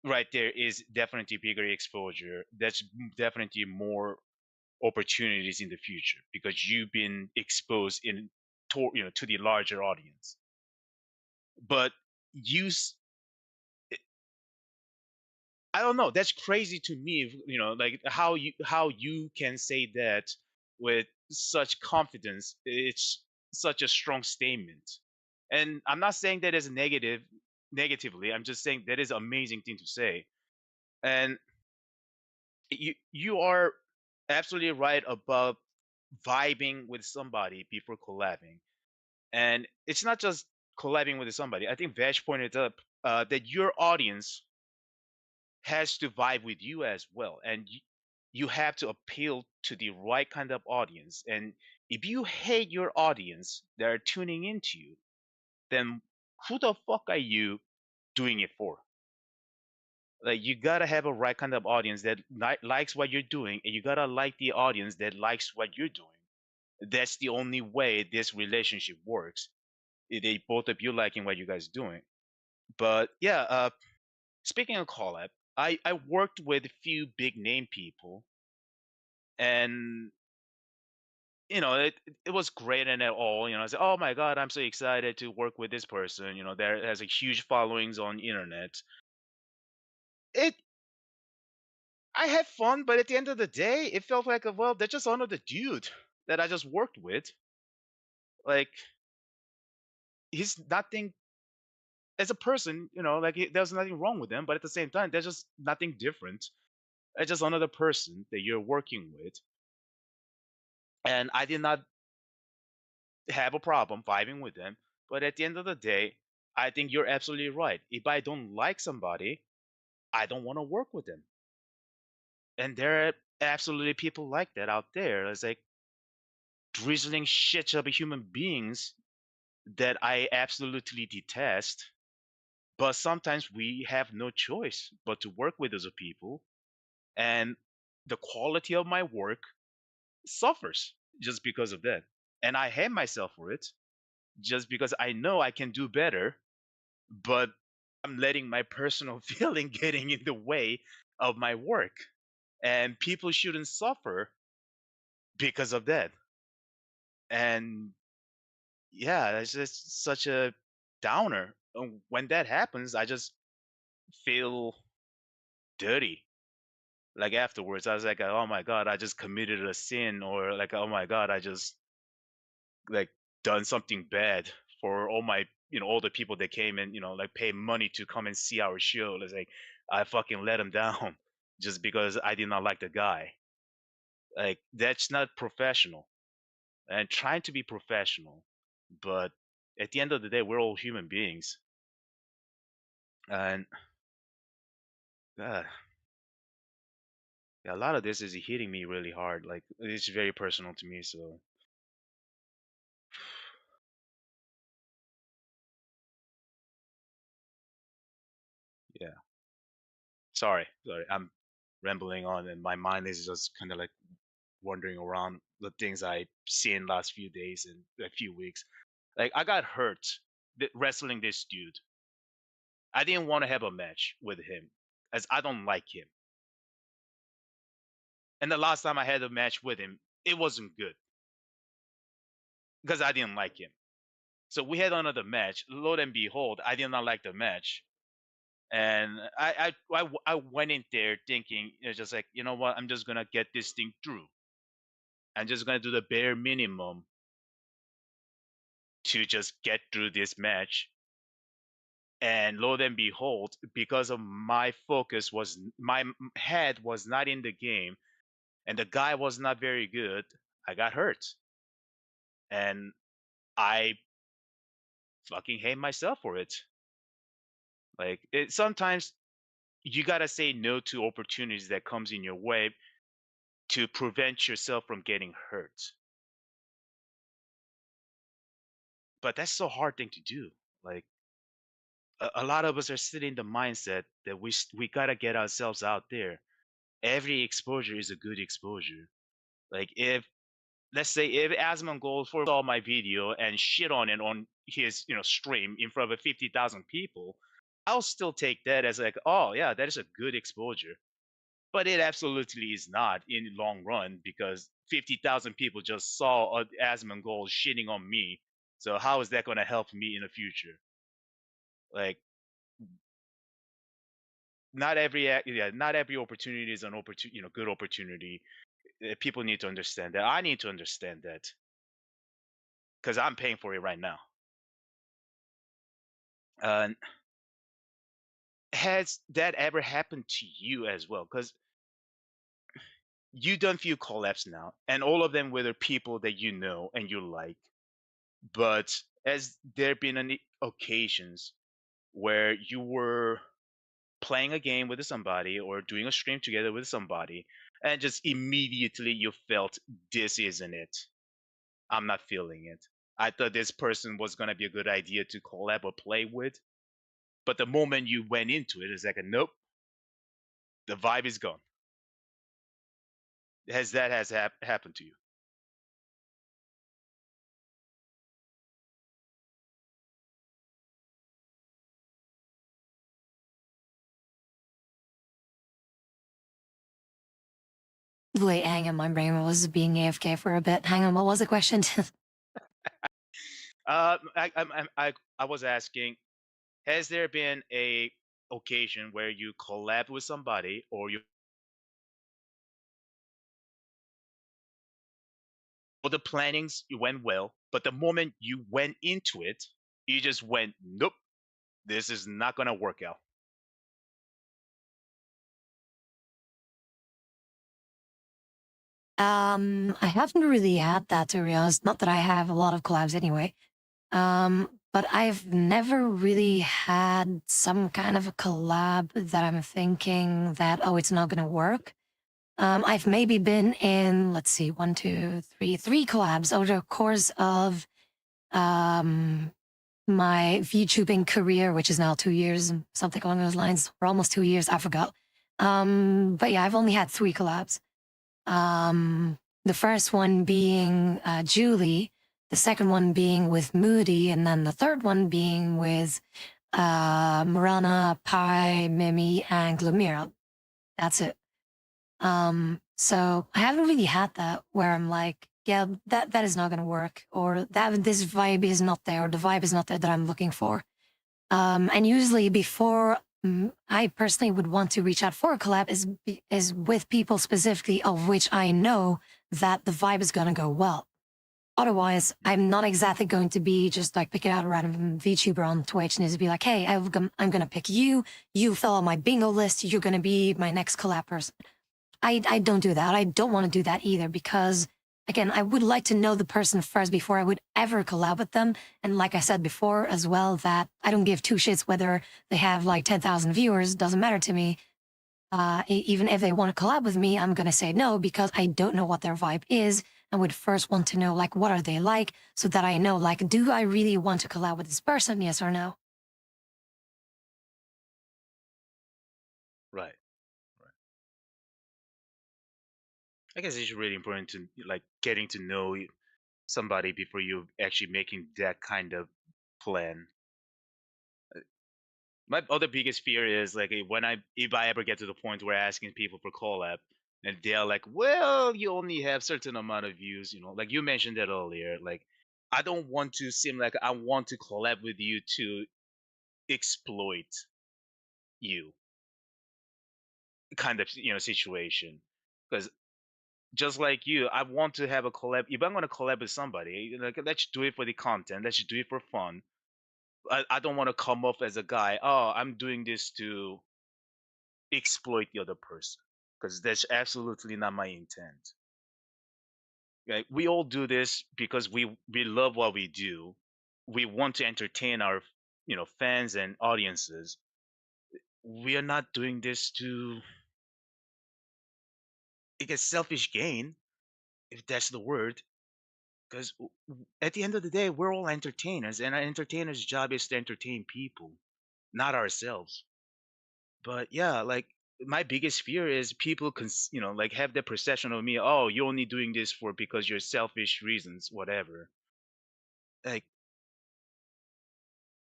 right there is definitely bigger exposure. That's definitely more opportunities in the future because you've been exposed to the larger audience. But you I don't know. That's crazy to me. Like how you can say that with such confidence. It's such a strong statement, and I'm not saying that as a negatively. I'm just saying that is an amazing thing to say, and you are absolutely right about vibing with somebody before collabing, and it's not just collabing with somebody. I think Vash pointed up that your audience has to vibe with you as well, and you have to appeal to the right kind of audience. And if you hate your audience that are tuning into you, then who the fuck are you doing it for? Like, you gotta have a right kind of audience that likes what you're doing, and you gotta like the audience that likes what you're doing. That's the only way this relationship works. They both of you liking what you guys doing. But yeah, speaking of collab, I worked with a few big name people, and it was great and all. I said, oh my god, I'm so excited to work with this person. There has a huge followings on internet. It I had fun, but at the end of the day, it felt like, well, they're just another dude that I just worked with. Like, he's nothing as a person. Like, there's nothing wrong with him, but at the same time, there's just nothing different. It's just another person that you're working with, and I did not have a problem vibing with them. But at the end of the day, I think you're absolutely right. If I don't like somebody, I don't want to work with them. And there are absolutely people like that out there. It's like drizzling shit of human beings that I absolutely detest. But sometimes we have no choice but to work with those people. And the quality of my work suffers just because of that. And I hate myself for it just because I know I can do better, but I'm letting my personal feeling getting in the way of my work. And people shouldn't suffer because of that. And yeah, it's just such a downer. And when that happens, I just feel dirty. Like afterwards, I was like, oh my God, I just committed a sin, or like, oh my God, I just like done something bad for all my, all the people that came and, like pay money to come and see our show. It's like, I fucking let them down just because I did not like the guy. Like, that's not professional. And trying to be professional, but at the end of the day, we're all human beings. And uh, yeah, a lot of this is hitting me really hard. Like, it's very personal to me. So yeah, sorry, I'm rambling on, and my mind is just kind of like wandering around the things I seen last few days and a few weeks. Like, I got hurt wrestling this dude. I didn't want to have a match with him as I don't like him. And the last time I had a match with him, it wasn't good because I didn't like him. So we had another match. Lo and behold, I did not like the match, and I went in there thinking, just like, you know what, I'm just gonna get this thing through. I'm just gonna do the bare minimum to just get through this match. And lo and behold, because of my head was not in the game, and the guy was not very good, I got hurt, and I fucking hate myself for it. Like, sometimes you gotta say no to opportunities that comes in your way to prevent yourself from getting hurt. But that's so hard thing to do. Like, a lot of us are sitting in the mindset that we gotta get ourselves out there. Every exposure is a good exposure. Like, if, let's say, if Asmongold saw my video and shit on it on his stream in front of 50,000 people, I'll still take that as like, oh yeah, that is a good exposure. But it absolutely is not in the long run, because 50,000 people just saw Asmongold shitting on me. So how is that going to help me in the future? Like, not every opportunity is an opportunity, good opportunity. People need to understand that. I need to understand that because I'm paying for it right now. And has that ever happened to you as well? Because you done few collabs now, and all of them were people that you know and you like. But has there been any occasions where you were playing a game with somebody or doing a stream together with somebody, and just immediately you felt, this isn't it? I'm not feeling it. I thought this person was going to be a good idea to collab or play with, but the moment you went into it, it's like, nope, the vibe is gone. Has that happened to you? Wait, hang on, my brain was being AFK for a bit. Hang on, what was the question? I was asking, has there been a occasion where you collab with somebody, or the plannings you went well, but the moment you went into it, you just went, nope, this is not gonna work out? I haven't really had that, to be honest. Not that I have a lot of collabs anyway. but I've never really had some kind of a collab that I'm thinking that, oh, it's not going to work. I've maybe been in, let's see, three collabs over the course of my VTubing career, which is now 2 years, something along those lines, or almost 2 years, I forgot. But yeah, I've only had 3 collabs. The first one being Julie, the second one being with Moody, and then the third one being with Marana, Pi, Mimi, and Glumira. That's it. So I haven't really had that where I'm like, yeah, that is not gonna work, or that this vibe is not there, or the vibe is not there that I'm looking for. And usually before I personally would want to reach out for a collab is with people specifically of which I know that the vibe is gonna go well. Otherwise, I'm not exactly going to be just like picking out a random VTuber on Twitch and just be like, hey, I'm gonna pick you. You fell on my bingo list. You're gonna be my next collab person. I don't do that. I don't want to do that either because, again, I would like to know the person first before I would ever collab with them. And like I said before as well, that I don't give two shits whether they have like 10,000 viewers. Doesn't matter to me. Even if they want to collab with me, I'm going to say no because I don't know what their vibe is. I would first want to know, like, what are they like so that I know, like, do I really want to collab with this person? Yes or no? Right. I guess it's really important to like getting to know somebody before you actually making that kind of plan. My other biggest fear is like if I ever get to the point where asking people for collab and they're like, well, you only have certain amount of views, like you mentioned that earlier. Like I don't want to seem like I want to collab with you to exploit you kind of situation. Because just like you, I want to have a collab. If I'm gonna collab with somebody, like let's do it for the content. Let's do it for fun. I don't want to come off as a guy. Oh, I'm doing this to exploit the other person, because that's absolutely not my intent. Like we all do this because we love what we do. We want to entertain our fans and audiences. We are not doing this to get selfish gain, if that's the word. Because at the end of the day, we're all entertainers, and our entertainers' job is to entertain people, not ourselves. But yeah, like my biggest fear is people like have the perception of me, oh, you're only doing this for because you're selfish reasons, whatever. Like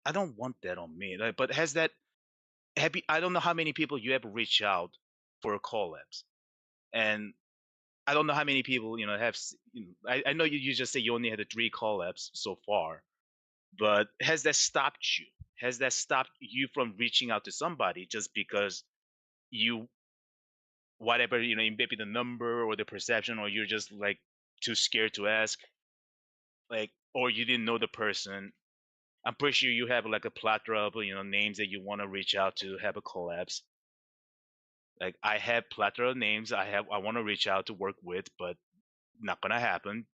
I don't want that on me. Like, but has that I don't know how many people you ever reach out for collabs, and I don't know how many people have. I know you just say you only had the 3 collabs so far, but has that stopped you? Has that stopped you from reaching out to somebody just because you whatever maybe the number or the perception, or you're just like too scared to ask, like, or you didn't know the person? I'm pretty sure you have like a plethora of names that you want to reach out to have a collabs. Like I have plethora of names I want to reach out to work with, but not gonna happen.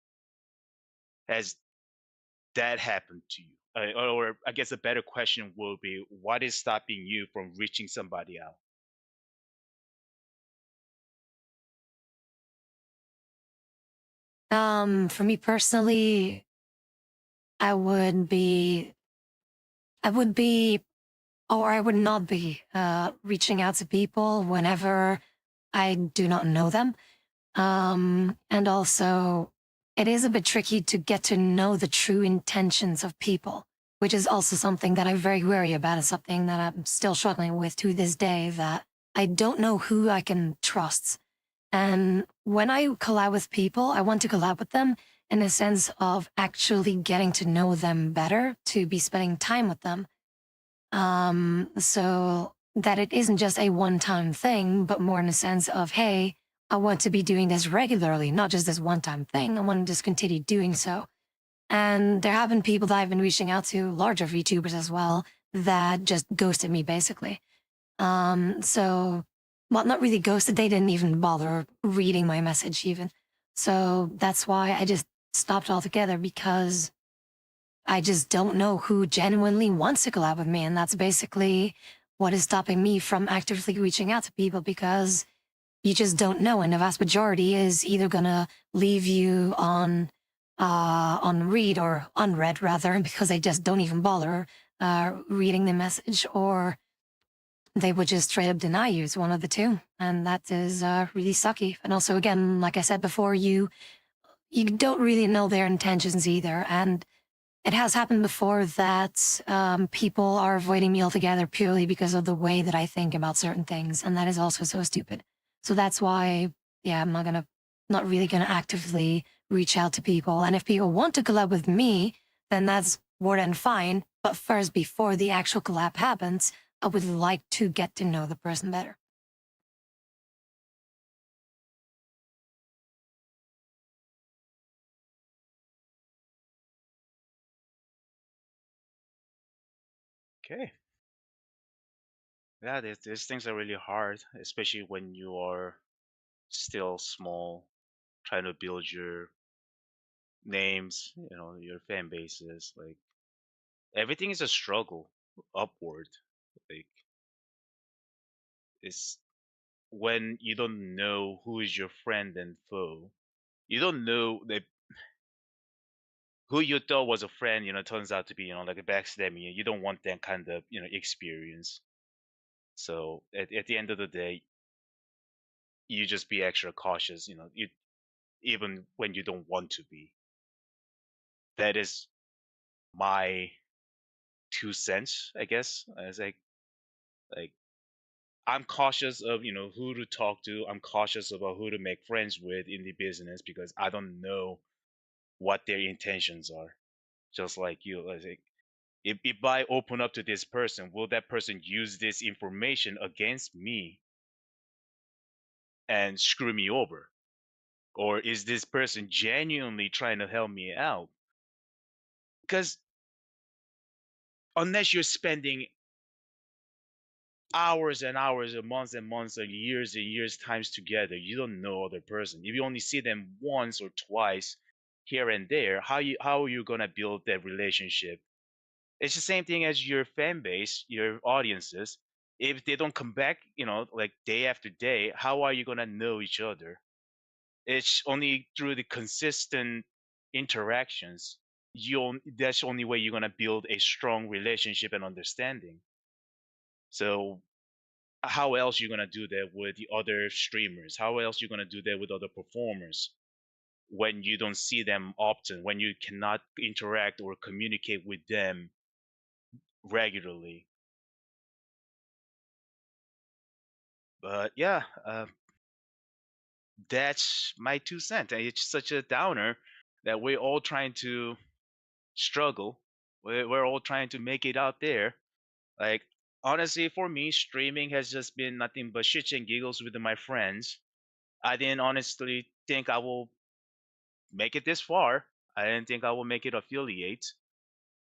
Has that happened to you? Or I guess a better question will be, what is stopping you from reaching somebody out? For me personally, I would be, I would be, or I would not be reaching out to people whenever I do not know them. And also, it is a bit tricky to get to know the true intentions of people, which is also something that I'm very wary about. It's something that I'm still struggling with to this day, that I don't know who I can trust. And when I collab with people, I want to collab with them in a sense of actually getting to know them better, to be spending time with them. So that it isn't just a one-time thing, but more in a sense of, hey, I want to be doing this regularly, not just this one-time thing. I want to just continue doing so. And there have been people that I've been reaching out to, larger VTubers as well, that just ghosted me basically. So, well, not really ghosted. They didn't even bother reading my message even. So that's why I just stopped altogether, because I just don't know who genuinely wants to collab with me, and that's basically what is stopping me from actively reaching out to people, because you just don't know, and the vast majority is either gonna leave you on read or unread rather, because they just don't even bother reading the message, or they would just straight up deny you. It's one of the two, and that is really sucky. And also, again, like I said before, you don't really know their intentions either, and it has happened before that people are avoiding me altogether purely because of the way that I think about certain things, and that is also so stupid. So that's why, yeah, not really gonna actively reach out to people. And if people want to collab with me, then that's more than fine. But first, before the actual collab happens, I would like to get to know the person better. Okay. Yeah, these things are really hard, especially when you are still small, trying to build your names, your fan bases. Like everything is a struggle upward. Like it's when you don't know who is your friend and foe. You don't know that who you thought was a friend, turns out to be, like a backstabbing you. You don't want that kind of, experience. So at the end of the day, you just be extra cautious, even when you don't want to be. That is my 2 cents, I guess. As like I'm cautious of, who to talk to. I'm cautious about who to make friends with in the business because I don't know what their intentions are. Just like you, like if I open up to this person, will that person use this information against me and screw me over? Or is this person genuinely trying to help me out? Because unless you're spending hours and hours and months and years times together, you don't know other person. If you only see them once or twice here and there, how are you gonna build that relationship? It's the same thing as your fan base, your audiences. If they don't come back, like day after day, how are you gonna know each other? It's only through the consistent interactions. That's the only way you're gonna build a strong relationship and understanding. So how else you gonna do that with the other streamers? How else you gonna do that with other performers when you don't see them often, when you cannot interact or communicate with them regularly? But yeah, that's my 2 cents. And it's such a downer that we're all trying to struggle. We're all trying to make it out there. Like honestly, for me, streaming has just been nothing but shits and giggles with my friends. I didn't honestly think I will make it this far. I didn't think I will make it affiliate.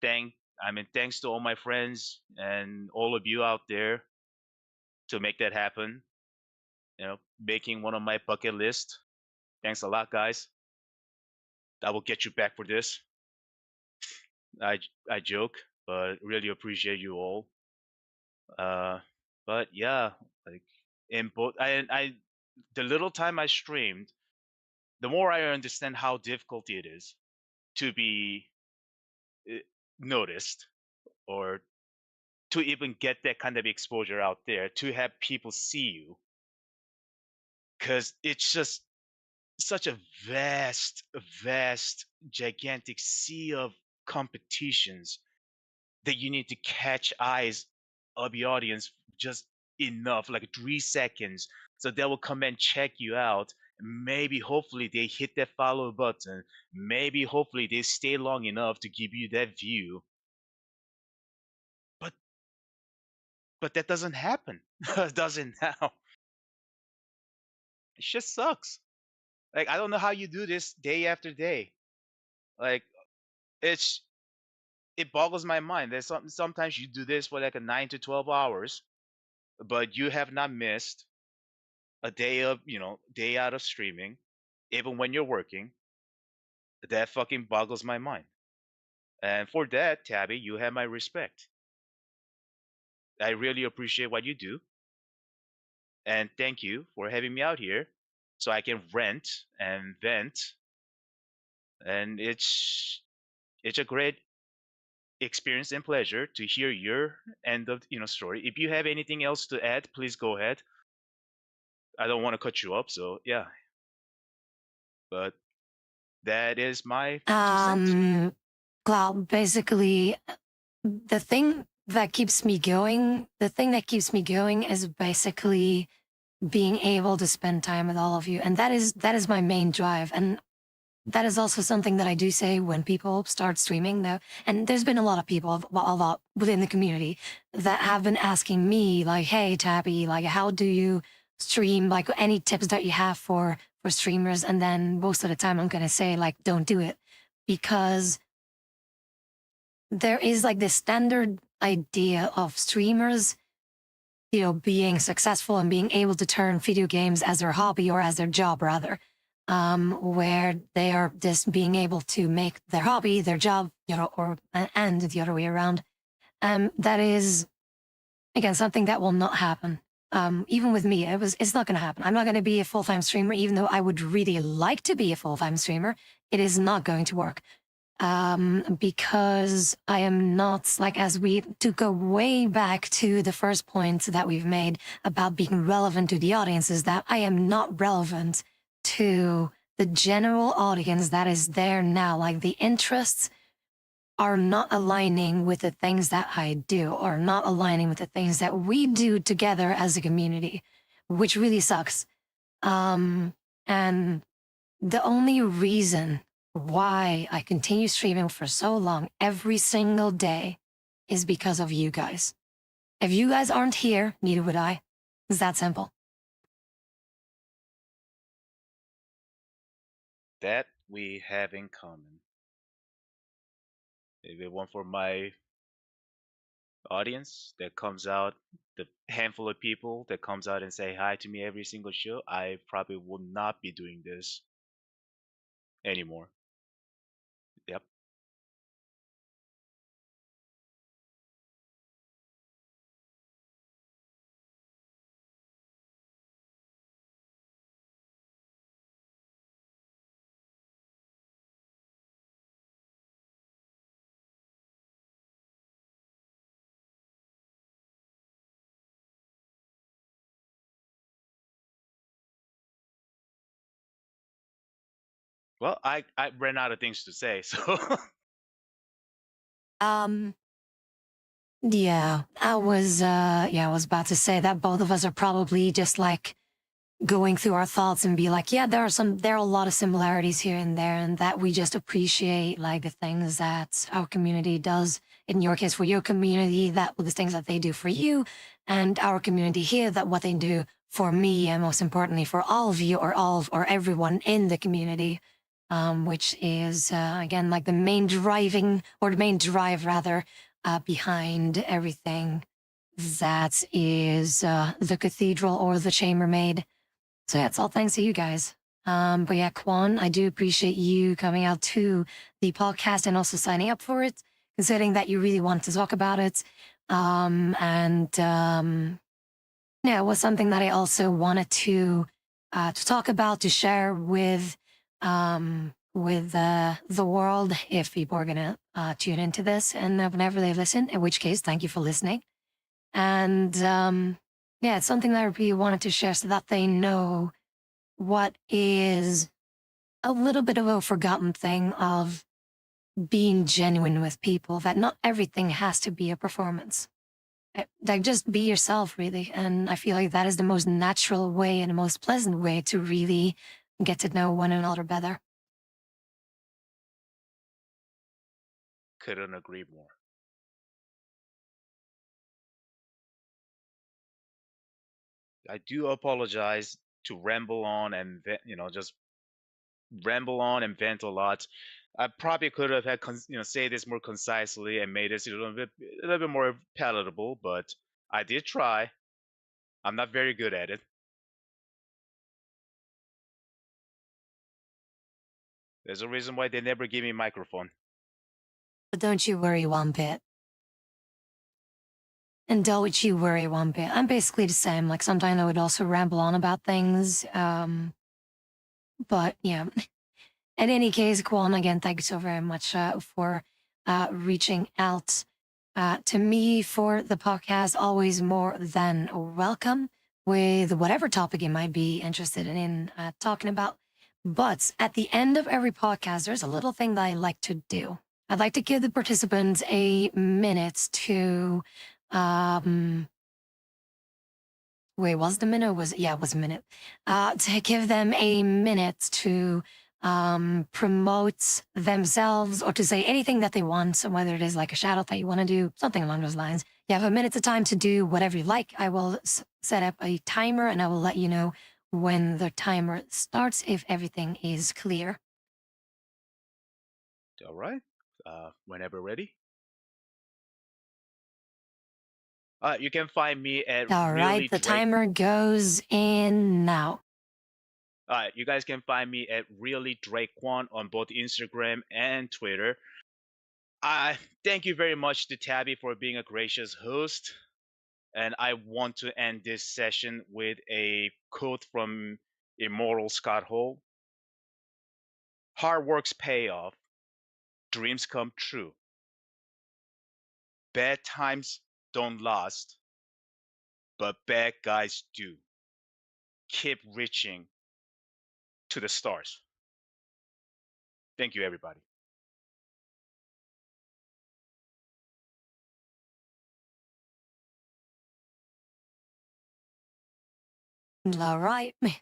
Thanks to all my friends and all of you out there to make that happen. Making one of my bucket list. Thanks a lot, guys. I will get you back for this. I I joke, but really appreciate you all. Uh, but yeah, like in both, the little time I streamed, the more I understand how difficult it is to be uh, noticed or to even get that kind of exposure out there, to have people see you, because it's just such a vast, gigantic sea of competitions that you need to catch eyes of the audience just enough, like 3 seconds, so they will come and check you out. Maybe, hopefully, they hit that follow button. Maybe, hopefully, they stay long enough to give you that view. But that doesn't happen. It doesn't now. It just sucks. Like I don't know how you do this day after day. Like it's it boggles my mind. Sometimes you do this for like a 9 to 12 hours, but you have not missed a day out of streaming, even when you're working. That fucking boggles my mind. And for that, Tabby, you have my respect. I really appreciate what you do. And thank you for having me out here so I can rent and vent. And it's a great experience and pleasure to hear your end of story. If you have anything else to add, please go ahead. I don't want to cut you up, so yeah. But that is my 2 cents. Well, basically, the thing that keeps me going is basically being able to spend time with all of you. And that is my main drive. And that is also something that I do say when people start streaming though. And there's been a lot of people a lot within the community that have been asking me like, hey, Tabby, like, how do you stream? Like any tips that you have for streamers? And then most of the time I'm going to say like, don't do it because there is like this standard idea of streamers, being successful and being able to turn video games as their hobby or as their job rather, where they are just being able to make their hobby their job, or and the other way around. That is again something that will not happen. Even with me, it's not going to happen. I'm not going to be a full-time streamer, even though I would really like to be a full-time streamer. It is not going to work because I am not like, as we to go way back to the first point that we've made about being relevant to the audience, is that I am not relevant to the general audience that is there now. Like the interests are not aligning with the things that I do, or not aligning with the things that we do together as a community, which really sucks. And the only reason why I continue streaming for so long every single day is because of you guys. If you guys aren't here, neither would I. It's that simple. That we have in common. Maybe one for my audience that comes out, the handful of people that comes out and say hi to me every single show, I probably will not be doing this anymore. Yep. Well, I ran out of things to say, so Um, yeah, I was about to say that both of us are probably just like going through our thoughts and be like, yeah, there are a lot of similarities here and there, and that we just appreciate like the things that our community does. In your case, for your community, that the things that they do for you, and our community here, that what they do for me, and most importantly for all of you, or everyone in the community, which is again like the main drive rather, behind everything that is the cathedral or the chambermaid. So yeah, it's all thanks to you guys. But yeah, Quan, I do appreciate you coming out to the podcast and also signing up for it, considering that you really wanted to talk about it. Yeah, it was something that I also wanted to talk about, to share with the world, if people are gonna tune into this and whenever they listen. In which case, thank you for listening. And yeah, it's something that I really wanted to share so that they know what is a little bit of a forgotten thing of being genuine with people, that not everything has to be a performance. Like, just be yourself, really. And I feel like that is the most natural way and the most pleasant way to really get to know one another better. couldn't agree more. I do apologize to ramble on and just ramble on and vent a lot. I probably could have had say this more concisely and made this a little bit more palatable, but I did try. I'm not very good at it. There's a reason why they never give me a microphone. But don't you worry one bit. And don't you worry one bit. I'm basically the same. Like sometimes I would also ramble on about things. But yeah. In any case, Kwon, again, thank you so very much for reaching out to me for the podcast. Always more than welcome with whatever topic you might be interested in talking about. But at the end of every podcast, there's a little thing that I like to do. I'd like to give the participants a minute to wait, was the minute? It was a minute. To give them a minute to promote themselves or to say anything that they want. So whether it is like a shout out that you want to do, something along those lines. You have a minute of time to do whatever you like. I will set up a timer and I will let you know when the timer starts if everything is clear. All right. Whenever ready. You can find me at All right, Really the Drake. timer goes in now. You guys can find me at Really Drake Quan on both Instagram and Twitter. Thank you very much to Tabby for being a gracious host. And I want to end this session with a quote from Immortal Scott Hall. Hard work's pay off, dreams come true. Bad times don't last, but bad guys do. Keep reaching to the stars. Thank you, everybody. All right. I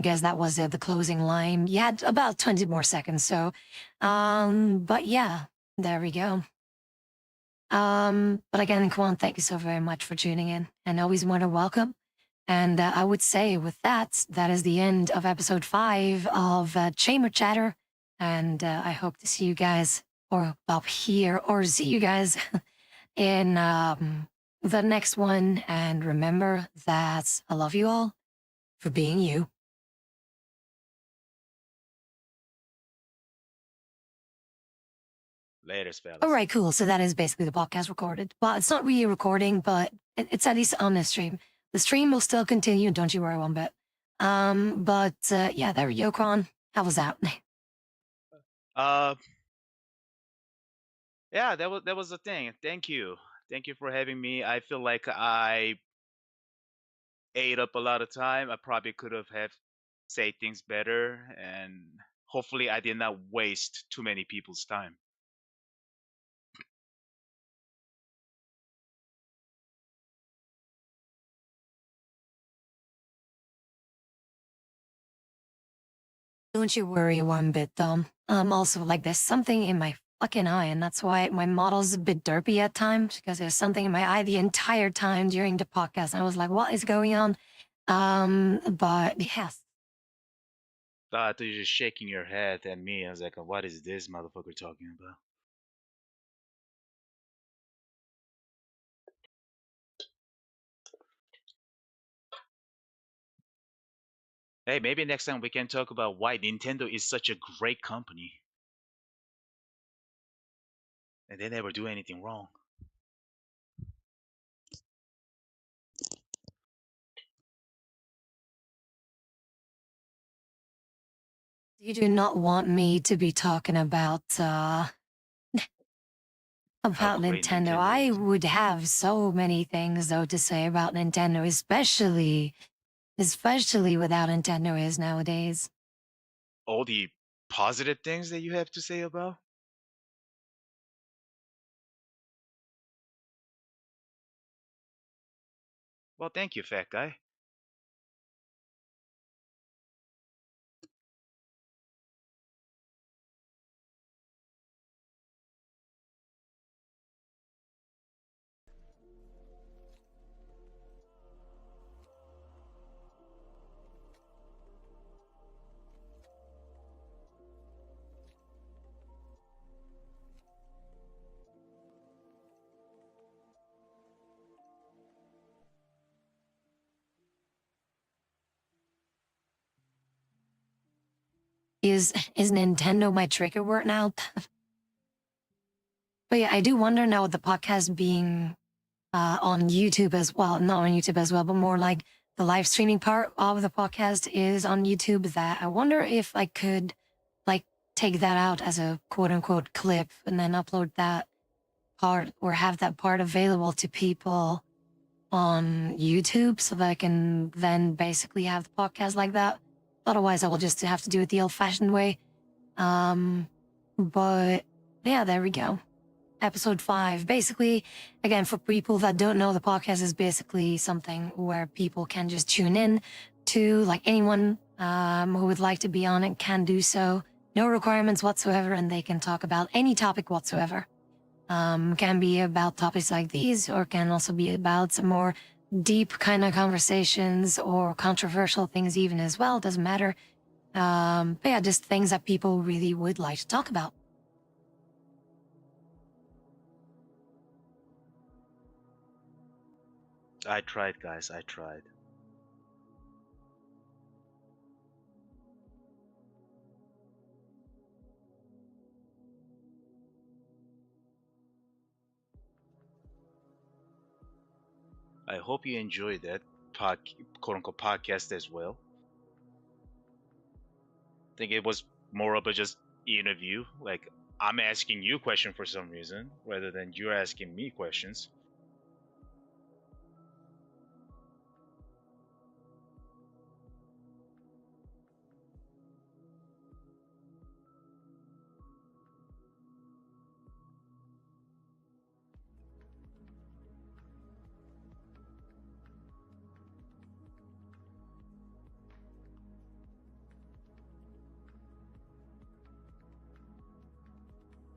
guess that was the closing line. You had about 20 more seconds, so but yeah, there we go. But again, Kwan, thank you so very much for tuning in and always more than welcome. And I would say with that, that is the end of episode 5 of Chamber Chatter. And I hope to see you guys or up here or see you guys in the next one. And remember that I love you all for being you. Later, fellas. All right, cool. So that is basically the podcast recorded. Well, it's not really recording, but it's at least on the stream. The stream will still continue. Don't you worry one bit. But yeah, there we go, Kron. How was that? Yeah, that was the thing. Thank you for having me. I feel like I ate up a lot of time. I probably could have say things better, and hopefully I did not waste too many people's time. Don't you worry one bit, though. Also, like, there's something in my fucking eye, and that's why my model's a bit derpy at times, because there's something in my eye the entire time during the podcast. I was like, what is going on? But yes. I thought you were just shaking your head at me. I was like, what is this motherfucker talking about? Hey, maybe next time we can talk about why Nintendo is such a great company. And they never do anything wrong. You do not want me to be talking about Nintendo. I would have so many things though to say about Nintendo, especially without Nintendo is nowadays. All the positive things that you have to say about? Well, thank you, fat guy. Is Nintendo my trigger word now? But yeah, I do wonder now with the podcast being on YouTube as well, not on YouTube as well, but more like the live streaming part of the podcast is on YouTube, that I wonder if I could like take that out as a quote unquote clip and then upload that part or have that part available to people on YouTube so that I can then basically have the podcast like that. Otherwise, I will just have to do it the old fashioned way. But yeah, there we go. Episode 5. Basically, again, for people that don't know, the podcast is basically something where people can just tune in to, like anyone who would like to be on it can do so. No requirements whatsoever, and they can talk about any topic whatsoever. Can be about topics like these, or can also be about some more deep kind of conversations or controversial things even as well. Doesn't matter. But yeah, just things that people really would like to talk about. I tried, guys. I tried. I hope you enjoyed that quote unquote podcast as well. I think it was more of a just interview. Like I'm asking you a question for some reason, rather than you're asking me questions.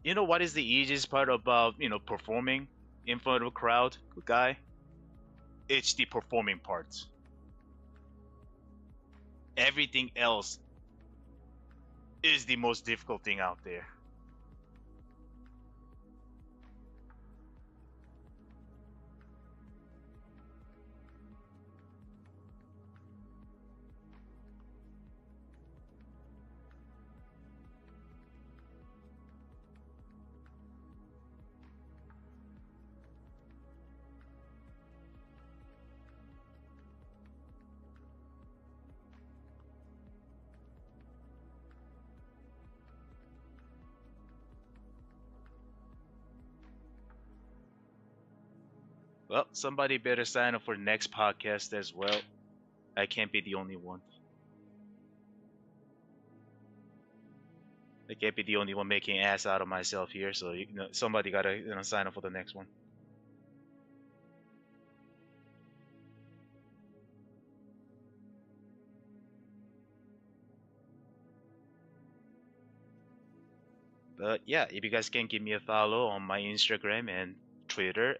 You know what is the easiest part about, performing in front of a crowd, guy? It's the performing part. Everything else is the most difficult thing out there. Well, somebody better sign up for the next podcast as well. I can't be the only one. I can't be the only one making ass out of myself here. So somebody gotta sign up for the next one. But yeah, if you guys can give me a follow on my Instagram and Twitter,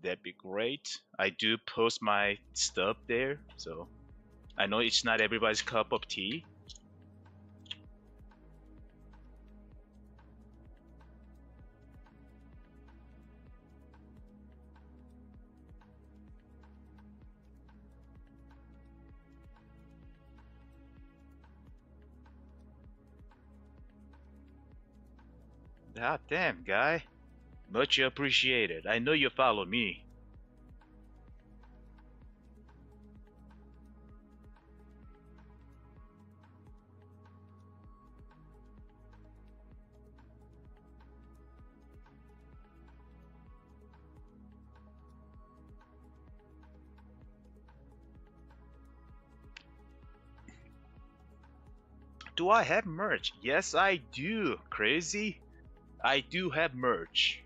that'd be great. I do post my stuff there, so I know it's not everybody's cup of tea. God damn, guy. Much appreciated. I know you follow me. Do I have merch? Yes, I do. Crazy? I do have merch.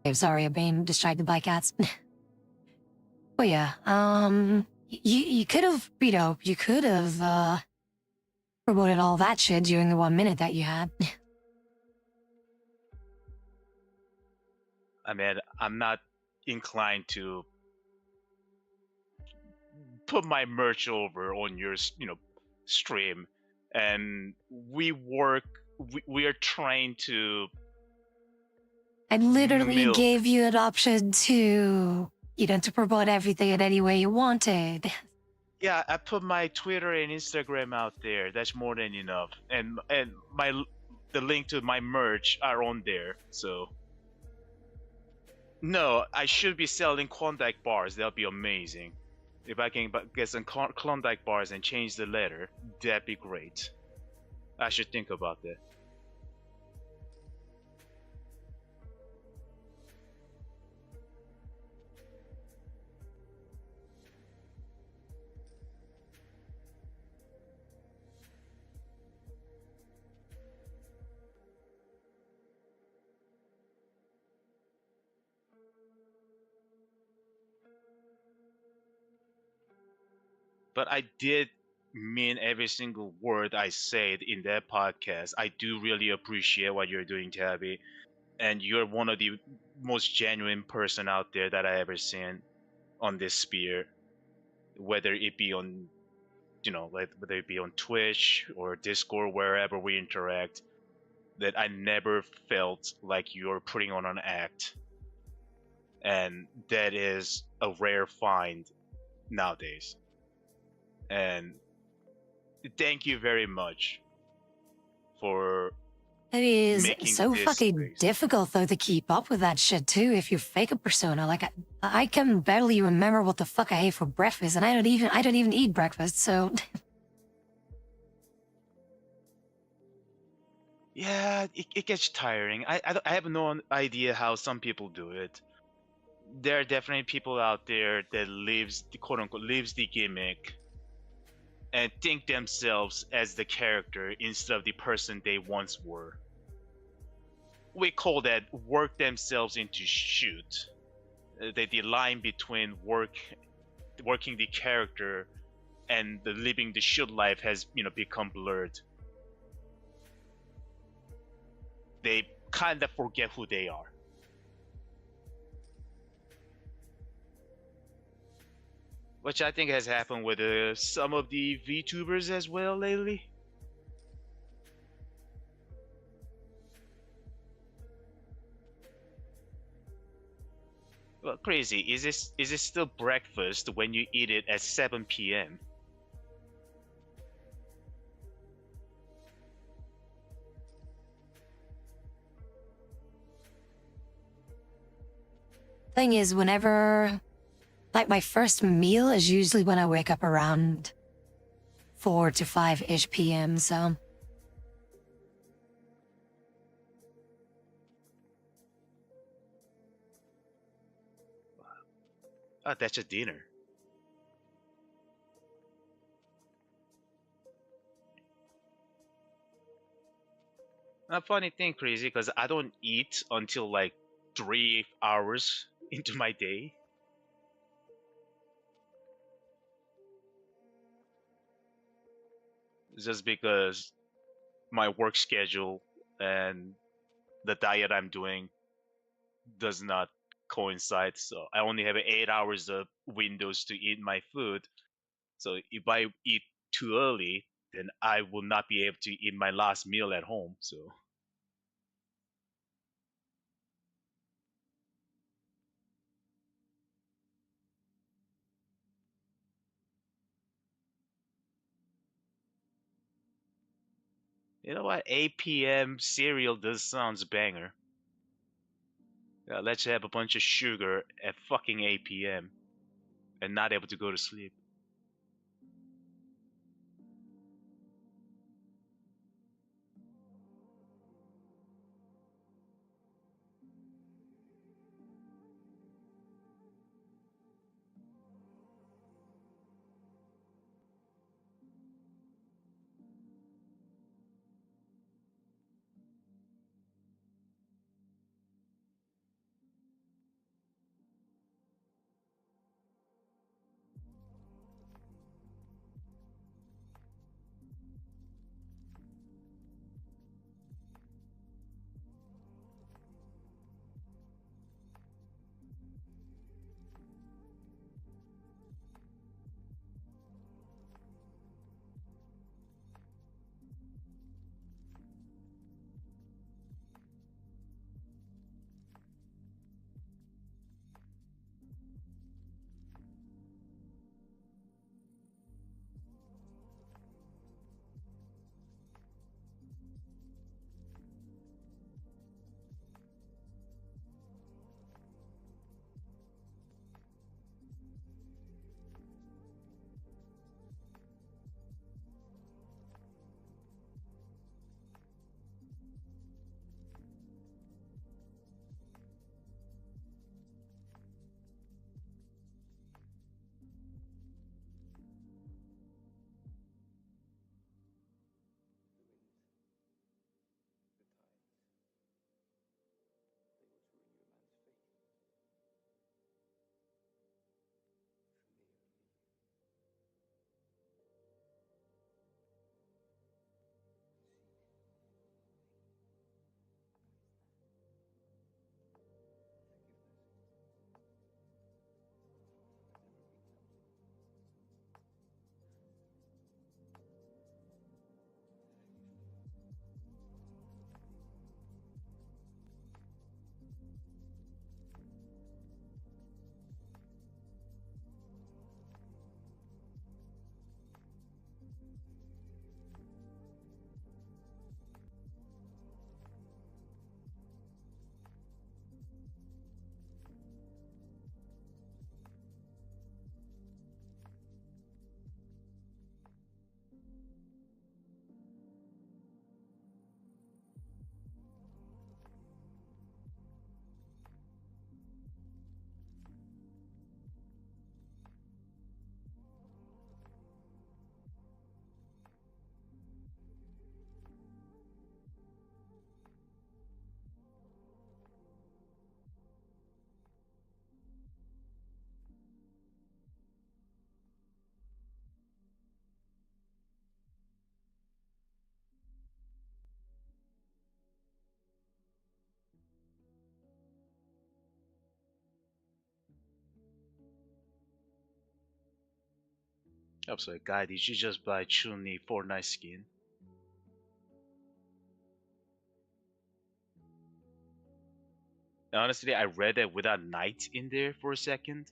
I'm sorry, I'm being distracted by cats. But yeah, you could have, you could have, promoted all that shit during the 1 minute that you had. I mean, I'm not inclined to put my merch over on your stream, and we are trying to I literally milk. gave you an option to promote everything in any way you wanted. Yeah, I put my Twitter and Instagram out there. That's more than enough, and the link to my merch are on there. So no, I should be selling Klondike bars. That'll be amazing. If I can get some Klondike bars and change the letter, that'd be great. I should think about that. But I did mean every single word I said in that podcast. I do really appreciate what you're doing, Tabby, and you're one of the most genuine person out there that I ever seen on this sphere. Whether it be on, like whether it be on Twitch or Discord, wherever we interact, that I never felt like you're putting on an act, and that is a rare find nowadays. And thank you very much for It is making so this fucking space. difficult though to keep up with that shit too. If you fake a persona, like I can barely remember what the fuck I ate for breakfast, and I don't even eat breakfast. So Yeah, it gets tiring. I have no idea how some people do it. There are definitely people out there that lives the quote unquote lives the gimmick and think themselves as the character instead of the person they once were. We call that work themselves into shoot. The line between working the character and the living the shoot life has become blurred. They kind of forget who they are. Which I think has happened with some of the VTubers as well lately. Well, crazy. Is this still breakfast when you eat it at 7 p.m.? thing is, whenever like my first meal is usually when I wake up around 4 to 5-ish p.m. So Oh, that's a dinner. A funny thing, crazy, because I don't eat until like 3 hours into my day. Just because my work schedule and the diet I'm doing does not coincide. So I only have 8 hours of windows to eat my food. So if I eat too early, then I will not be able to eat my last meal at home. So you know what? 8 p.m. cereal does sounds banger. Let's have a bunch of sugar at fucking 8 p.m. and not able to go to sleep. I'm sorry, guy, did you just buy Chun-Li Fortnite skin? Honestly, I read that without night in there for a second.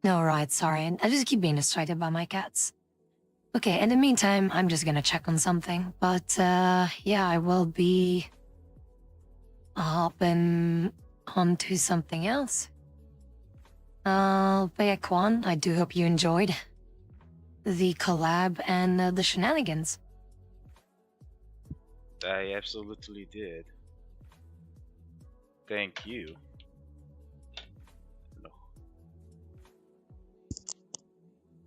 No, right, sorry. I just keep being distracted by my cats. Okay, in the meantime, I'm just gonna check on something. But, yeah, I will be hopping onto something else. But Kwan, I do hope you enjoyed the collab and the shenanigans. I absolutely did. Thank you. No.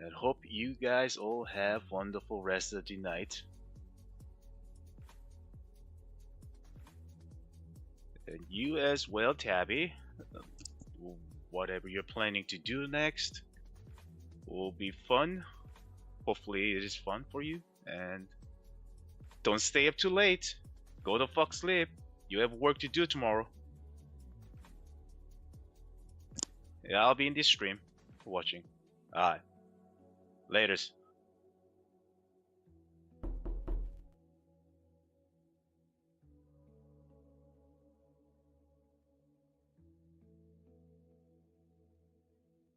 And hope you guys all have wonderful rest of the night. And you as well, Tabby. Whatever you're planning to do next will be fun. Hopefully it is fun for you. And don't stay up too late. Go to fuck sleep. You have work to do tomorrow. Yeah, I'll be in this stream watching. Alright. Laters.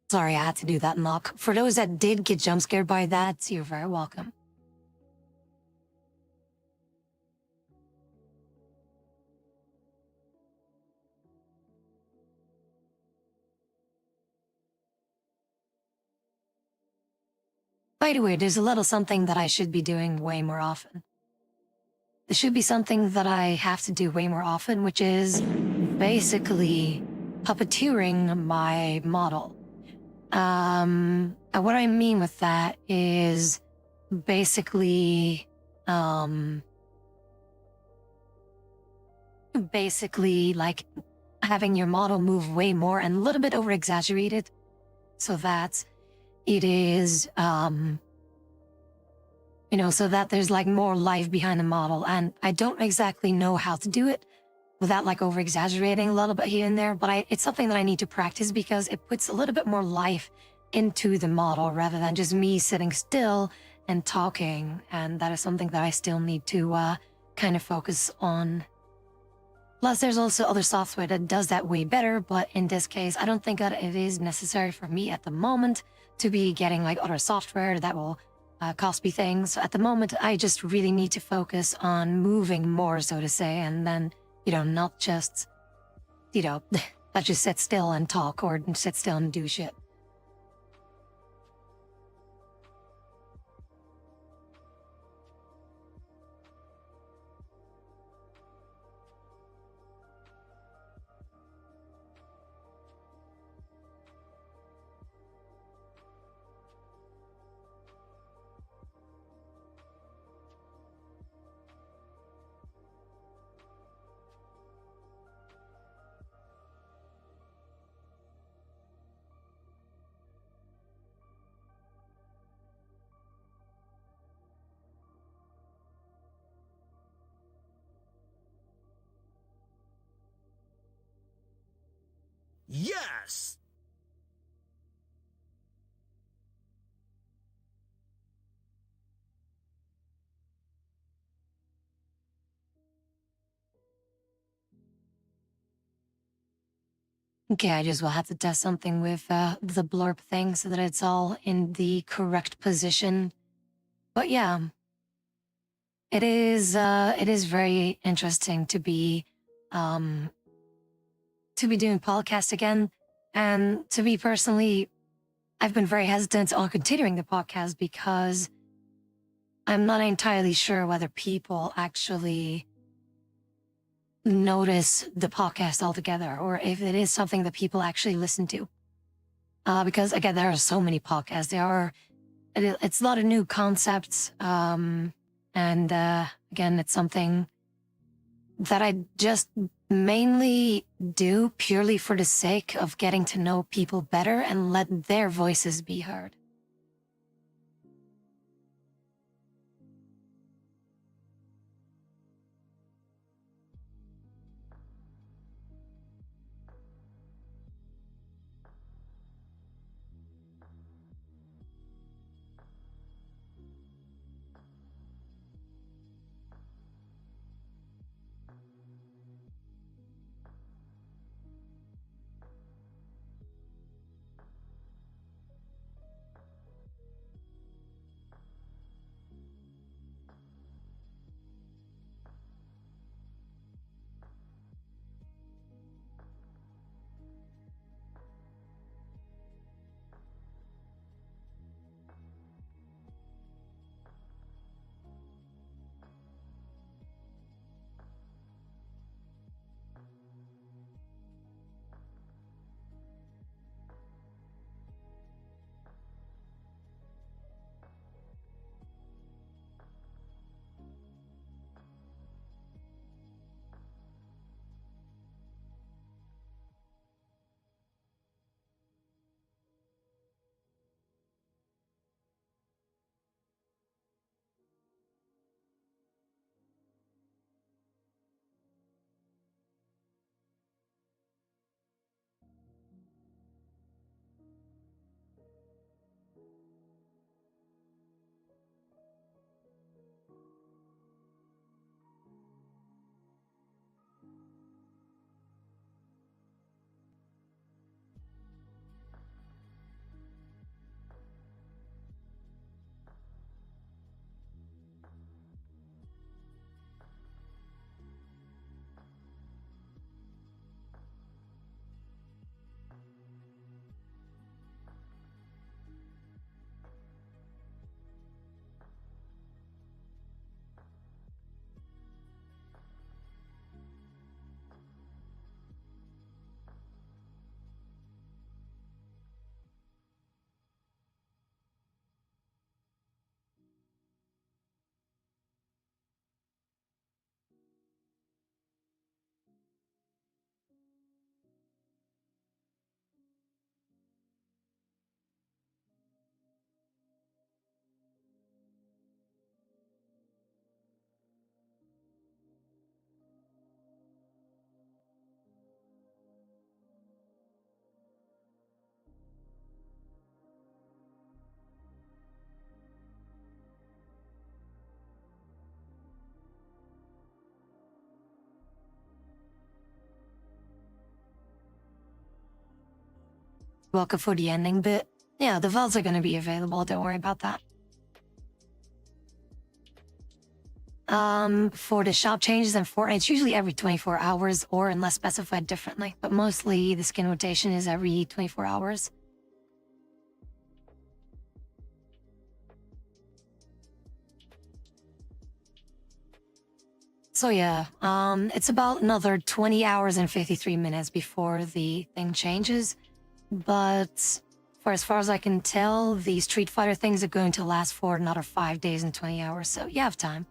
Sorry I had to do that, knock. For those that did get jump scared by that, you're very welcome. By the way, there's a little something that I should be doing way more often. There should be something that I have to do way more often, which is basically puppeteering my model. What I mean with that is basically, like having your model move way more and a little bit over exaggerated so that it is, so that there's like more life behind the model. And I don't exactly know how to do it without like over exaggerating a little bit here and there, but it's something that I need to practice because it puts a little bit more life into the model rather than just me sitting still and talking. And that is something that I still need to kind of focus on. Plus, there's also other software that does that way better, but in this case, I don't think that it is necessary for me at the moment to be getting like other software that will cost me things. So at the moment, I just really need to focus on moving more, so to say, and then, not just, not just sit still and talk or sit still and do shit. Yes! Okay, I just will have to test something with the blurb thing so that it's all in the correct position. But yeah, it is very interesting to be doing podcast again. And to me personally, I've been very hesitant on continuing the podcast because I'm not entirely sure whether people actually notice the podcast altogether or if it is something that people actually listen to. Because again, there are so many podcasts. It's a lot of new concepts. And again, it's something that I just mainly do purely for the sake of getting to know people better and let their voices be heard. Welcome for the ending bit. Yeah, the vaults are going to be available. Don't worry about that. For the shop changes in Fortnite, it's usually every 24 hours or unless specified differently. But mostly the skin rotation is every 24 hours. So yeah, it's about another 20 hours and 53 minutes before the thing changes. But for as far as I can tell, the Street Fighter things are going to last for another 5 days and 20 hours, so you have time.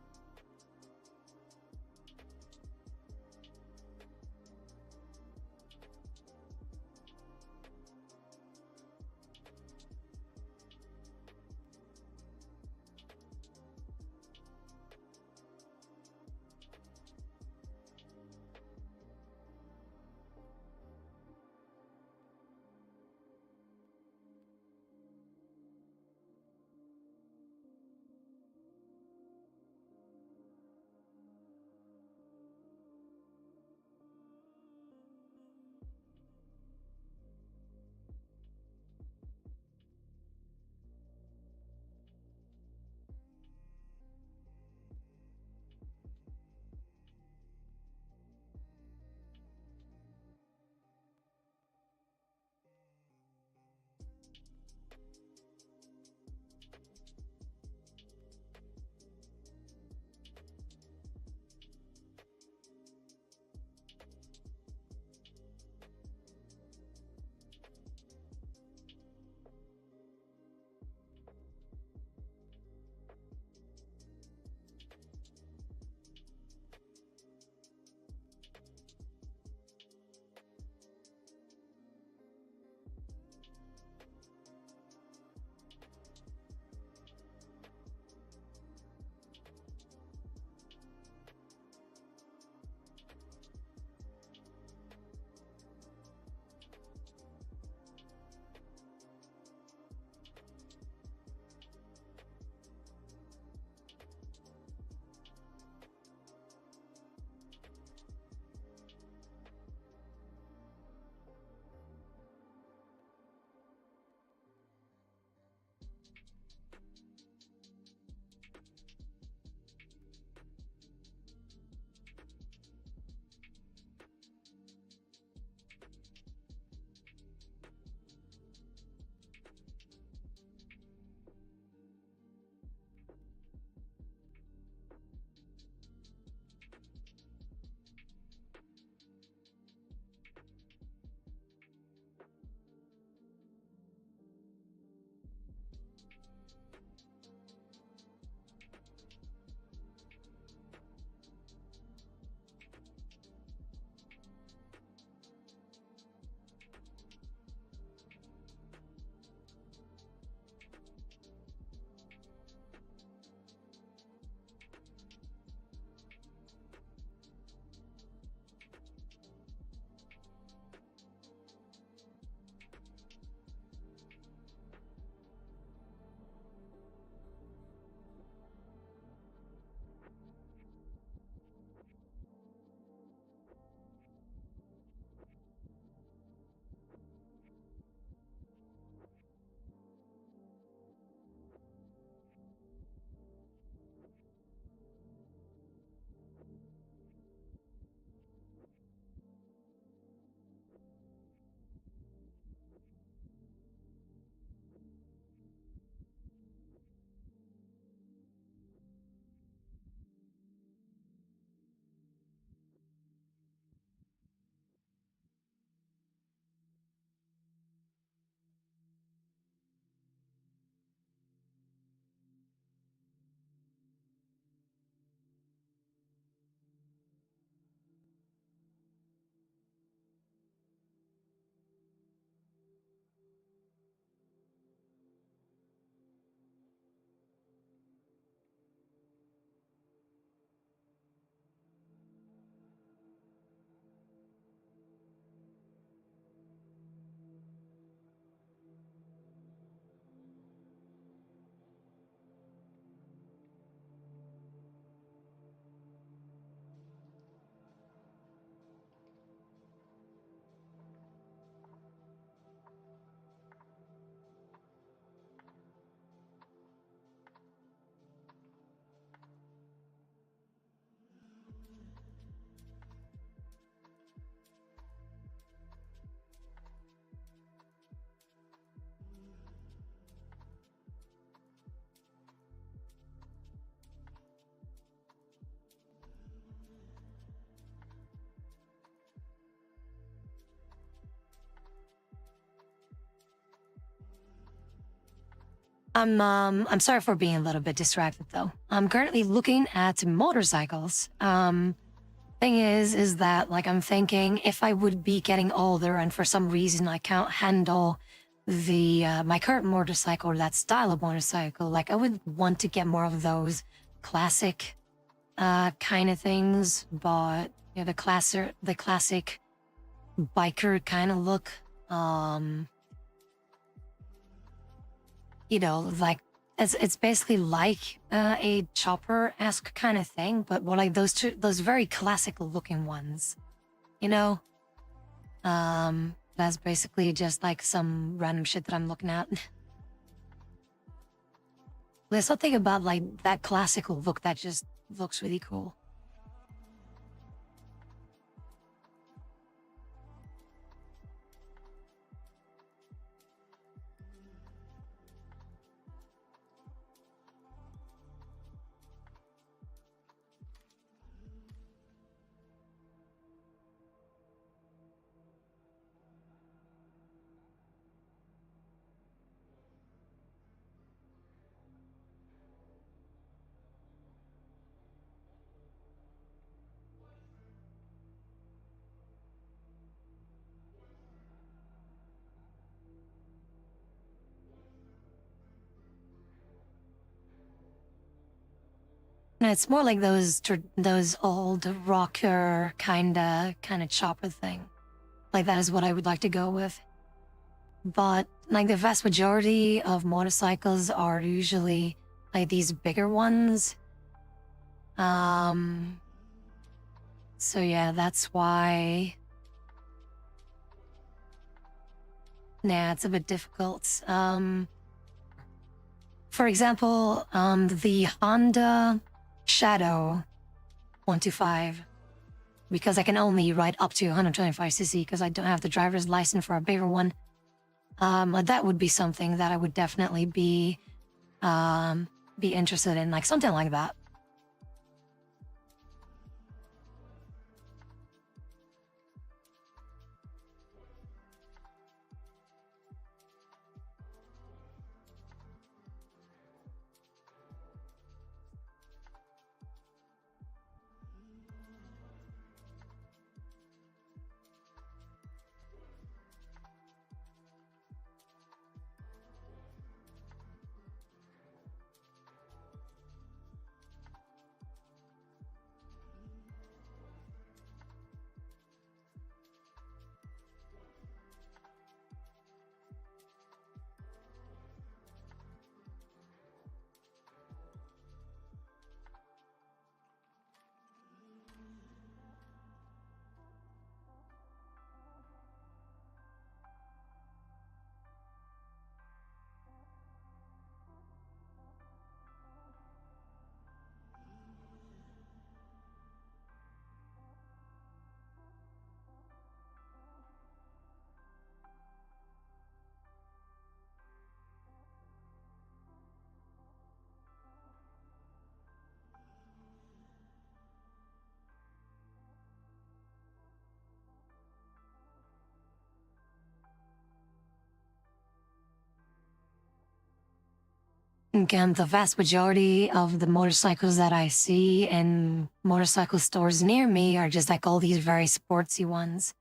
I'm sorry for being a little bit distracted though. I'm currently looking at motorcycles. Thing is that like I'm thinking if I would be getting older and for some reason I can't handle the my current motorcycle or that style of motorcycle, like I would want to get more of those classic kind of things, but you know, the classic biker kind of look. You know, like it's basically like a chopper-esque kind of thing, but more like those very classic looking ones. You know? That's basically just like some random shit that I'm looking at. There's something about like that classical look that just looks really cool. No, it's more like those old rocker kinda chopper thing. Like that is what I would like to go with. But like the vast majority of motorcycles are usually like these bigger ones. So yeah, that's why. Nah, it's a bit difficult. For example, the Honda Shadow 125, because I can only ride up to 125cc because I don't have the driver's license for a bigger one. That would be something that I would definitely be interested in, like something like that. Again, the vast majority of the motorcycles that I see in motorcycle stores near me are just like all these very sportsy ones.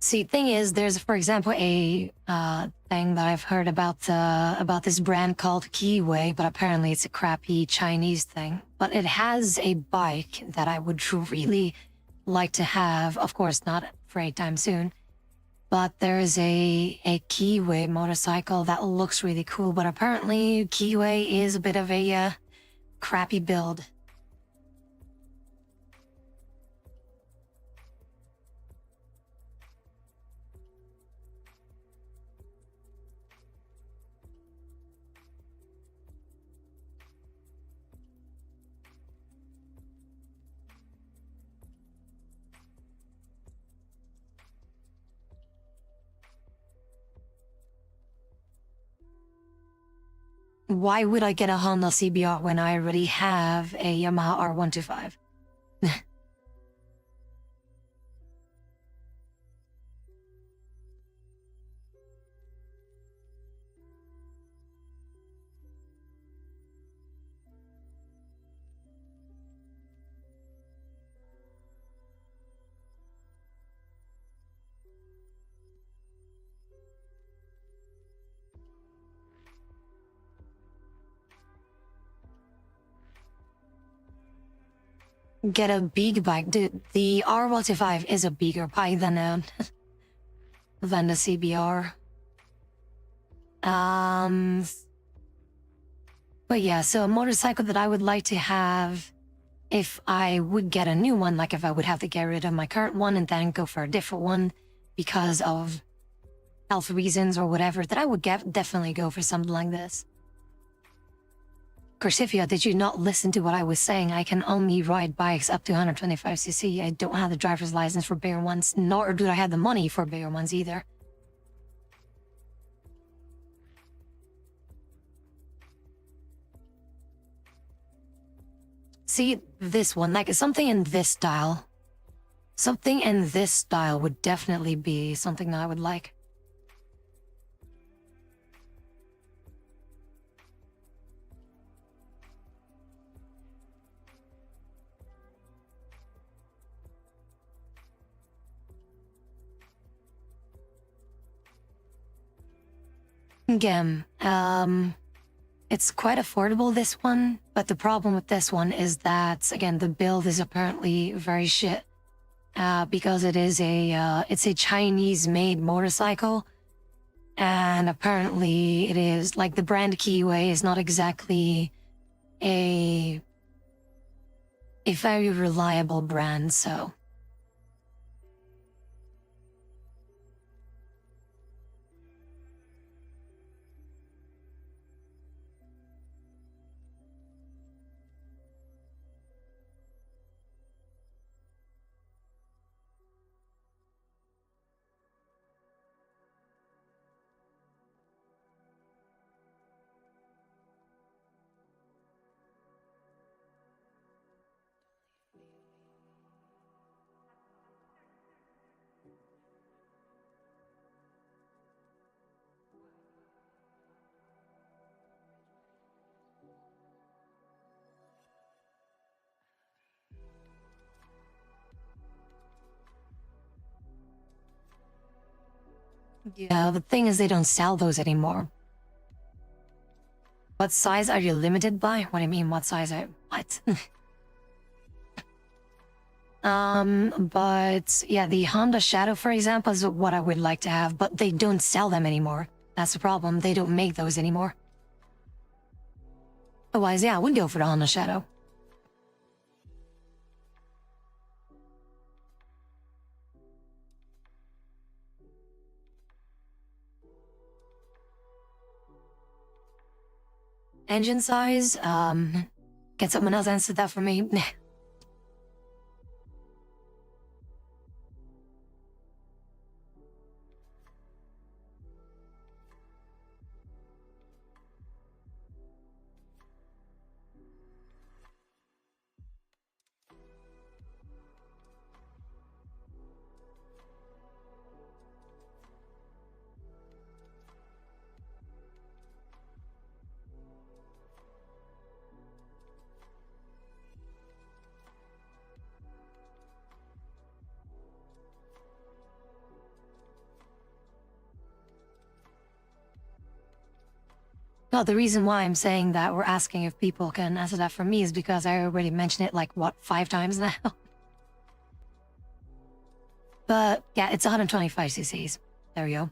See, thing is, there's, for example, a thing that I've heard about this brand called Keyway, but apparently it's a crappy Chinese thing. But it has a bike that I would really like to have. Of course, not for anytime soon. But there's a Keyway motorcycle that looks really cool. But apparently, Keyway is a bit of a crappy build. Why would I get a Honda CBR when I already have a Yamaha R125? Get a big bike. Dude, the R125 is a bigger bike than the CBR. But yeah, so a motorcycle that I would like to have if I would get a new one, like if I would have to get rid of my current one and then go for a different one because of health reasons or whatever, that I would definitely go for something like this. Corsifia, did you not listen to what I was saying? I can only ride bikes up to 125cc. I don't have the driver's license for bigger ones, nor do I have the money for bigger ones either. See, this one, like something in this style. Something in this style would definitely be something that I would like. Again, it's quite affordable, this one, but the problem with this one is that, again, the build is apparently very shit, because it's a Chinese-made motorcycle, and apparently it is, like, the brand Keyway is not exactly a very reliable brand, so... Yeah, the thing is they don't sell those anymore. What size are you limited by? What do you mean, what size are... What? But yeah, the Honda Shadow, for example, is what I would like to have, but they don't sell them anymore. That's the problem, they don't make those anymore. Otherwise, yeah, I would go for the Honda Shadow. Engine size, can someone else answer that for me? No, the reason why I'm saying that we're asking if people can answer that for me is because I already mentioned it like, what, 5 times now? But yeah, it's 125 cc's. There we go.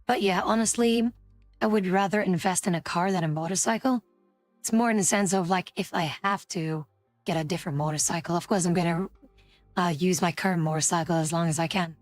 But yeah, honestly, I would rather invest in a car than a motorcycle. It's more in the sense of like, if I have to get a different motorcycle, of course I'm gonna use my current motorcycle as long as I can.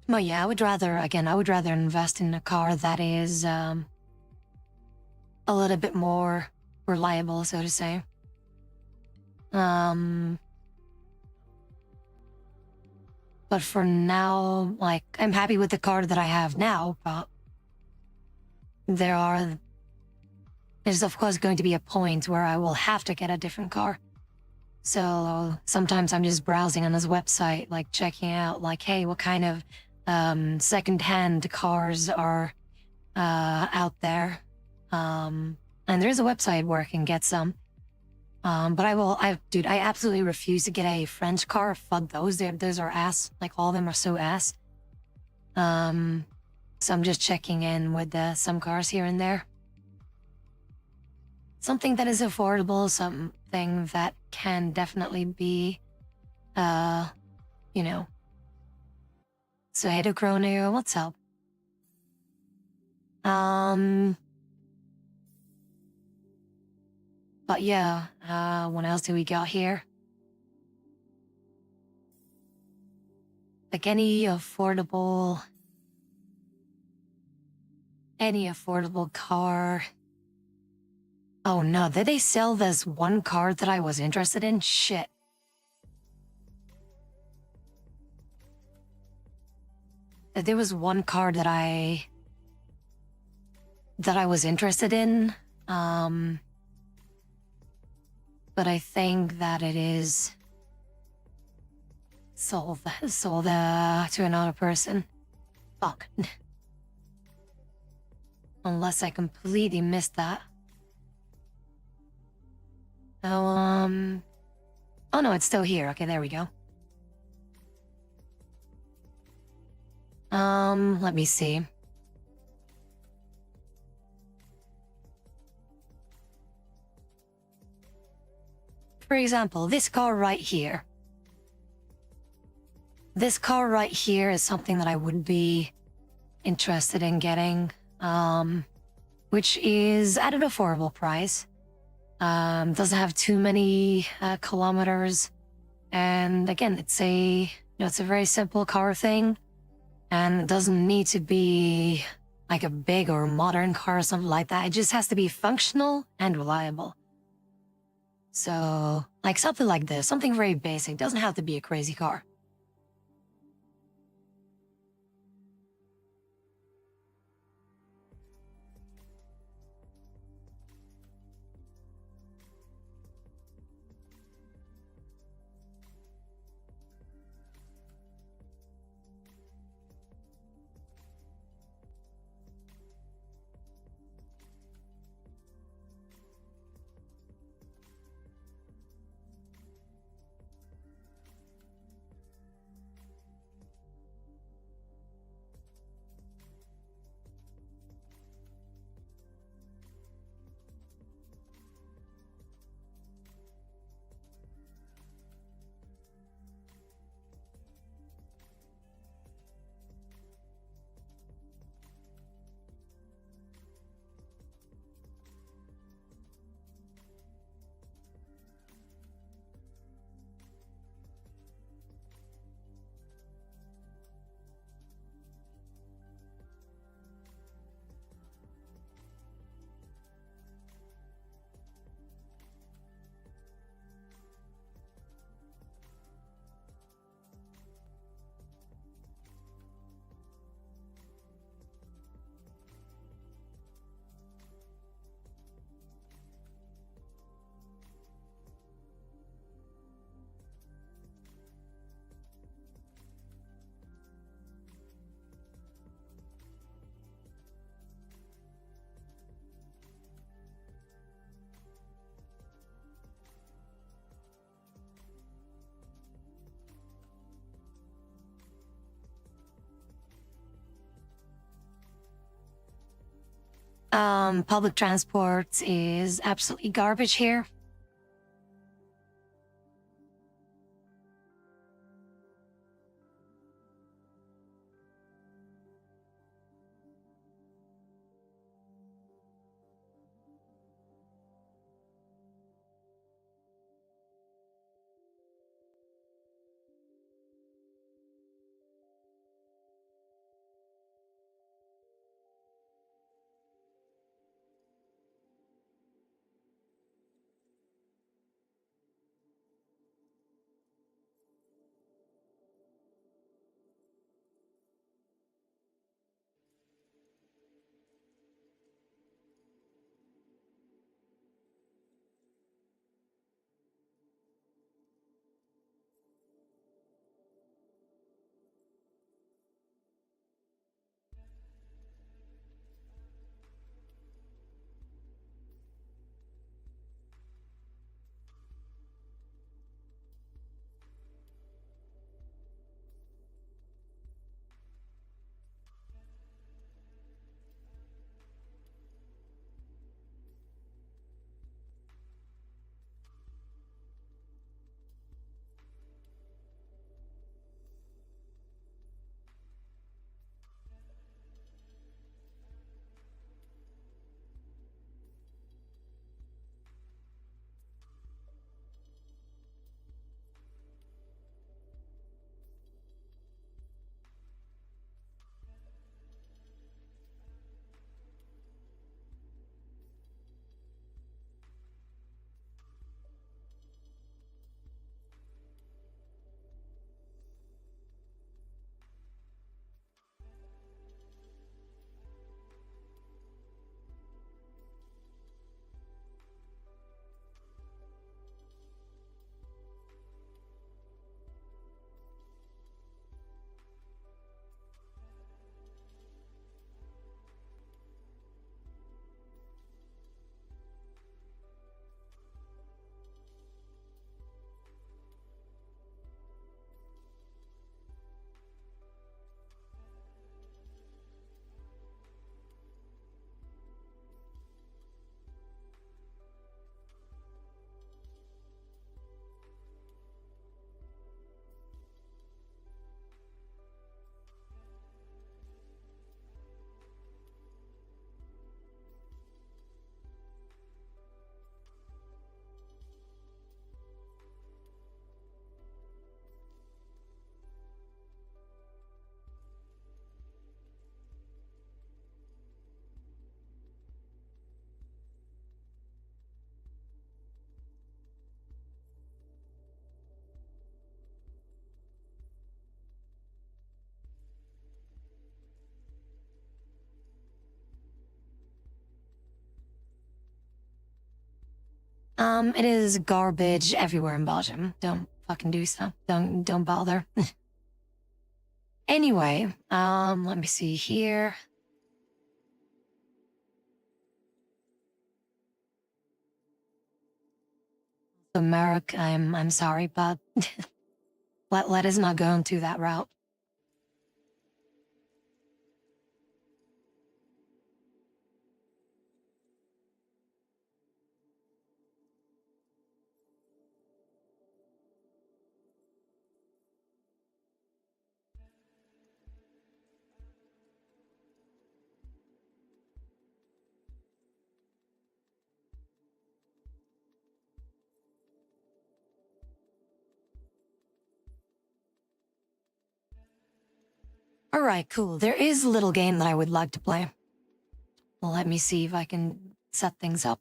But yeah, I would rather invest in a car that is a little bit more reliable, so to say. But for now, like, I'm happy with the car that I have now, but there's of course going to be a point where I will have to get a different car. So sometimes I'm just browsing on this website, like checking out, like, hey, what kind of secondhand cars are out there. And there's a website where I can get some. But I absolutely refuse to get a French car. Fuck those. Those are ass. Like, all of them are so ass. So I'm just checking in with some cars here and there. Something that is affordable, something that can definitely be, you know. So, hey, to Chronio, what's up? But yeah, what else do we got here? Like any affordable car. Oh no, did they sell this one car that I was interested in? Shit. There was one car that I was interested in. But I think that it is sold to another person. Fuck. Unless I completely missed that. Oh, oh no, it's still here. Okay, there we go. Let me see. For example, this car right here. this car right here is something that I would be interested in getting, which is at an affordable price. Doesn't have too many kilometers, and again, it's a it's a very simple car thing, and it doesn't need to be like a big or modern car or something like that. It just has to be functional and reliable. So, like something like this, something very basic, doesn't have to be a crazy car. Public transport is absolutely garbage here. It is garbage everywhere in Belgium. Don't fucking do so. Don't bother. Anyway, let me see here. So Merrick, I'm sorry, but let us not go into that route. Alright, cool. There is a little game that I would like to play. Let me see if I can set things up.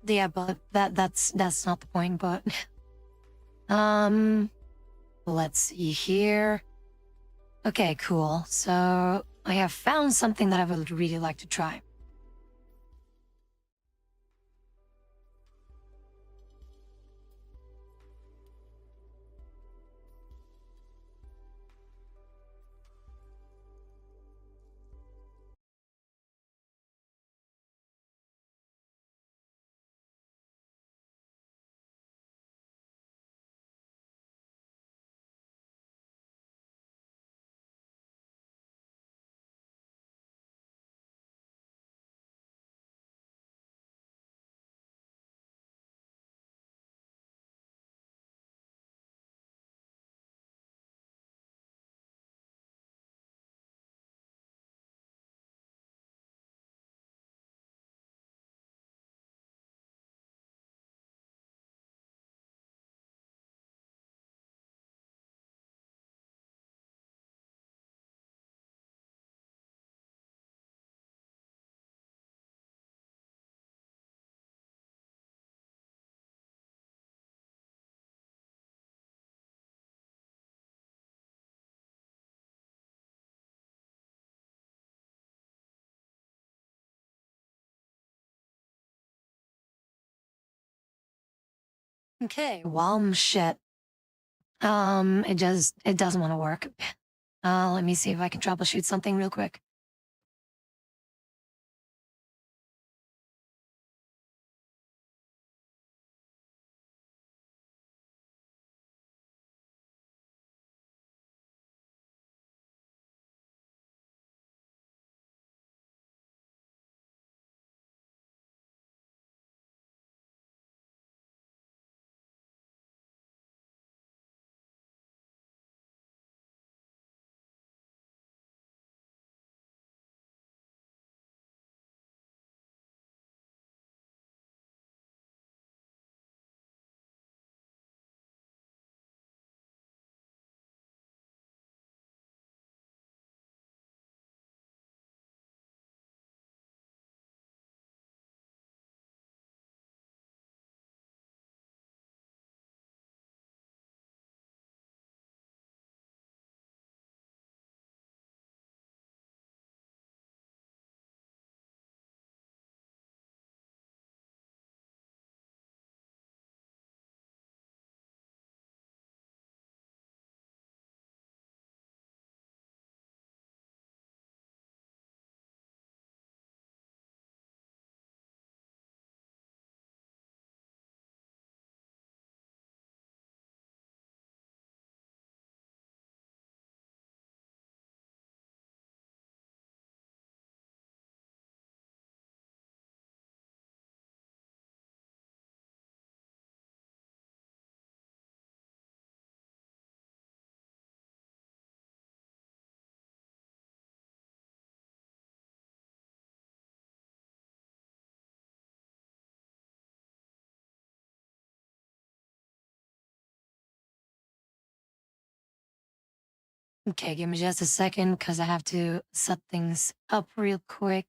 Yeah, but that's not the point, but let's see here. Okay, cool. So I have found something that I would really like to try. Okay, well, shit. It doesn't want to work. Let me see if I can troubleshoot something real quick. Okay, give me just a second because I have to set things up real quick.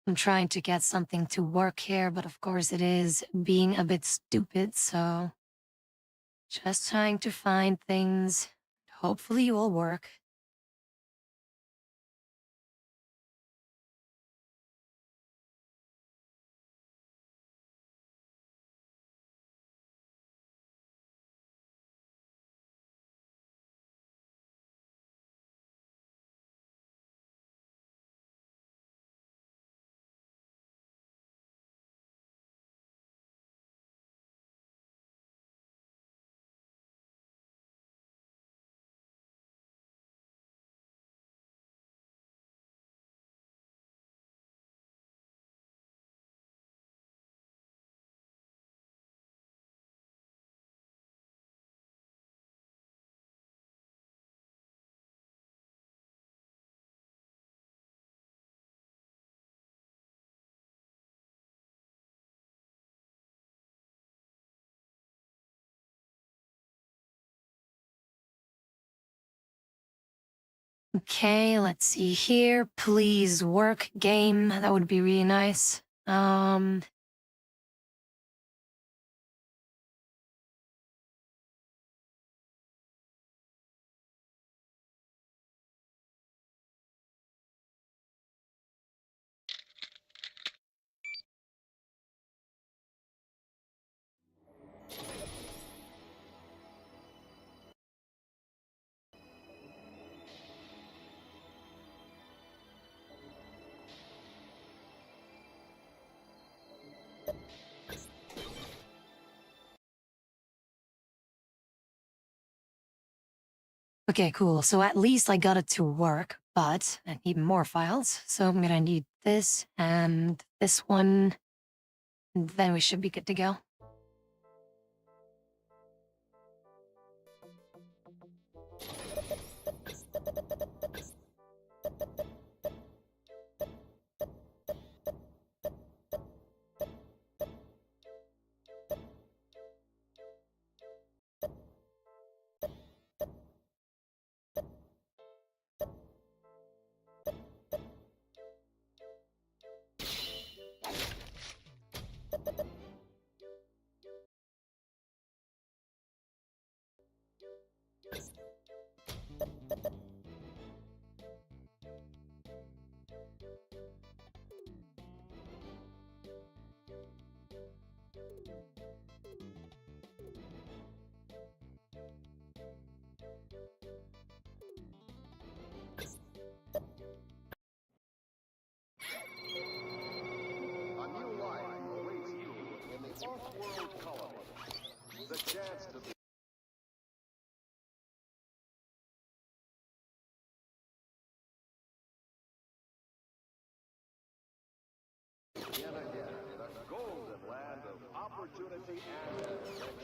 I'm trying to get something to work here, but of course it is being a bit stupid, so just trying to find things. Hopefully it will work. Okay, let's see here. Please work game. That would be really nice. Okay, cool. So at least I got it to work, but I need more files. So I'm gonna need this and this one. And then we should be good to go. A new life awaits you in the off-world colony. The chance to be yet again in a golden land of opportunity and adventure.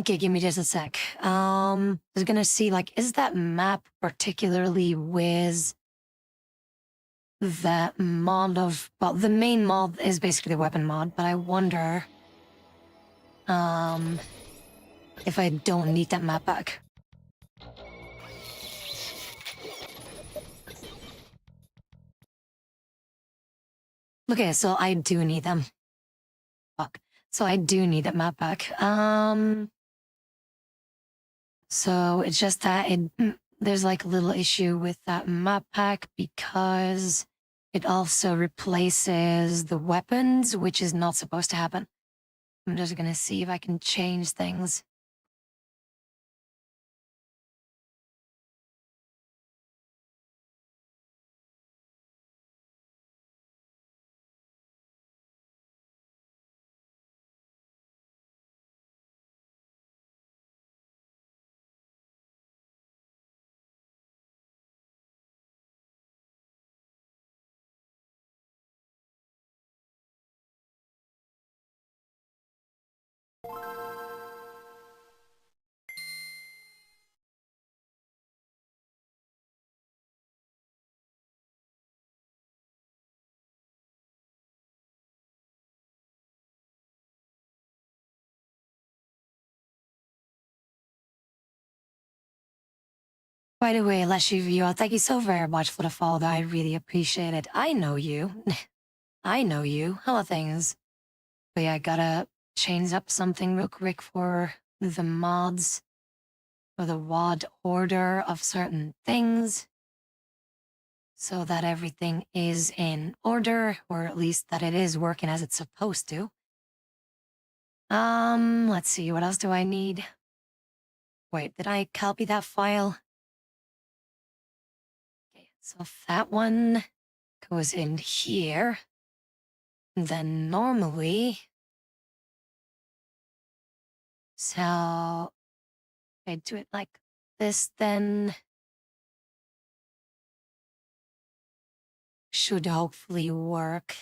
Okay, give me just a sec. I was gonna see, like, is that map particularly with that mod of... Well, the main mod is basically the weapon mod, but I wonder... if I don't need that map back. Okay, so I do need them. Fuck. So I do need that map back. So it's just that there's like a little issue with that map pack because it also replaces the weapons, which is not supposed to happen. I'm just gonna see if I can change things. By the way, Leshivio, thank you so very much for the follow. I really appreciate it. I know you. I know you. How are things? But yeah, I gotta change up something real quick for the mods. For the WAD order of certain things. So that everything is in order, or at least that it is working as it's supposed to. Let's see, what else do I need? Wait, did I copy that file? Okay, so that one goes in here. And then normally... So... I do it like this, then... Should hopefully work.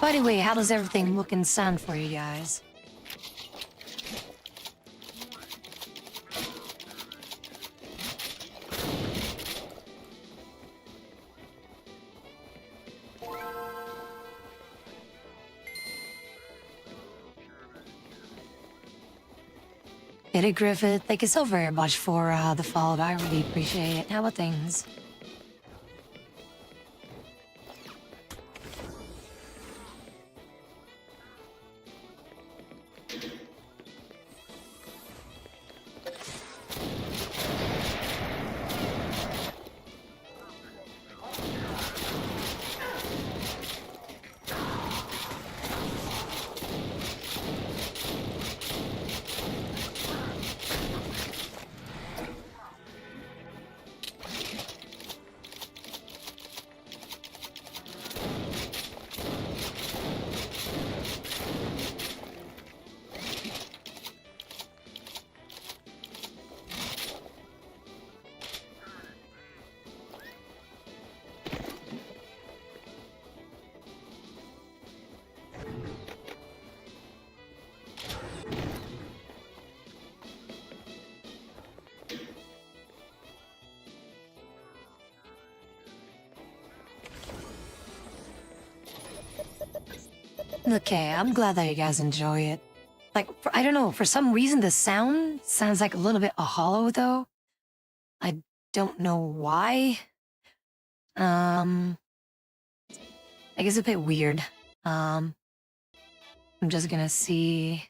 By the way, how does everything look and sound for you guys? Eddie Griffith, thank you so very much for the follow. I really appreciate it. How about things? Okay, I'm glad that you guys enjoy it. Like, I don't know, for some reason the sound sounds like a little bit hollow though. I don't know why. I guess a bit weird. I'm just gonna see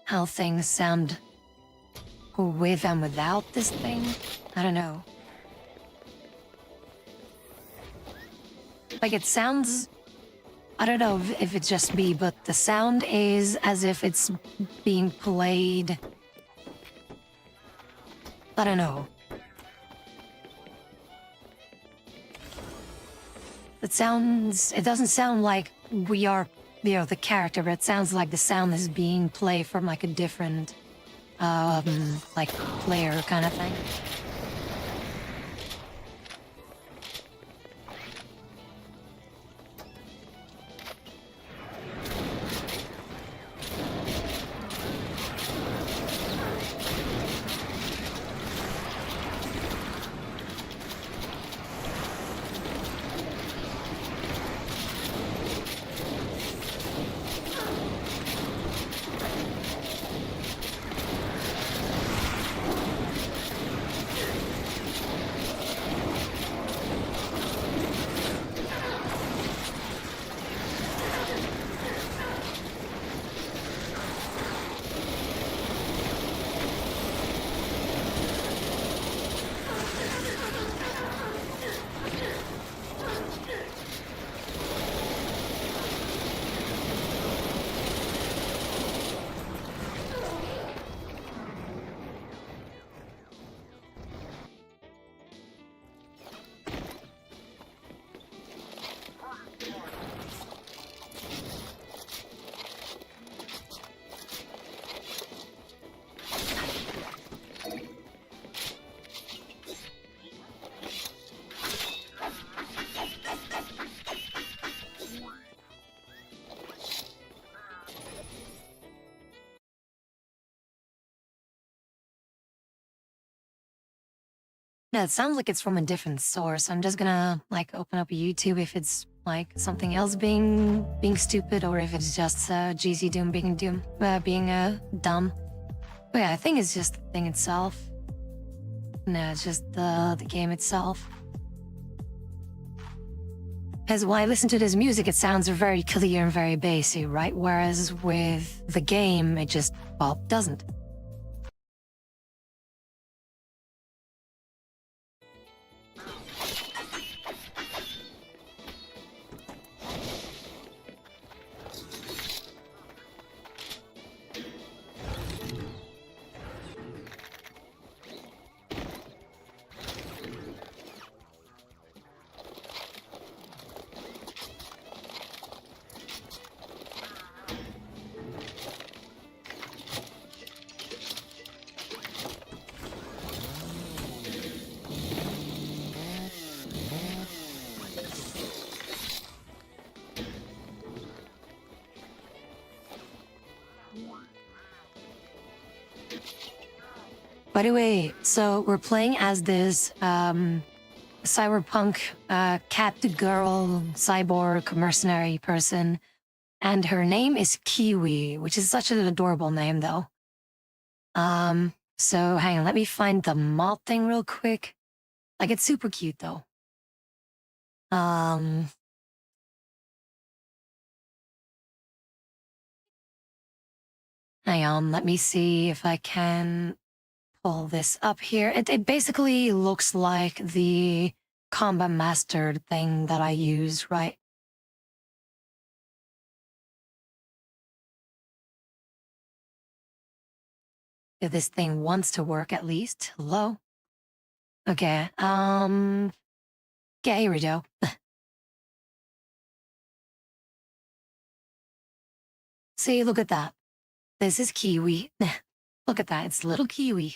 how things sound with and without this thing. I don't know. Like, it sounds... I don't know if it's just me, but the sound is as if it's being played... I don't know. It doesn't sound like we are, you know, the character, but it sounds like the sound is being played from like a different, like player kind of thing. Yeah, it sounds like it's from a different source. I'm just gonna like open up YouTube if it's like something else being stupid, or if it's just GZ Doom being dumb. But yeah, I think it's just the thing itself. No, it's just the game itself. Because when I listen to this music, it sounds very clear and very bassy, right? Whereas with the game, it just, well, doesn't. By the way, so we're playing as this cyberpunk cat-to-girl cyborg mercenary person, and her name is Kiwi, which is such an adorable name, though. So hang on, let me find the mod thing real quick. Like, it's super cute, though. Hang on, let me see if I can pull this up here. It basically looks like the Combat Mastered thing that I use, right? If this thing wants to work, at least. Hello? Okay, yeah, here we go. See, look at that. This is Kiwi. Look at that, it's little Kiwi.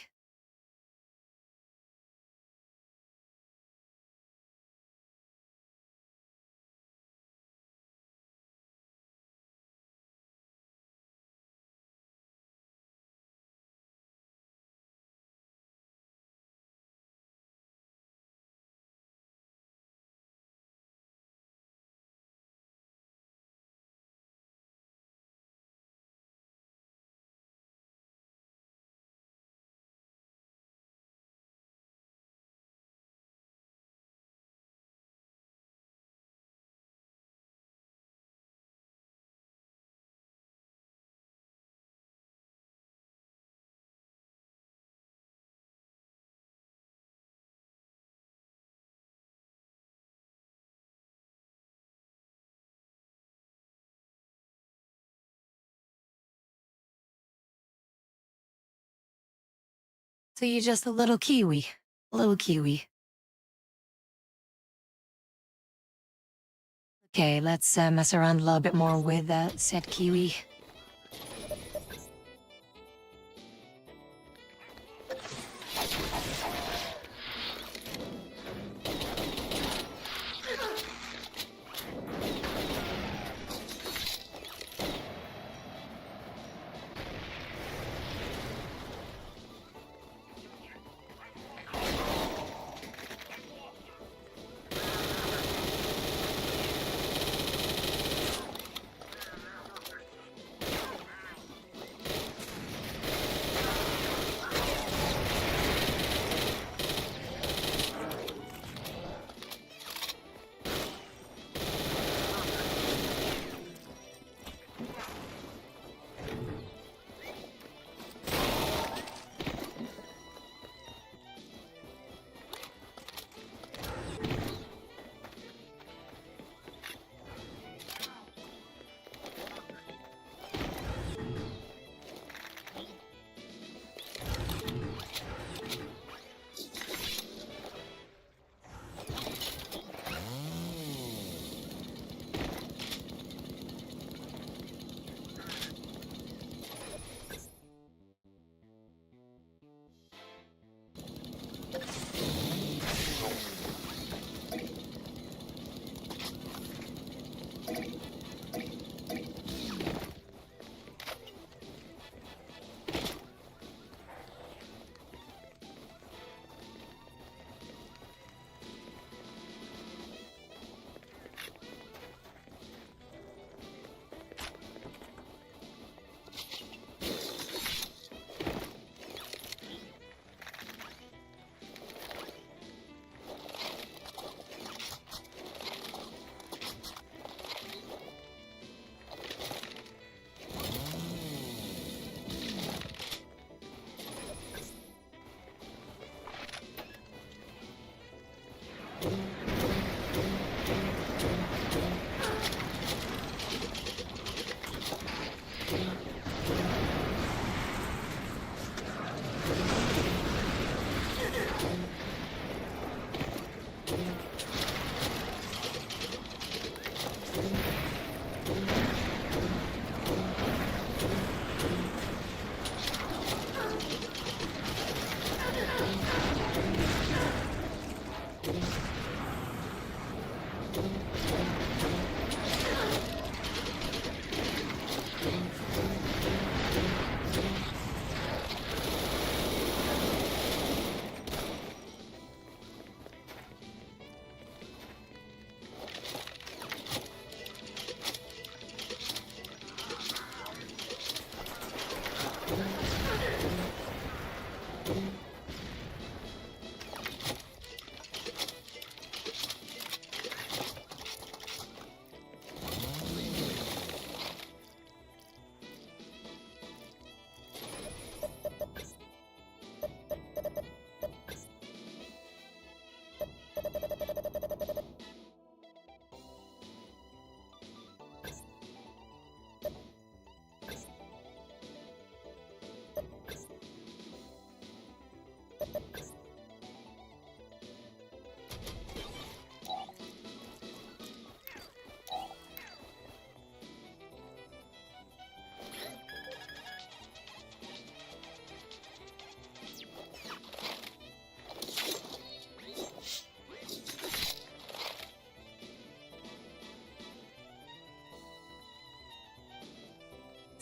So you're just a little Kiwi. A little Kiwi. Okay, let's mess around a little bit more with said Kiwi.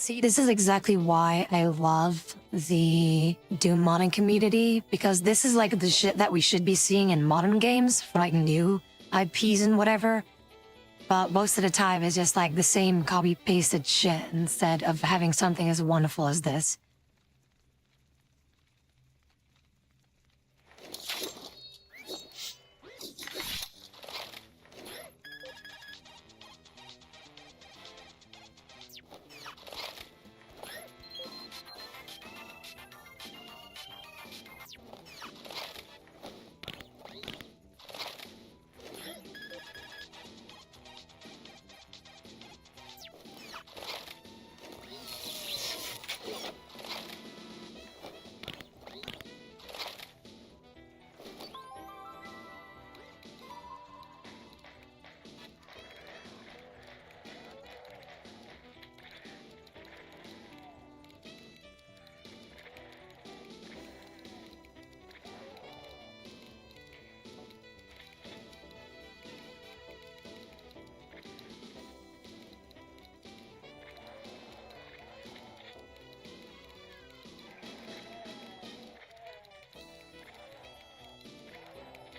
See, this is exactly why I love the Doom modding community, because this is like the shit that we should be seeing in modern games for like new IPs and whatever. But most of the time it's just like the same copy-pasted shit instead of having something as wonderful as this.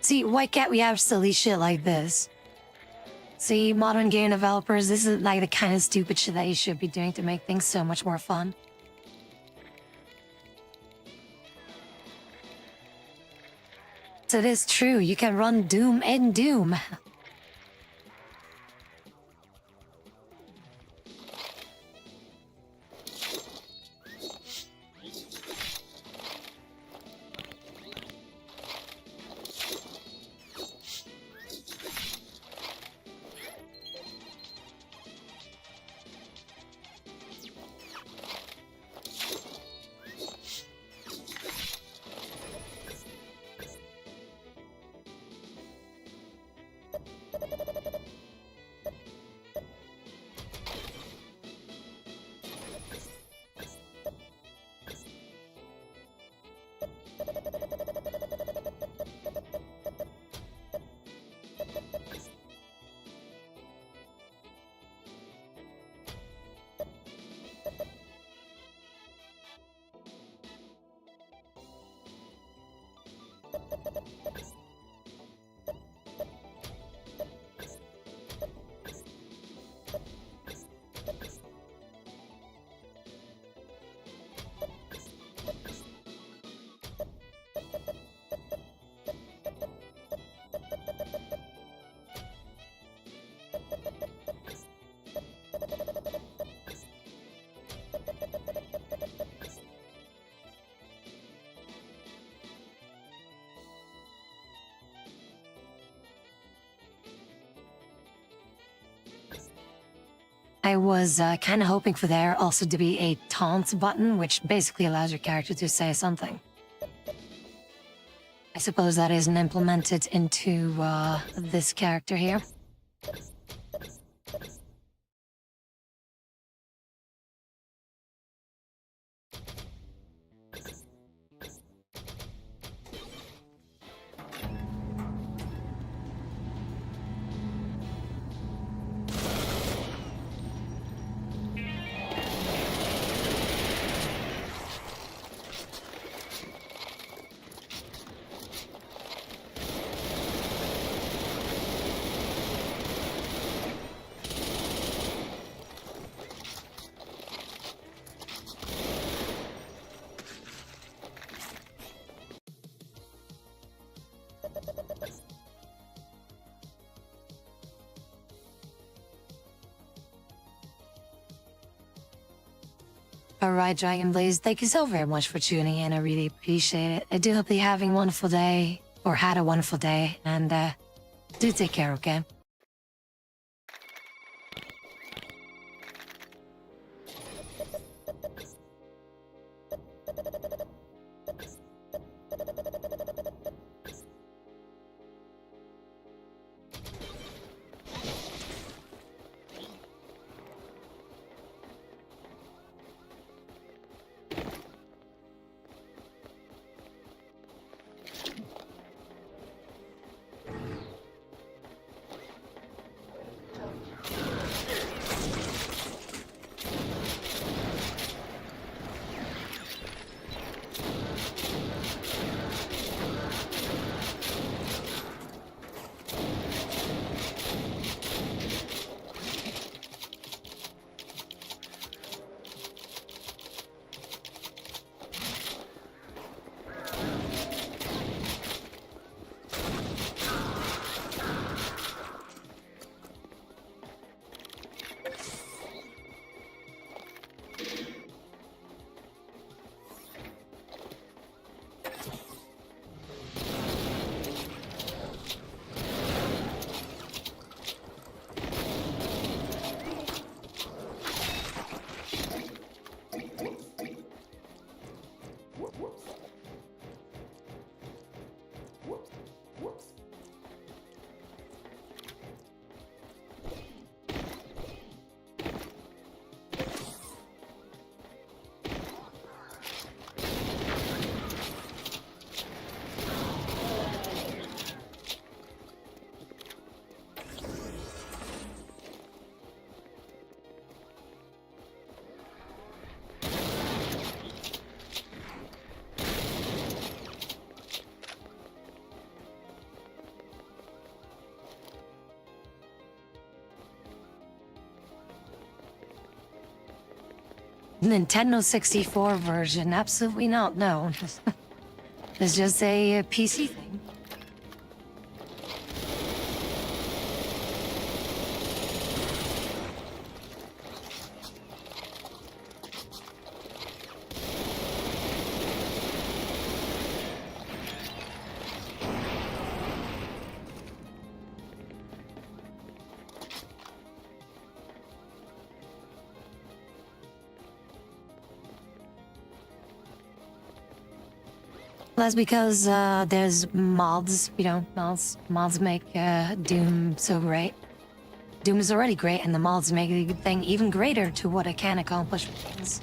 See, why can't we have silly shit like this? See, modern game developers, this is like the kind of stupid shit that you should be doing to make things so much more fun. So it is true, you can run Doom in Doom. I was kind of hoping for there also to be a taunt button, which basically allows your character to say something. I suppose that isn't implemented into this character here. Alright, Dragon Blaze, thank you so very much for tuning in. I really appreciate it. I do hope that you're having a wonderful day, or had a wonderful day, and do take care, okay? Nintendo 64 version, absolutely not, no. It's just a PC thing. That's because there's mods, you know, mods make Doom so great. Doom is already great, and the mods make the thing even greater to what it can accomplish with things.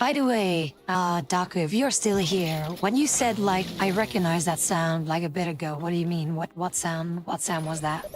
By the way, Daku, if you're still here, when you said like I recognize that sound like a bit ago, what do you mean? What sound? What sound was that?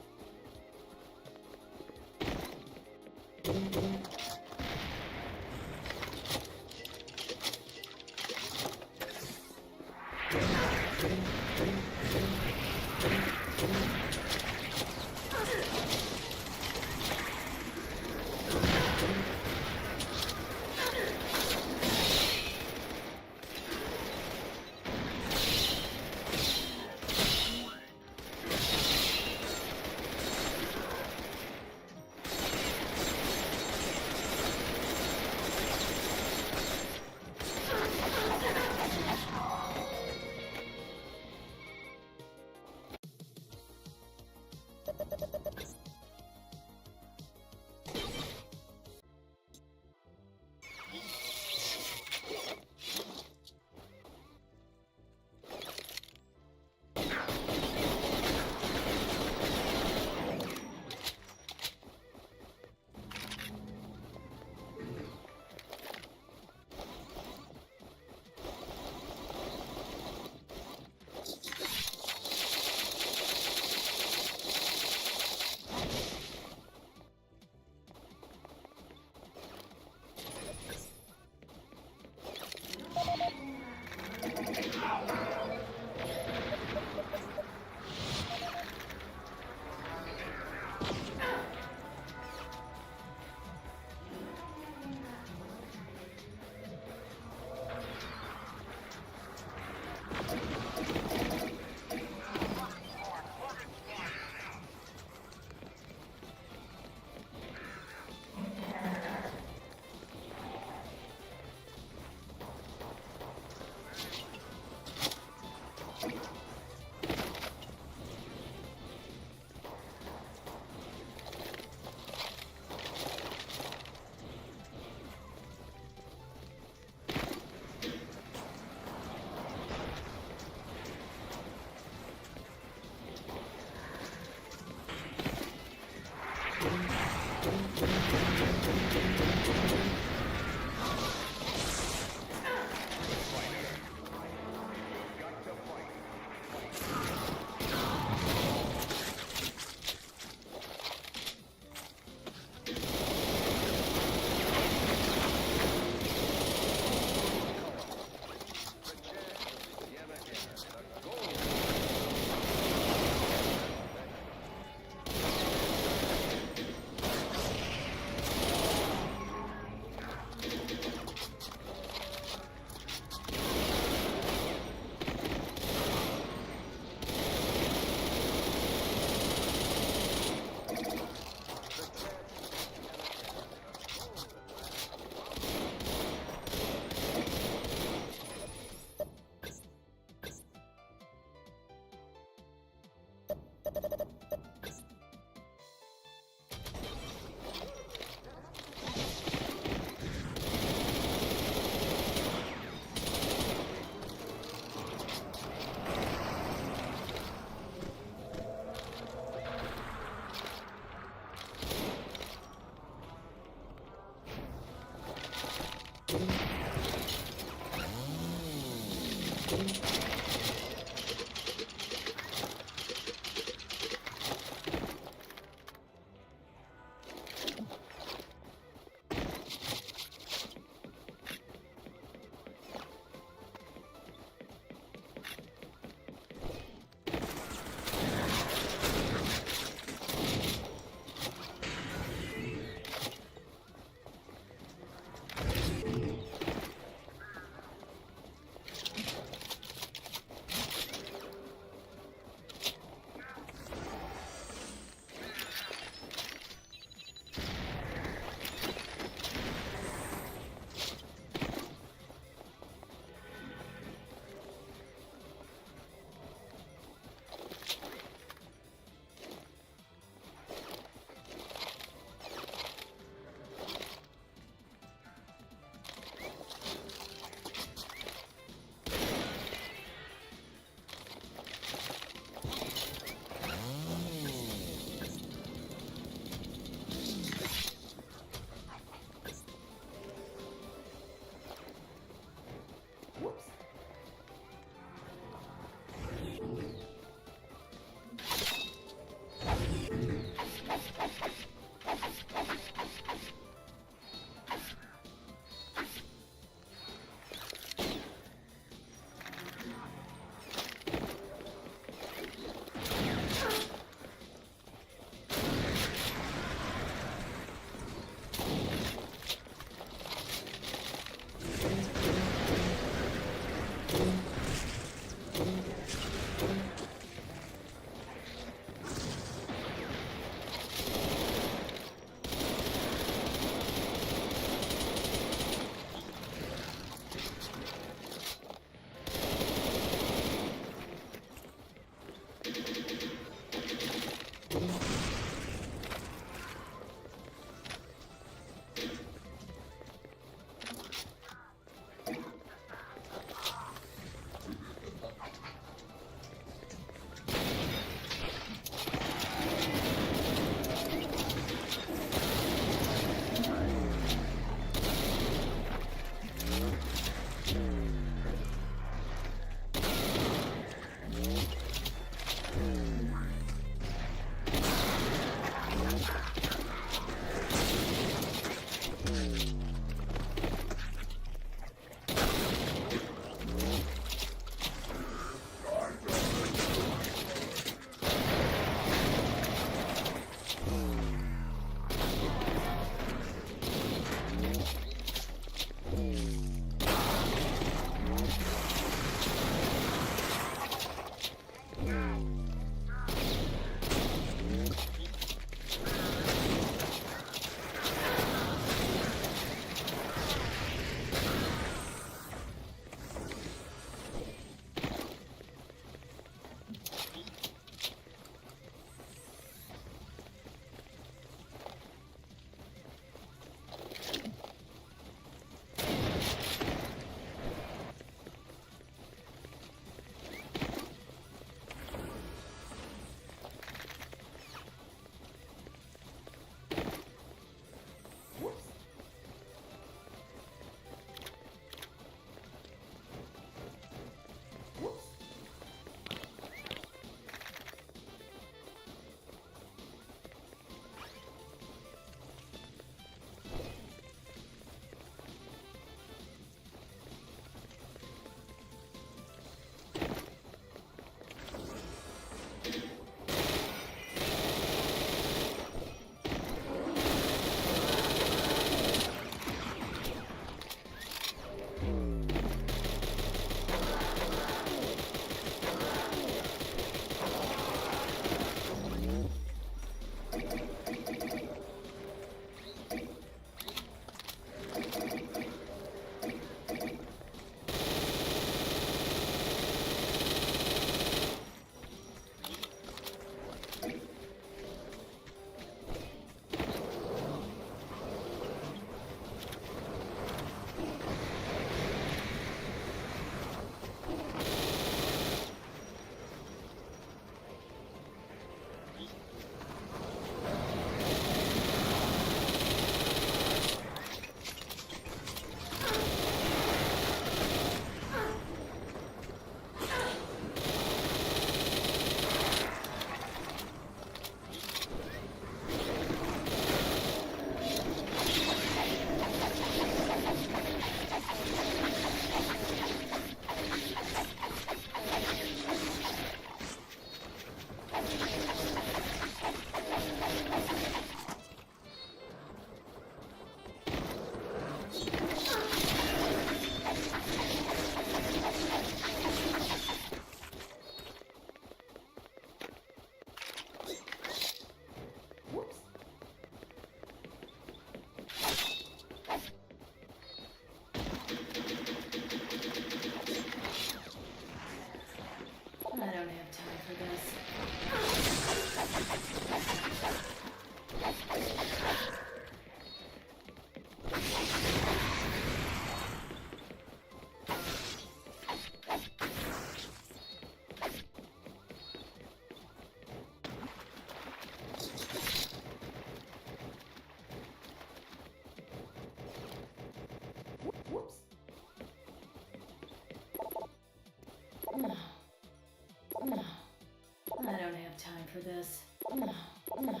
time for this. No, no.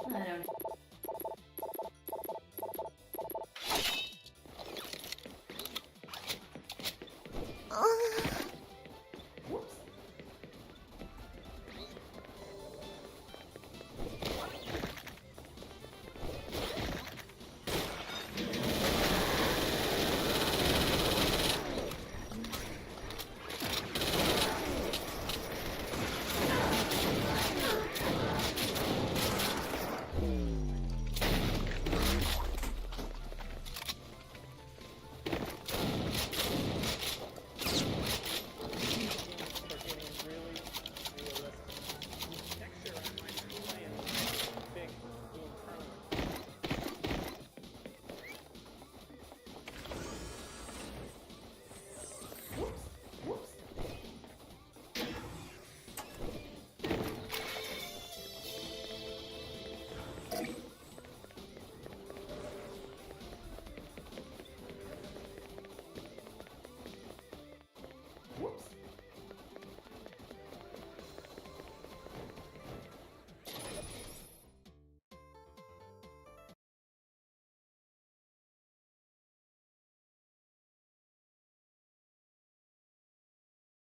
I don't.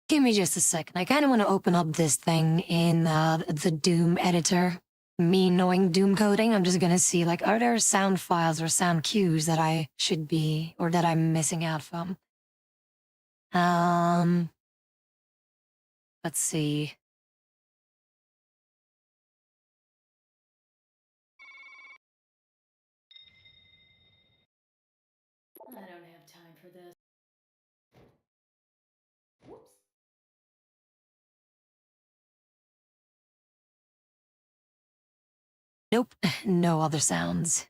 Give me just a second. I kind of want to open up this thing in the Doom editor. Me knowing Doom coding, I'm just gonna see, like, are there sound files or sound cues that I should be, or that I'm missing out from? Let's see. I don't have time for this. Whoops. Nope, no other sounds.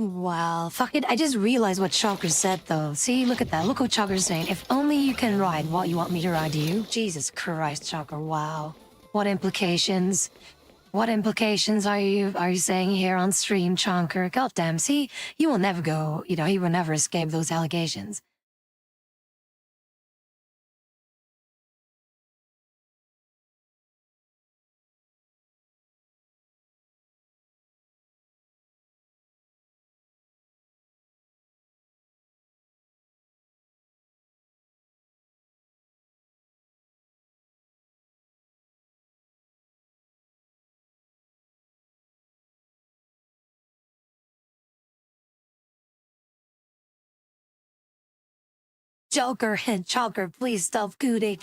Well, fuck it. I just realized what Chalker said, though. See, look at that. Look what Chalker's saying. If only you can ride what you want me to ride you. Jesus Christ, Chalker. Wow. What implications? What implications are you saying here on stream, Chalker? Goddamn. See, you will never go. You know, he will never escape those allegations. Joker, Chalker, please stop cooting.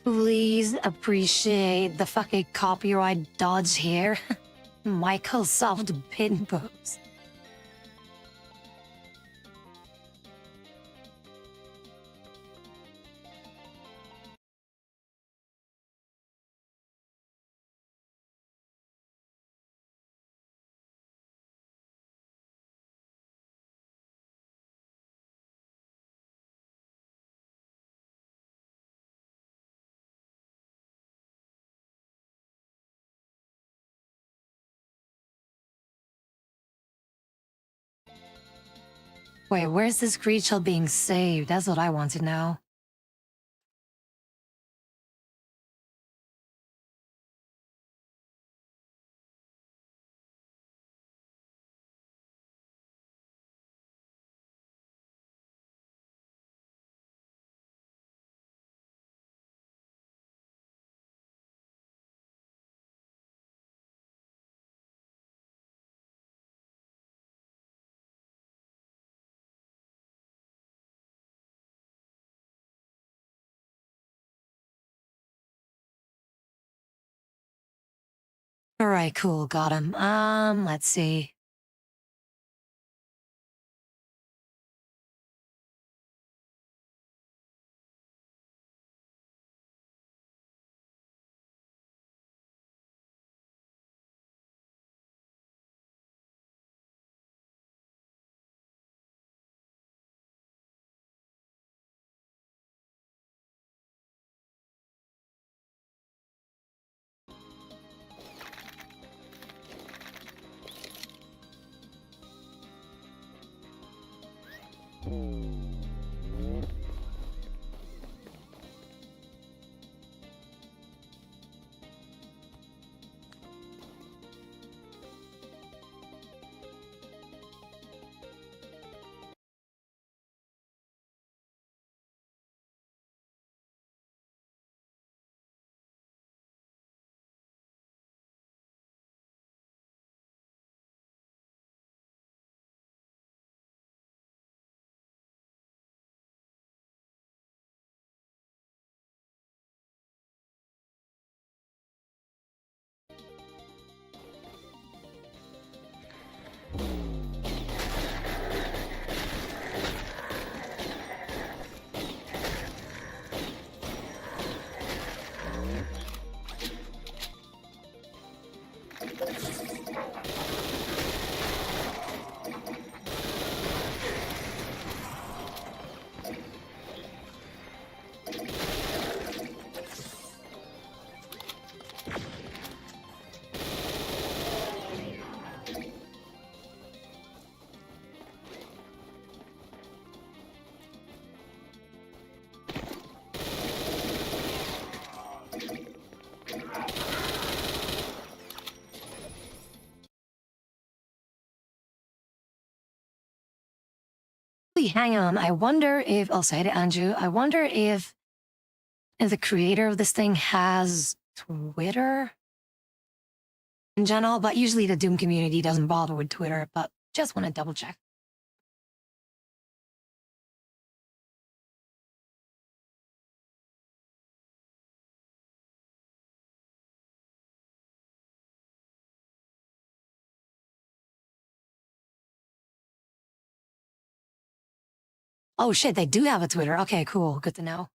Please appreciate the fucking copyright dodge here. Michael solved pin books. Wait, where's this creature being saved? That's what I want to know. Alright, cool, got him. Let's see. Hang on, I wonder if, I'll say to Andrew, I wonder if the creator of this thing has Twitter in general, but usually the Doom community doesn't bother with Twitter, but just want to double check. Oh shit, they do have a Twitter. Okay, cool. Good to know.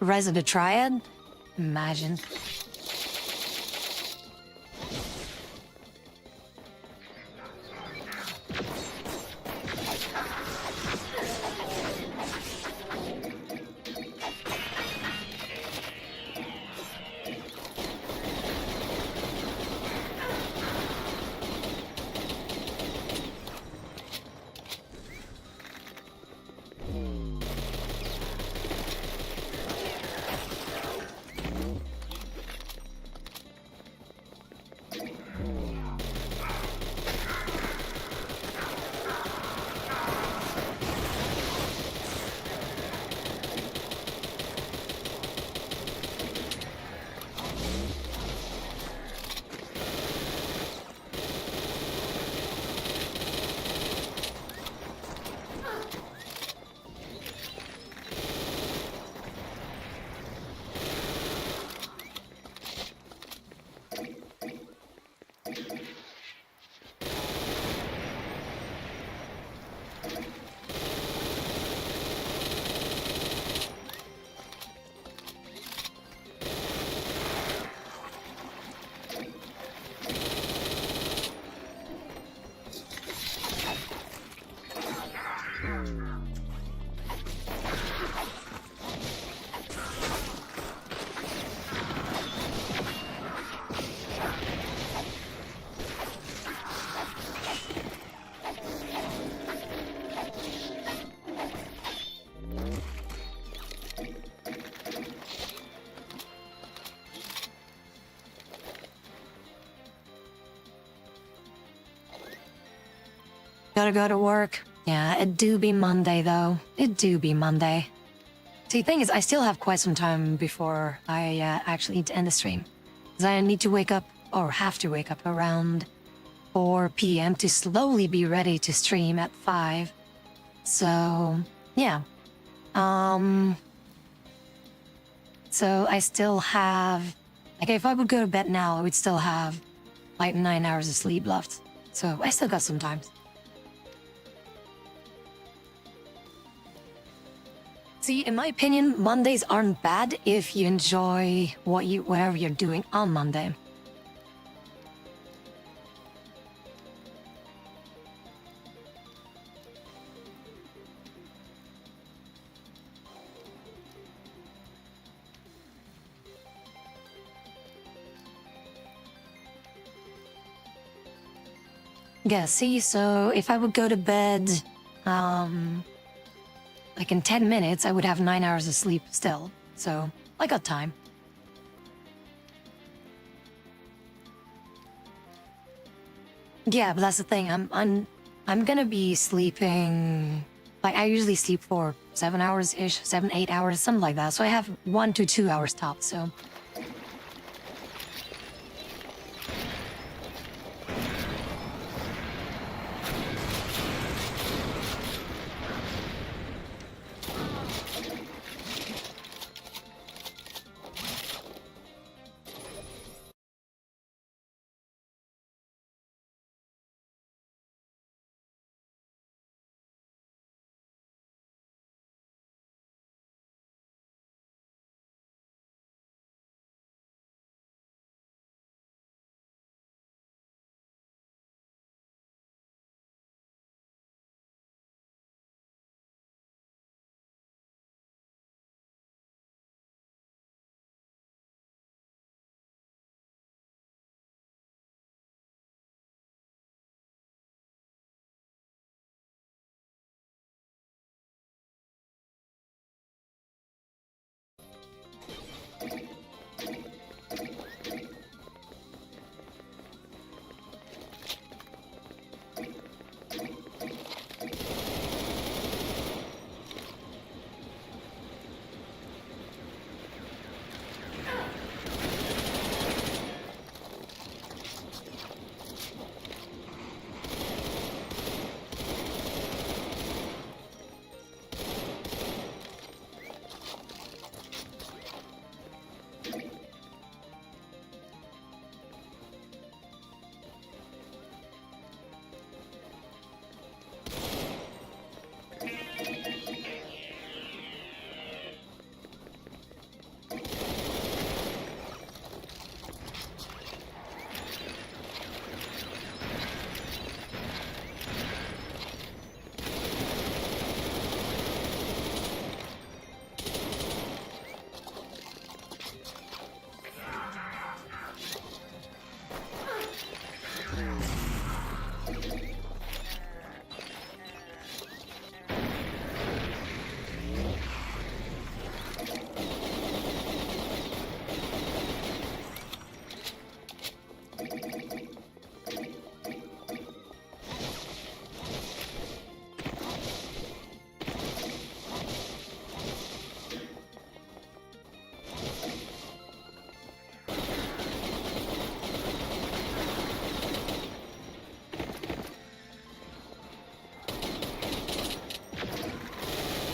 Rise of the Triad? Imagine. Gotta go to work. Yeah, it do be Monday, though. It do be Monday. See, the thing is, I still have quite some time before I actually need to end the stream. Because I need to wake up, or have to wake up around 4 p.m. to slowly be ready to stream at 5. So, yeah. So I still have... Like, if I would go to bed now, I would still have, like, 9 hours of sleep left. So I still got some time. See, in my opinion, Mondays aren't bad if you enjoy whatever you're doing on Monday. Yeah, see, so if I would go to bed, like in 10 minutes, I would have 9 hours of sleep still. So, I got time. Yeah, but that's the thing. I'm gonna be sleeping. Like I usually sleep for 7 hours ish, 7, 8 hours, something like that. So I have 1 to 2 hours tops. So.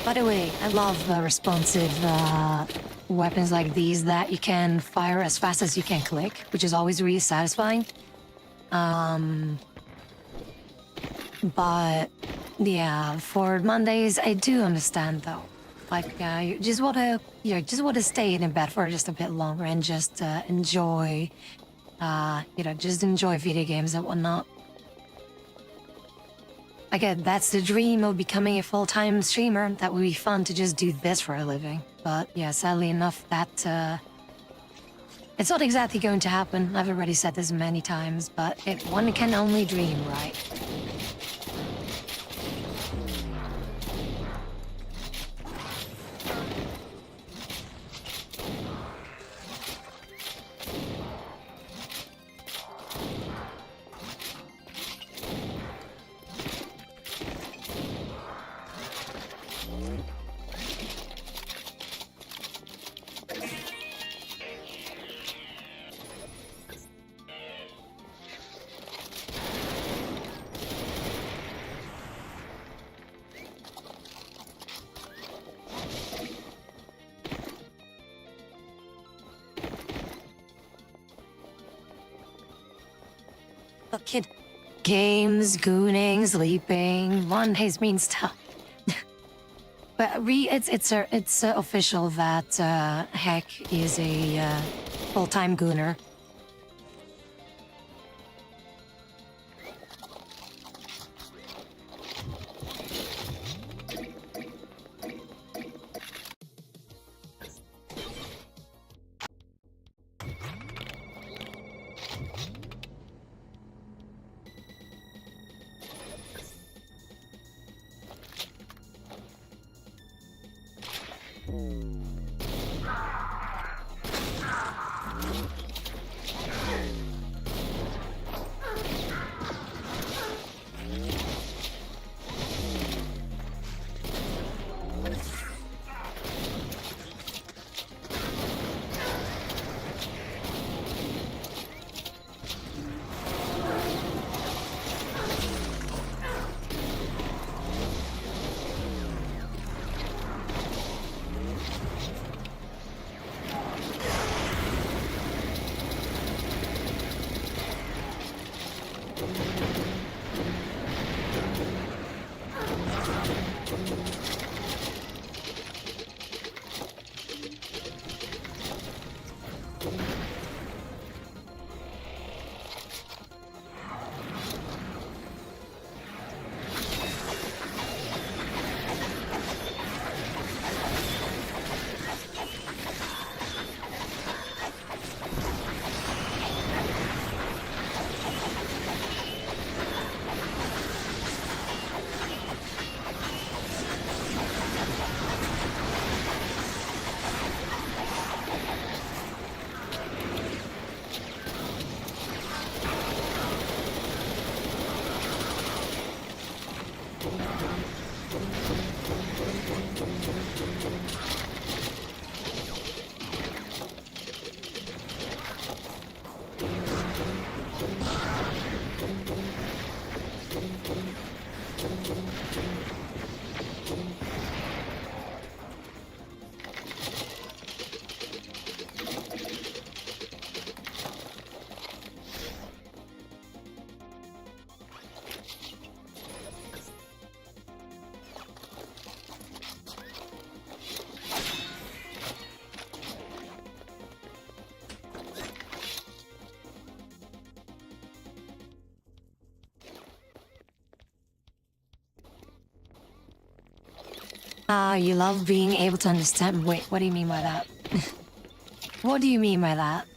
By the way, I love responsive weapons like these that you can fire as fast as you can click, which is always really satisfying. But yeah, for Mondays, I do understand though. Like, you just wanna stay in bed for just a bit longer and just enjoy, just enjoy video games and whatnot. Again, that's the dream of becoming a full-time streamer. That would be fun to just do this for a living. But yeah, sadly enough, that it's not exactly going to happen. I've already said this many times, but one can only dream, right? Look, kid. Games, gooning, sleeping, Mondays mean stuff. But it's official that Heck is a full-time gooner. You love being able to understand. Wait, what do you mean by that? What do you mean by that?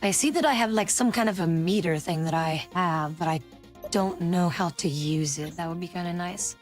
I see that I have like some kind of a meter thing that I have, but I don't know how to use it. That would be kind of nice.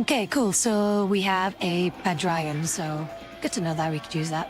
Okay, cool. So we have a pet dragon, so good to know that we could use that.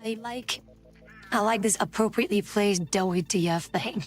I like this appropriately placed WTF thing.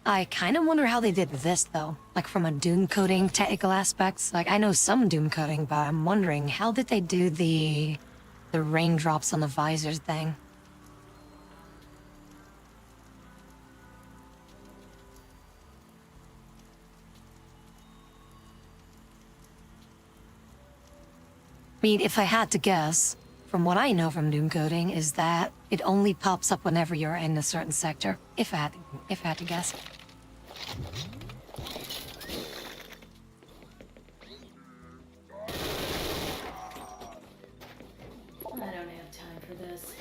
I kind of wonder how they did this, though. Like, from a Doom coding technical aspects. Like, I know some Doom coding, but I'm wondering, how did they do the raindrops on the visors thing? I mean, if I had to guess, from what I know from Doom coding, is that it only pops up whenever you're in a certain sector. If I had to guess. I don't have time for this.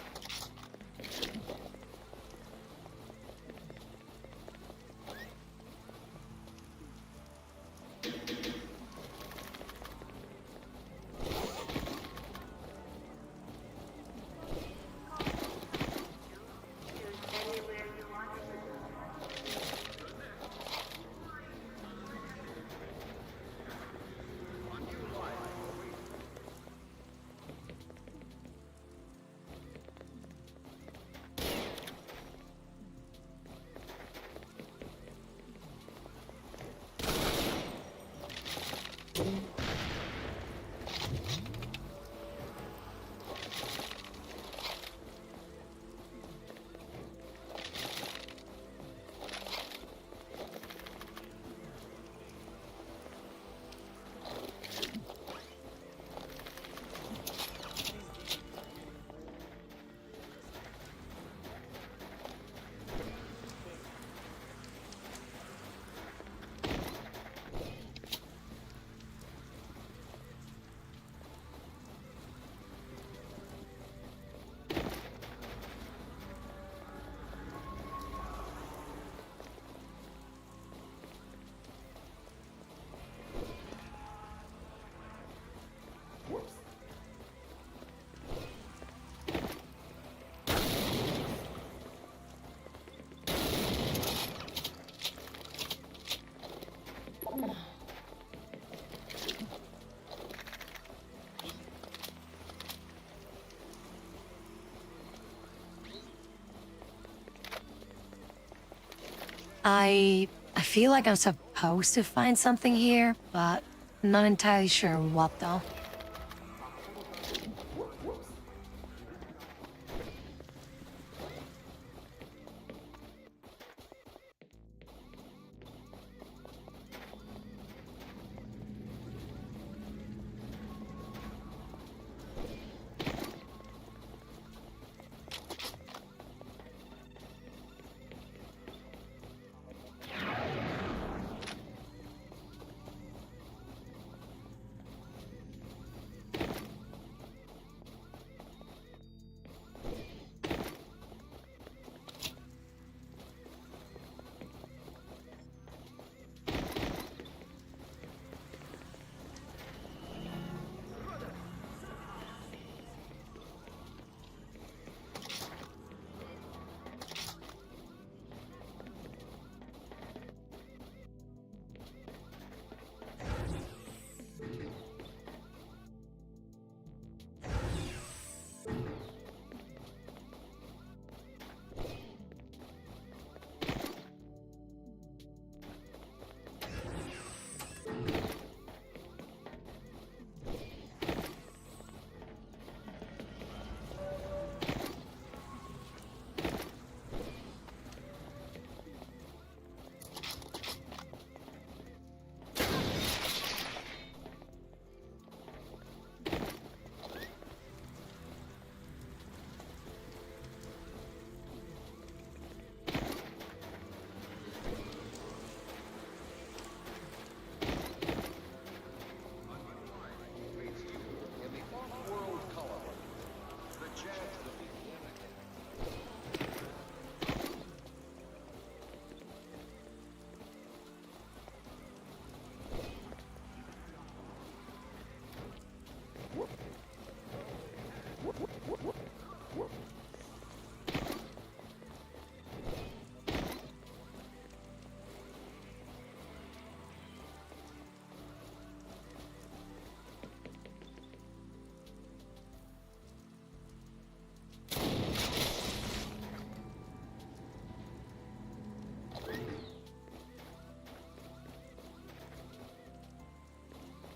I feel like I'm supposed to find something here, but not entirely sure what though.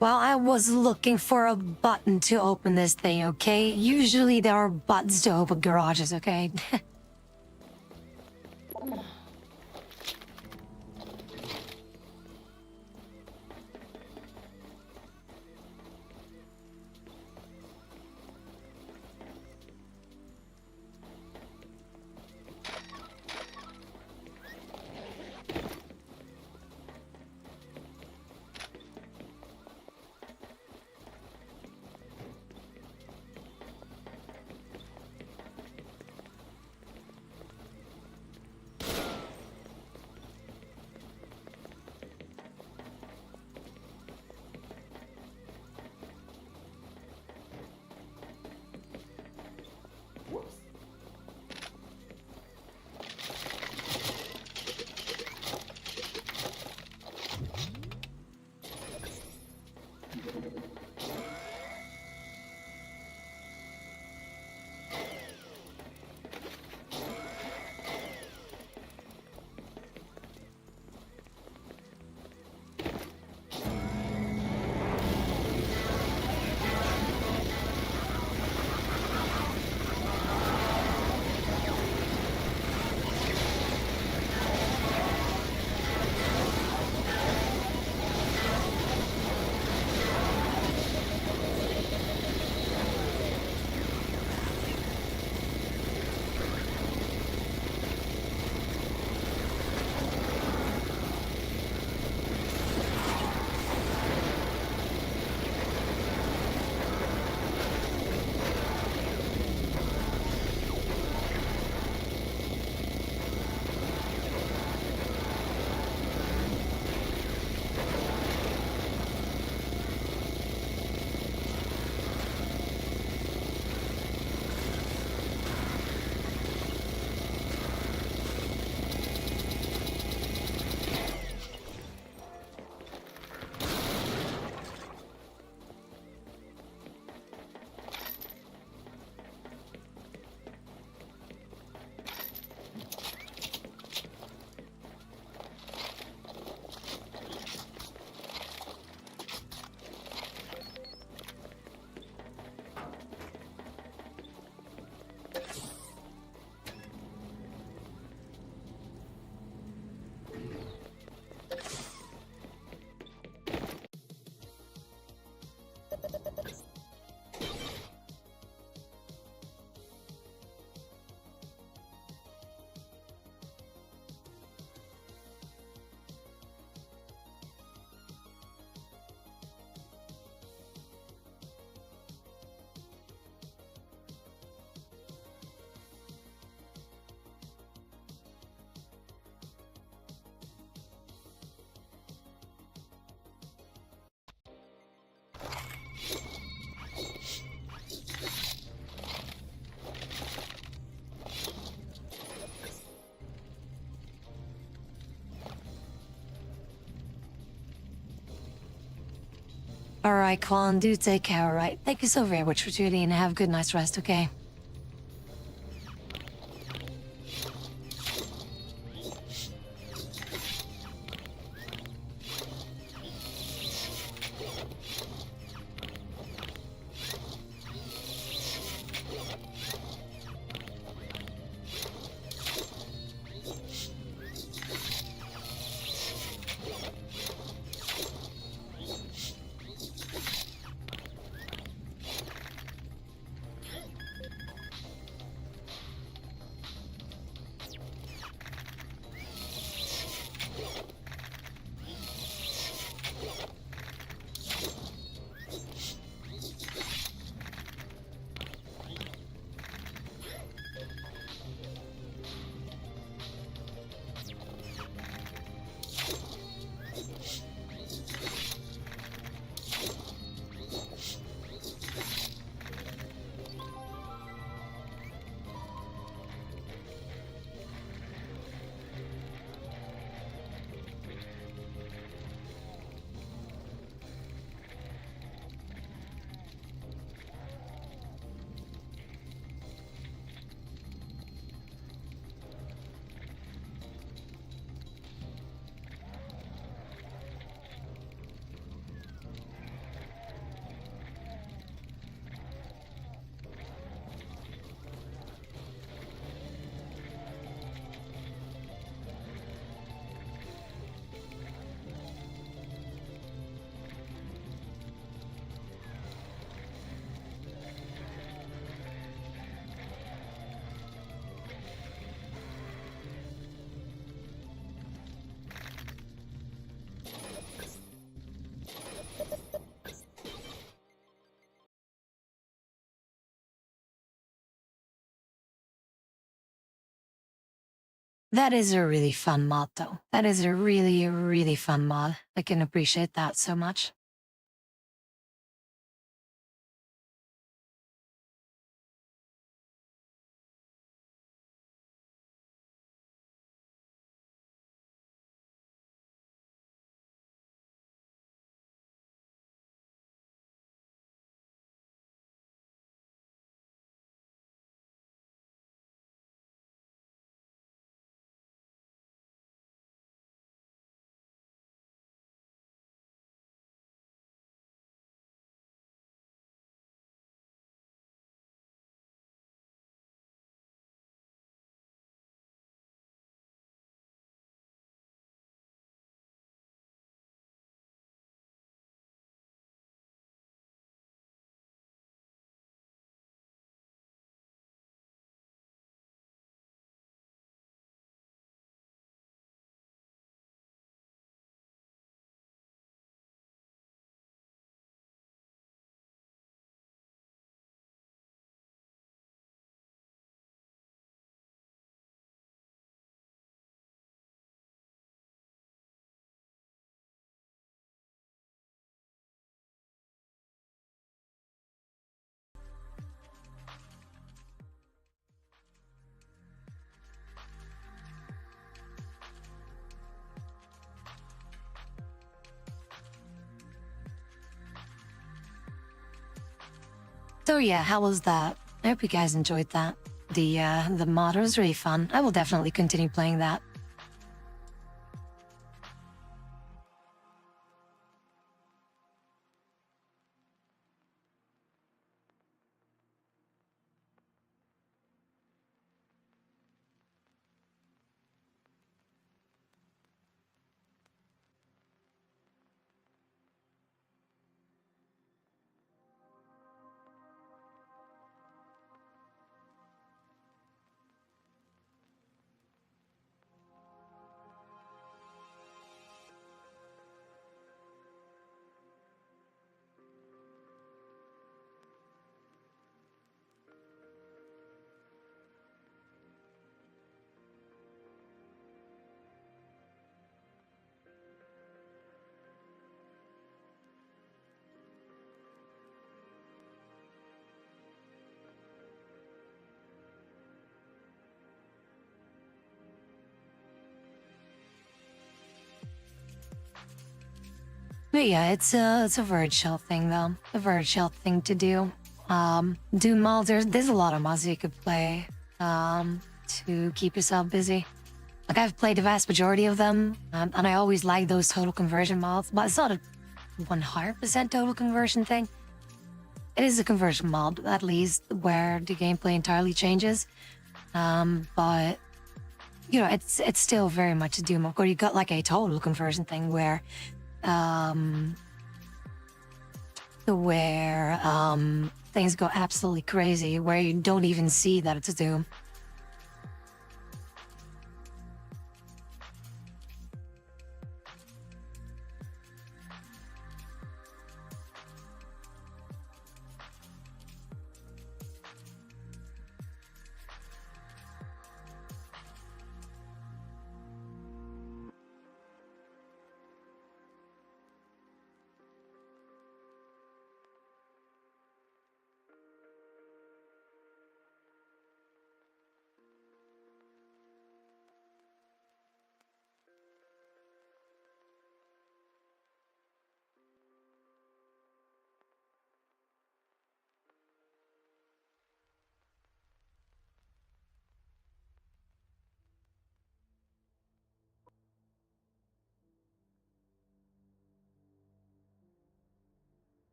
Well, I was looking for a button to open this thing, okay? Usually there are buttons to open garages, okay? Alright, Quan, do take care, alright? Thank you so very much for tuning in and have a good night's rest, okay? That is a really fun mod, though. That is a really, really fun mod. I can appreciate that so much. So yeah, how was that? I hope you guys enjoyed that. The mod was really fun. I will definitely continue playing that. But yeah, it's a very chill thing though. A very chill thing to do. Do mods. There's a lot of mods you could play to keep yourself busy. Like I've played the vast majority of them, and I always like those total conversion mods. But it's not a 100% total conversion thing. It is a conversion mod, at least, where the gameplay entirely changes. But you know, it's still very much a Doom. Of course, you got like a total conversion thing where things go absolutely crazy, where you don't even see that it's a Doom.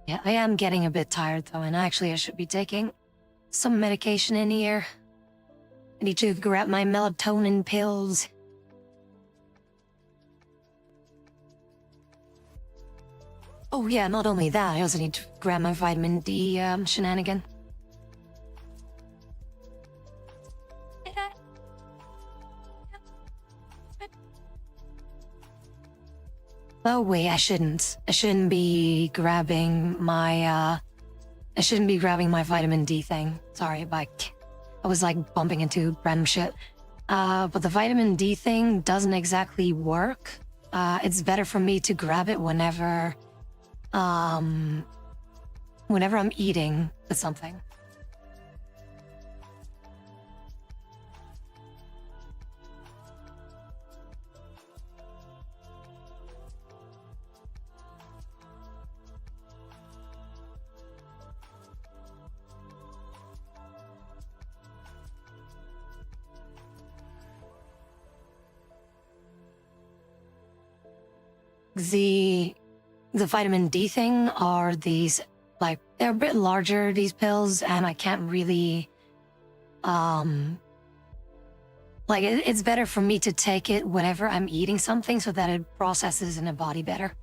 Yeah, I am getting a bit tired though, and actually I should be taking some medication in here. I need to grab my melatonin pills. Oh yeah, not only that, I also need to grab my vitamin D shenanigan. Oh wait, I shouldn't. I shouldn't be grabbing my vitamin D thing. Sorry, like I was like bumping into random shit. But the vitamin D thing doesn't exactly work. It's better for me to grab it whenever I'm eating with something. The vitamin D thing are these, like, they're a bit larger, these pills, and I can't really, like, it's better for me to take it whenever I'm eating something so that it processes in the body better.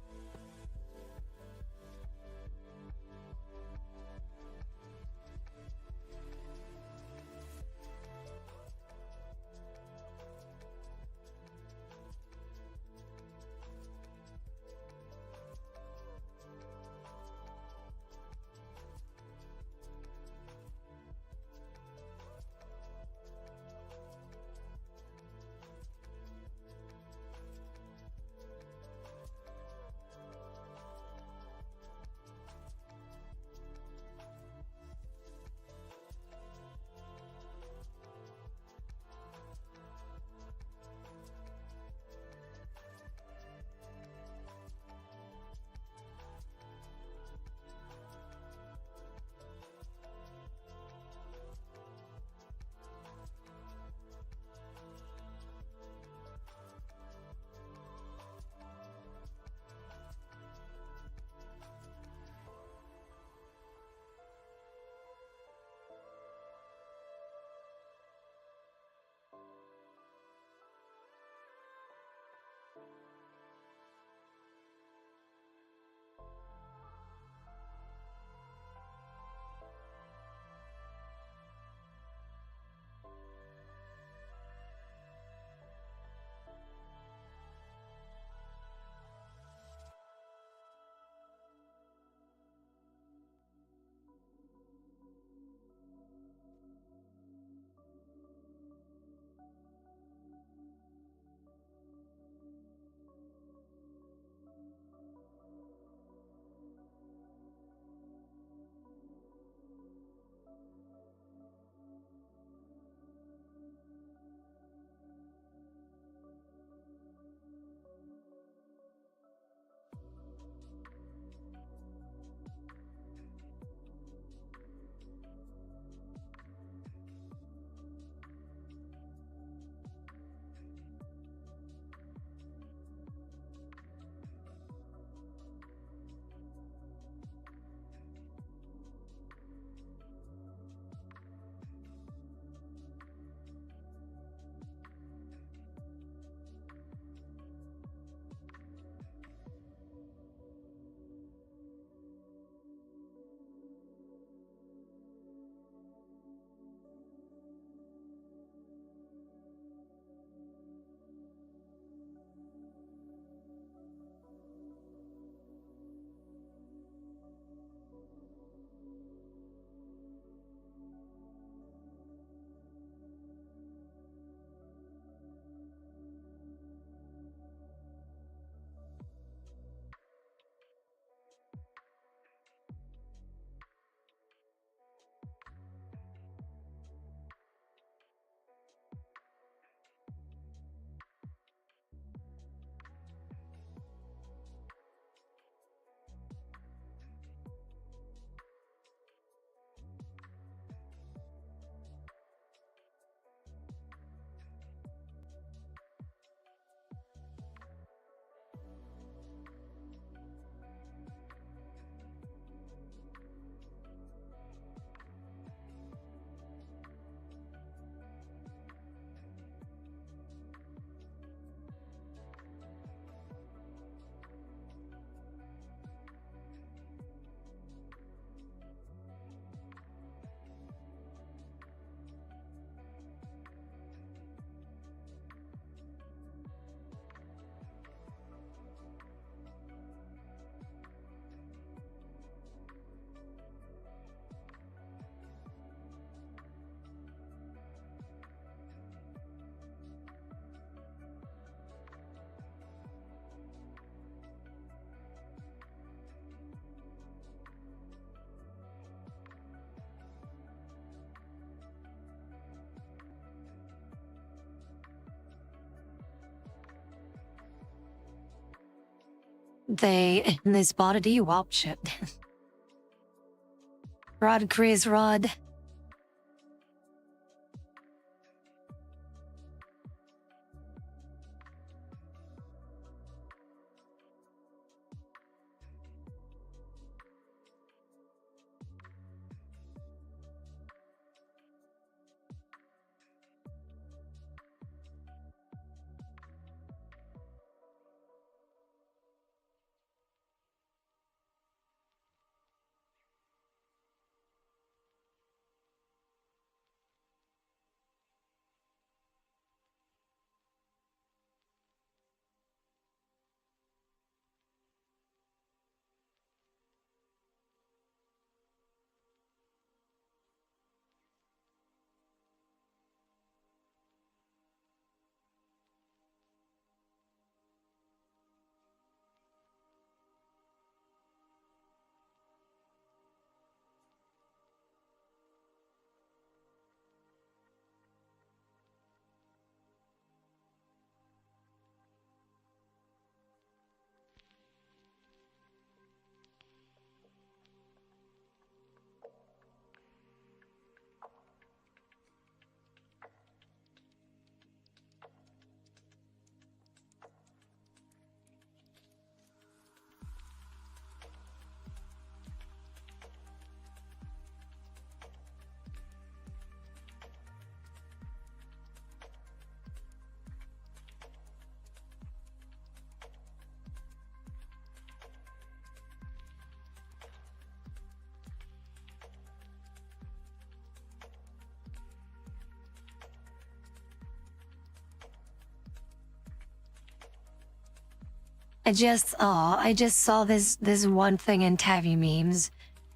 They spotted you, wop shit. Rod, Chris, Rod. I just saw this one thing in Tabby memes.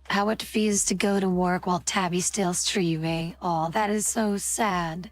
How it feels to go to work while Tabby's still streaming. Oh, that is so sad.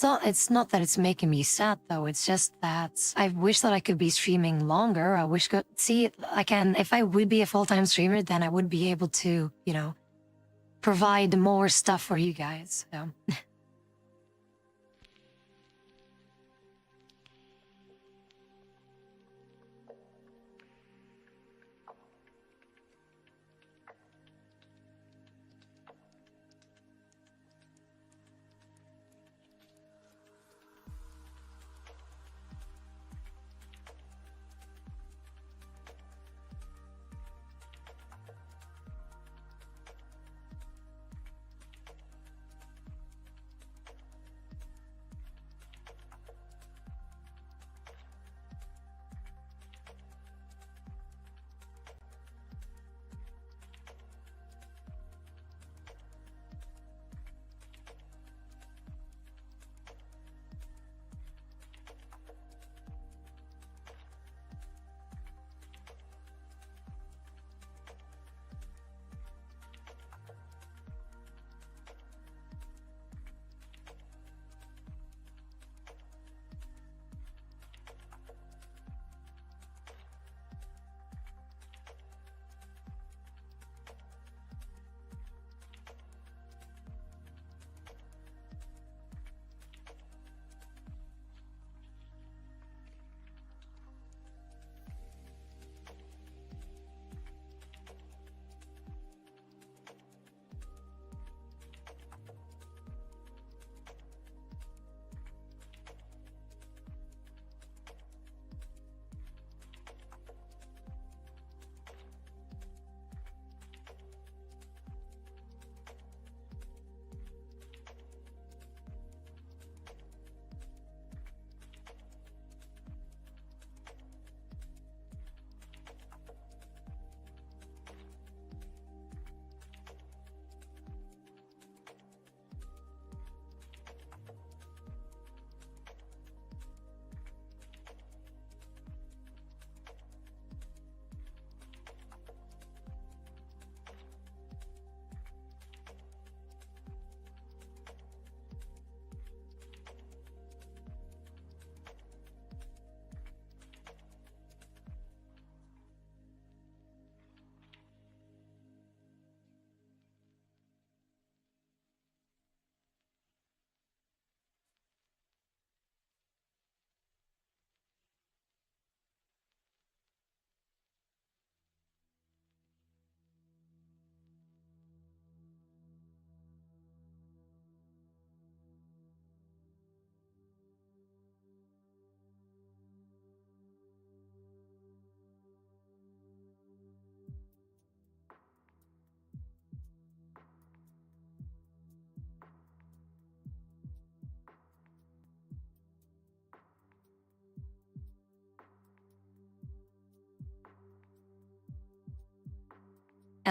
It's not that it's making me sad though, it's just that I wish that I could be streaming longer. I wish I can if I would be a full-time streamer, then I would be able to, provide more stuff for you guys. So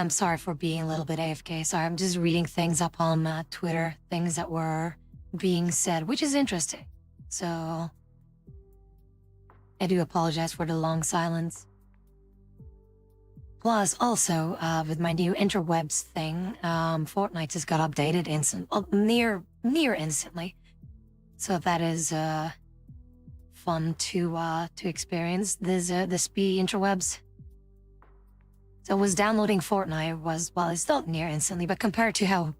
I'm sorry for being a little bit AFK. Sorry, I'm just reading things up on Twitter, things that were being said, which is interesting. So I do apologize for the long silence. Plus, also, with my new interwebs thing, Fortnite just got updated near instantly. So that is fun to experience. The speed interwebs. So was downloading Fortnite was, well, it's not near instantly, but compared to how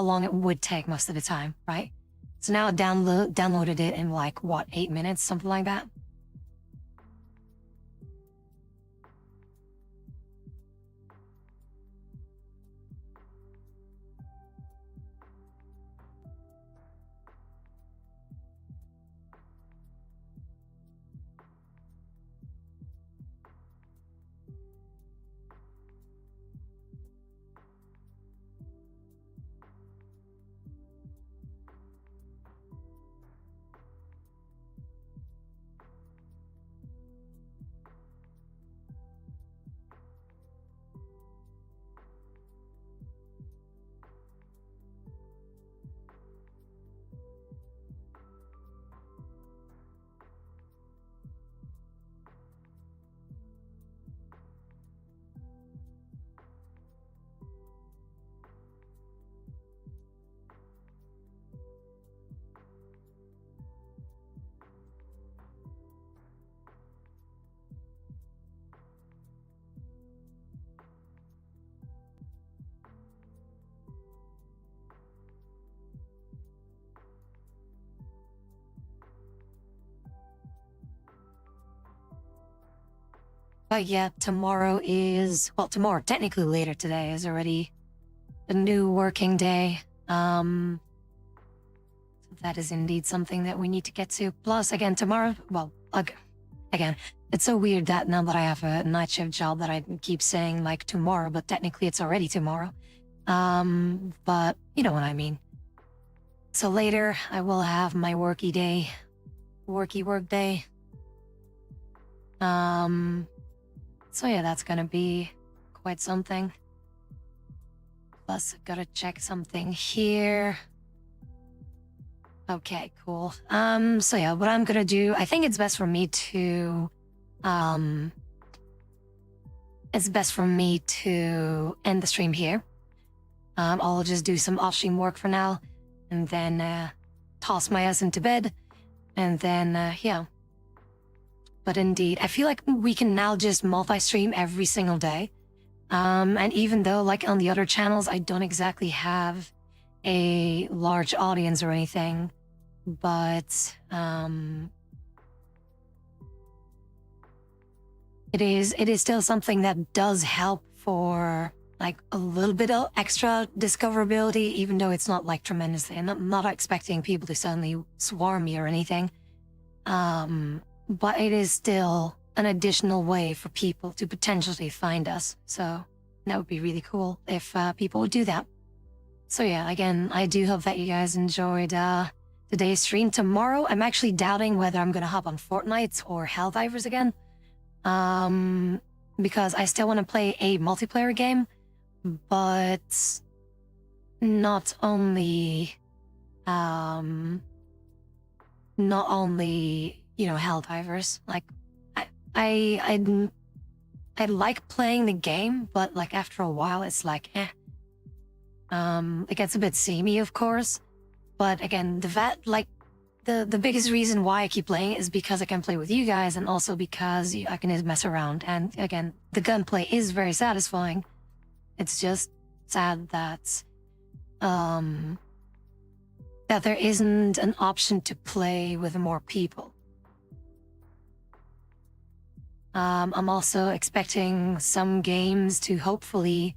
long it would take most of the time, right? So now I downloaded it in like, what, 8 minutes, something like that? But yeah, tomorrow, technically later today is already a new working day. That is indeed something that we need to get to. Plus, again, tomorrow, again, it's so weird that now that I have a night shift job that I keep saying like tomorrow, but technically it's already tomorrow. But you know what I mean. So later I will have my work day. So yeah, that's gonna be quite something. Plus, I've gotta check something here. Okay, cool. So yeah, what I'm gonna do, I think it's best for me to, end the stream here. I'll just do some off-stream work for now, and then, toss my ass into bed, and then, yeah. But indeed, I feel like we can now just multi-stream every single day. And even though, like on the other channels, I don't exactly have a large audience or anything, but it is still something that does help for like a little bit of extra discoverability, even though it's not like tremendously. I'm not expecting people to suddenly swarm me or anything. But it is still an additional way for people to potentially find us. So that would be really cool if people would do that. So yeah, again, I do hope that you guys enjoyed today's stream. Tomorrow, I'm actually doubting whether I'm going to hop on Fortnite or Helldivers again. Because I still want to play a multiplayer game, but not only, you know, Helldivers. Like, I like playing the game, but like after a while, it's like, it gets a bit samey, of course. But again, the biggest reason why I keep playing is because I can play with you guys, and also because I can just mess around. And again, the gunplay is very satisfying. It's just sad that that there isn't an option to play with more people. I'm also expecting some games to hopefully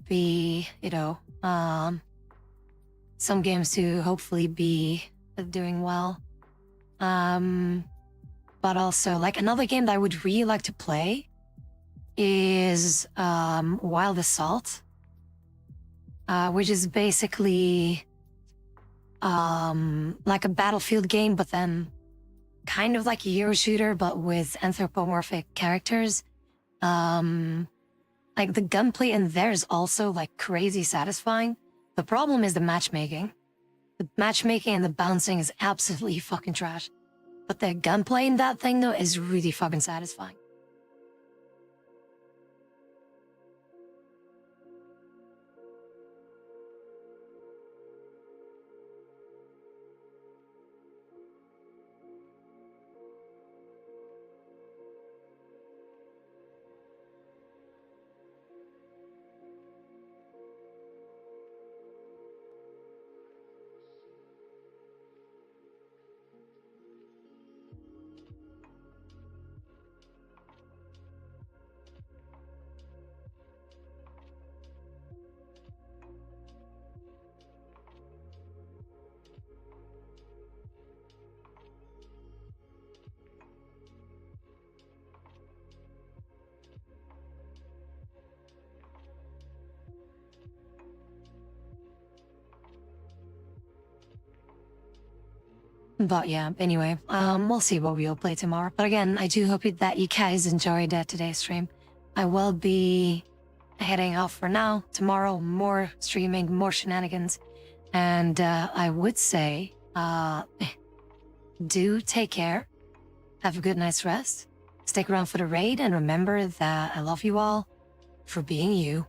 be, you know, some games to hopefully be doing well. But also, like, another game that I would really like to play is Wild Assault, which is basically like a Battlefield game, but then kind of like a Euro shooter, but with anthropomorphic characters. Like, the gunplay in there is also, like, crazy satisfying. The problem is the matchmaking. The matchmaking and the bouncing is absolutely fucking trash. But the gunplay in that thing, though, is really fucking satisfying. But yeah, anyway, we'll see what we'll play tomorrow. But again, I do hope that you guys enjoyed today's stream. I will be heading out for now. Tomorrow, more streaming, more shenanigans. And I would say, do take care. Have a good night's rest. Stick around for the raid, and remember that I love you all for being you.